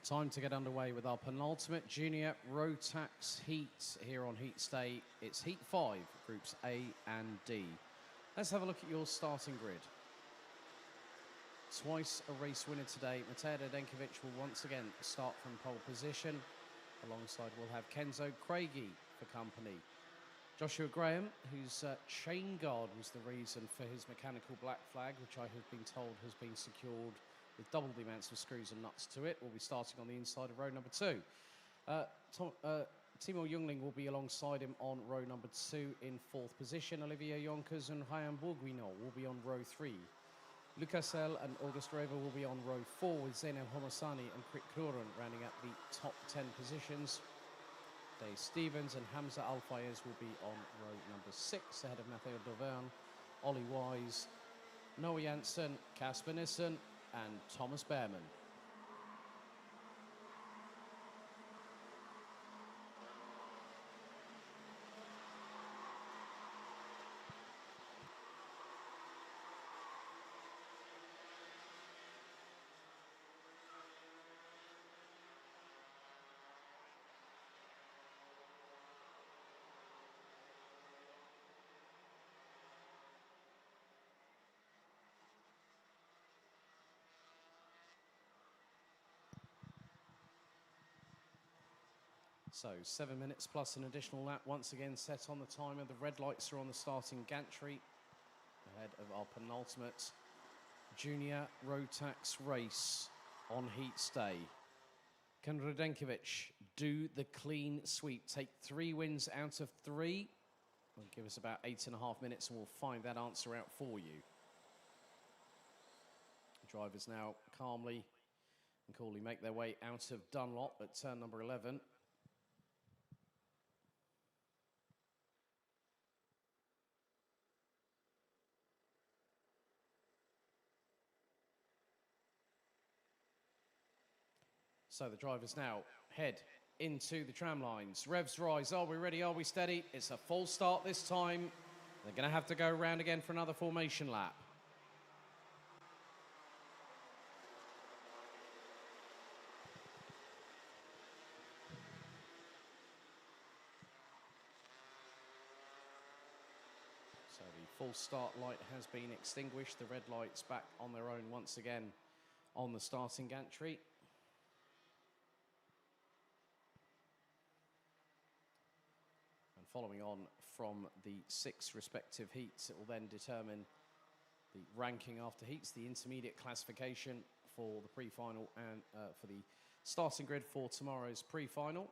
Time to get underway with our penultimate junior road tax heat here on Heat Stay. It's Heat 5, Groups A and D. Let's have a look at your starting grid. Twice a race winner today. Matej Radenkovic will once again start from pole position. Alongside we'll have Kenzo Craigie for company. Joshua Graham, whose chain guard was the reason for his mechanical black flag, which I have been told has been secured with double the amounts of screws and nuts to it, will be starting on the inside of row number 2. Timo Jungling will be alongside him on row number 2 in 4th position. Olivier Jonkers and Ryan Bourguignon will be on row 3. Lucas L and August Rever will be on row 4 with Zeynep Homosani and Krik Kloren rounding out the top 10 positions. Dave Stevens and Hamza Al-Fayez will be on row number 6 ahead of Matteo Doverne, Ollie Wise, Noah Janssen, Casper Nissen and Thomas Behrman. So 7 minutes plus an additional lap once again set on the timer. The red lights are on the starting gantry ahead of our penultimate junior road tax race on Heat Stay. Can Radenkovic do the clean sweep? Take 3 wins out of 3? Well, give us about 8.5 minutes and we'll find that answer out for you. The drivers now calmly and coolly make their way out of Dunlop at turn number 11. So the drivers now head into the tram lines. Revs rise. Are we ready? Are we steady? It's a full start this time. They're going to have to go around again for another formation lap. So the full start light has been extinguished. The red light's back on their own once again on the starting gantry. Following on from the 6 respective heats, it will then determine the ranking after heats, the intermediate classification for the pre-final and for the starting grid for tomorrow's pre-final.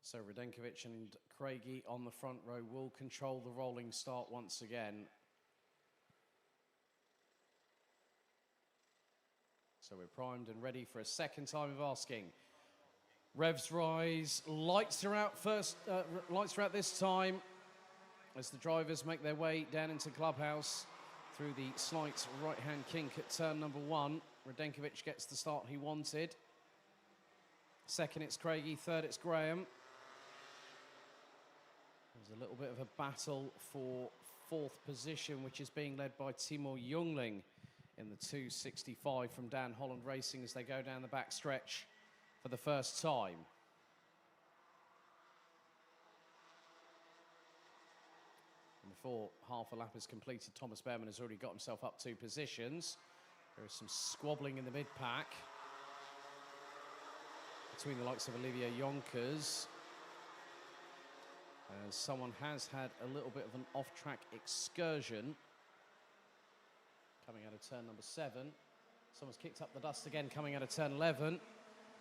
So Radenkovic and Craigie on the front row will control the rolling start once again. So we're primed and ready for a second time of asking. Revs rise, lights are out first, lights are out this time as the drivers make their way down into Clubhouse through the slight right-hand kink at turn number 1. Radenkovic gets the start he wanted. Second, it's Craigie. Third, it's Graham. There's a little bit of a battle for 4th position, which is being led by Timo Jungling in the 265 from Dan Holland Racing as they go down the back stretch for the first time. And before half a lap is completed, Thomas Behrman has already got himself up 2 positions. There is some squabbling in the mid-pack between the likes of Olivier Jonkers, as someone has had a little bit of an off-track excursion coming out of turn number 7. Someone's kicked up the dust again coming out of turn 11,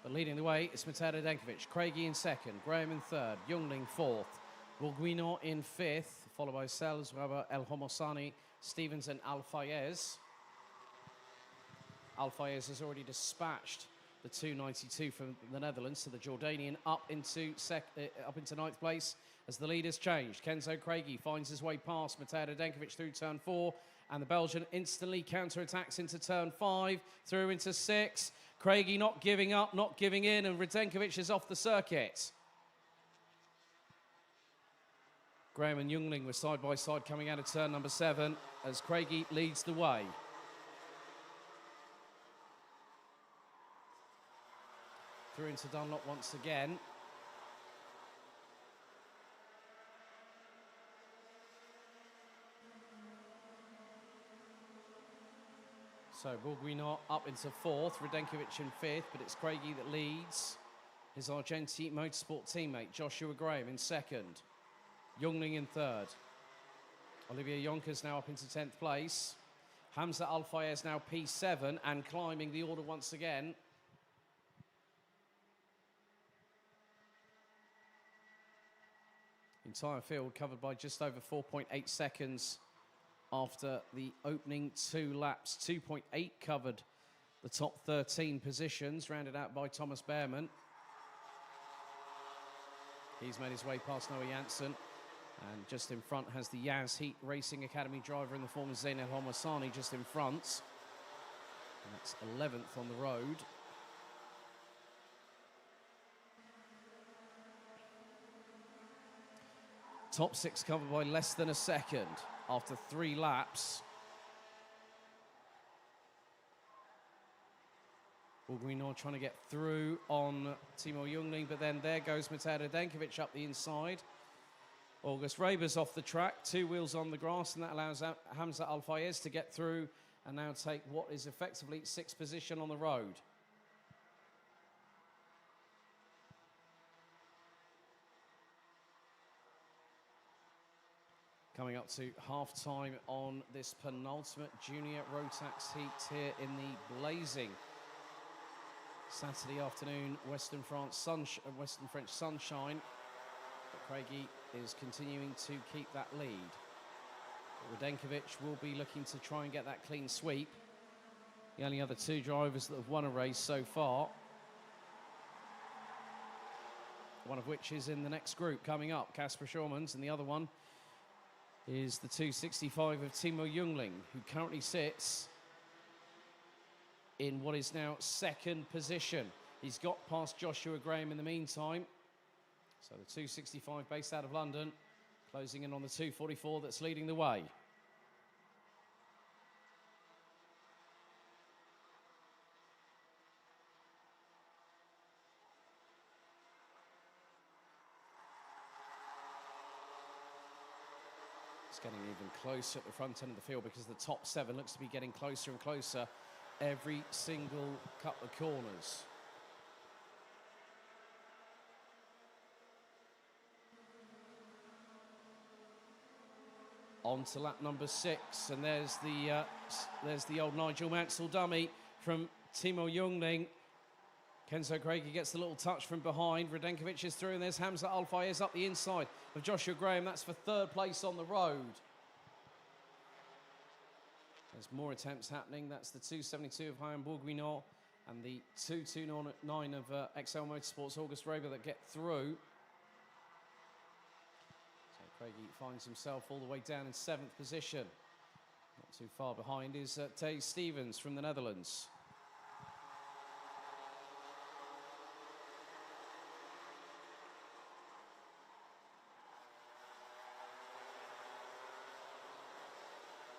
but leading the way is Matej Radenkovic. Craigie in 2nd, Graham in 3rd, Jungling 4th, Bourguignon in 5th, followed by Sels, Weber, El Homosani, Stevens and Al-Fayez. Al-Fayez has already dispatched the 292 from the Netherlands, to the Jordanian up into ninth place as the leaders changed. Kenzo Craigie finds his way past Mateo Denkovic through turn 4, and the Belgian instantly counter-attacks into turn 5, through into 6. Craigie not giving up, not giving in, and Radenkovic is off the circuit. Graham and Youngling were side by side coming out of turn number 7 as Craigie leads the way. Through into Dunlop once again. So Bourguignon up into 4th, Radenkovic in 5th, but it's Craigie that leads. His Argenti Motorsport teammate Joshua Graham in 2nd. Youngling in 3rd. Olivier Yonkers now up into 10th place. Hamza Al-Fayez now P7 and climbing the order once again. Entire field covered by just over 4.8 seconds after the opening 2 laps. 2.8 covered the top 13 positions, rounded out by Thomas Behrman. He's made his way past Noah Janssen. And just in front has the Yaz Heat Racing Academy driver in the form of Zain El Homassani just in front. And that's 11th on the road. Top 6 covered by less than a second after 3 laps. Bourguignon trying to get through on Timo Youngling, but then there goes Mateo Denkovic up the inside. August Raber's off the track, 2 wheels on the grass, and that allows Hamza Al-Fayez to get through and now take what is effectively 6th position on the road. Coming up to half-time on this penultimate junior Rotax heat here in the blazing Saturday afternoon Western French sunshine. But Craigie is continuing to keep that lead. Radenkovic will be looking to try and get that clean sweep. The only other 2 drivers that have won a race so far, one of which is in the next group coming up, Casper Schurmans, and the other one is the 265 of Timo Youngling, who currently sits in what is now 2nd position. He's got past Joshua Graham in the meantime. So the 265 based out of London, closing in on the 244 that's leading the way. It's getting even closer at the front end of the field because the top 7 looks to be getting closer and closer every single couple of corners. On to lap number 6, and there's the old Nigel Mansell dummy from Timo Youngling. Kenzo Craigie gets the little touch from behind. Radenkovic is through, and there's Hamza Al-Fayez up the inside of Joshua Graham. That's for 3rd place on the road. There's more attempts happening. That's the 272 of Hyam Bourguignon and the 229 of XL Motorsports August Raber that get through. Craigie finds himself all the way down in 7th position. Not too far behind is Tay Stevens from the Netherlands.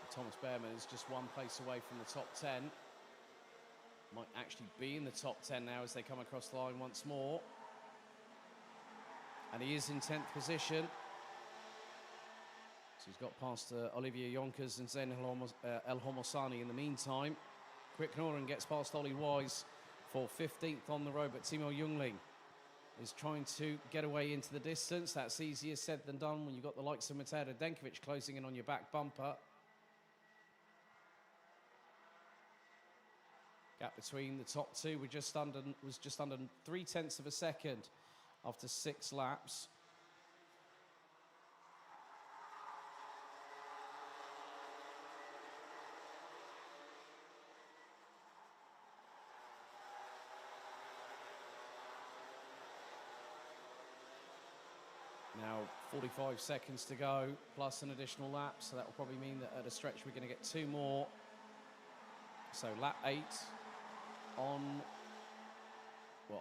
Thomas Behrman is just 1 place away from the top 10. Might actually be in the top 10 now as they come across the line once more. And he is in 10th position. So he's got past Olivier Yonkers and Zain El Homassani in the meantime. Quick Noren gets past Ollie Wise for 15th on the road, but Timo Youngling is trying to get away into the distance. That's easier said than done when you've got the likes of Mateo Denkovic closing in on your back bumper. Gap between the top 2 was just under 0.3 of a second after 6 laps. Now 45 seconds to go, plus an additional lap, so that will probably mean that at a stretch we're going to get 2 more. So lap 8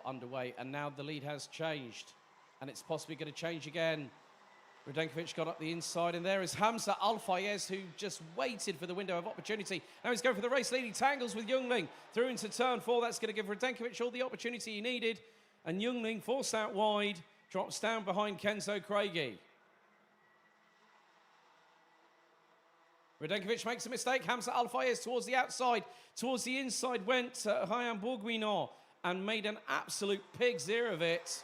underway, and now the lead has changed, and it's possibly going to change again. Radenkovic got up the inside, and there is Hamza Al-Fayez, who just waited for the window of opportunity. Now he's going for the race lead. He tangles with Youngling through into turn 4. That's going to give Radenkovic all the opportunity he needed, and Youngling, forced out wide, drops down behind Kenzo Craigie. Radenkovic makes a mistake. Hamza Al-Fayez towards the outside. Towards the inside went Ryan Bourguignon and made an absolute pig's ear of it.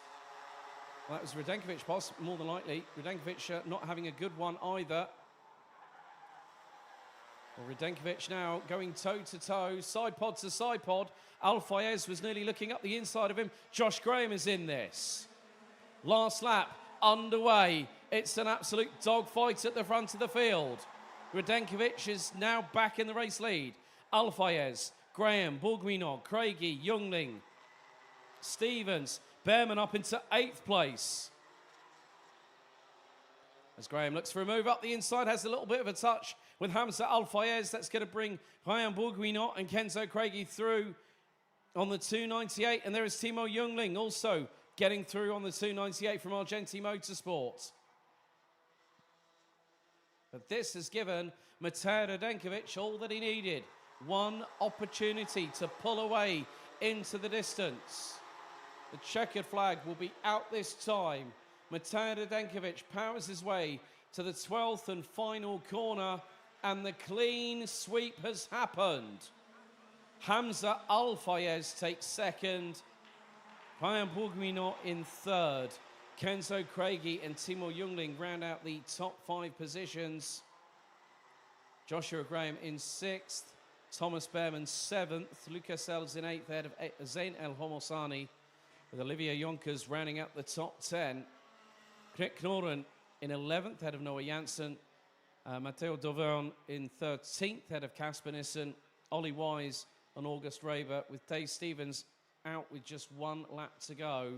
Well, that was Radenkovic, more than likely. Radenkovic not having a good one either. Well, Radenkovic now going toe-to-toe, side pod to side pod. Al-Fayez was nearly looking up the inside of him. Josh Graham is in this. Last lap underway. It's an absolute dogfight at the front of the field. Radenkovic is now back in the race lead. Al-Fayez, Graham, Bourguignon, Craigie, Youngling, Stevens, Behrman up into 8th place. As Graham looks for a move up the inside, has a little bit of a touch with Hamza Al-Fayez. That's going to bring Ryan Bourguignon and Kenzo Craigie through on the 298. And there is Timo Youngling also getting through on the 298 from Argenti Motorsport. But this has given Matej Radenkovic all that he needed. One opportunity to pull away into the distance. The checkered flag will be out this time. Matej Radenkovic powers his way to the 12th and final corner, and the clean sweep has happened. Hamza Al-Fayez takes 2nd. Ryan Bourguignon in 3rd. Kenzo Craigie and Timo Youngling round out the top 5 positions. Joshua Graham in 6th. Thomas Behrman 7th. Lucas Els in 8th, ahead of Zain El Homosani, with Olivier Jonkers rounding out the top 10. Krik Knoren in 11th, ahead of Noah Janssen. Matteo Dovern in 13th, ahead of Casper Nissen. Ollie Wise and August Raber, with Dave Stevens out with just 1 lap to go.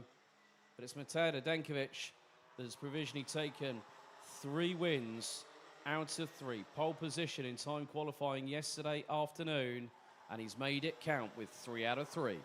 But it's Matej Radenkovic that has provisionally taken 3 wins out of 3. Pole position in time qualifying yesterday afternoon, and he's made it count with 3 out of 3.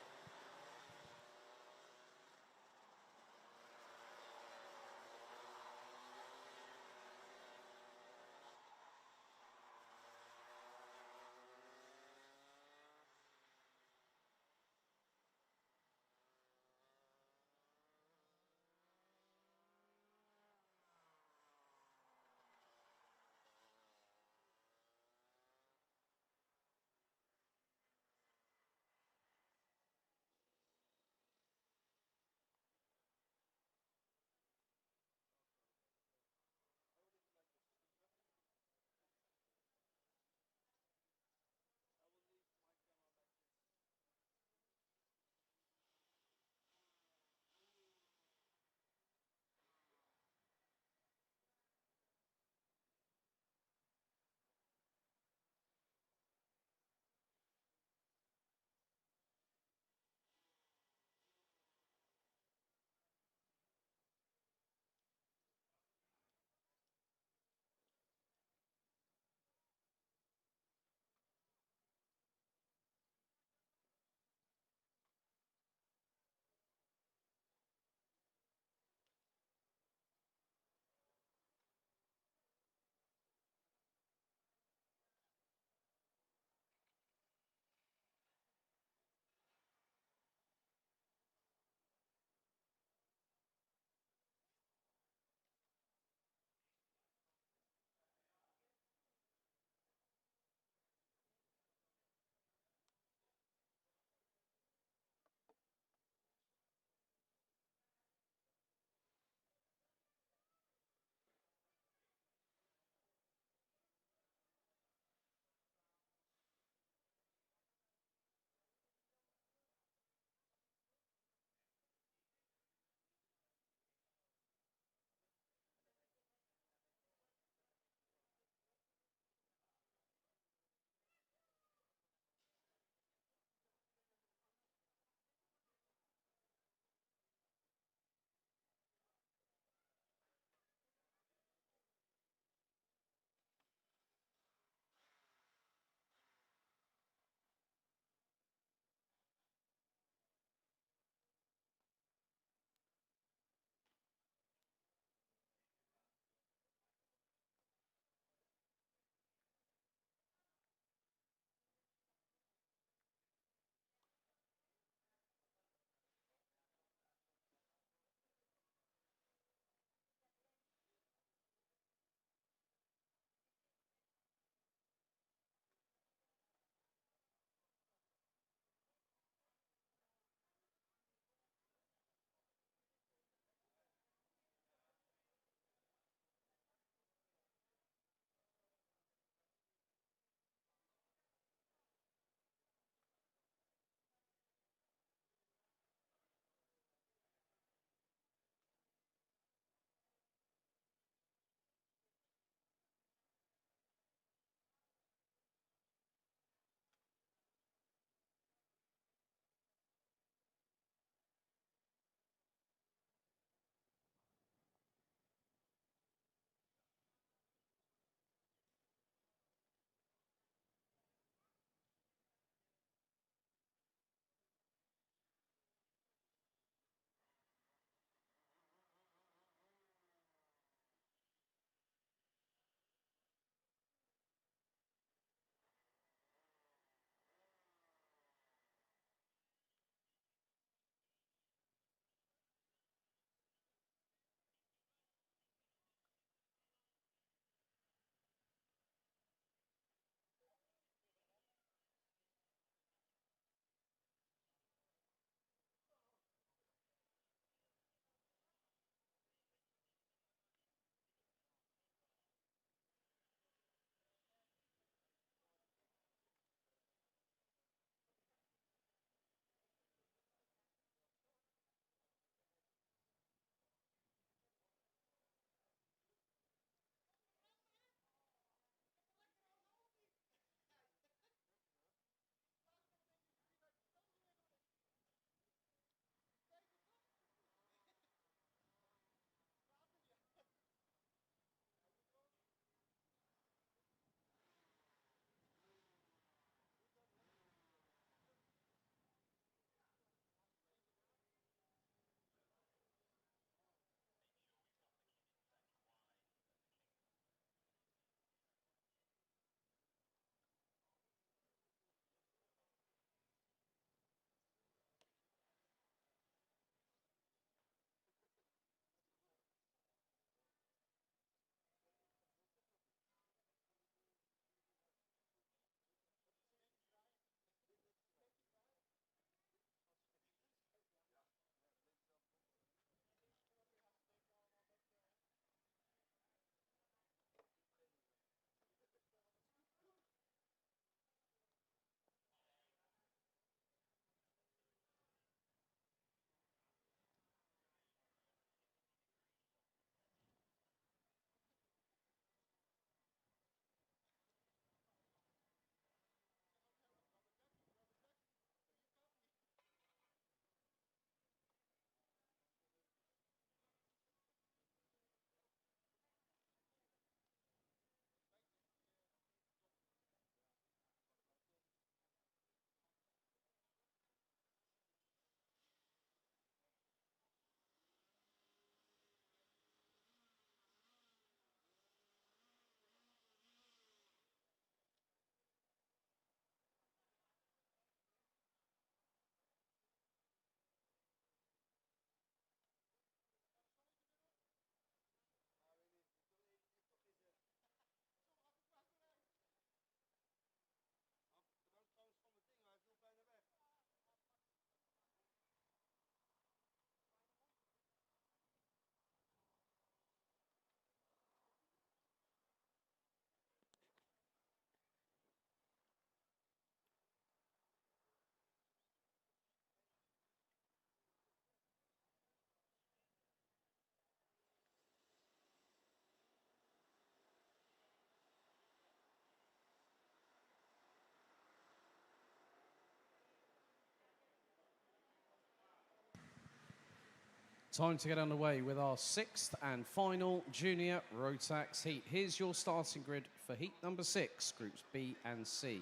Time to get underway with our 6th and final Junior Rotax Heat. Here's your starting grid for Heat number 6, Groups B and C.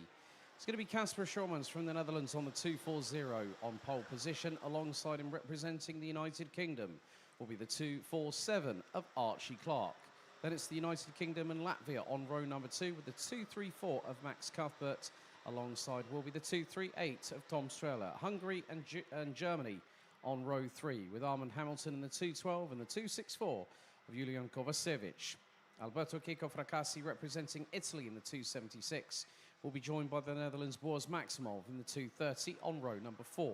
It's going to be Casper Schormans from the Netherlands on the 240 on pole position. Alongside him, representing the United Kingdom, will be the 247 of Archie Clark. Then it's the United Kingdom and Latvia on row number 2 with the 234 of Max Cuthbert. Alongside will be the 238 of Tom Strehler. Hungary and Germany on row 3 with Armand Hamilton in the 212 and the 264 of Julian Kovacevic. Alberto Kiko Fracassi representing Italy in the 276 will be joined by the Netherlands' Boris Maximov in the 230 on row number 4.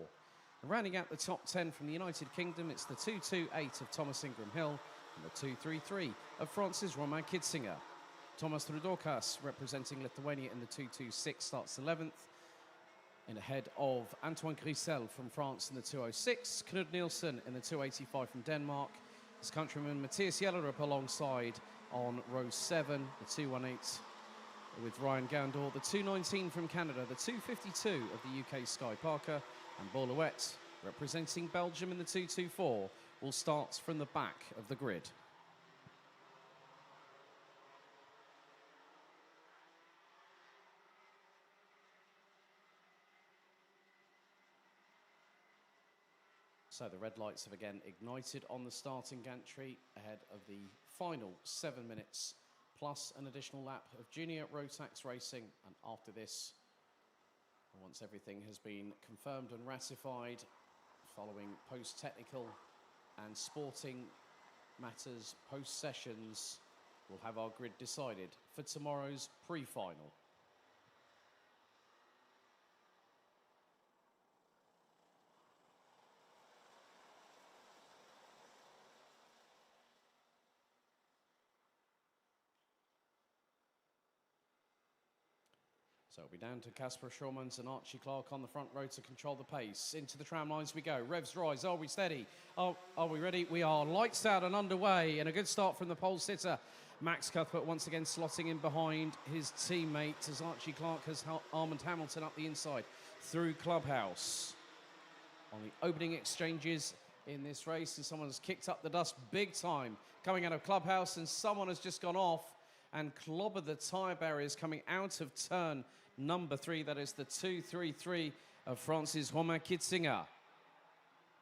And rounding out the top 10 from the United Kingdom, it's the 228 of Thomas Ingram Hill and the 233 of France's Romain Kitzinger. Tomas Rudokas representing Lithuania in the 226 starts 11th. In ahead of Antoine Grisel from France in the 206, Knud Nielsen in the 285 from Denmark. His countryman Matthias Jellerup alongside on row 7, the 218 with Ryan Gandor, the 219 from Canada, the 252 of the UK Sky Parker, and Borlouet representing Belgium in the 224 will start from the back of the grid. So the red lights have again ignited on the starting gantry ahead of the final 7 minutes plus an additional lap of Junior Rotax racing. And after this, once everything has been confirmed and ratified, following post-technical and sporting matters post-sessions, we'll have our grid decided for tomorrow's pre-final. So it'll be down to Casper Schormans and Archie Clark on the front row to control the pace. Into the tram lines we go. Revs rise. Are we steady? Are we ready? We are. Lights out and underway. And a good start from the pole sitter. Max Cuthbert once again slotting in behind his teammate as Archie Clark has Armand Hamilton up the inside through Clubhouse. On the opening exchanges in this race, and someone has kicked up the dust big time coming out of Clubhouse, and someone has just gone off and clobbered the tyre barriers coming out of turn number 3. That is the 233 of France's Romain Kitzinger,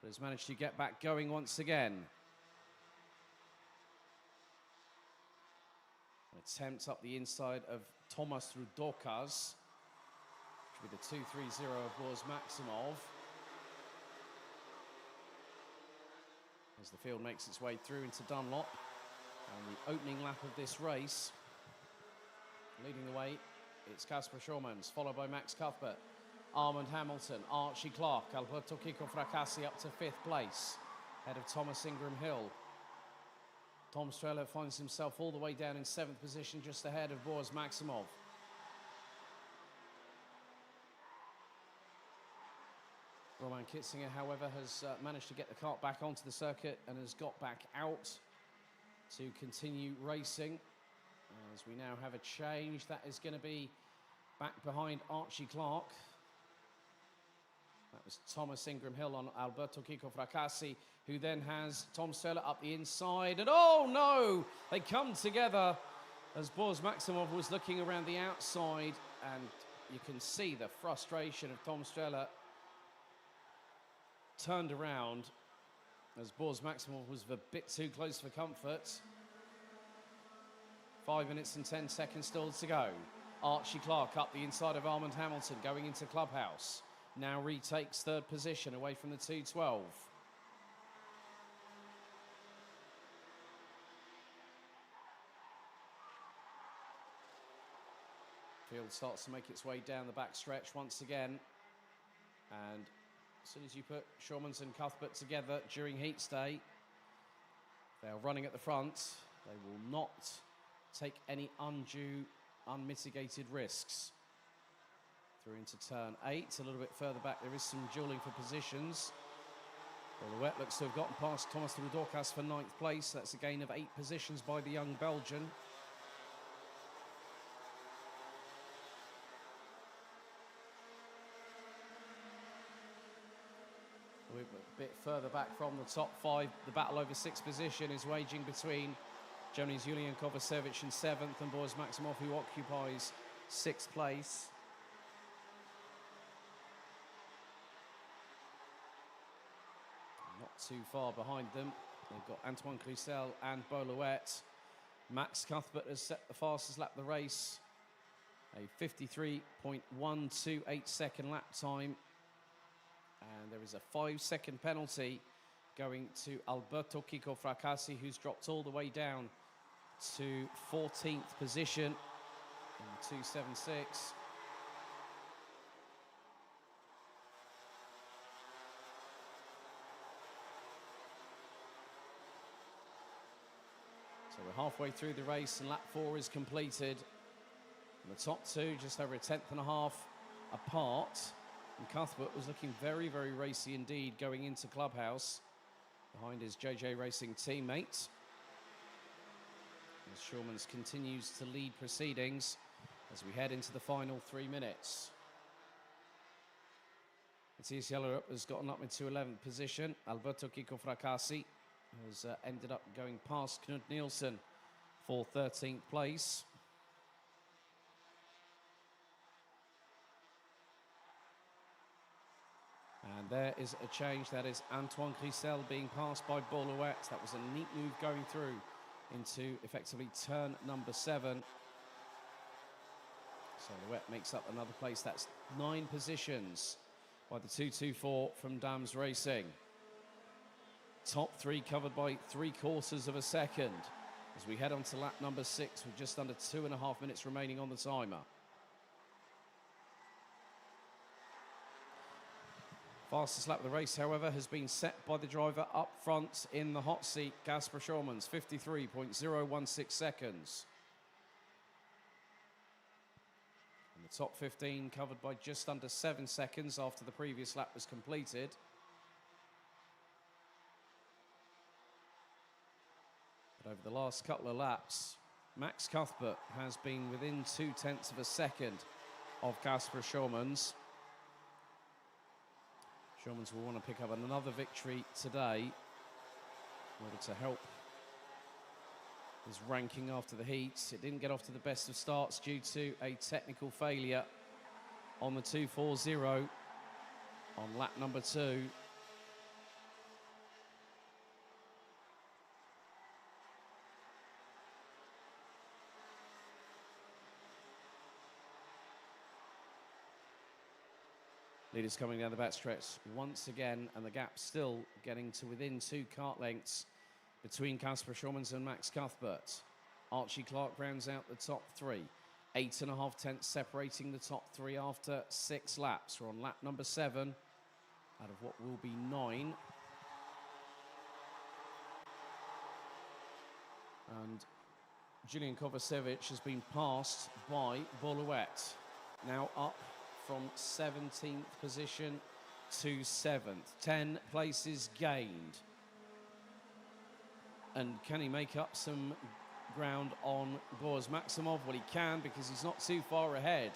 but has managed to get back going once again. An attempt up the inside of Tomas Rudokas, which will be the 230 of Boris Maximov. As the field makes its way through into Dunlop, and the opening lap of this race, leading the way, it's Casper Schormans, followed by Max Cuthbert, Armand Hamilton, Archie Clark, Alberto Kiko Fracassi up to 5th place, ahead of Thomas Ingram Hill. Tom Strehler finds himself all the way down in 7th position, just ahead of Boris Maximov. Romain Kitzinger, however, has managed to get the cart back onto the circuit and has got back out to continue racing. As we now have a change, that is going to be back behind Archie Clark. That was Thomas Ingram Hill on Alberto Kiko Fracassi, who then has Tom Strehler up the inside. And oh no, they come together as Boris Maximov was looking around the outside, and you can see the frustration of Tom Strehler turned around as Boris Maximov was a bit too close for comfort. 5 minutes and 10 seconds still to go. Archie Clark up the inside of Armand Hamilton going into Clubhouse. Now retakes 3rd position away from the 212. Field starts to make its way down the back stretch once again. And as soon as you put Schormans and Cuthbert together during heat stay, they are running at the front. They will not take any undue, unmitigated risks. Through into turn 8, a little bit further back, there is some dueling for positions. Borlouet looks to have gotten past Tomas Rudokas for 9th place. That's a gain of 8 positions by the young Belgian. We've bit further back from the top 5. The battle over 6th position is waging between Germany's Julian Kovacevic in 7th and Boris Maximov, who occupies 6th place. Not too far behind them. They've got Antoine Cluzel and Beaulouet. Max Cuthbert has set the fastest lap of the race. A 53.128 second lap time. And there is a 5-second penalty going to Alberto Kiko Fracassi, who's dropped all the way down to 14th position in 276. So we're halfway through the race and lap 4 is completed. And the top 2 just over a 10th and a half apart. And Cuthbert was looking very, very racy indeed going into Clubhouse behind his JJ Racing teammate. As Schurmans continues to lead proceedings as we head into the final 3 minutes. Matthias Jellerup has gotten up into 11th position. Alberto Kiko Fracassi has ended up going past Knud Nielsen for 13th place. And there is a change. That is Antoine Cluzel being passed by Beaulouet. That was a neat move going through into effectively turn number 7. So Beaulouet makes up another place. That's 9 positions by the 224 from Dams Racing. Top 3 covered by 3/4 of a second as we head on to lap number 6 with just under 2.5 minutes remaining on the timer. Fastest lap of the race, however, has been set by the driver up front in the hot seat, Kasper Schurmans, 53.016 seconds. And the top 15 covered by just under 7 seconds after the previous lap was completed. But over the last couple of laps, Max Cuthbert has been within 0.2 of a second of Kasper Schurmans. Schurmans will want to pick up another victory today in order to help his ranking after the heats. It didn't get off to the best of starts due to a technical failure on the 240 on lap number 2. Leaders coming down the backstretch once again, and the gap still getting to within 2 kart lengths between Kasper Schurmans and Max Cuthbert. Archie Clark rounds out the top 3. 8.5 tenths separating the top 3 after 6 laps. We're on lap number 7 out of what will be 9. And Julian Kovacevic has been passed by Beaulouet. Now up from 17th position to 7th. 10 places gained. And can he make up some ground on Boris Maximov? Well, he can, because he's not too far ahead.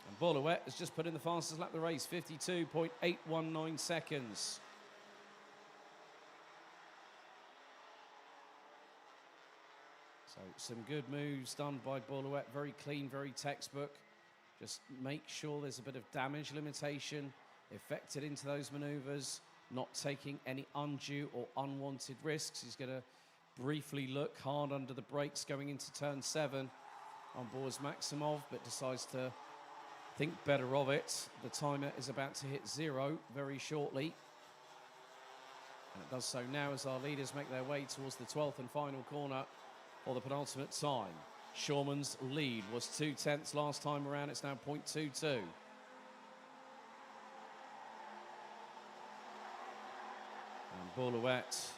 And Beaulouet has just put in the fastest lap of the race, 52.819 seconds. So some good moves done by Beaulouet. Very clean, very textbook. Just make sure there's a bit of damage limitation effected into those maneuvers, not taking any undue or unwanted risks. He's going to briefly look hard under the brakes going into turn 7 on Boris Maximov, but decides to think better of it. The timer is about to hit 0 very shortly. And it does so now as our leaders make their way towards the 12th and final corner for the penultimate time. Schurmans' lead was 0.2 last time around. It's now 0.22. And Beaulouet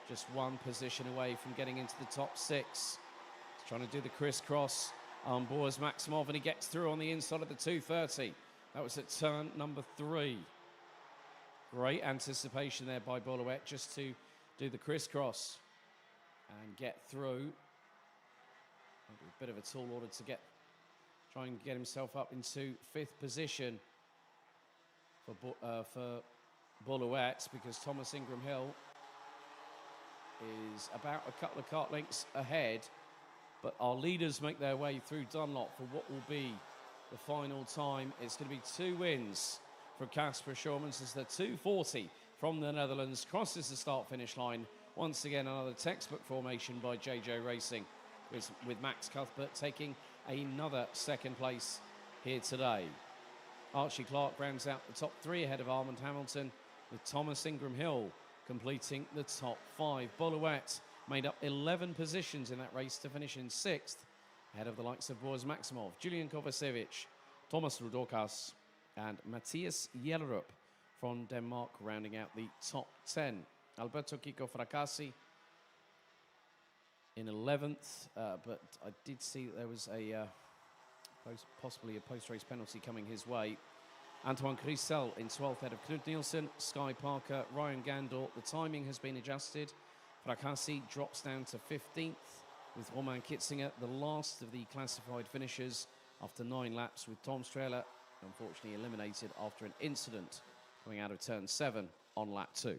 just 1 position away from getting into the top 6. He's trying to do the crisscross on Boris Maximov, and he gets through on the inside of the 230. That was at turn number 3. Great anticipation there by Beaulouet just to do the crisscross and get through. A bit of a tall order to try and get himself up into 5th position for Boulouette, because Thomas Ingram Hill is about a couple of kart lengths ahead. But our leaders make their way through Dunlop for what will be the final time. It's going to be 2 wins for Casper Schurmans as the 240 from the Netherlands crosses the start-finish line. Once again, another textbook formation by JJ Racing, with Max Cuthbert taking another second place here today. Archie Clark rounds out the top 3 ahead of Armand Hamilton, with Thomas Ingram Hill completing the top 5. Boulouette made up 11 positions in that race to finish in 6th, ahead of the likes of Boris Maximov, Julian Kovacevic, Thomas Rudokas, and Matthias Jellerup from Denmark, rounding out the top 10. Alberto Kiko Fracassi in 11th, but I did see that there was possibly a post-race penalty coming his way. Antoine Crisel in 12th, ahead of Knut Nielsen, Sky Parker, Ryan Gandor. The timing has been adjusted. Fracassi drops down to 15th, with Romain Kitzinger, the last of the classified finishers after 9 laps, with Tom Strehler unfortunately eliminated after an incident coming out of turn 7 on lap 2.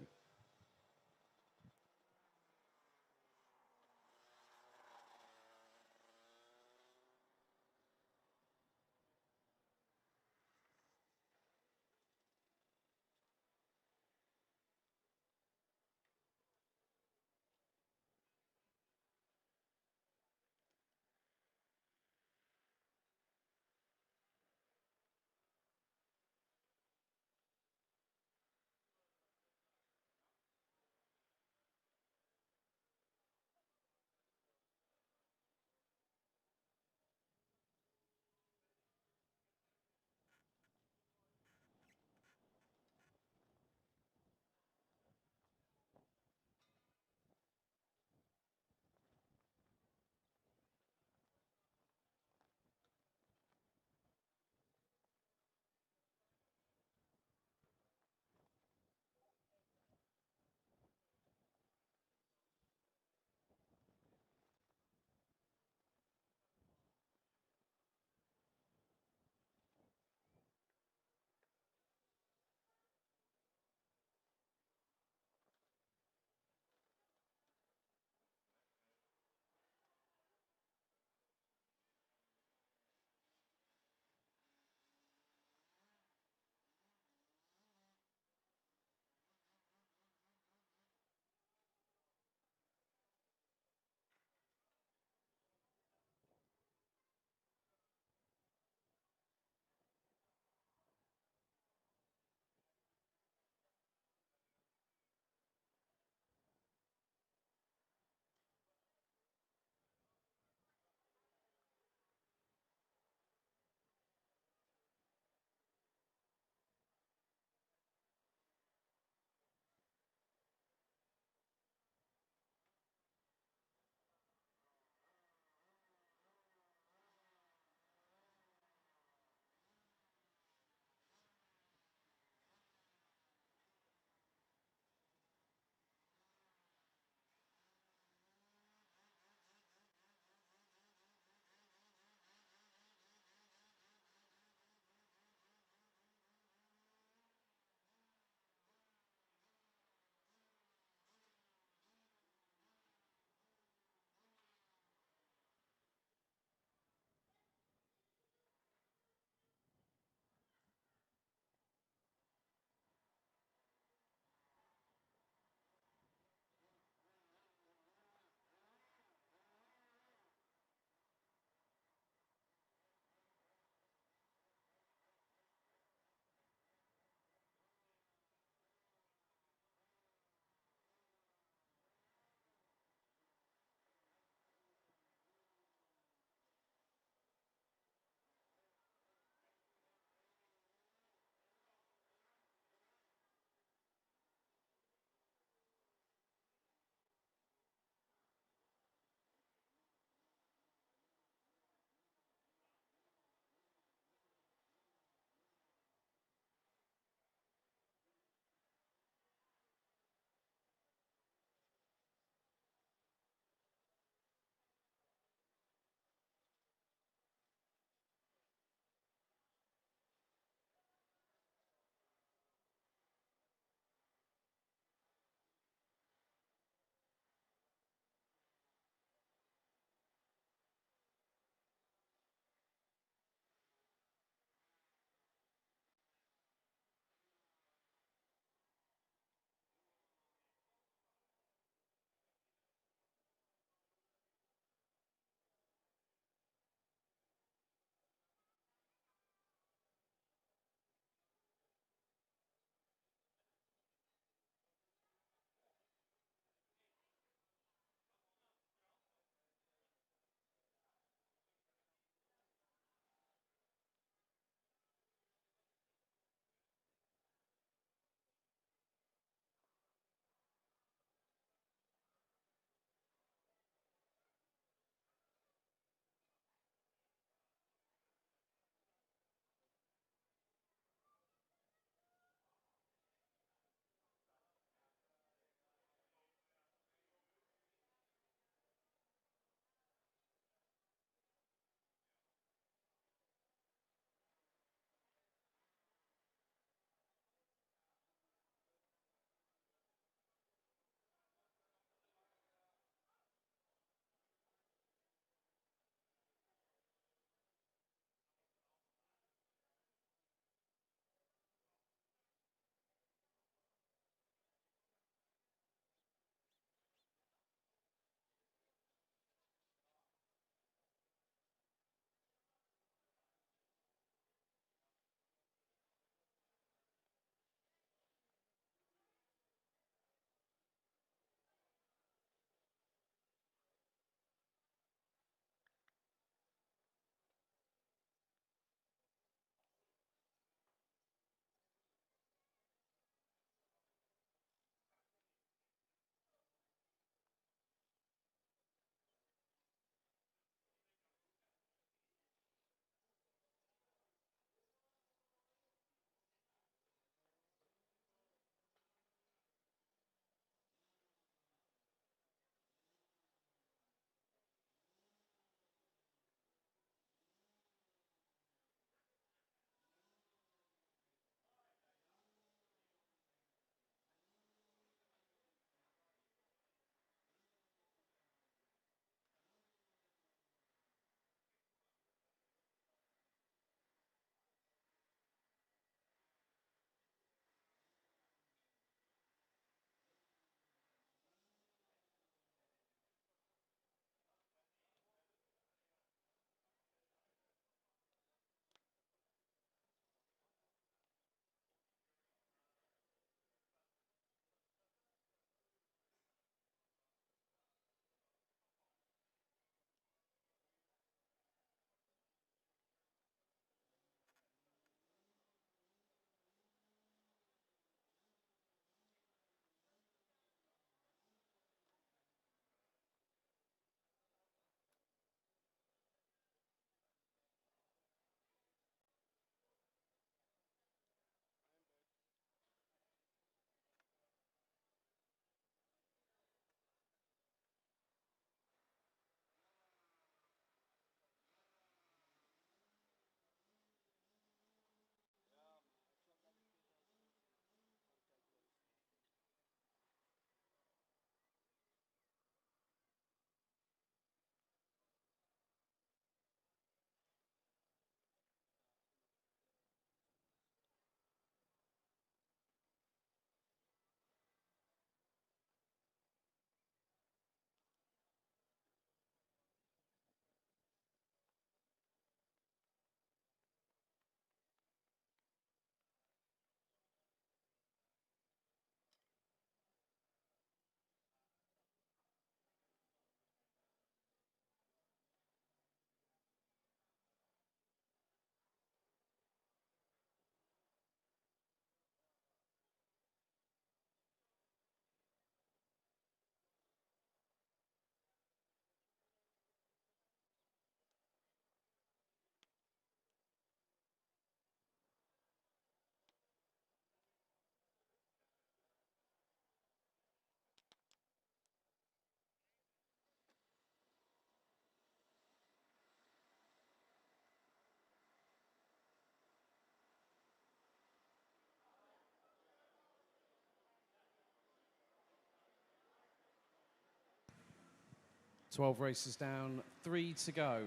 12 races down, 3 to go,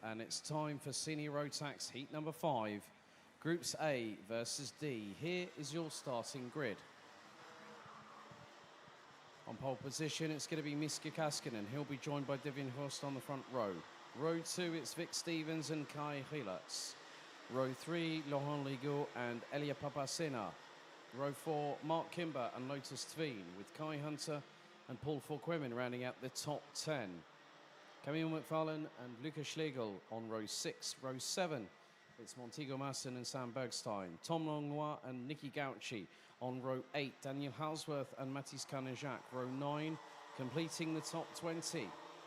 and it's time for Senior Rotax Heat number 5, Groups A versus D. Here is your starting grid. On pole position, it's going to be Miska Kaskinen. He'll be joined by Devin Horst on the front row. Row 2, it's Vic Stevens and Kai Hillatz. Row 3, Laurent Ligaud and Elia Papasena. Row 4, Mark Kimber and Lotus Tveen, with Kai Hunter and Paul Forquemin rounding out the top 10. Camille McFarlane and Luca Schlegel on row 6. Row 7, it's Montego Masson and Sam Bergstein. Tom Langlois and Nicky Gauchi on row 8. Daniel Halsworth and Mathis Carnejac. Row 9, completing the top 20.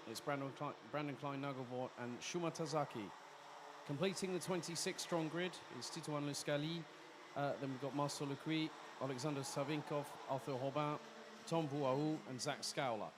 It's Brandon Klein-Nagelvort and Shuma Tazaki. Completing the 26-strong grid is Titouan Lescali. Then we've got Marcel Lecuy, Alexander Savinkov, Arthur Robin, Tom Bouaou and Zach Scowler.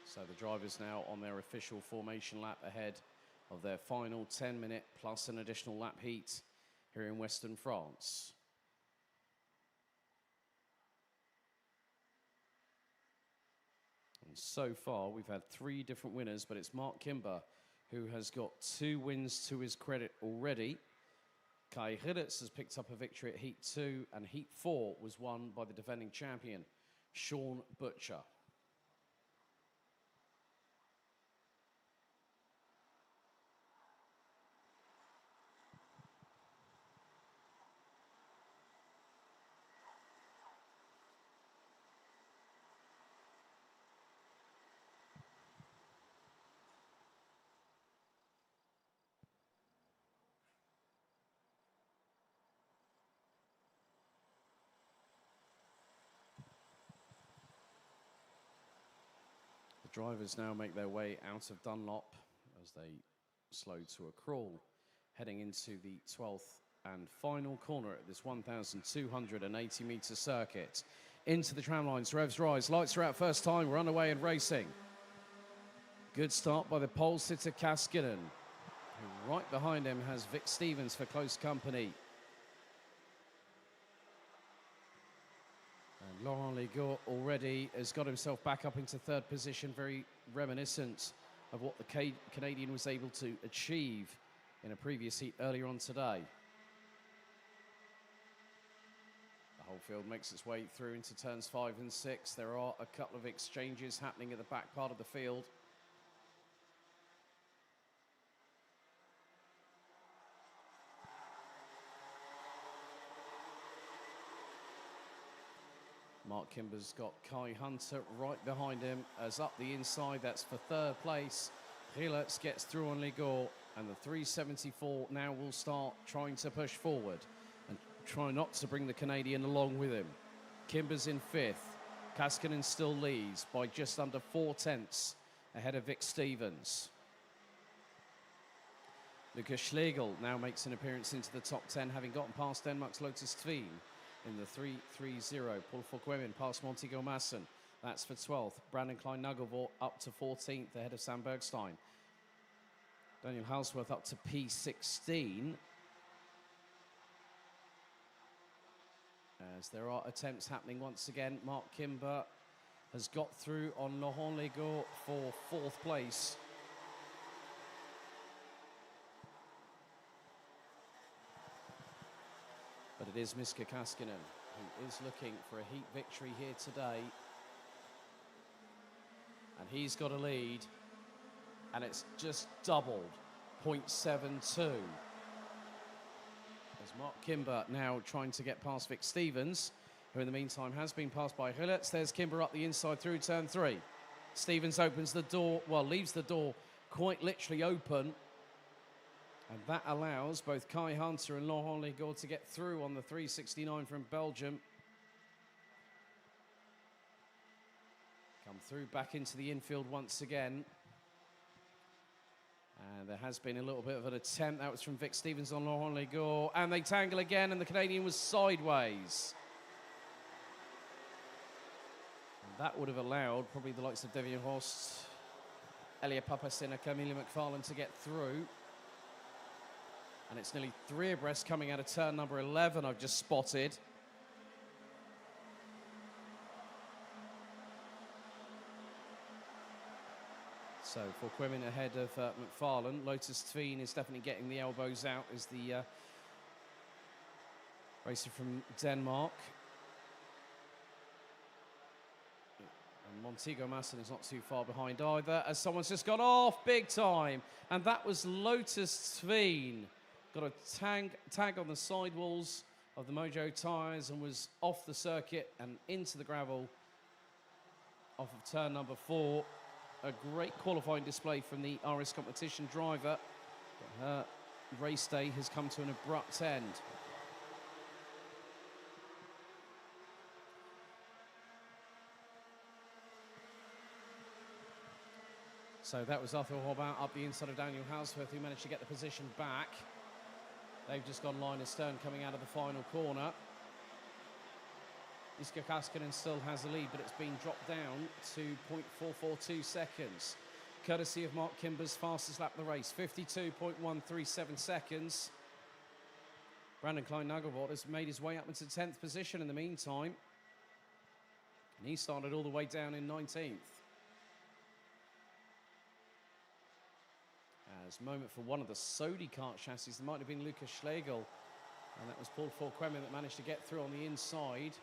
So the drivers now on their official formation lap ahead of their final 10-minute plus an additional lap heat here in Western France. And so far, we've had 3 different winners, but it's Mark Kimber who has got 2 wins to his credit already. Kai Hillatz has picked up a victory at Heat 2, and Heat 4 was won by the defending champion, Sean Butcher. The drivers now make their way out of Dunlop as they slow to a crawl, heading into the 12th and final corner at this 1,280-metre circuit. Into the tram lines, revs rise, lights are out first time, we're underway and racing. Good start by the pole sitter Kaskinen, who right behind him has Vic Stevens for close company. And Laurent Ligaud already has got himself back up into 3rd position, very reminiscent of what the Canadian was able to achieve in a previous heat earlier on today. The whole field makes its way through into turns 5 and 6. There are a couple of exchanges happening at the back part of the field. Mark Kimber's got Kai Hunter right behind him as up the inside. That's for 3rd place. Hillatz gets through on Ligaud, and the 374 now will start trying to push forward and try not to bring the Canadian along with him. Kimber's in 5th. Kaskinen still leads by just under 4 tenths ahead of Vic Stevens. Luca Schlegel now makes an appearance into the top 10, having gotten past Denmark's Lotus Tveen in the 3-3-0. Paul Forquemin past Montego Masson. That's for 12th. Brandon Klein-Nagelvort up to 14th ahead of Sam Bergstein. Daniel Halsworth up to P16. As there are attempts happening once again, Mark Kimber has got through on Laurent Ligaud for 4th place. But it is Miska Kaskinen who is looking for a heat victory here today. And he's got a lead, and it's just doubled, 0.72. As Mark Kimber now trying to get past Vic Stevens, who in the meantime has been passed by Hillatz. There's Kimber up the inside through turn 3. Stevens opens the door, well, leaves the door quite literally open. And that allows both Kai Hunter and Laurent Ligaud to get through on the 369 from Belgium. Come through back into the infield once again. And there has been a little bit of an attempt. That was from Vic Stevens on Laurent Ligaud. And they tangle again, and the Canadian was sideways. That would have allowed probably the likes of Devian Horst, Elia Papacina, Camila McFarlane to get through. And it's nearly 3 abreast coming out of turn number 11, I've just spotted. So for Quimmin ahead of McFarlane. Lotus Tveen is definitely getting the elbows out as the racer from Denmark. And Montego Masson is not too far behind either, as someone's just got off big time. And that was Lotus Tveen. Got a tag on the sidewalls of the Mojo tyres and was off the circuit and into the gravel off of turn number 4. A great qualifying display from the RS competition driver. But her race day has come to an abrupt end. So that was Arthur Hobaut up the inside of Daniel Housworth, who managed to get the position back. They've just gone line astern coming out of the final corner. Iska Kaskinen still has the lead, but it's been dropped down to 0.442 seconds. Courtesy of Mark Kimber's fastest lap of the race, 52.137 seconds. Brandon Klein-Nagelvoort has made his way up into 10th position in the meantime. And he started all the way down in 19th. As moment for one of the Sodi kart chassis, there might have been Lucas Schlegel. And that was Paul Forquemin that managed to get through on the inside.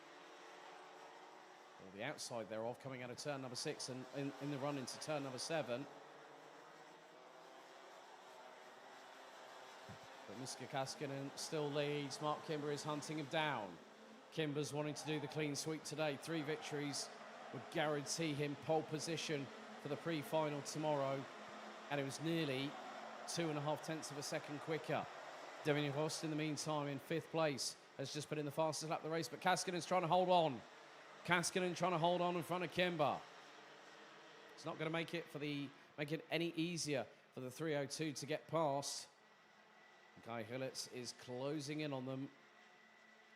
Or the outside thereof, coming out of turn number 6 and in the run into turn number 7. But Miska Kaskinen still leads. Mark Kimber is hunting him down. Kimber's wanting to do the clean sweep today. 3 victories would guarantee him pole position for the pre-final tomorrow. And it was nearly 2.5 tenths of a second quicker. Devin Horst, in the meantime, in 5th place, has just put in the fastest lap of the race, but Kaskinen's trying to hold on. Kaskinen trying to hold on in front of Kimber. It's not going to make it any easier for the 302 to get past. Kai Hillitz is closing in on them,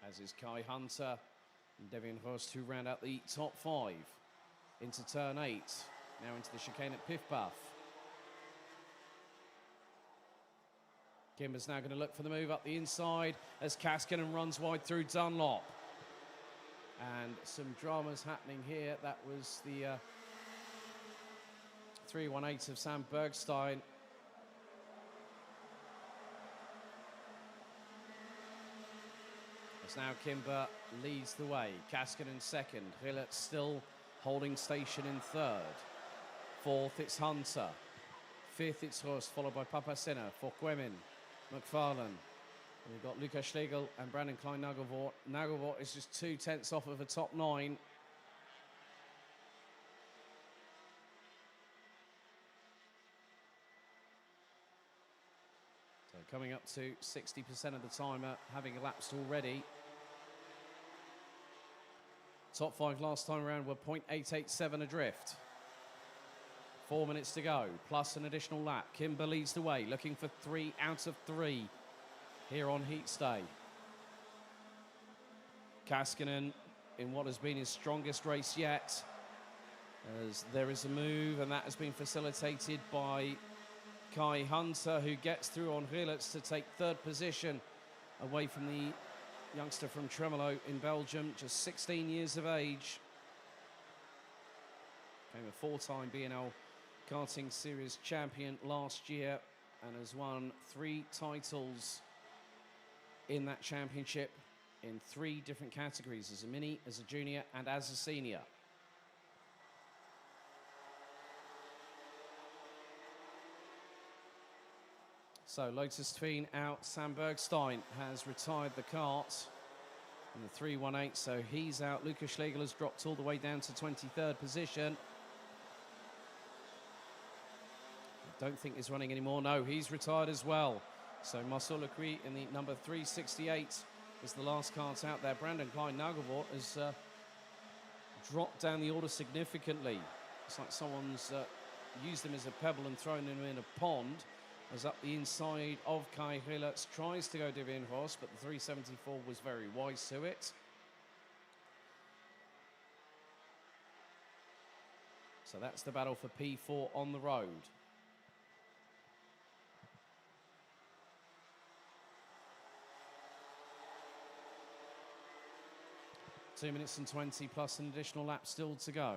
as is Kai Hunter and Devian Horst, who round out the top 5 into turn 8, now into the chicane at Piff Buff. Kimber's now going to look for the move up the inside as Kaskinen runs wide through Dunlop. And some dramas happening here. That was the 318 of Sam Bergstein. As now Kimber leads the way. Kaskinen second. Hillett still holding station in 3rd. 4th, it's Hunter. 5th, it's Horst, followed by Papacina, Forquemin, McFarlane. We've got Lucas Schlegel and Brandon Klein-Nagelvoort. Nagelvoort is just 2 tenths off of a top 9. So coming up to 60% of the timer, having elapsed already. Top 5 last time around were 0.887 adrift. 4 minutes to go, plus an additional lap. Kimber leads the way, looking for 3 out of 3 here on Heats Day. Kaskinen in what has been his strongest race yet, as there is a move, and that has been facilitated by Kai Hunter, who gets through on Hillitz to take 3rd position away from the youngster from Tremelo in Belgium, just 16 years of age. Became a 4-time B&L Karting Series champion last year and has won 3 titles in that championship in 3 different categories, as a mini, as a junior and as a senior. So Lotus Tveen out. Sam Bergstein has retired the kart in the 318, so he's out. Lucas Schlegel has dropped all the way down to 23rd position. I don't think he's running anymore. No, he's retired as well. So Marcel Lecruy in the number 368 is the last kart out there. Brandon Klein-Nagelvoort has dropped down the order significantly. It's like someone's used him as a pebble and thrown him in a pond. As up the inside of Kai Hillitz tries to go Devian Horst, but the 374 was very wise to it. So that's the battle for P4 on the road. Two minutes and 20 plus an additional lap still to go.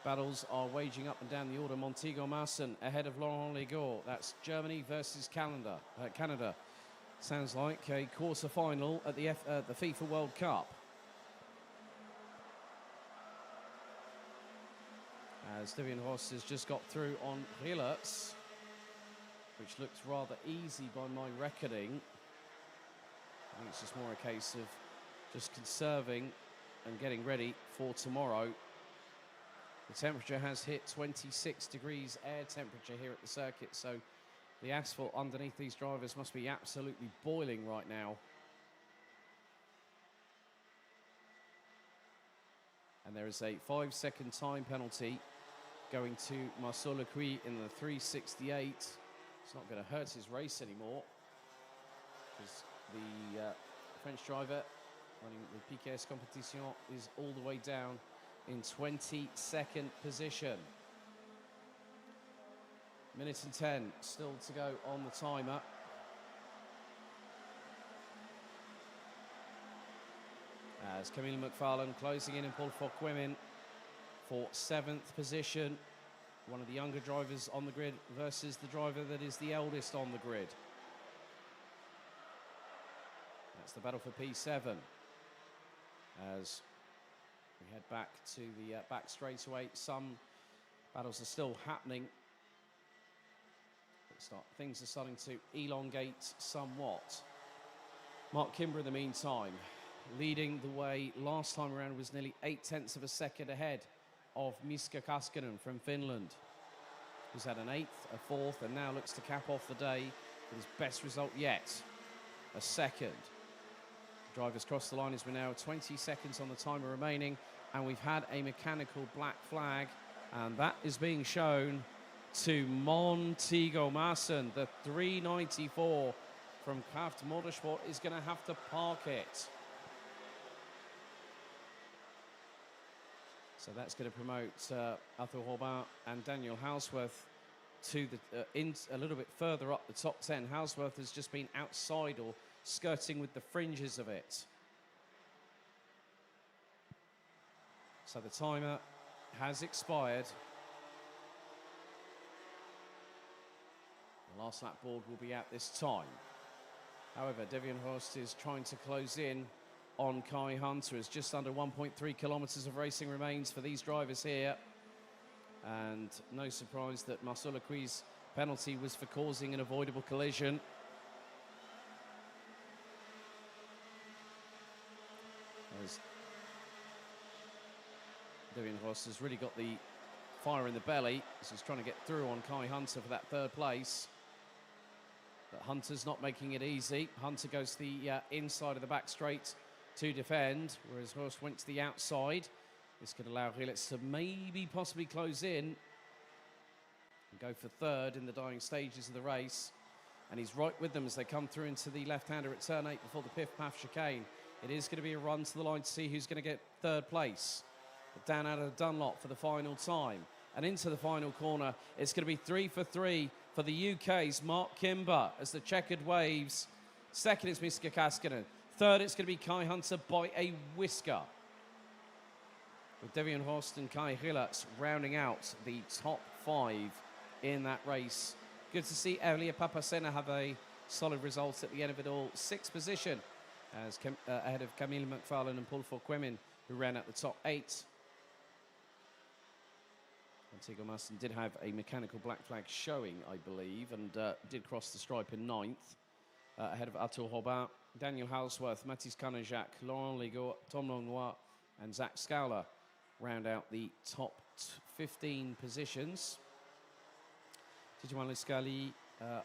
Battles are waging up and down the order. Montego-Marsan ahead of Laurent Legault. That's Germany versus Canada. Sounds like a quarter-final at the FIFA World Cup. As Devian Horst has just got through on Hillertz, which looks rather easy by my reckoning. I think it's just more a case of just conserving and getting ready for tomorrow. The temperature has hit 26 degrees air temperature here at the circuit, so the asphalt underneath these drivers must be absolutely boiling right now. And there is a 5-second time penalty going to Marceau Lecuy in the 368. It's not going to hurt his race anymore, because the French driver running the PKS competition is all the way down in 22nd position. Minute and 10 still to go on the timer. As Camille McFarlane closing in Paul Fouquemin for 7th position. One of the younger drivers on the grid versus the driver that is the eldest on the grid. That's the battle for P7. As we head back to the back straightaway, some battles are still happening. Things are starting to elongate somewhat. Mark Kimber, in the meantime, leading the way last time around, was nearly 0.8 of a second ahead of Miska Kaskinen from Finland, who's had an 8th, a 4th, and now looks to cap off the day with his best result yet, a 2nd. Drivers cross the line as we're now 20 seconds on the timer remaining, and we've had a mechanical black flag, and that is being shown to Montego-Marsan. The 394 from Kraft Motorsport is going to have to park it. So that's going to promote Arthur Robin and Daniel Housworth to the a little bit further up the top 10. Housworth has just been outside or skirting with the fringes of it. So the timer has expired. The last lap board will be at this time. However, Devian Horst is trying to close in on Kai Hunter, as just under 1.3 kilometers of racing remains for these drivers here. And no surprise that Marceau Lecuy's penalty was for causing an avoidable collision. As Devian Horst has really got the fire in the belly, as he's trying to get through on Kai Hunter for that 3rd place. But Hunter's not making it easy. Hunter goes to the inside of the back straight to defend, whereas Horst went to the outside. This could allow Hillertz to maybe possibly close in and go for 3rd in the dying stages of the race. And he's right with them as they come through into the left-hander at turn 8 before the Piff-Paff chicane. It is going to be a run to the line to see who's going to get 3rd place. But down out of Dunlop for the final time. And into the final corner, it's going to be 3 for 3 for the UK's Mark Kimber as the checkered waves. 2nd is Miska Kaskinen. 3rd, it's going to be Kai Hunter by a whisker, with Devian Horst and Kai Hillertz rounding out the top 5 in that race. Good to see Elia Papasena have a solid result at the end of it all. 6th position as ahead of Camille McFarlane and Paul Fouquemin, who ran at the top 8. Montego-Marsan did have a mechanical black flag showing, I believe, and did cross the stripe in 9th, ahead of Arthur Robin, Daniel Housworth, Mathis Canejak, Laurent Legault, Tom Langlois, and Zach Scowler round out the top 15 positions. Tijuan Liscali,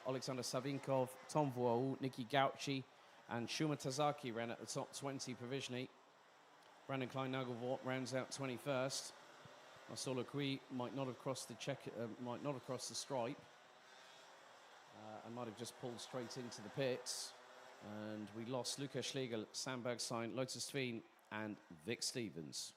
Alexander Savinkov, Tom Voaou, Nikki Gauchi, and Shuma Tazaki ran at the top 20 provisionally. Brandon Klein-Nagelvort rounds out 21st. Marceau Lecuy might not have crossed the stripe, and might have just pulled straight into the pits. And we lost Luca Schlegel, Sam Bergstein, Lotus Tveen, and Vic Stevens.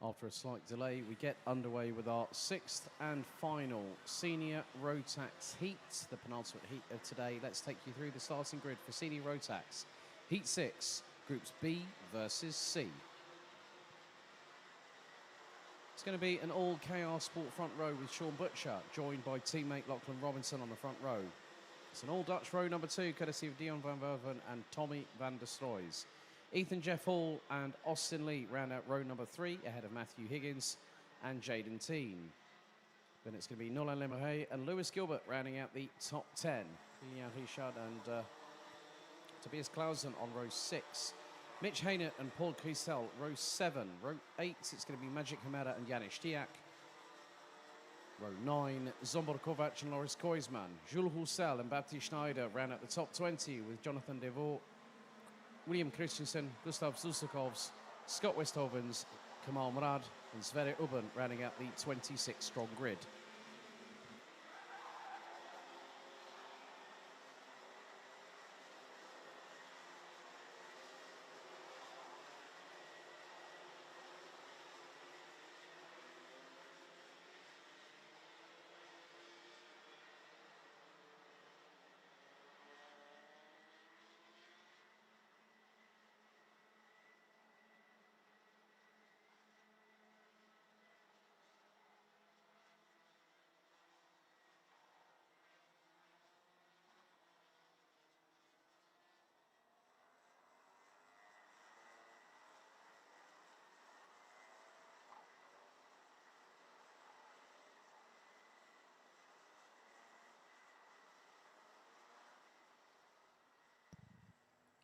After a slight delay, we get underway with our 6th and final Senior Rotax Heat, the penultimate heat of today. Let's take you through the starting grid for Senior Rotax. Heat 6, Groups B versus C. It's going to be an all-KR Sport front row with Sean Butcher, joined by teammate Lachlan Robinson on the front row. It's an all-Dutch row number 2, courtesy of Dion van Werven and Tommy van der Stroys. Ethan Jeff Hall and Austin Lee round out row number 3, ahead of Matthew Higgins and Jaden Teen. Then it's going to be Nolan Lemohay and Lewis Gilbert rounding out the top 10. Ian Richard and Tobias Clausen on row 6. Mitch Haynett and Paul Christel, row 7. Row 8, it's going to be Magic Hamada and Janis Stiak. Row 9, Zombor Kovac and Loris Koisman. Jules Roussel and Baptiste Schneider round out the top 20 with Jonathan Devaux, William Christensen, Gustav Zusakovs, Scott Westhovens, Kamal Murad and Sverre Ubben rounding out the 26-strong grid.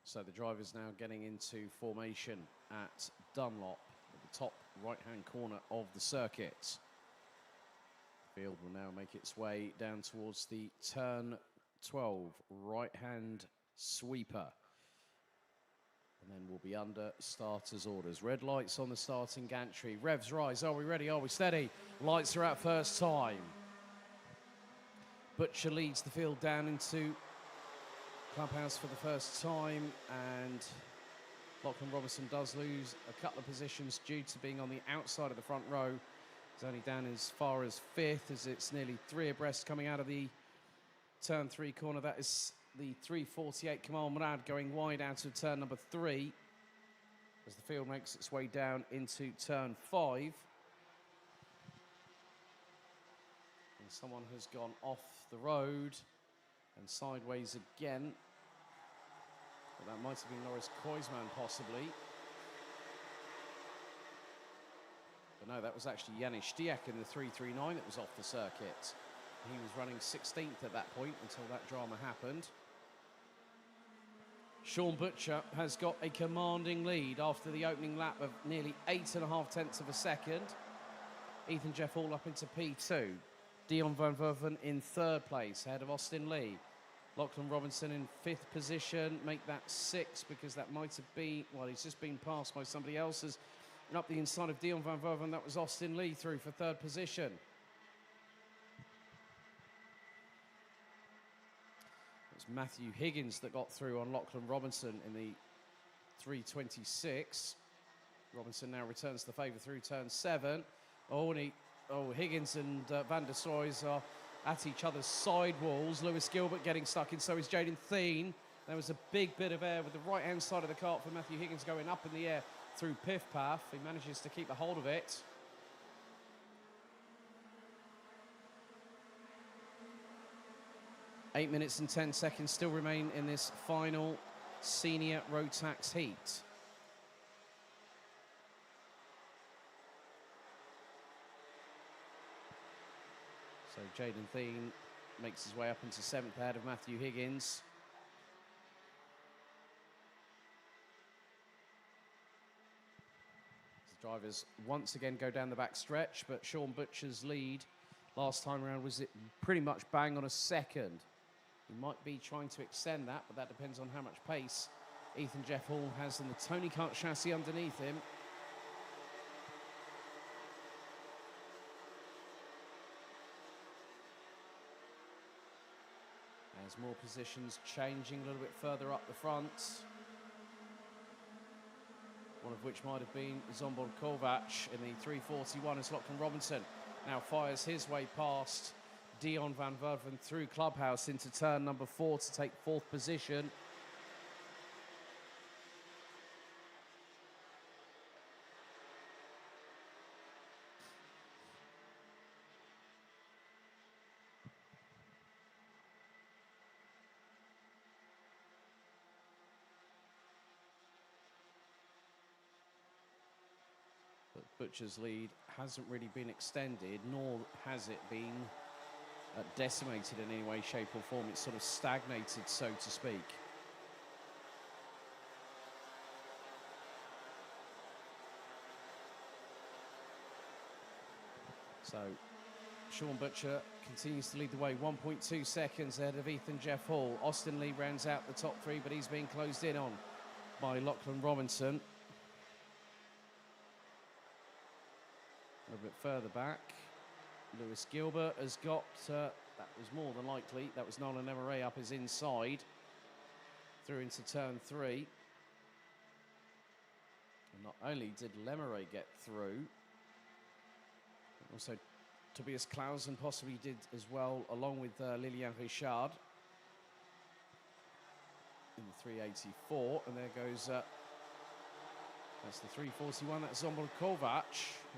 So the driver's now getting into formation at Dunlop, at the top right-hand corner of the circuit. The field will now make its way down towards the turn 12, right-hand sweeper. And then we'll be under starter's orders. Red lights on the starting gantry. Revs rise. Are we ready? Are we steady? Lights are out first time. Butcher leads the field down into clubhouse for the first time, and Lachlan Robinson does lose a couple of positions due to being on the outside of the front row. He's only down as far as 5th, as it's nearly 3 abreast coming out of the turn 3 corner. That is the 348 Kamal Murad going wide out of turn number 3 as the field makes its way down into turn 5. And someone has gone off the road and sideways again. But that might have been Loris Koisman, possibly. But no, that was actually Janis Stiak in the 339 that was off the circuit. He was running 16th at that point until that drama happened. Sean Butcher has got a commanding lead after the opening lap of nearly 8.5 tenths of a second. Ethan Jeff Hall up into P2. Dion van Werven in 3rd place, ahead of Austin Lee. Lachlan Robinson in 5th position, make that 6 because that might have been, well, he's just been passed by somebody else's. And up the inside of Dion van Werven, that was Austin Lee through for 3rd position. It's Matthew Higgins that got through on Lachlan Robinson in the 326. Robinson now returns the favour through turn 7. Higgins and Van der Stroys are at each other's side walls. Lewis Gilbert getting stuck in, so is Jaden Thien. There was a big bit of air with the right-hand side of the cart for Matthew Higgins going up in the air through Piff Paff. He manages to keep a hold of it. Eight minutes and 10 seconds still remain in this final Senior Rotax Heat. So Jaden Thien makes his way up into 7th ahead of Matthew Higgins. The drivers once again go down the back stretch, but Sean Butcher's lead last time around was it pretty much bang on a second. He might be trying to extend that, but that depends on how much pace Ethan Jeff Hall has in the Tony Kart chassis underneath him. As more positions changing a little bit further up the front. One of of which might have been Zombor Kovac in the 3:41 as Lachlan Robinson now fires his way past Dion van Verven through Clubhouse into turn number 4 to take 4th position. But Butcher's lead hasn't really been extended, nor has it been decimated in any way, shape or form. It's sort of stagnated, so to speak. So Sean Butcher continues to lead the way, 1.2 seconds ahead of Ethan Jeff Hall. Austin Lee rounds out the top 3, but he's being closed in on by Lachlan Robinson. A little bit further back, Lewis Gilbert has got, that was more than likely, that was Nolan Emery up his inside, through into turn 3. And not only did Lemeray get through, also Tobias Clausen possibly did as well, along with Lilian Richard in the 384. And there goes, that's the 341, that's Zombor Kovac.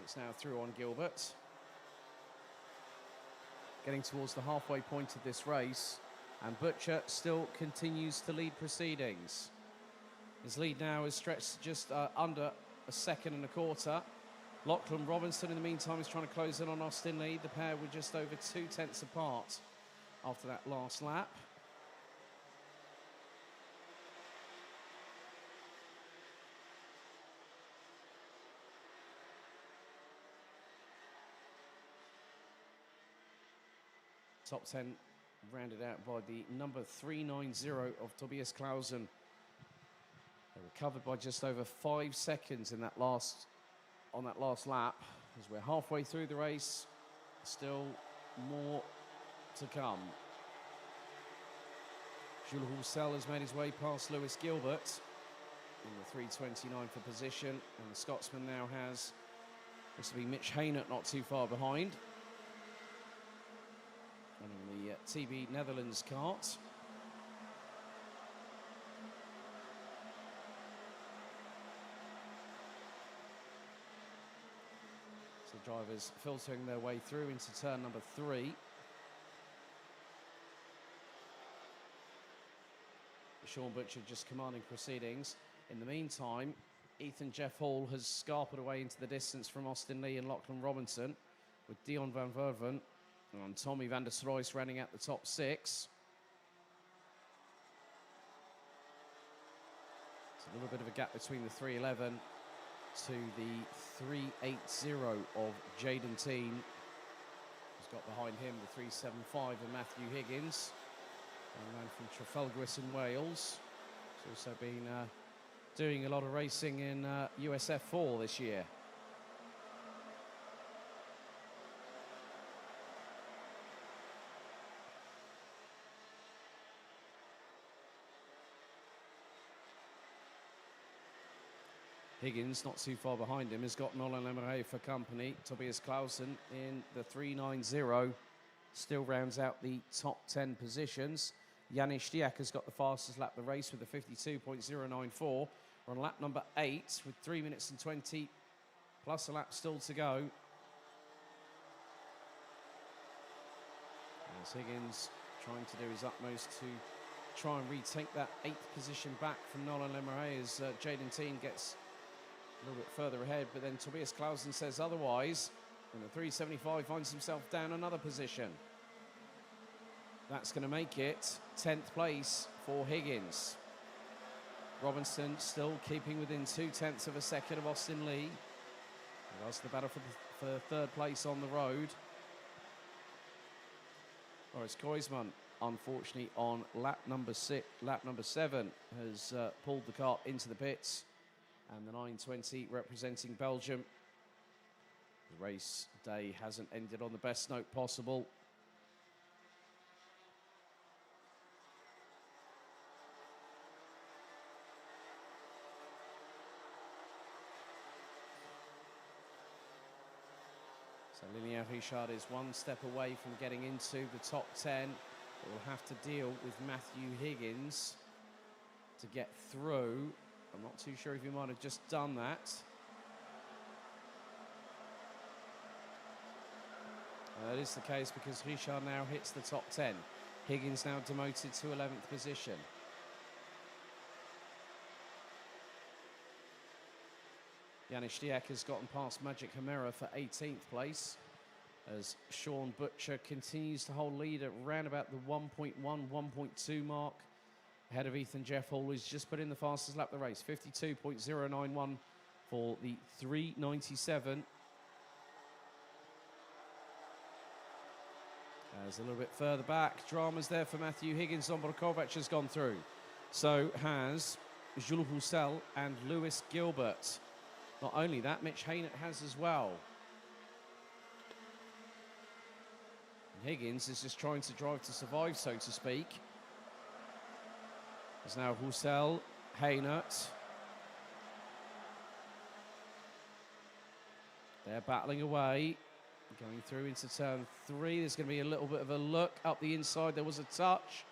It's now through on Gilbert. Getting towards the halfway point of this race, and Butcher still continues to lead proceedings. His lead now is stretched just under a second and a quarter. Lachlan Robinson, in the meantime, is trying to close in on Austin Lee. The pair were just over 2 tenths apart after that last lap. Top 10 rounded out by the number 390 of Tobias Clausen. They were covered by just over 5 seconds in that last lap. As we're halfway through the race, still more to come. Jules Roussel has made his way past Lewis Gilbert in the 329 for position, and the Scotsman now has, this will be Mitch Haynett not too far behind. And in the TB Netherlands kart. So drivers filtering their way through into turn number 3. Sean Butcher just commanding proceedings. In the meantime, Ethan Jeff Hall has scarpered away into the distance from Austin Lee and Lachlan Robinson, with Dion van Verven and Tommy van der Stroys running out the top 6. It's a little bit of a gap between the 311 to the 380 of Jaden Teen. He's got behind him the 375 of Matthew Higgins, a man from Trafalgar in Wales. He's also been doing a lot of racing in USF4 this year. Higgins, not too far behind him, has got Nolan Emery for company. Tobias Clausen in the 390 still rounds out the top 10 positions. Janis Stiak has got the fastest lap of the race with a 52.094. We're on lap number 8 with 3 minutes and 20 plus a lap still to go. As Higgins trying to do his utmost to try and retake that 8th position back from Nolan Emery as Jaden Teen gets a little bit further ahead, but then Tobias Clausen says otherwise, and the 375 finds himself down another position. That's going to make it 10th place for Higgins. Robinson still keeping within 2 tenths of a second of Austin Lee. That's the battle for the 3rd place on the road. Boris Koisman, unfortunately, on lap number 7, has pulled the cart into the pits. And the 920 representing Belgium. The race day hasn't ended on the best note possible. So Lilian Richard is one step away from getting into the top 10. But will have to deal with Matthew Higgins to get through. I'm not too sure if he might have just done that. That is the case because Richard now hits the top 10. Higgins now demoted to 11th position. Janis Diak has gotten past Magic Chimera for 18th place as Sean Butcher continues to hold lead at around about the 1.1, 1.2 mark. Ahead of Ethan Jeff Hall, who's just put in the fastest lap of the race, 52.091 for the 397. As a little bit further back, drama's there for Matthew Higgins. Zombor Kovac has gone through. So has Jules Roussel and Lewis Gilbert. Not only that, Mitch Haynett has as well. And Higgins is just trying to drive to survive, so to speak. There's now Roussel, Haynett. They're battling away. Going through into turn 3. There's going to be a little bit of a look up the inside. There was a touch.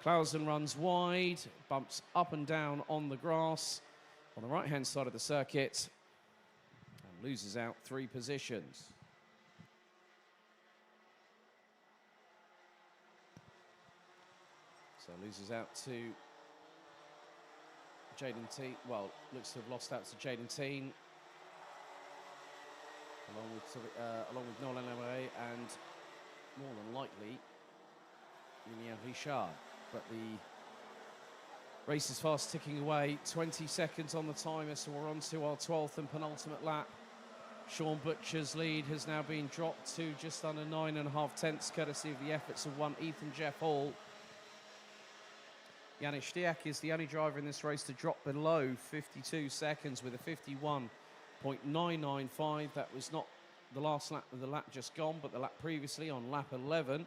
Clausen runs wide, bumps up and down on the grass on the right-hand side of the circuit and loses out 3 positions. So loses out to Jaden Teen. Well, looks to have lost out to Jaden Teen. Along with Nolan Lemeray and more than likely Julien Richard. But the race is fast ticking away. 20 seconds on the timer, so we're on to our 12th and penultimate lap. Sean Butcher's lead has now been dropped to just under 9.5 tenths, courtesy of the efforts of one Ethan Jeff Hall. Janis Diak is the only driver in this race to drop below 52 seconds with a 51.995. That was not the last lap of the lap just gone, but the lap previously on lap 11.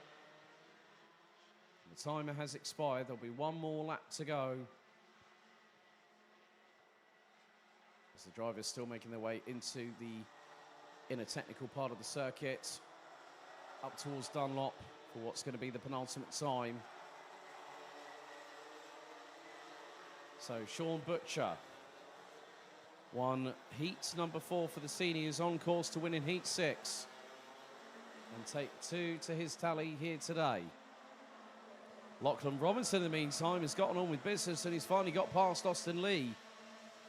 The timer has expired. There'll be one more lap to go. As the drivers still making their way into the inner technical part of the circuit, up towards Dunlop for what's going to be the penultimate time. So Sean Butcher won heat number 4 for the seniors, on course to win in heat 6 and take 2 to his tally here today. Lachlan Robinson, in the meantime, has gotten on with business and he's finally got past Austin Lee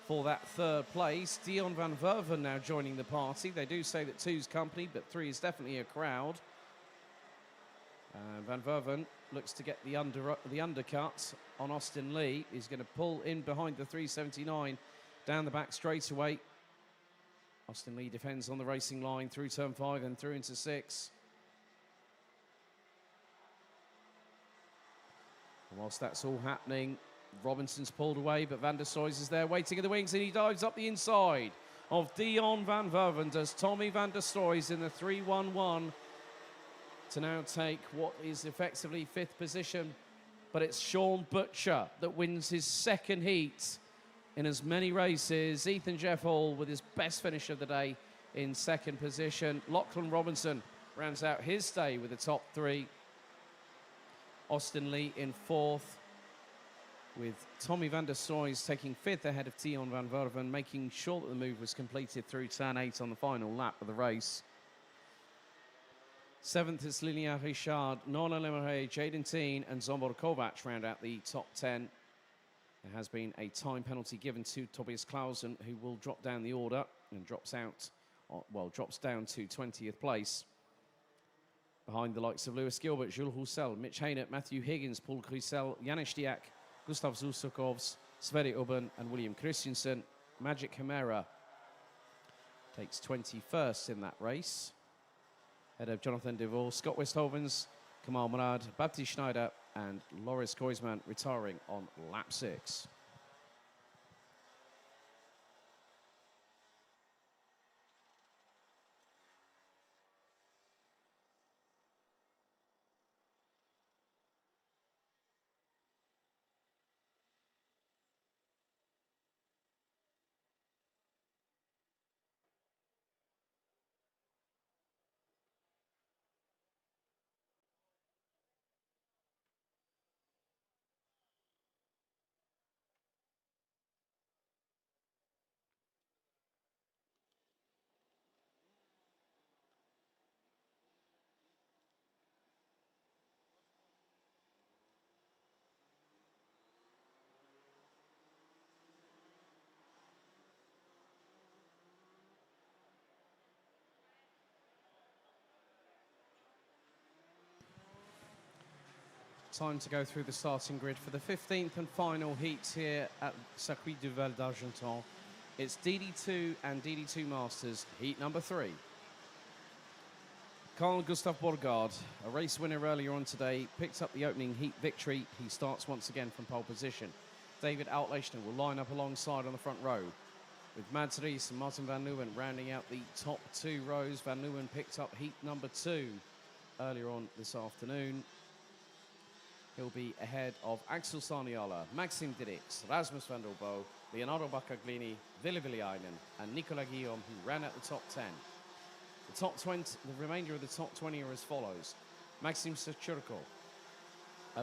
for that 3rd place. Dion van Verven now joining the party. They do say that 2's company, but 3 is definitely a crowd. Van Verven looks to get the undercut on Austin Lee. He's going to pull in behind the 379 down the back straightaway. Austin Lee defends on the racing line through turn 5 and through into 6. And whilst that's all happening, Robinson's pulled away, but Van der Stoys is there waiting in the wings, and he dives up the inside of Dion van Verven. Does Tommy Van der Stoys in the 3-1-1 to now take what is effectively 5th position. But it's Sean Butcher that wins his 2nd heat in as many races. Ethan Jeff Hall with his best finish of the day in 2nd position. Lachlan Robinson rounds out his day with the top 3. Austin Lee in 4th, with Tommy Van der Stoys taking 5th ahead of Dion van Verven, making sure that the move was completed through turn 8 on the final lap of the race. 7th is Lilian Richard, Nolan Lemeray, Jaden Teen and Zombor Kovac round out the top 10. There has been a time penalty given to Tobias Clausen, who will drop down the order and drops down to 20th place. Behind the likes of Lewis Gilbert, Jules Roussel, Mitch Haynett, Matthew Higgins, Paul Grisel, Janis Diak, Gustav Zusakovs, Sverre Ubben and William Christensen. Magic Chimera takes 21st in that race. Ahead of Jonathan DeVore, Scott Westhovens, Kamal Murad, Baptiste Schneider and Loris Koisman retiring on lap 6. Time to go through the starting grid for the 15th and final heat here at Circuit du Val d'Argenton. It's DD2 and DD2 Masters Heat number 3. Carl Gustav Borgard, a race winner earlier on today, picks up the opening heat victory. He starts once again from pole position. David Outlechner will line up alongside on the front row, with Mads Ries and Martin van Leeuwen rounding out the top 2 rows. Van Leeuwen picked up heat number 2 earlier on this afternoon. He'll be ahead of Axel Saniala, Maxime Dirks, Rasmus van der Bo, Leonardo Baccaglini, Ville Villainen, and Nicolas Guillaume, who ran at the top 10. The top 20, the remainder of the top 20 are as follows: Maxim Sechurko,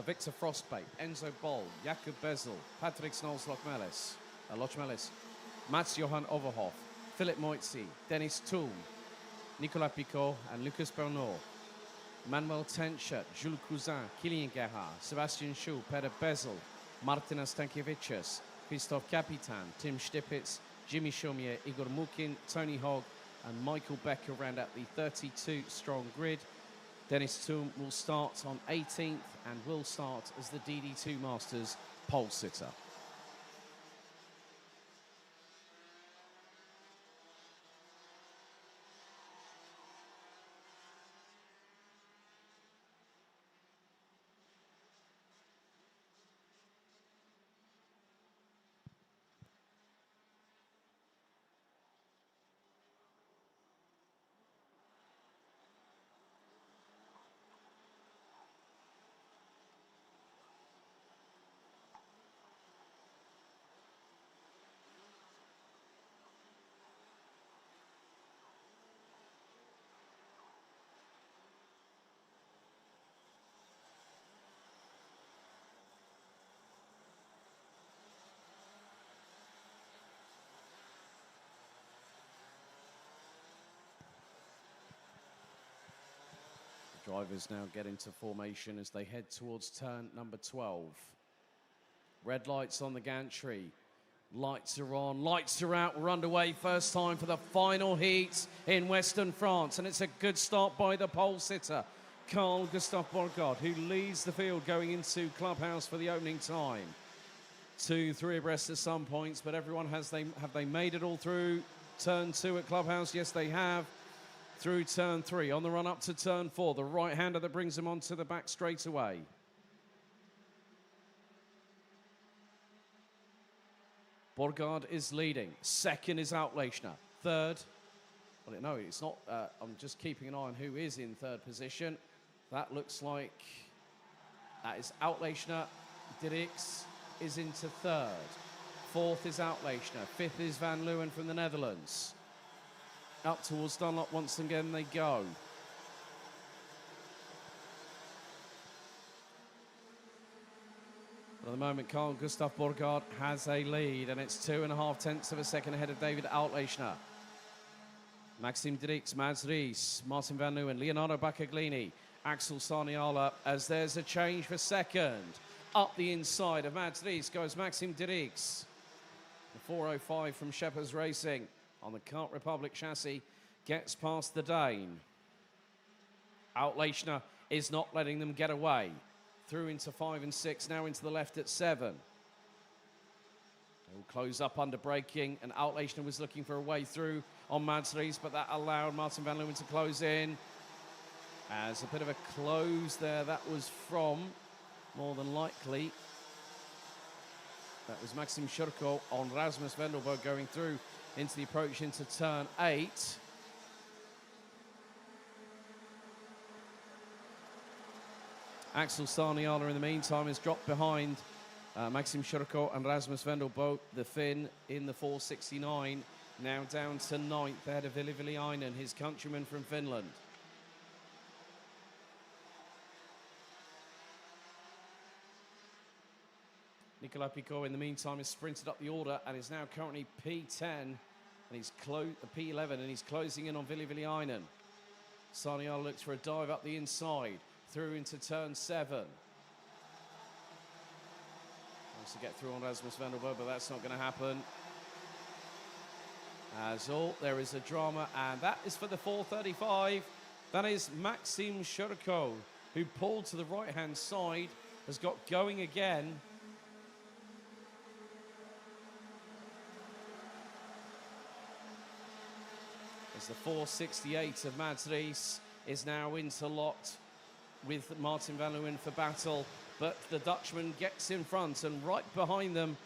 Victor Frostbait, Enzo Boll, Jakob Bezel, Patrick Lochmelis, Mats Johan Overhoff, Philip Moitzi, Dennis Thum, Nicolas Picot, and Lucas Bernot. Manuel Tenchert, Jules Cousin, Kilian Gerhard, Sebastian Schul, Peter Bezel, Martina Stankiewicz, Christoph Capitan, Tim Stipitz, Jimmy Chaumier, Igor Mukin, Tony Hogg, and Michael Becker round out the 32-strong grid. Dennis Thum will start on 18th and will start as the DD2 Masters pole sitter. Drivers now get into formation as they head towards turn number 12. Red lights on the gantry. Lights are on, lights are out. We're underway. First time for the final heat in Western France. And it's a good start by the pole sitter, Carl Gustav Borgard, who leads the field going into Clubhouse for the opening time. 2-3 abreast at some points, but everyone have they made it all through turn 2 at Clubhouse? Yes, they have. Through turn 3, on the run up to turn 4, the right-hander that brings him onto the back straight away. Borgard is leading. Second is Outlechner. Third, well, no, it's not. I'm just keeping an eye on who is in third position. That looks like that is Outlechner. Dirks is into third. Fourth is Outlechner. Fifth is Van Leeuwen from the Netherlands. Up towards Dunlop once again they go. At the moment, Carl Gustav Borgard has a lead, and it's 2.5 tenths of a second ahead of David Outlechner. Maxime Dirks, Mads Ries, Martin van Leeuwen, Leonardo Baccaglini, Axel Saniala, as there's a change for second. Up the inside of Mads Ries goes Maxime Dirks. The 405 from Shepherd's Racing on the Kart Republic chassis gets past the Dane. Outlechner is not letting them get away. Through into 5 and 6, now into the left at 7. They'll close up under braking, and Outlechner was looking for a way through on Mads Ries, but that allowed Martin van Leeuwen to close in. As a bit of a close there, that was from, more than likely, that was Maxim Sechurko on Rasmus van der Bo going through into the approach into turn 8. Axel Saniala, in the meantime, has dropped behind Maxim Sechurko and Rasmus van der Bo, the Finn, in the 469, now down to 9th ahead of Ville Villainen, his countryman from Finland. Nicolas Picot, in the meantime, has sprinted up the order and is now currently P10, and he's P11, and he's closing in on Ville Villainen. Saniala looks for a dive up the inside, through into turn 7. Wants to get through on Rasmus van der Bo, but that's not going to happen. As all, there is a drama, and that is for the 435. That is Maxim Sechurko, who pulled to the right-hand side has got going again. As the 468 of Mads Ries is now interlocked with Martin van Leeuwen for battle, but the Dutchman gets in front, and right behind them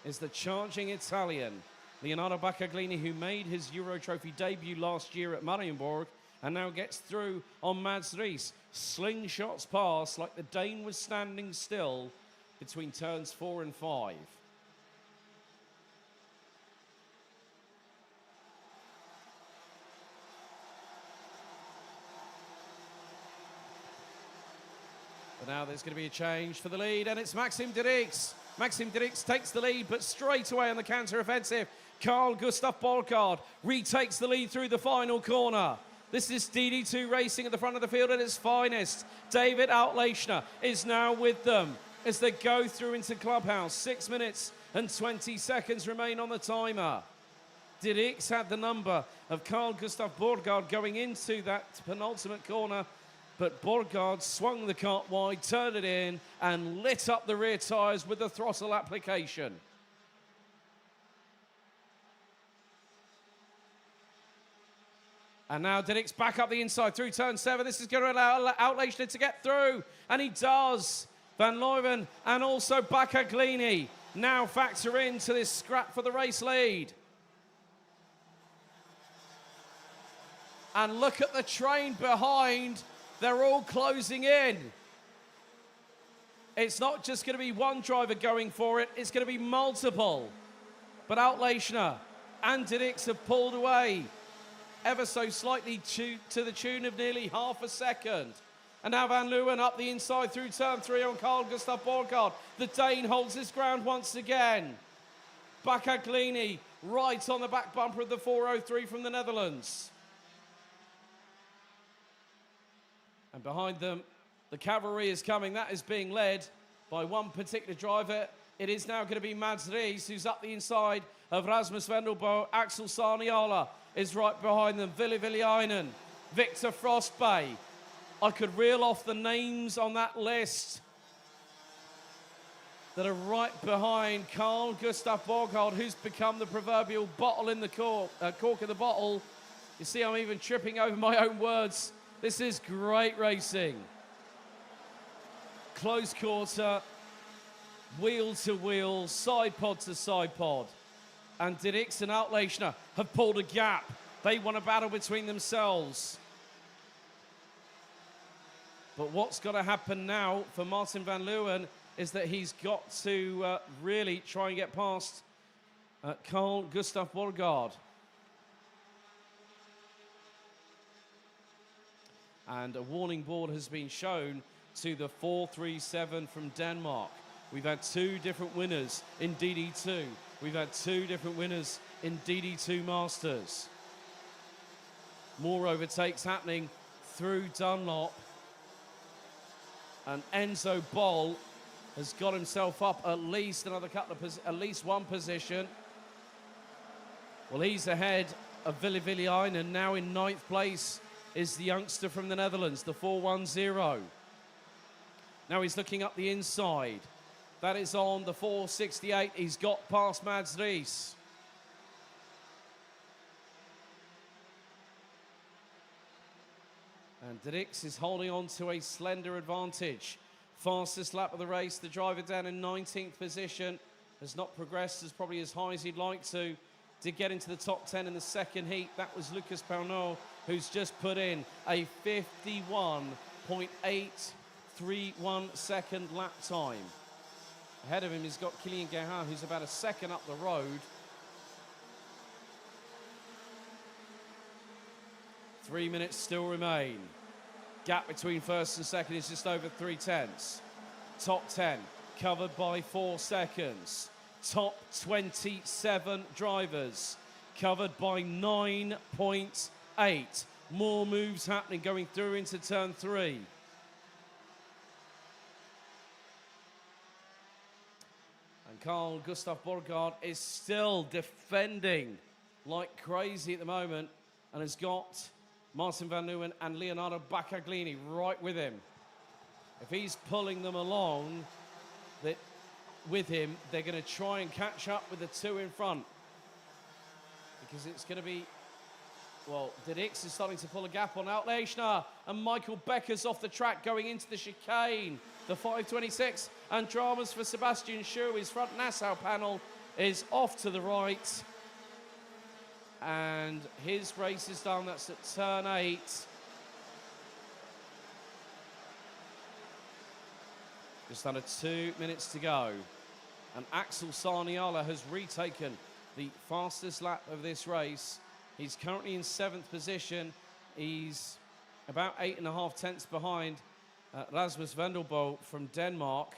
is the charging Italian, Leonardo Baccaglini, who made his Euro Trophy debut last year at Marienborg and now gets through on Mads Ries. Slingshots past like the Dane was standing still between turns 4 and 5. But now there's going to be a change for the lead, and it's Maxime de Rix. Maxime de Rix takes the lead, but straight away on the counter-offensive, Carl Gustav Borgaard retakes the lead through the final corner. This is DD2 racing at the front of the field at its finest. David Outlechner is now with them as they go through into Clubhouse. 6 minutes and 20 seconds remain on the timer. De Rix had the number of Carl Gustav Borgaard going into that penultimate corner, but Borgaard swung the cart wide, turned it in, and lit up the rear tyres with the throttle application. And now De Rix back up the inside through turn 7. This is going to allow Outlechner to get through, and he does. Van Leeuwen and also Baccaglini now factor into this scrap for the race lead. And look at the train behind. They're all closing in. It's not just going to be one driver going for it, it's going to be multiple. But Outlechner and De Rix have pulled away ever so slightly to the tune of nearly half a second. And now Van Leeuwen up the inside through turn 3 on Carl Gustav Borgaard. The Dane holds his ground once again. Baccaglini right on the back bumper of the 403 from the Netherlands. And behind them, the cavalry is coming. That is being led by one particular driver. It is now going to be Mads Ries, who's up the inside of Rasmus Vendelbo. Axel Sarniala is right behind them. Ville Villainen, Victor Frostbay. I could reel off the names on that list that are right behind Carl Gustav Borgaard, who's become the proverbial bottle in the cork in the bottle. You see, I'm even tripping over my own words. This is great racing. Close quarter, wheel to wheel, side pod to side pod. And De Rix and Outlechner have pulled a gap. They want a battle between themselves. But what's got to happen now for Martin van Leeuwen is that he's got to really try and get past Carl Gustav Borgaard. And a warning board has been shown to the 437 from Denmark. We've had 2 different winners in DD2. We've had 2 different winners in DD2 Masters. More overtakes happening through Dunlop. And Enzo Boll has got himself up at least another couple of at least one position. Well, he's ahead of Ville Villainen, now in 9th place is the youngster from the Netherlands, the 410. Now he's looking up the inside. That is on the 468. He's got past Mads Ries. And De Rix is holding on to a slender advantage. Fastest lap of the race, the driver down in 19th position. Has not progressed as probably as high as he'd like to. Did get into the top 10 in the second heat. That was Lucas Paunot, who's just put in a 51.831 second lap time. Ahead of him, he's got Kilian Gerhardt, who's about a second up the road. 3 minutes still remain. Gap between first and second is just over 3/10. Top 10 covered by 4 seconds. Top 27 drivers covered by 9.8. More moves happening going through into turn 3. And Carl Gustav Borgaard is still defending like crazy at the moment and has got Martin van Leeuwen and Leonardo Baccaglini right with him. If he's pulling them along with him, they're going to try and catch up with the two in front. Because it's going to be, well, DD2 is starting to pull a gap on Autlechner, and Michael Becker's off the track going into the chicane. The 5:26, and dramas for Sebastian Schue. His front Nassau panel is off to the right. And his race is done. That's at turn 8. Just under 2 minutes to go. And Axel Sarniala has retaken the fastest lap of this race. He's currently in 7th position. He's about 8.5 tenths behind Rasmus Vendelbo from Denmark.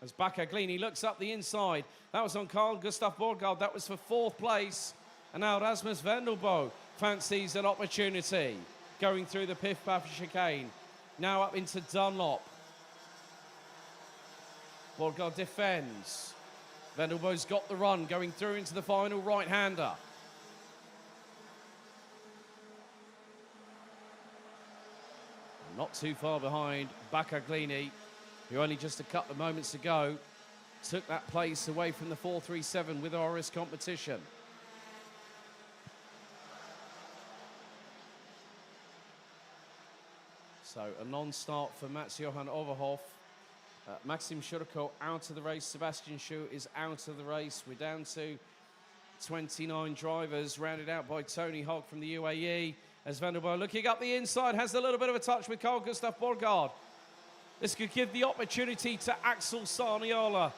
As Bakaglini looks up the inside. That was on Carl Gustav Borgard. That was for 4th place. And now Rasmus Vendelbo fancies an opportunity going through the Piff Paff chicane. Now up into Dunlop. Borgard defends. Vendelbo's got the run going through into the final right-hander. Not too far behind Bakaglini, who only just a couple of moments ago took that place away from the 437 with Oris competition. So a non-start for Mats-Johan Overhoff. Maxim Shurko out of the race. Sebastian Schue is out of the race. We're down to 29 drivers, rounded out by Tony Hogg from the UAE. As Vendelbo looking up the inside, has a little bit of a touch with Carl Gustav Borgard. This could give the opportunity to Axel Sarniala.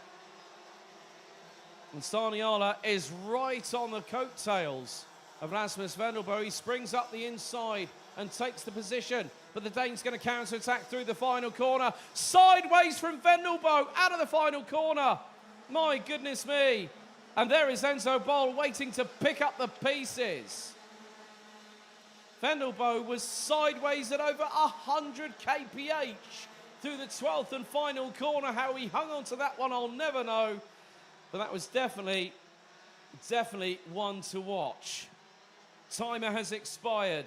And Sarniala is right on the coattails of Rasmus Vendelbo. He springs up the inside and takes the position. But the Dane's going to counter-attack through the final corner. Sideways from Vendelbo, out of the final corner. My goodness me. And there is Enzo Bol waiting to pick up the pieces. Vendelbo was sideways at over 100 kph through the 12th and final corner. How he hung on to that one, I'll never know. But that was definitely one to watch. Timer has expired.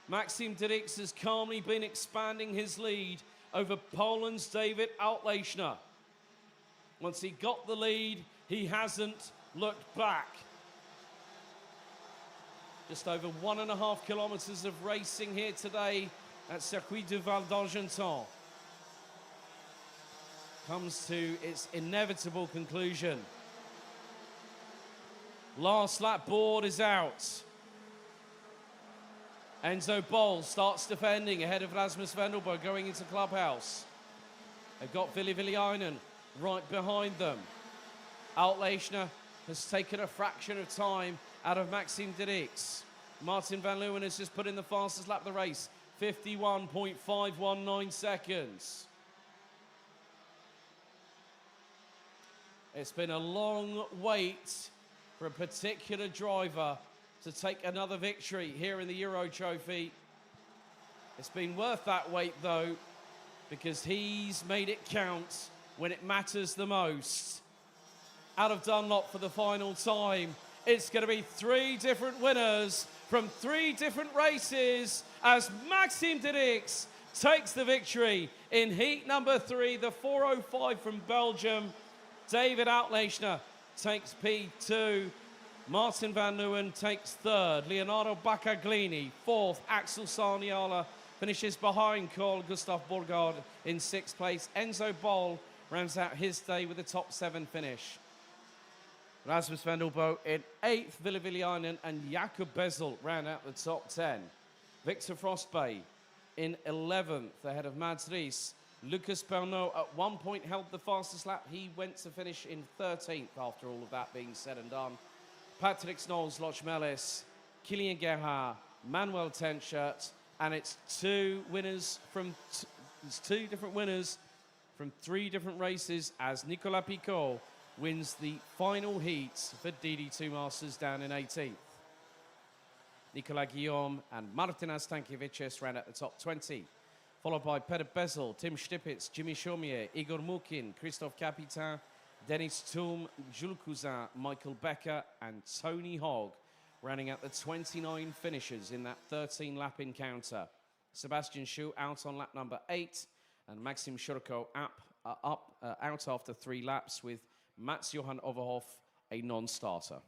Maxim DD2 has calmly been expanding his lead over Poland's David Autlechner. Once he got the lead, he hasn't looked back. Just over 1.5 kilometers of racing here today at Circuit du Val d'Argenton. Comes to its inevitable conclusion. Last lap board is out. Enzo Bol starts defending ahead of Rasmus Vendelbo going into clubhouse. They've got Ville Villainen right behind them. Autlechner has taken a fraction of time out of Maxim DD2. Martin van Leeuwen has just put in the fastest lap of the race, 51.519 seconds. It's been a long wait for a particular driver to take another victory here in the Euro Trophy. It's been worth that wait, though, because he's made it count when it matters the most. Out of Dunlop for the final time. It's going to be 3 different winners from 3 different races as Maxim DD2 takes the victory in heat number 3, the 405 from Belgium. David Autlechner takes P2. Martin van Leeuwen takes 3rd. Leonardo Bakaglini 4th. Axel Sarniala finishes behind Carl Gustav Borgard in 6th place. Enzo Bol rounds out his day with a top 7 finish. Rasmus Vendelbo in 8th. Ville Villainen and Jakob Bezel round out the top 10. Victor Frostbay in 11th ahead of Mads Ries. Lucas Bernot at one point held the fastest lap. He went to finish in 13th after all of that being said and done. Patrick Snolls, Loch Mellis, Kilian Gerhard, Manuel Tenschert, and it's 2 different winners from 3 different races as Nicolas Picot wins the final heat for DD2 Masters down in 18th. Nicolas Guillaume and Martinas Stankiewicz ran at the top 20, followed by Peter Bezel, Tim Stipitz, Jimmy Chaumier, Igor Mukin, Christophe Capitain, Denis Thum, Jules Cousin, Michael Becker, and Tony Hogg, rounding out the 29 finishers in that 13-lap encounter. Sebastian Schue out on lap number 8, and Maxim Shurko out after 3 laps with Mats-Johan Overhoff, a non-starter.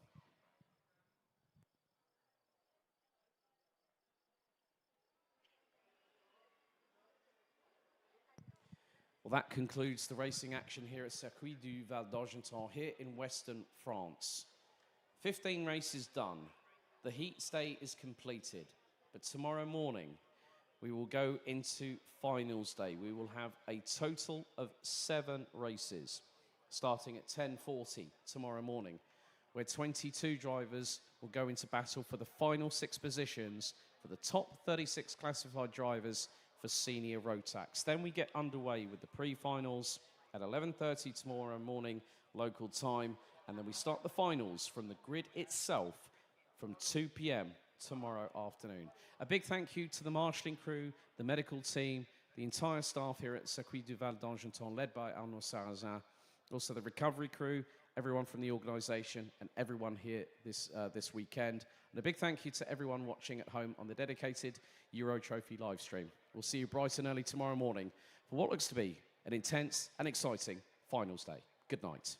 Well, that concludes the racing action here at Circuit du Val d'Argenton here in Western France. 15 races done. The heat stay is completed. But tomorrow morning, we will go into finals day. We will have a total of 7 races, starting at 10:40 tomorrow morning, where 22 drivers will go into battle for the final 6 positions for the top 36 classified drivers for senior Rotax. Then we get underway with the pre-finals at 11:30 tomorrow morning local time, and then we start the finals from the grid itself from 2 p.m. tomorrow afternoon. A big thank you to the marshalling crew, the medical team, the entire staff here at Circuit du Val d'Argenton, led by Arnaud Sarrazin, also the recovery crew, everyone from the organisation, and everyone here this weekend. And a big thank you to everyone watching at home on the dedicated Euro Trophy live stream. We'll see you bright and early tomorrow morning for what looks to be an intense and exciting finals day. Good night.